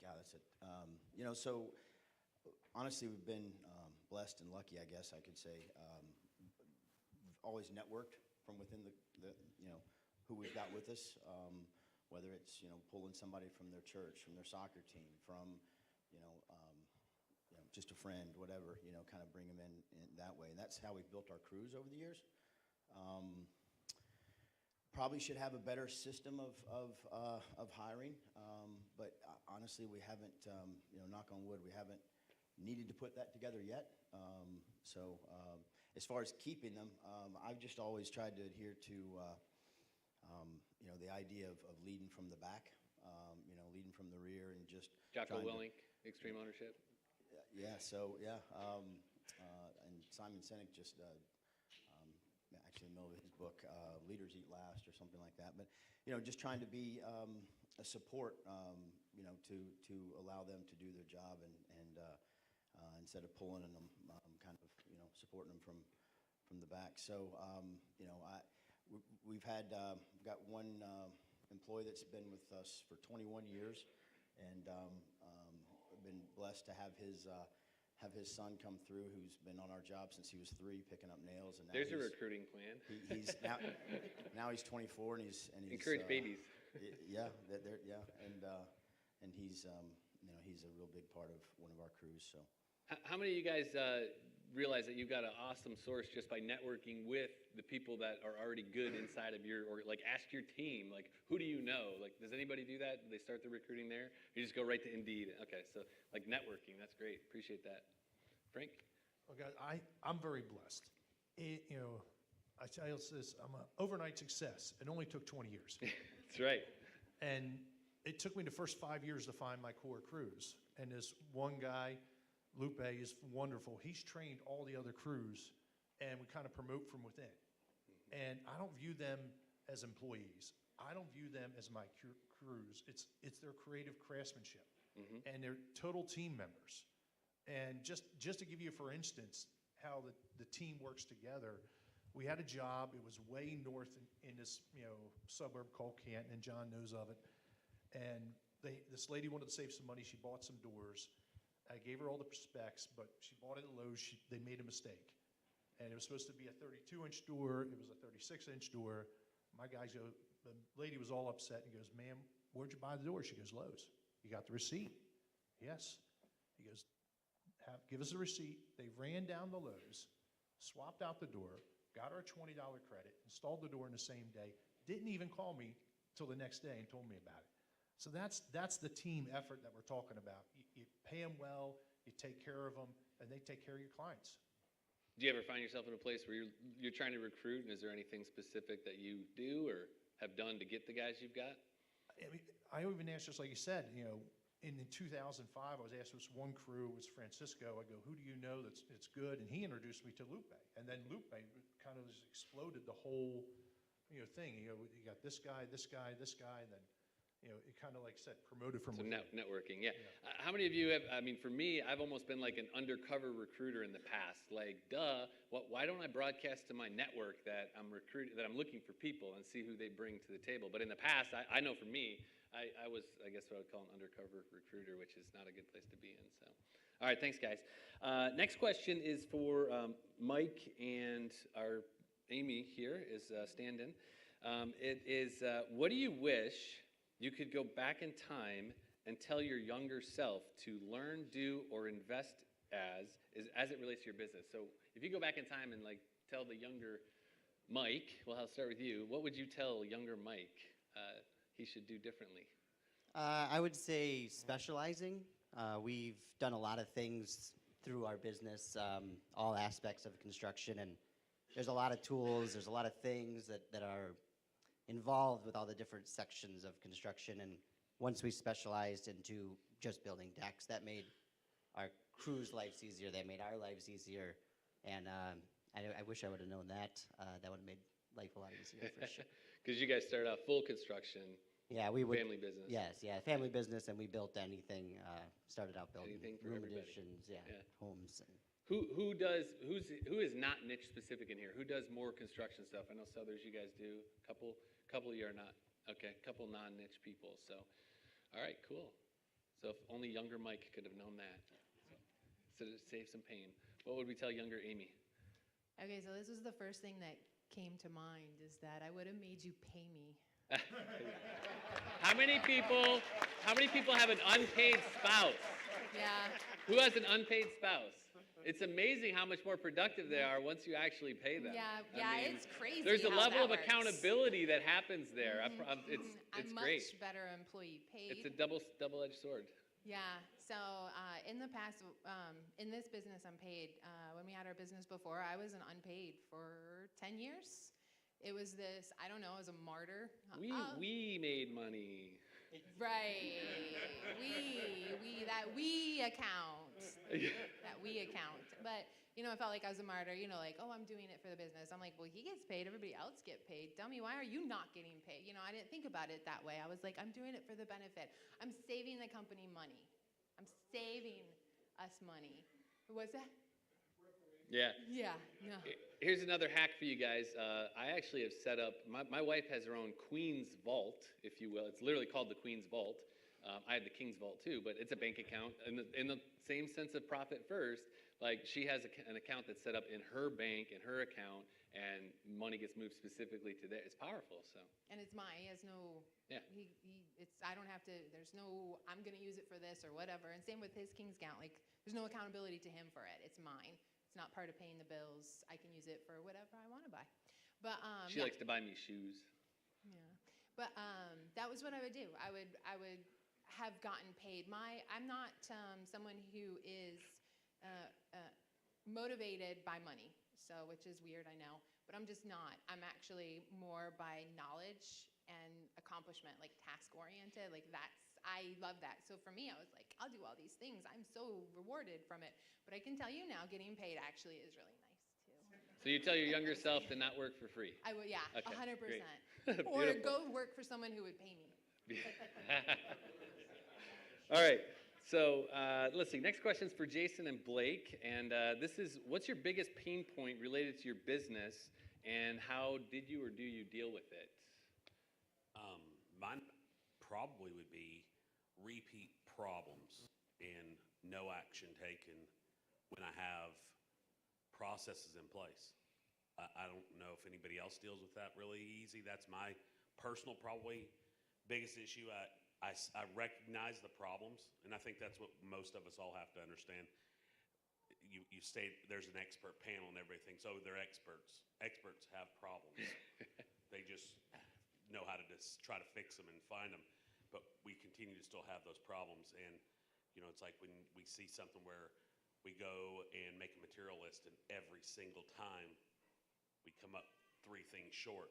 God, that's it. So honestly, we've been blessed and lucky, I guess I could say. We've always networked from within the who we've got with us, whether it's, pulling somebody from their church, from their soccer team, from, just a friend, whatever, kind of bring them in that way. And that's how we've built our crews over the years. Probably should have a better system of hiring, but honestly, we haven't, knock on wood, we haven't needed to put that together yet. So as far as keeping them, I've just always tried to adhere to, the idea of leading from the back, leading from the rear and just Jocko Willink, Extreme Ownership. Yeah, so, and Simon Sinek just, actually in the middle of his book, Leaders Eat Last or something like that. But just trying to be a support, to allow them to do their job and instead of pulling them, kind of, supporting them from the back. So, we've got one employee that's been with us for 21 years, and I've been blessed to have his son come through, who's been on our job since he was 3, picking up nails. And now There's a recruiting plan. He's now he's 24, and he's encourage babies. Yeah, and he's he's a real big part of one of our crews. So, How many of you guys realize that you've got an awesome source just by networking with the people that are already good inside of your, or like ask your team, like, who do you know? Like, does anybody do that? Do they start the recruiting there? You just go right to Indeed. Okay, so like networking, that's great. Appreciate that. Frank? Okay, I'm very blessed. I tell you this, I'm an overnight success. It only took 20 years. That's right. And it took me the first 5 years to find my core crews. And this one guy, Lupe, is wonderful. He's trained all the other crews, and we kind of promote from within. And I don't view them as employees. I don't view them as my crews. It's their creative craftsmanship, and they're total team members. And just to give you, for instance, how the team works together, we had a job. It was way north in this suburb called Canton, and John knows of it. And this lady wanted to save some money. She bought some doors. I gave her all the specs, but she bought it at Lowe's. They made a mistake. And it was supposed to be a 32-inch door. It was a 36-inch door. My guys go, the lady was all upset and goes, "Ma'am, where'd you buy the door?" She goes, "Lowe's." "You got the receipt?" "Yes." He goes, "Give us a receipt." They ran down to Lowe's, swapped out the door, got her a $20 credit, installed the door in the same day, didn't even call me till the next day and told me about it. So that's the team effort that we're talking about. You pay them well, you take care of them, and they take care of your clients. Do you ever find yourself in a place where you're trying to recruit, and is there anything specific that you do or have done to get the guys you've got? I even asked, just like you said, in 2005, I was asked this one crew, it was Francisco. I go, "Who do you know that's good?" And he introduced me to Lupe. And then Lupe kind of just exploded the whole thing. You got this guy, this guy, this guy, and then it kind of, like I said, promoted from So within. networking, yeah. How many of you have, for me, I've almost been like an undercover recruiter in the past. Like, why don't I broadcast to my network that I'm looking for people and see who they bring to the table? But in the past, I know for me, I was, I guess what I would call an undercover recruiter, which is not a good place to be in. So, all right, thanks, guys. Next question is for Mike, and our Amy here is stand-in. It is, what do you wish you could go back in time and tell your younger self to learn, do, or invest as it relates to your business? So if you go back in time and like tell the younger Mike, well, I'll start with you. What would you tell younger Mike he should do differently? I would say specializing. We've done a lot of things through our business, all aspects of construction, and there's a lot of tools, there's a lot of things that are involved with all the different sections of construction. And once we specialized into just building decks, that made our crew's lives easier, that made our lives easier. And I wish I would have known that. That would have made life a lot easier for sure. Because you guys started out full construction. Yeah, we would. Family business. Yes, yeah, family business, and we built anything. Started out building Anything for room everybody. additions, homes. And Who is not niche specific in here? Who does more construction stuff? I know Southers, you guys do. Couple of you are not. Okay, couple non-niche people. So, all right, cool. So if only younger Mike could have known that. So to save some pain. What would we tell younger Amy? Okay, so this was the first thing that came to mind, is that I would have made you pay me. How many people have an unpaid spouse? Yeah. Who has an unpaid spouse? It's amazing how much more productive they are once you actually pay them. Yeah, it's crazy. There's a how level that of works. accountability that happens there. It's I'm great. much better employee paid. It's a double-edged sword. Yeah. So in the past, in this business, I'm paid. When we had our business before, I was an unpaid for 10 years. It was this, I don't know, as a martyr. We made money. Right. That we account. That we account. But I felt like I was a martyr, like, oh, I'm doing it for the business. I'm like, well, he gets paid, everybody else get paid. Tell me, why are you not getting paid? I didn't think about it that way. I was like, I'm doing it for the benefit. I'm saving the company money. I'm saving us money. What's that? Yeah. Yeah, no. Here's another hack for you guys. I actually have set up, my wife has her own Queen's Vault, if you will. It's literally called the Queen's Vault. I have the King's Vault too, but it's a bank account. In the same sense of profit first, like she has an account that's set up in her bank, in her account, and money gets moved specifically to there. It's powerful, so. And it's mine. He has no, Yeah. I don't have to, there's no, I'm going to use it for this or whatever. And same with his King's account. Like, there's no accountability to him for it. It's mine. It's not part of paying the bills. I can use it for whatever I want to buy. But, She likes to buy me shoes. Yeah. But that was what I would do. I would have gotten paid. I'm not someone who is motivated by money, which is weird, I know, but I'm just not. I'm actually more by knowledge and accomplishment, like task-oriented, like I love that. So for me, I was like, I'll do all these things. I'm so rewarded from it. But I can tell you now, getting paid actually is really nice, too. So you tell your younger self to not work for free? I would, yeah, Okay, 100%. great. Or Beautiful. go work for someone who would pay me. All right. So let's see. Next question's for Jason and Blake. And this is, what's your biggest pain point related to your business, and how did you or do you deal with it? Mine probably would be repeat problems and no action taken when I have processes in place. I don't know if anybody else deals with that really easy. That's my personal probably biggest issue. I recognize the problems, and I think that's what most of us all have to understand. You say there's an expert panel and everything, so they're experts. Experts have problems. They just know how to just try to fix them and find them, but we continue to still have those problems. And it's like when we see something where we go and make a material list, and every single time we come up 3 things short.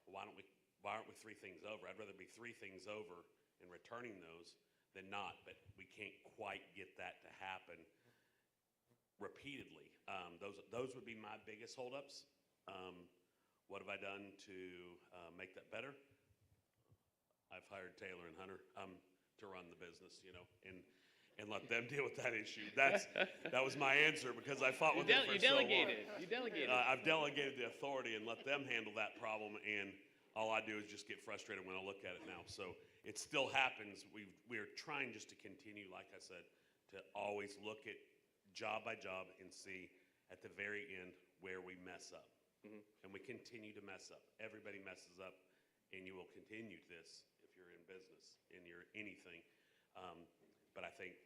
Why aren't we 3 things over? I'd rather be 3 things over and returning those than not, but we can't quite get that to happen repeatedly. Those would be my biggest holdups. What have I done to make that better? I've hired Taylor and Hunter to run the business, and let them deal with that issue. That was my answer, because I fought with them for so long. You delegated. I've delegated the authority and let them handle that problem, and all I do is just get frustrated when I look at it now. So it still happens. We're trying just to continue, like I said, to always look at job by job and see at the very end where we mess up. And we continue to mess up. Everybody messes up, and you will continue this if you're in business and you're anything. But I think,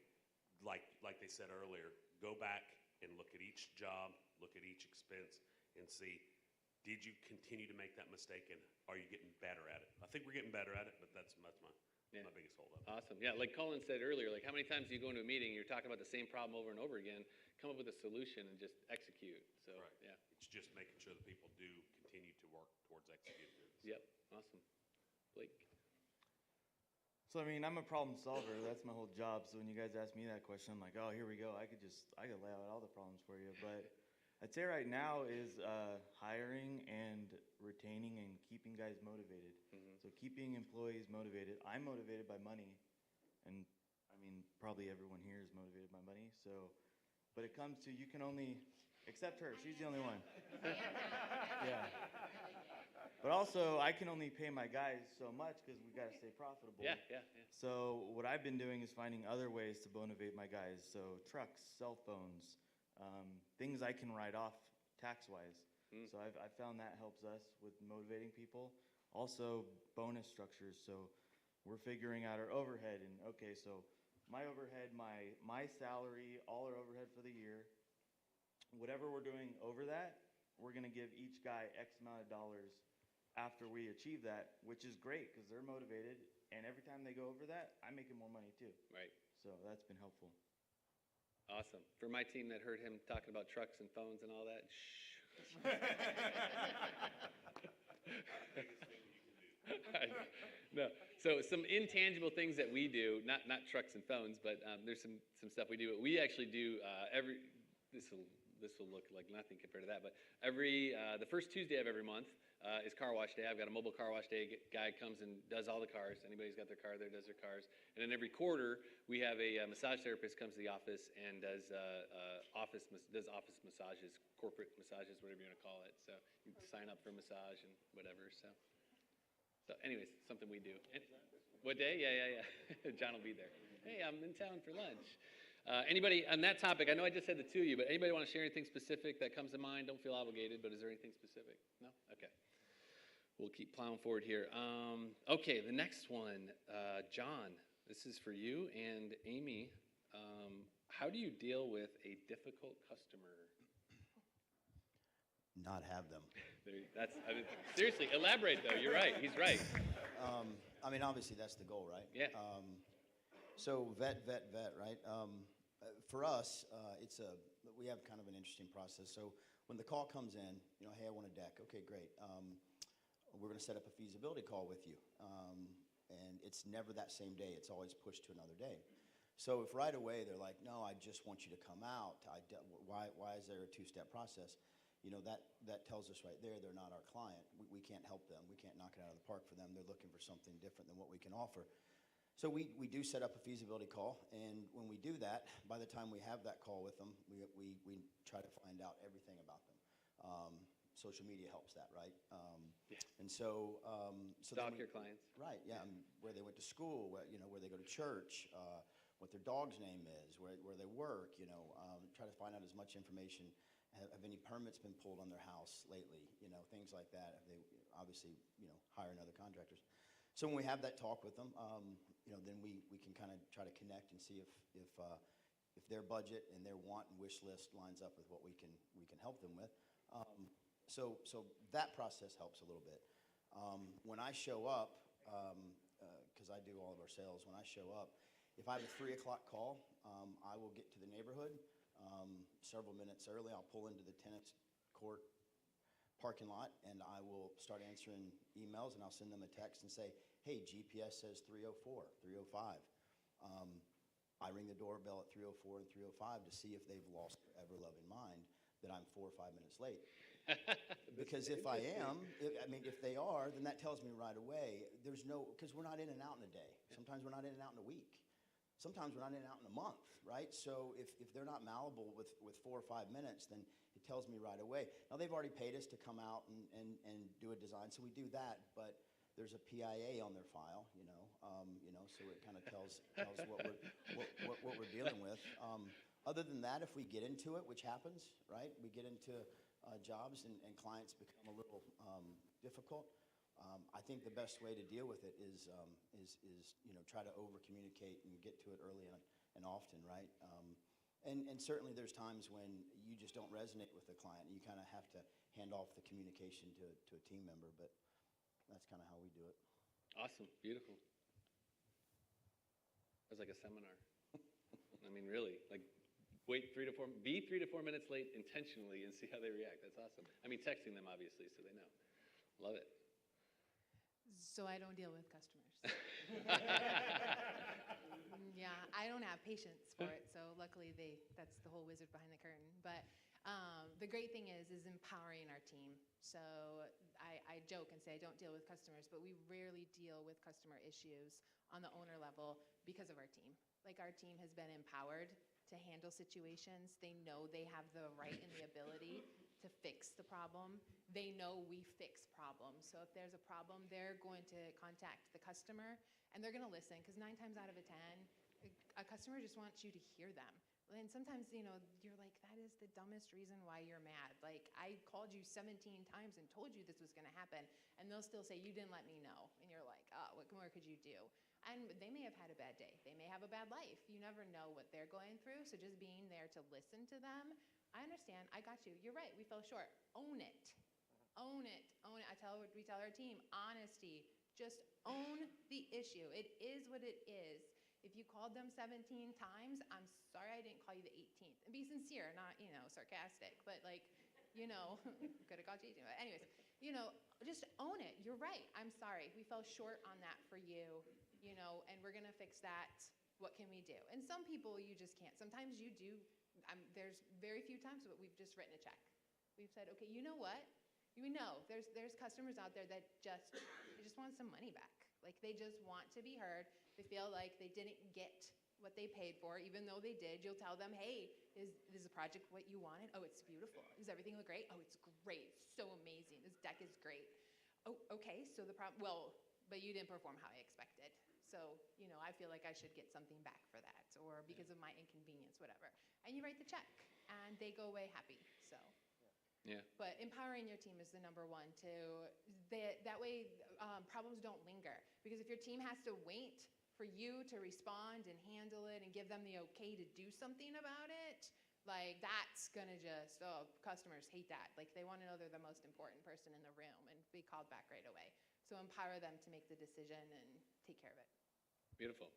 like they said earlier, go back and look at each job, look at each expense, and see, did you continue to make that mistake, and are you getting better at it? I think we're getting better at it, but that's my biggest holdup. Awesome. Yeah, like Colin said earlier, like how many times do you go into a meeting, you're talking about the same problem over and over again, come up with a solution and just execute. So, Right. Yeah. It's just making sure that people do continue to work towards executing this. Yep. Awesome. Blake? So, I'm a problem solver. That's my whole job. So when you guys ask me that question, I'm like, oh, here we go. I could lay out all the problems for you. But I'd say right now is hiring and retaining and keeping guys motivated. So keeping employees motivated. I'm motivated by money, and probably everyone here is motivated by money. So, but it comes to, you can only, except her, she's the only one. Yeah. But also, I can only pay my guys so much because we got to stay profitable. Yeah. So what I've been doing is finding other ways to motivate my guys. So trucks, cell phones, things I can write off tax-wise. So I've found that helps us with motivating people. Also, bonus structures. So we're figuring out our overhead. And okay, so my overhead, my salary, all our overhead for the year, whatever we're doing over that, we're going to give each guy X amount of dollars after we achieve that, which is great because they're motivated. And every time they go over that, I'm making more money too. Right. So that's been helpful. Awesome. For my team that heard him talking about trucks and phones and all that, No. So some intangible things that we do, not trucks and phones, but there's some stuff we do. We actually do this will look like nothing compared to that. But the first Tuesday of every month is car wash day. I've got a mobile car wash day. Guy comes and does all the cars. Anybody's got their car there does their cars. And then every quarter we have a massage therapist comes to the office and does office massages, corporate massages, whatever you want to call it. So you sign up for a massage and whatever. So anyways, something we do. What day? Yeah. John will be there. Hey, I'm in town for lunch. Anybody on that topic? I know I just said the two of you, but anybody want to share anything specific that comes to mind? Don't feel obligated, but is there anything specific? No? Okay. We'll keep plowing forward here. Okay, the next one, John, this is for you and Amy. How do you deal with a difficult customer? Not have them. Seriously, elaborate though. You're right. He's right. I mean, obviously that's the goal, right? Yeah. So vet, right? For us, we have kind of an interesting process. So when the call comes in, hey, I want a deck. Okay, great. We're going to set up a feasibility call with you. And it's never that same day. It's always pushed to another day. So if right away they're like, no, I just want you to come out. Why is there a two-step process? That tells us right there they're not our client. We can't help them. We can't knock it out of the park for them. They're looking for something different than what we can offer. So we do set up a feasibility call, and when we do that, by the time we have that call with them, we try to find out everything about them. Social media helps that, right? And so stalk your clients, right? Yeah, where they went to school, where they go to church, what their dog's name is, where they work. Try to find out as much information. Have any permits been pulled on their house lately? Things like that. They obviously hiring other contractors. So when we have that talk with them, then we can kind of try to connect and see if their budget and their want and wish list lines up with what we can help them with. So that process helps a little bit. When I show up, because I do all of our sales, when I show up, if I have a 3 o'clock call, I will get to the neighborhood several minutes early. I'll pull into the tennis court parking lot, and I will start answering emails, and I'll send them a text and say, hey, GPS says 304, 305. I ring the doorbell at 304 and 305 to see if they've lost their ever-loving mind that I'm 4 or 5 minutes late. Because if I am, if they are, then that tells me right away, because we're not in and out in a day. Sometimes we're not in and out in a week. Sometimes we're not in and out in a month, right? So if they're not malleable with 4 or 5 minutes, then it tells me right away. Now, they've already paid us to come out and do a design, so we do that, but there's a PIA on their file, so it kind of tells what we're dealing with. Other than that, if we get into it, which happens, right? We get into jobs and clients become a little difficult. I think the best way to deal with it is try to over communicate and get to it early and often, right? And certainly there's times when you just don't resonate with the client, and you kind of have to hand off the communication to a team member, but that's kind of how we do it. Awesome, beautiful. It was like a seminar. I mean, really, be 3 to 4 minutes late intentionally and see how they react. That's awesome. I mean, texting them obviously so they know. Love it. So I don't deal with customers. Yeah, I don't have patience for it. So luckily that's the whole wizard behind the curtain. But the great thing is empowering our team. So I joke and say I don't deal with customers, but we rarely deal with customer issues on the owner level because of our team. Our team has been empowered to handle situations. They know they have the right and the ability to fix the problem. They know we fix problems. So if there's a problem, they're going to contact the customer, and they're going to listen, because 9 times out of 10, a customer just wants you to hear them. And sometimes, you're like, that is the dumbest reason why you're mad. I called you 17 times and told you this was going to happen, and they'll still say, you didn't let me know. And you're like, oh, what more could you do? And they may have had a bad day. They may have a bad life. You never know what they're going through. So just being there to listen to them, I understand. I got you. You're right. We fell short. Own it. Own it. Own it. We tell our team, honesty. Just own the issue. It is what it is. If you called them 17 times, I'm sorry I didn't call you the 18th. And be sincere, not, sarcastic. But could have called you 18. But anyways, just own it. You're right. I'm sorry. We fell short on that for you, and we're going to fix that. What can we do? And some people you just can't. Sometimes you do there's very few times that we've just written a check. We've said, okay, you know what? We know there's customers out there that they just want some money back. Like they just want to be heard. They feel like they didn't get what they paid for, even though they did. You'll tell them, hey, is the project what you wanted? Oh, it's beautiful. Does everything look great? Oh, it's great. It's so amazing. This deck is great. Oh, okay, so the problem, well, but you didn't perform how I expected. So, you know, I feel like I should get something back for that, or because of my inconvenience, whatever. And you write the check, and they go away happy, so. Yeah. But empowering your team is the number one that way problems don't linger. Because if your team has to wait for you to respond and handle it and give them the okay to do something about it, like that's gonna just, customers hate that. Like they wanna know they're the most important person in the room and be called back right away. So empower them to make the decision and take care of it. Beautiful.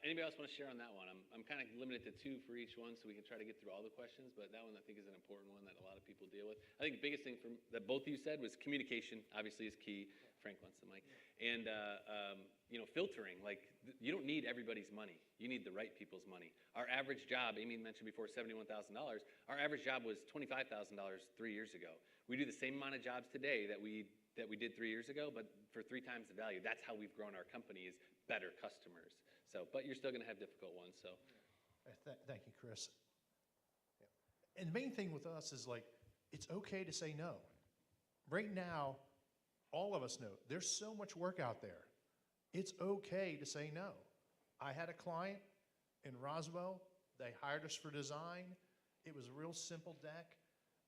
Anybody else want to share on that one? I'm kind of limited to 2 for each one, so we can try to get through all the questions, but that one I think is an important one that a lot of people deal with. I think the biggest thing that both of you said was communication, obviously, is key. Frank wants the mic. And, you know, filtering. Like, you don't need everybody's money. You need the right people's money. Our average job, Amy mentioned before, $71,000. Our average job was $25,000 3 years ago. We do the same amount of jobs today that we did 3 years ago, but for 3 times the value. That's how we've grown our company, is better customers. So, but you're still going to have difficult ones. So, Thank you, Chris. And the main thing with us is like, it's okay to say no. Right now, all of us know there's so much work out there. It's okay to say no. I had a client in Roswell. They hired us for design. It was a real simple deck,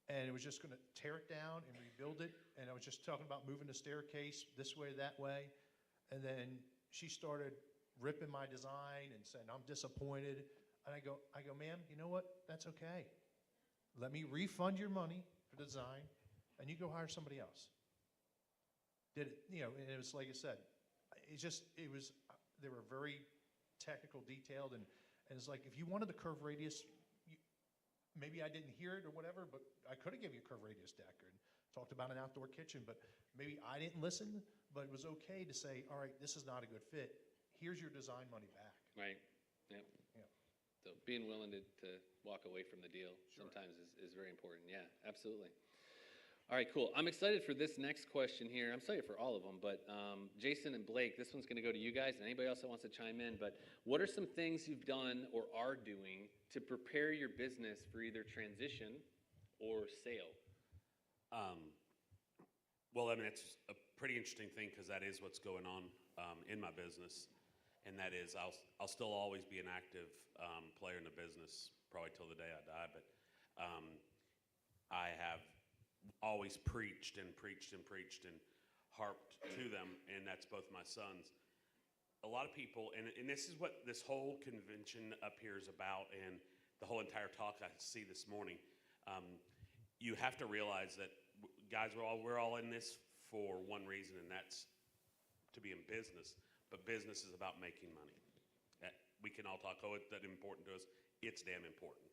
and it was just going to tear it down and rebuild it. And I was just talking about moving the staircase this way, that way. And then she started ripping my design and saying, I'm disappointed. And I go, ma'am, you know what? That's okay. Let me refund your money for the design, and you go hire somebody else. Did it, you know, and it was like I said, they were very technical, detailed, and it's like, if you wanted the curve radius, maybe I didn't hear it or whatever, but I could have given you a curve radius deck and talked about an outdoor kitchen, but maybe I didn't listen, but it was okay to say, all right, this is not a good fit. Here's your design money back. right. Yep. Yeah. So being willing to walk away from the deal sometimes is very important. Yeah, absolutely. All right, cool. I'm excited for this next question here. I'm excited for all of them, but Jason and Blake, this one's going to go to you guys and anybody else that wants to chime in. But what are some things you've done or are doing to prepare your business for either transition or sale? Well, I mean, it's a pretty interesting thing because that is what's going on in my business. And that is, I'll still always be an active player in the business, probably till the day I die. But I have always preached and harped to them, and that's both my sons. A lot of people, and this is what this whole convention up here is about, and the whole entire talk I see this morning. You have to realize that, guys, we're all in this for one reason, and that's to be in business. But business is about making money. We can all talk, oh, it's that important to us. It's damn important.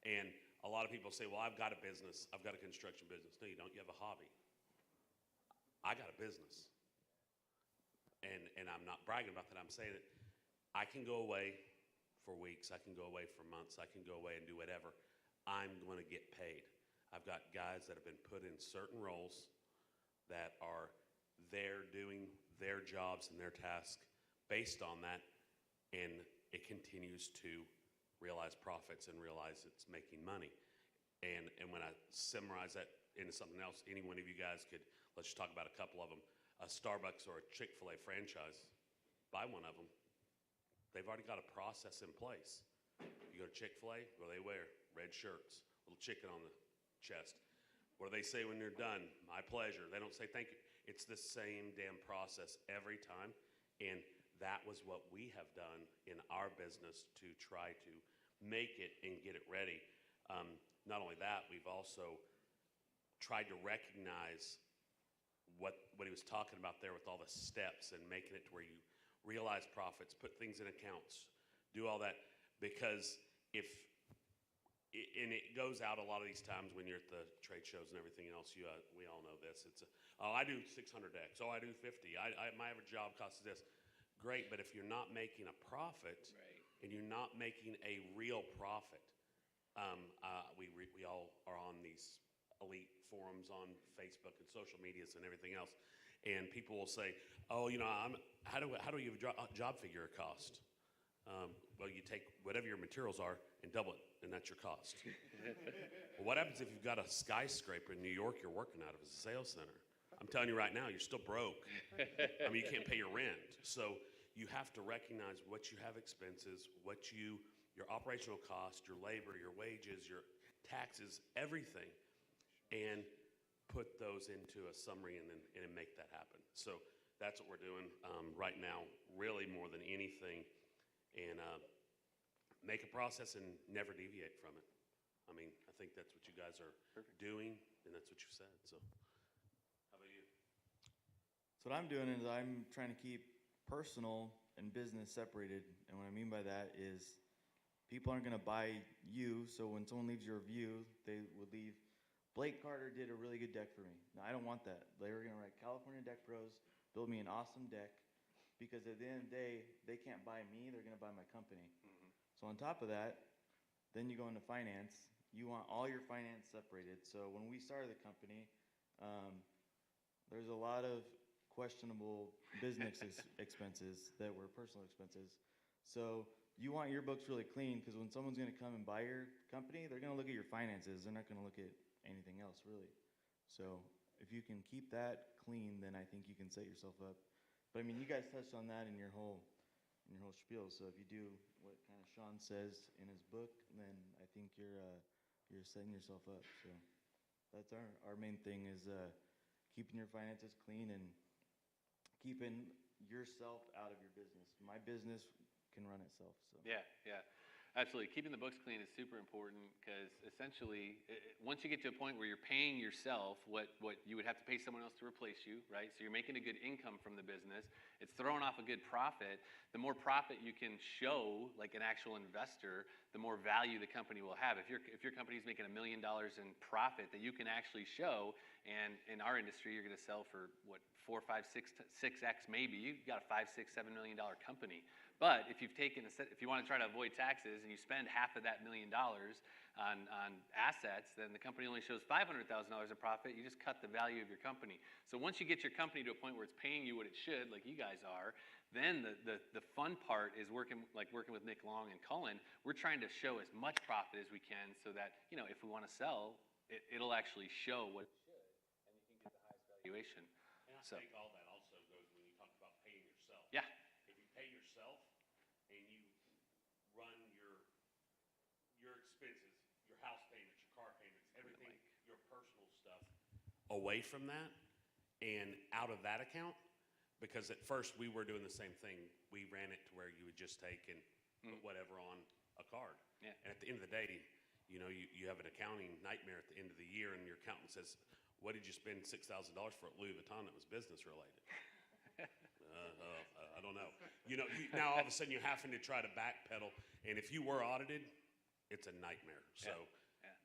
And a lot of people say, well, I've got a business. I've got a construction business. No, you don't. You have a hobby. I got a business. And I'm not bragging about that. I'm saying that I can go away for weeks. I can go away for months. I can go away and do whatever. I'm going to get paid. I've got guys that have been put in certain roles that are there doing their jobs and their tasks based on that, and it continues to realize profits and realize it's making money. And when I summarize that into something else, any one of you guys could, let's just talk about a couple of them, a Starbucks or a Chick-fil-A franchise, buy one of them. They've already got a process in place. You go to Chick-fil-A, what do they wear? Red shirts, little chicken on the chest. What do they say when they're done? My pleasure. They don't say thank you. It's the same damn process every time, and that was what we have done in our business to try to make it and get it ready. Not only that, we've also tried to recognize what he was talking about there with all the steps and making it to where you realize profits, put things in accounts, do all that, because and it goes out a lot of these times when you're at the trade shows and everything else. We all know this. It's I do 600 decks. Oh, I do 50. My average job costs this. Great, but if you're not making a profit and you're not making a real profit, We all are on these elite forums on Facebook and social medias and everything else, and people will say, "Oh, you know, how do you have a job figure a cost?" Well, you take whatever your materials are and double it, and that's your cost. Well, what happens if you've got a skyscraper in New York you're working out of as a sales center? I'm telling you right now, you're still broke. I mean, you can't pay your rent. So you have to recognize what you have expenses, your operational cost, your labor, your wages, your taxes, everything, and put those into a summary and make that happen. So that's what we're doing right now, really more than anything, and make a process and never deviate from it. I mean, I think that's what you guys are doing, and that's what you said. So, how about you? So what I'm doing is I'm trying to keep personal and business separated, and what I mean by that is people aren't going to buy you, so when someone leaves your review, they would leave, Blake Carter did a really good deck for me. No, I don't want that. They're going to write California Deck Pros, build me an awesome deck, because at the end of the day, they can't buy me, they're going to buy my company. So on top of that, then you go into finance. You want all your finance separated. So when we started the company, there's a lot of questionable business expenses that were personal expenses. So you want your books really clean, because when someone's going to come and buy your company, they're going to look at your finances. They're not going to look at anything else, really. So if you can keep that clean, then I think you can set yourself up. But I mean, you guys touched on that in your whole spiel. So if you do what kind of Sean says in his book, then I think you're setting yourself up. So that's our main thing is keeping your finances clean and keeping yourself out of your business. My business can run itself. So Yeah, absolutely. Keeping the books clean is super important, because essentially, once you get to a point where you're paying yourself what you would have to pay someone else to replace you, right? So you're making a good income from the business. It's throwing off a good profit. The more profit you can show, like an actual investor, the more value the company will have. If your company's making $1 million in profit that you can actually show, and in our industry, you're going to sell for what, 4, 5, 6x maybe. You've got a $5, $6, $7 million company. But if you want to try to avoid taxes and you spend half of that $1 million on assets, then the company only shows $500,000 of profit. You just cut the value of your company. So once you get your company to a point where it's paying you what it should, like you guys are, then the fun part is working with Nick Long and Cullen. We're trying to show as much profit as we can, so that, you know, if we want to sell, it'll actually show what it should, and you can get the highest valuation. And I think all that also goes when you talk about paying yourself. Yeah. If you pay yourself and you run your expenses, your house payments, your car payments, everything, your personal stuff away from that and out of that account, because at first we were doing the same thing. We ran it to where you would just take and put whatever on a card. Yeah. And at the end of the day, you know, you have an accounting nightmare at the end of the year, and your accountant says, "What did you spend $6,000 for at Louis Vuitton that was business related?" I don't know. You know, now all of a sudden you're having to try to backpedal, and if you were audited, it's a nightmare. So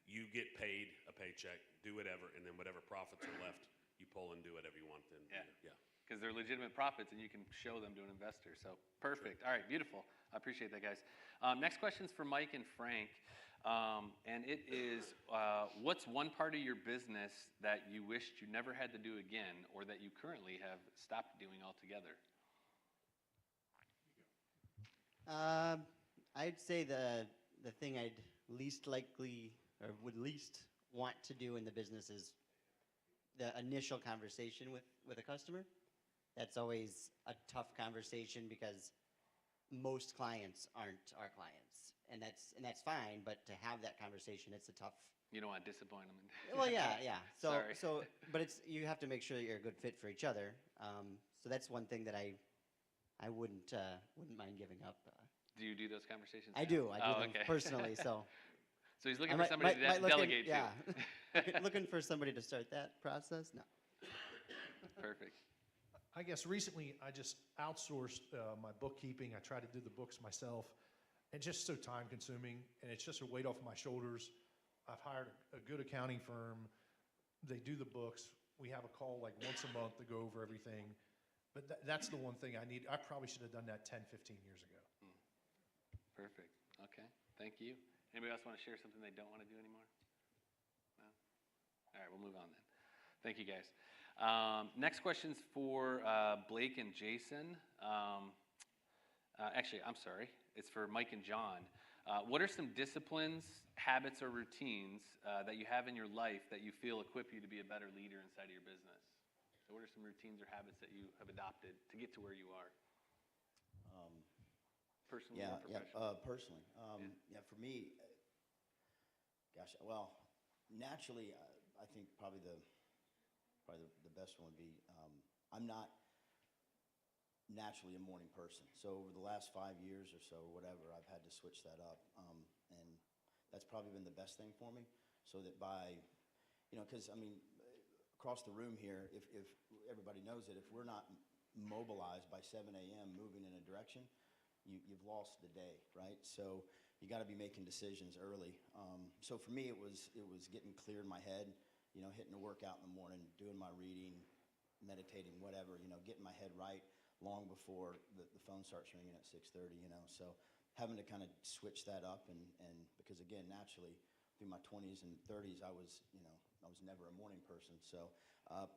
you get paid a paycheck, do whatever, and then whatever profits are left, you pull and do whatever you want. Then Because they're legitimate profits, and you can show them to an investor. So perfect. All right, beautiful. I appreciate that, guys. Next question's for Mike and Frank. And it is, what's one part of your business that you wished you never had to do again, or that you currently have stopped doing altogether? I'd say the thing I'd least likely, or would least want to do in the business is the initial conversation with a customer. That's always a tough conversation, because most clients aren't our clients, and that's fine. But to have that conversation, it's a tough. You don't want to disappoint them. Well, yeah. Sorry. But you have to make sure that you're a good fit for each other. So that's one thing that I wouldn't mind giving up. Do you do those conversations? I do. I do them personally. So he's looking for somebody to delegate to. Yeah. Looking for somebody to start that process. No. Perfect. I guess recently I just outsourced my bookkeeping. I try to do the books myself. It's just so time consuming, and it's just a weight off my shoulders. I've hired a good accounting firm. They do the books. We have a call like once a month to go over everything. But that's the one thing I need. I probably should have done that 10, 15 years ago. Perfect. Okay. Thank you. Anybody else want to share something they don't want to do anymore? No? All right, we'll move on then. Thank you, guys. Next question's for Blake and Jason. Actually, I'm sorry. It's for Mike and John. What are some disciplines, habits, or routines that you have in your life that you feel equip you to be a better leader inside of your business? So what are some routines or habits that you have adopted to get to where you are? Personally or professionally? Personally. Yeah, for me, gosh, well, naturally, I think probably the best one would be, I'm not naturally a morning person. So over the last 5 years or so, or whatever, I've had to switch that up. And that's probably been the best thing for me. So that by, because I mean, across the room here, if everybody knows it, if we're not mobilized by 7 a.m. moving in a direction, you've lost the day, right? So you got to be making decisions early. So for me, it was getting clear in my head, hitting a workout in the morning, doing my reading, meditating, whatever, getting my head right long before the phone starts ringing at 6:30, So having to kind of switch that up and because again, naturally, through my 20s and 30s, I was never a morning person. So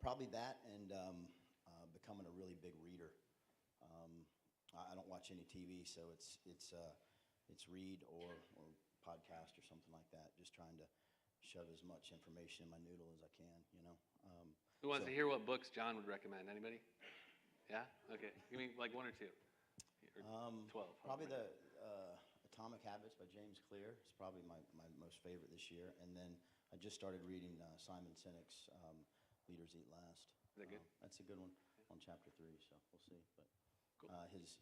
probably that and becoming a really big reader. I don't watch any TV, so it's read or podcast or something like that. Just trying to shove as much information in my noodle as I can, Who wants to hear what books John would recommend? Anybody? Yeah? Okay. Give me like one or two. Or 12. Probably the Atomic Habits by James Clear. It's probably my most favorite this year. And then I just started reading Simon Sinek's Leaders Eat Last. Is that good? That's a good one on chapter 3, so we'll see. But his,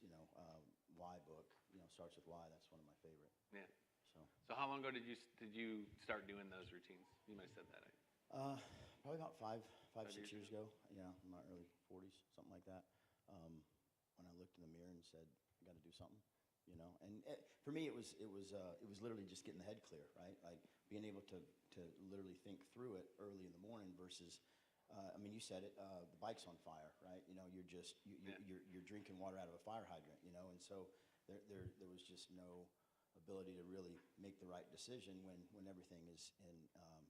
Why book, starts with why. That's one of my favorite. Yeah. So how long ago did you start doing those routines? You might have said that. Probably about five, 6 years ago. Yeah, in my early 40s, something like that. When I looked in the mirror and said, "I got to do something," And for me, it was literally just getting the head clear, right? Like being able to literally think through it early in the morning versus. I mean, you said it. The bike's on fire, right? You're drinking water out of a fire hydrant, and so there was just no ability to really make the right decision when everything is in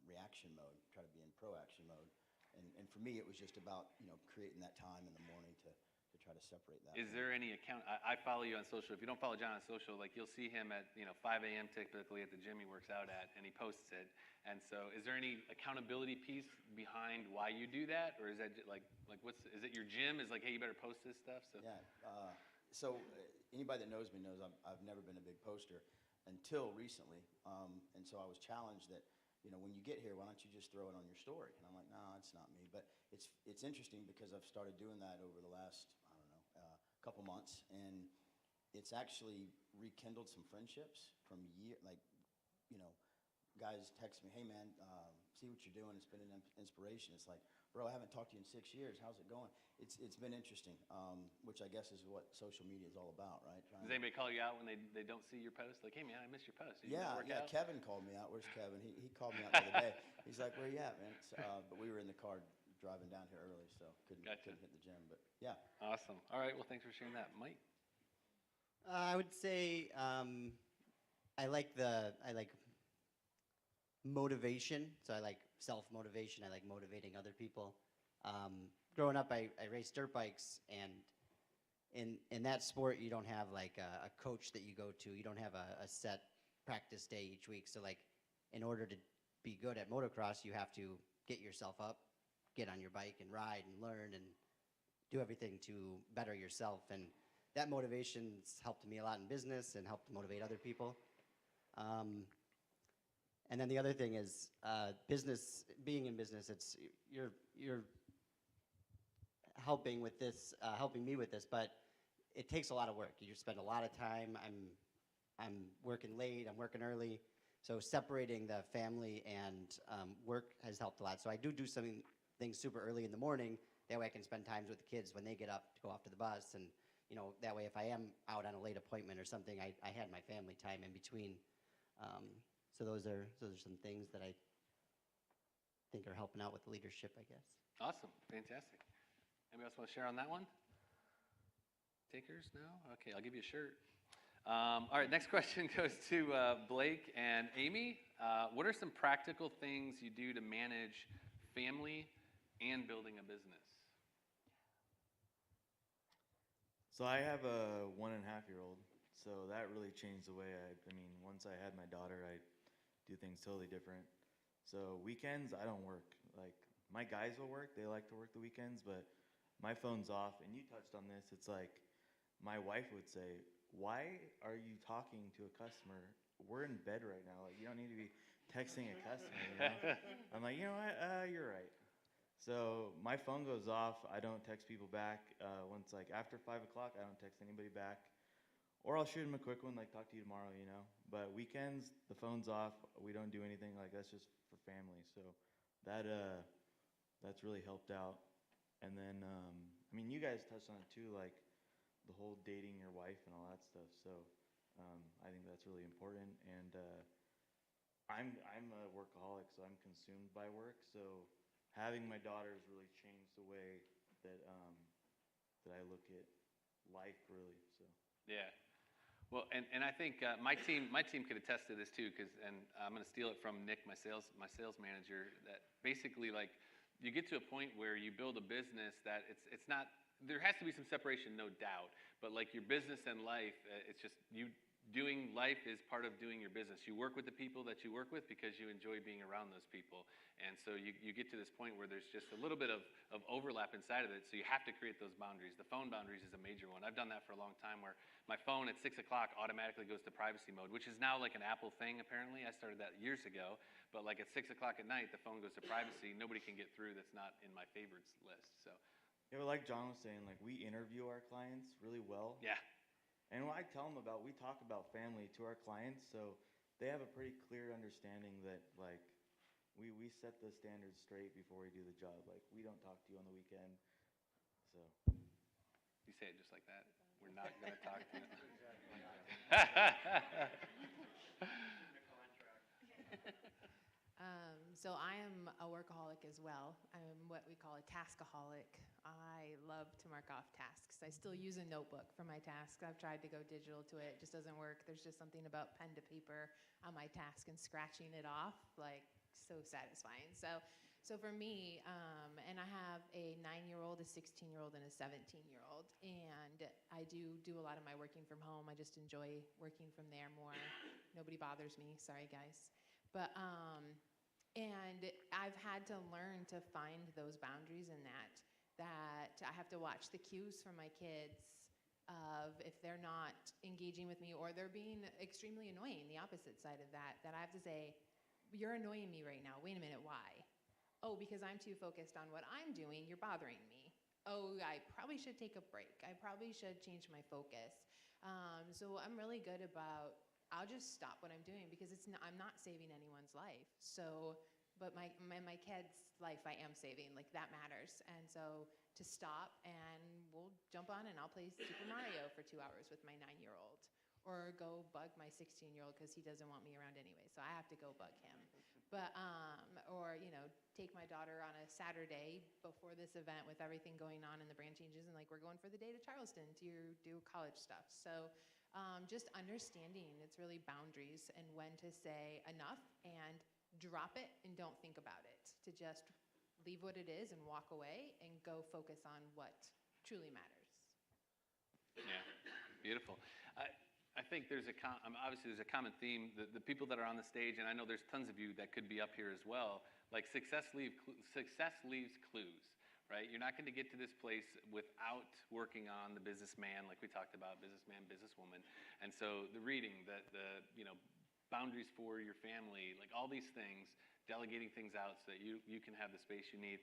reaction mode. Try to be in proaction mode, and for me, it was just about creating that time in the morning to try to separate that. Is there any account? I follow you on social. If you don't follow John on social, like you'll see him at 5 a.m. typically at the gym he works out at, and he posts it. And so, is there any accountability piece behind why you do that, or is that is it your gym? Is like, hey, you better post this stuff. So yeah. So anybody that knows me knows I've never been a big poster until recently, and so I was challenged that. When you get here, why don't you just throw it on your story? And I'm like, no, it's not me. But it's interesting because I've started doing that over the last, couple months, and it's actually rekindled some friendships from guys text me, hey man, see what you're doing. It's been an inspiration. It's like, bro, I haven't talked to you in 6 years. How's it going? It's been interesting, which I guess is what social media is all about, right? Does anybody call you out when they don't see your post? Like, hey man, I missed your post. Did you work out? Kevin called me out. Where's Kevin? He called me out the other day. He's like, where you at, man? But we were in the car driving down here early, so couldn't hit the gym. But yeah. Awesome. All right. Well, thanks for sharing that, Mike. I would say I like motivation. So I like self-motivation. I like motivating other people. Growing up, I raced dirt bikes, and in that sport, you don't have like a coach that you go to. You don't have a set practice day each week. So like, in order to be good at motocross, you have to get yourself up, get on your bike and ride and learn and do everything to better yourself. And that motivation's helped me a lot in business and helped motivate other people. And then the other thing is being in business, it's you're helping with this, helping me with this, but it takes a lot of work. You spend a lot of time. I'm working late, I'm working early. So separating the family and work has helped a lot. So I do some things super early in the morning. That way I can spend times with the kids when they get up to go off to the bus. And that way if I am out on a late appointment or something, I had my family time in between. So those are some things that I think are helping out with the leadership, I guess. Awesome. Fantastic. Anybody else want to share on that one? Takers? No? Okay, I'll give you a shirt. All right, next question goes to Blake and Amy. What are some practical things you do to manage family and building a business? So I have a 1.5-year-old, so that really changed the way I mean, once I had my daughter, I do things totally different. So weekends, I don't work. Like, my guys will work, they like to work the weekends, but my phone's off, and you touched on this, it's like, my wife would say, why are you talking to a customer? We're in bed right now, like, you don't need to be texting a customer, you know? I'm like, you know what, you're right. So my phone goes off. I don't text people back. Once like after 5 o'clock, I don't text anybody back. Or I'll shoot them a quick one, like talk to you tomorrow, you know. But weekends, the phone's off. We don't do anything. Like that's just for family. So that's really helped out. And then I mean, you guys touched on it too, like the whole dating your wife and all that stuff. So I think that's really important. And I'm a workaholic, so I'm consumed by work. So having my daughters really changed the way that that I look at life, really. So yeah, well, and I think my team could attest to this too, and I'm going to steal it from Nick, my sales manager. That basically, like, you get to a point where you build a business that it's not. There has to be some separation, no doubt, but like your business and life, it's just you. Doing life is part of doing your business. You work with the people that you work with because you enjoy being around those people. And so you get to this point where there's just a little bit of overlap inside of it. So you have to create those boundaries. The phone boundaries is a major one. I've done that for a long time where my phone at 6 o'clock automatically goes to privacy mode, which is now like an Apple thing apparently. I started that years ago. But like at 6 o'clock at night, the phone goes to privacy. Nobody can get through that's not in my favorites list. So yeah, but like John was saying, like we interview our clients really well. Yeah. And what I tell them we talk about family to our clients, so they have a pretty clear understanding that, like, we set the standards straight before we do the job. Like, we don't talk to you on the weekend, so. You say it just like that. We're not going to talk to you. So I am a workaholic as well. I'm what we call a taskaholic. I love to mark off tasks. I still use a notebook for my tasks. I've tried to go digital to it. It just doesn't work. There's just something about pen to paper on my task and scratching it off, like so satisfying. So for me, and I have a 9-year-old, a 16-year-old, and a 17-year-old, and I do a lot of my working from home. I just enjoy working from there more. Nobody bothers me. Sorry, guys. But and I've had to learn to find those boundaries in that I have to watch the cues from my kids of if they're not engaging with me or they're being extremely annoying, the opposite side of that I have to say, you're annoying me right now. Wait a minute, why? Oh, because I'm too focused on what I'm doing, you're bothering me. Oh, I probably should take a break. I probably should change my focus. So I'm really good about I'll just stop what I'm doing because I'm not saving anyone's life. So, but my kid's life I am saving, like that matters. And so to stop and we'll jump on and I'll play Super Mario for 2 hours with my 9-year-old or go bug my 16-year-old because he doesn't want me around anyway. So I have to go bug him. But, or, you know, take my daughter on a Saturday before this event with everything going on and the brand changes and like we're going for the day to Charleston to do college stuff. So just understanding it's really boundaries and when to say enough and drop it and don't think about it. To just leave what it is and walk away and go focus on what truly matters. Yeah, beautiful. I think there's obviously there's a common theme. The people that are on the stage, and I know there's tons of you that could be up here as well. Like success leaves clues. Right? You're not going to get to this place without working on the businessman, like we talked about, businessman, businesswoman. And so the reading, the boundaries for your family, like all these things, delegating things out so that you can have the space you need.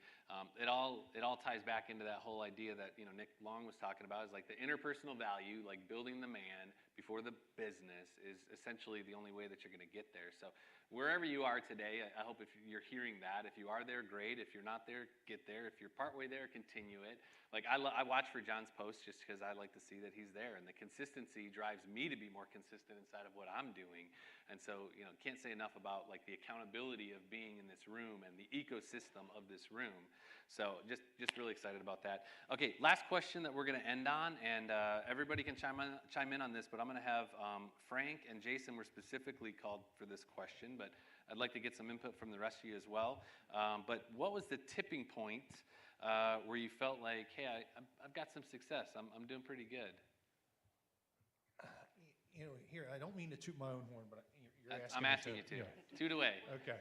It all ties back into that whole idea that Nick Long was talking about, is like the interpersonal value, like building the man before the business is essentially the only way that you're going to get there. So wherever you are today, I hope if you're hearing that, if you are there, great. If you're not there, get there. If you're partway there, continue it. Like I watch for John's posts just because I like to see that he's there, and the consistency drives me to be more consistent inside of what I'm doing. And so, can't say enough about like the accountability of being in this room and the ecosystem of this room. So just really excited about that. Okay, last question that we're going to end on, and everybody can chime in on this, but I'm going to have Frank and Jason were specifically called for this question, but I'd like to get some input from the rest of you as well. But what was the tipping point where you felt like, hey, I've got some success, I'm doing pretty good? You know, here, I don't mean to toot my own horn, but you're asking I'm me asking you to. Yeah. Toot away. Okay.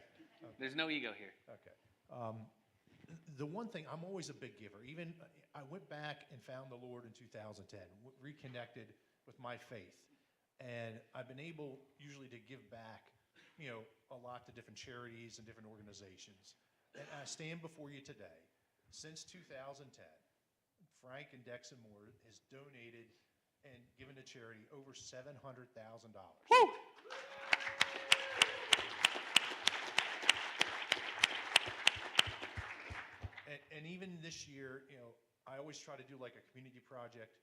There's no ego here. Okay. The one thing, I'm always a big giver. Even I went back and found the Lord in 2010, reconnected with my faith. And I've been able usually to give back, you know, a lot to different charities and different organizations. And I stand before you today. Since 2010, Frank and Dex and Moore has donated and given to charity over $700,000. Woo! And even this year, you know, I always try to do like a community project.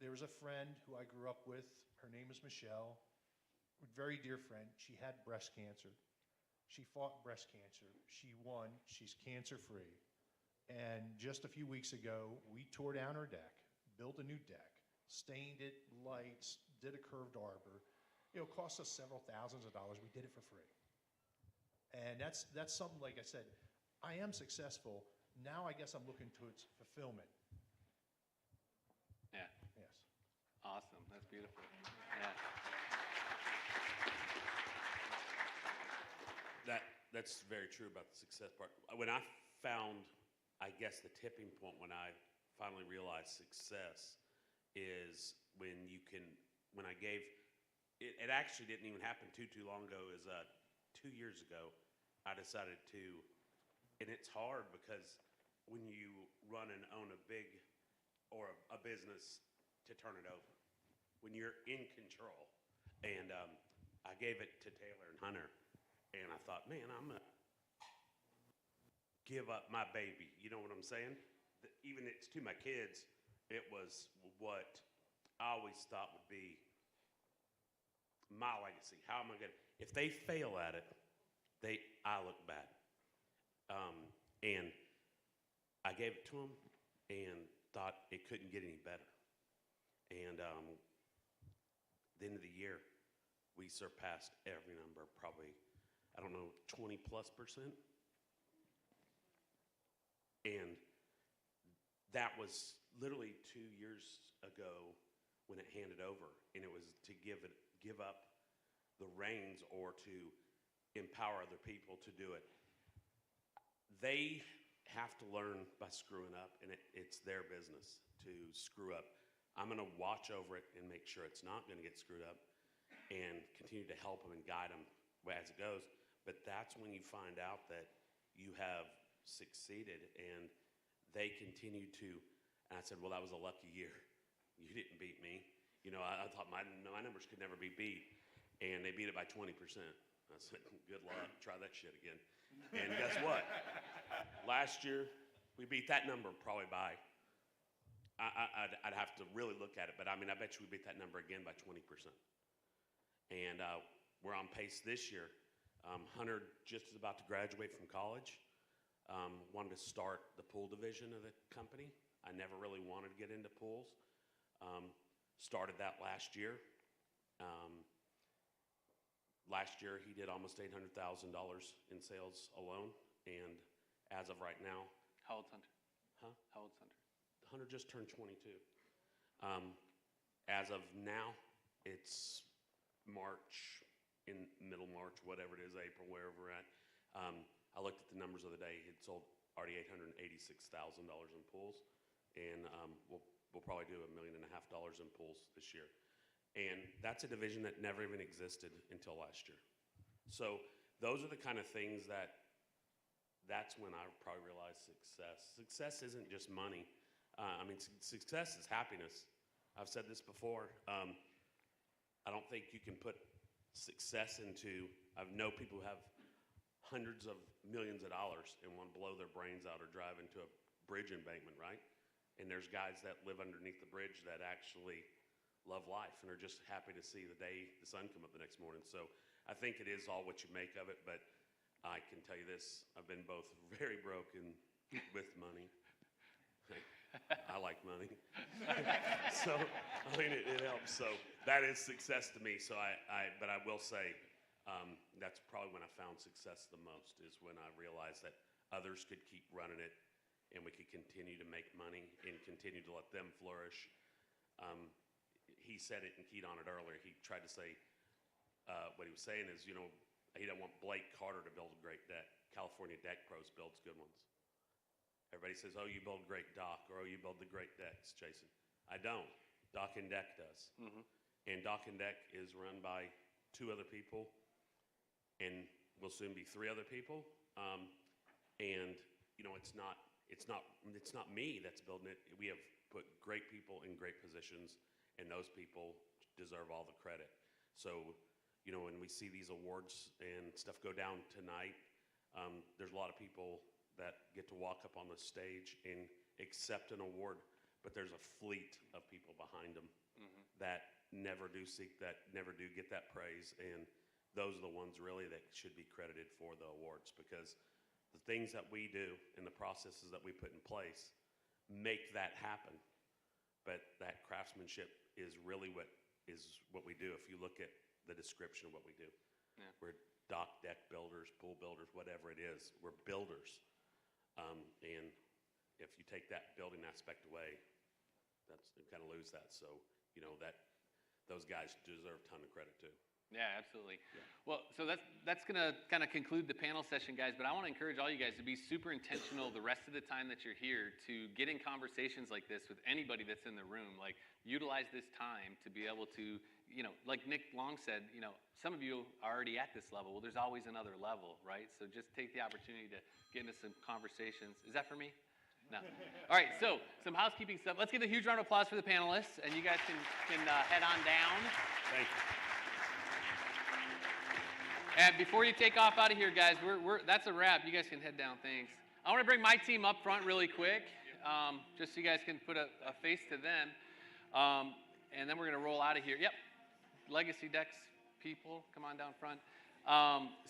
There was a friend who I grew up with. Her name is Michelle, a very dear friend. She had breast cancer. She fought breast cancer. She won. She's cancer-free. And just a few weeks ago, we tore down her deck, built a new deck, stained it, lights, did a curved arbor. You know, it cost us several thousands of dollars. We did it for free. And that's something, like I said, I am successful. Now I guess I'm looking towards fulfillment. Yeah. Yes. Awesome. That's beautiful. Yeah. That's very true about the success part. When I found, I guess, the tipping point when I finally realized success is when I gave, it actually didn't even happen too long ago, is 2 years ago, I decided to, and it's hard because when you run and own a big, or a business, to turn it over, when you're in control. And I gave it to Taylor and Hunter, and I thought, man, I'm gonna give up my baby. You know what I'm saying? Even it's to my kids, it was what I always thought would be my legacy. How am I gonna, if they fail at it, I look bad. And I gave it to them and thought it couldn't get any better. And the end of the year, we surpassed every number, probably, I don't know, 20+%. And that was literally 2 years ago when it handed over, and it was to give up the reins or to empower other people to do it. They have to learn by screwing up, and it's their business to screw up. I'm going to watch over it and make sure it's not going to get screwed up and continue to help them and guide them as it goes. But that's when you find out that you have succeeded, and they continue to, and I said, well, that was a lucky year. You didn't beat me. You know, I thought my numbers could never be beat, and they beat it by 20%. I said, good luck, try that shit again. And guess what? Last year, we beat that number probably by, I'd have to really look at it, but I mean, I bet you we beat that number again by 20%. And we're on pace this year. Hunter just is about to graduate from college. Wanted to start the pool division of the company. I never really wanted to get into pools. Started that last year. Last year, he did almost $800,000 in sales alone, and as of right now... How old's Hunter? Huh? How old's Hunter? Hunter just turned 22. As of now, it's March, in middle March, whatever it is, April, wherever we're at. I looked at the numbers the other day. He'd sold already $886,000 in pools, and we'll probably do $1.5 million in pools this year. And that's a division that never even existed until last year. So those are the kind of things that's when I probably realized success. Success isn't just money. I mean, success is happiness. I've said this before. I don't think you can put success into, I know people who have hundreds of millions of dollars and want to blow their brains out or drive into a bridge embankment, right? And there's guys that live underneath the bridge that actually love life and are just happy to see the sun come up the next morning. So I think it is all what you make of it, but I can tell you this, I've been both very broken with money So, I mean, it helps. So that is success to me. So but I will say, that's probably when I found success the most, is when I realized that others could keep running it and we could continue to make money and continue to let them flourish. He said it and keyed on it earlier. He tried to say, what he was saying is, he don't want Blake Carter to build a great deck. California Deck Pros builds good ones. Everybody says, oh, you build a great dock, or oh, you build the great decks, Jason. I don't. Dock and Deck does. And Dock and Deck is run by 2 other people, and will soon be 3 other people. And it's not me that's building it. We have put great people in great positions, and those people deserve all the credit. So, when we see these awards and stuff go down tonight, there's a lot of people that get to walk up on the stage and accept an award, but there's a fleet of people behind them that never do get that praise, and those are the ones really that should be credited for the awards, because the things that we do and the processes that we put in place make that happen. But that craftsmanship is really what we do. If you look at the description of what we do, we're dock, deck builders, pool builders, whatever it is, we're builders. And if you take that building aspect away, you kind of lose that. So, those guys deserve a ton of credit too. Yeah, absolutely. Yeah. Well, so that's going to kind of conclude the panel session, guys, but I want to encourage all you guys to be super intentional the rest of the time that you're here to get in conversations like this with anybody that's in the room. Like, utilize this time to be able to, like Nick Long said, some of you are already at this level. Well, there's always another level, right? So just take the opportunity to get into some conversations. Is that for me? No. All right, so some housekeeping stuff. Let's give a huge round of applause for the panelists, and you guys can head on down. Thank you. And before you take off out of here, guys, that's a wrap. You guys can head down. Thanks. I want to bring my team up front really quick, just so you guys can put a face to them. And then we're going to roll out of here. Yep. Legacy Decks people, come on down front.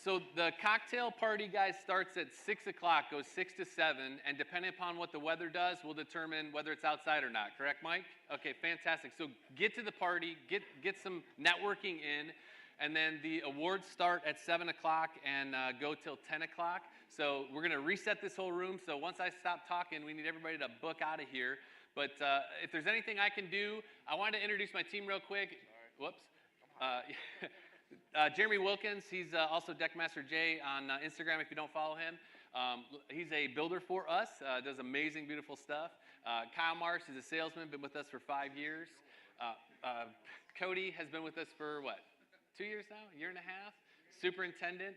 So the cocktail party, guys, starts at 6 o'clock, goes 6 to 7, and depending upon what the weather does, we'll determine whether it's outside or not. Correct, Mike? Okay, fantastic. So get to the party, get some networking in. And then the awards start at 7 o'clock and go till 10 o'clock. So we're going to reset this whole room. So once I stop talking, we need everybody to book out of here. But if there's anything I can do, I wanted to introduce my team real quick. Whoops. Jeremy Wilkins, he's also Deckmaster J on Instagram if you don't follow him. He's a builder for us, does amazing, beautiful stuff. Kyle Marsh is a salesman, been with us for 5 years. Cody has been with us for what? 2 years now, a year and a half. Superintendent,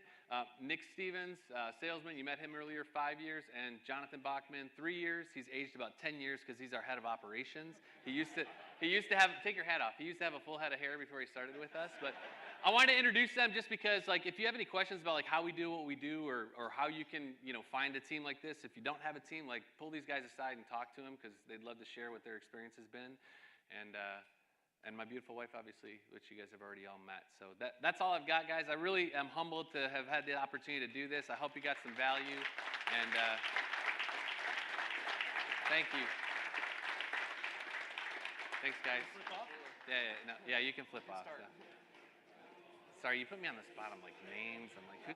Nick Stevens, salesman, you met him earlier, 5 years, and Jonathan Bachman, 3 years. He's aged about 10 years because he's our head of operations. He used to have, take your hat off, he used to have a full head of hair before he started with us, but I wanted to introduce them just because, like, if you have any questions about, like, how we do what we do or how you can, find a team like this, if you don't have a team, like, pull these guys aside and talk to them because they'd love to share what their experience has been. And my beautiful wife, obviously, which you guys have already all met. So that's all I've got, guys. I really am humbled to have had the opportunity to do this. I hope you got some value. And thank you. Thanks, guys. Yeah, you can flip off. Yeah. Sorry, you put me on the spot. I'm like, names. I'm like, who?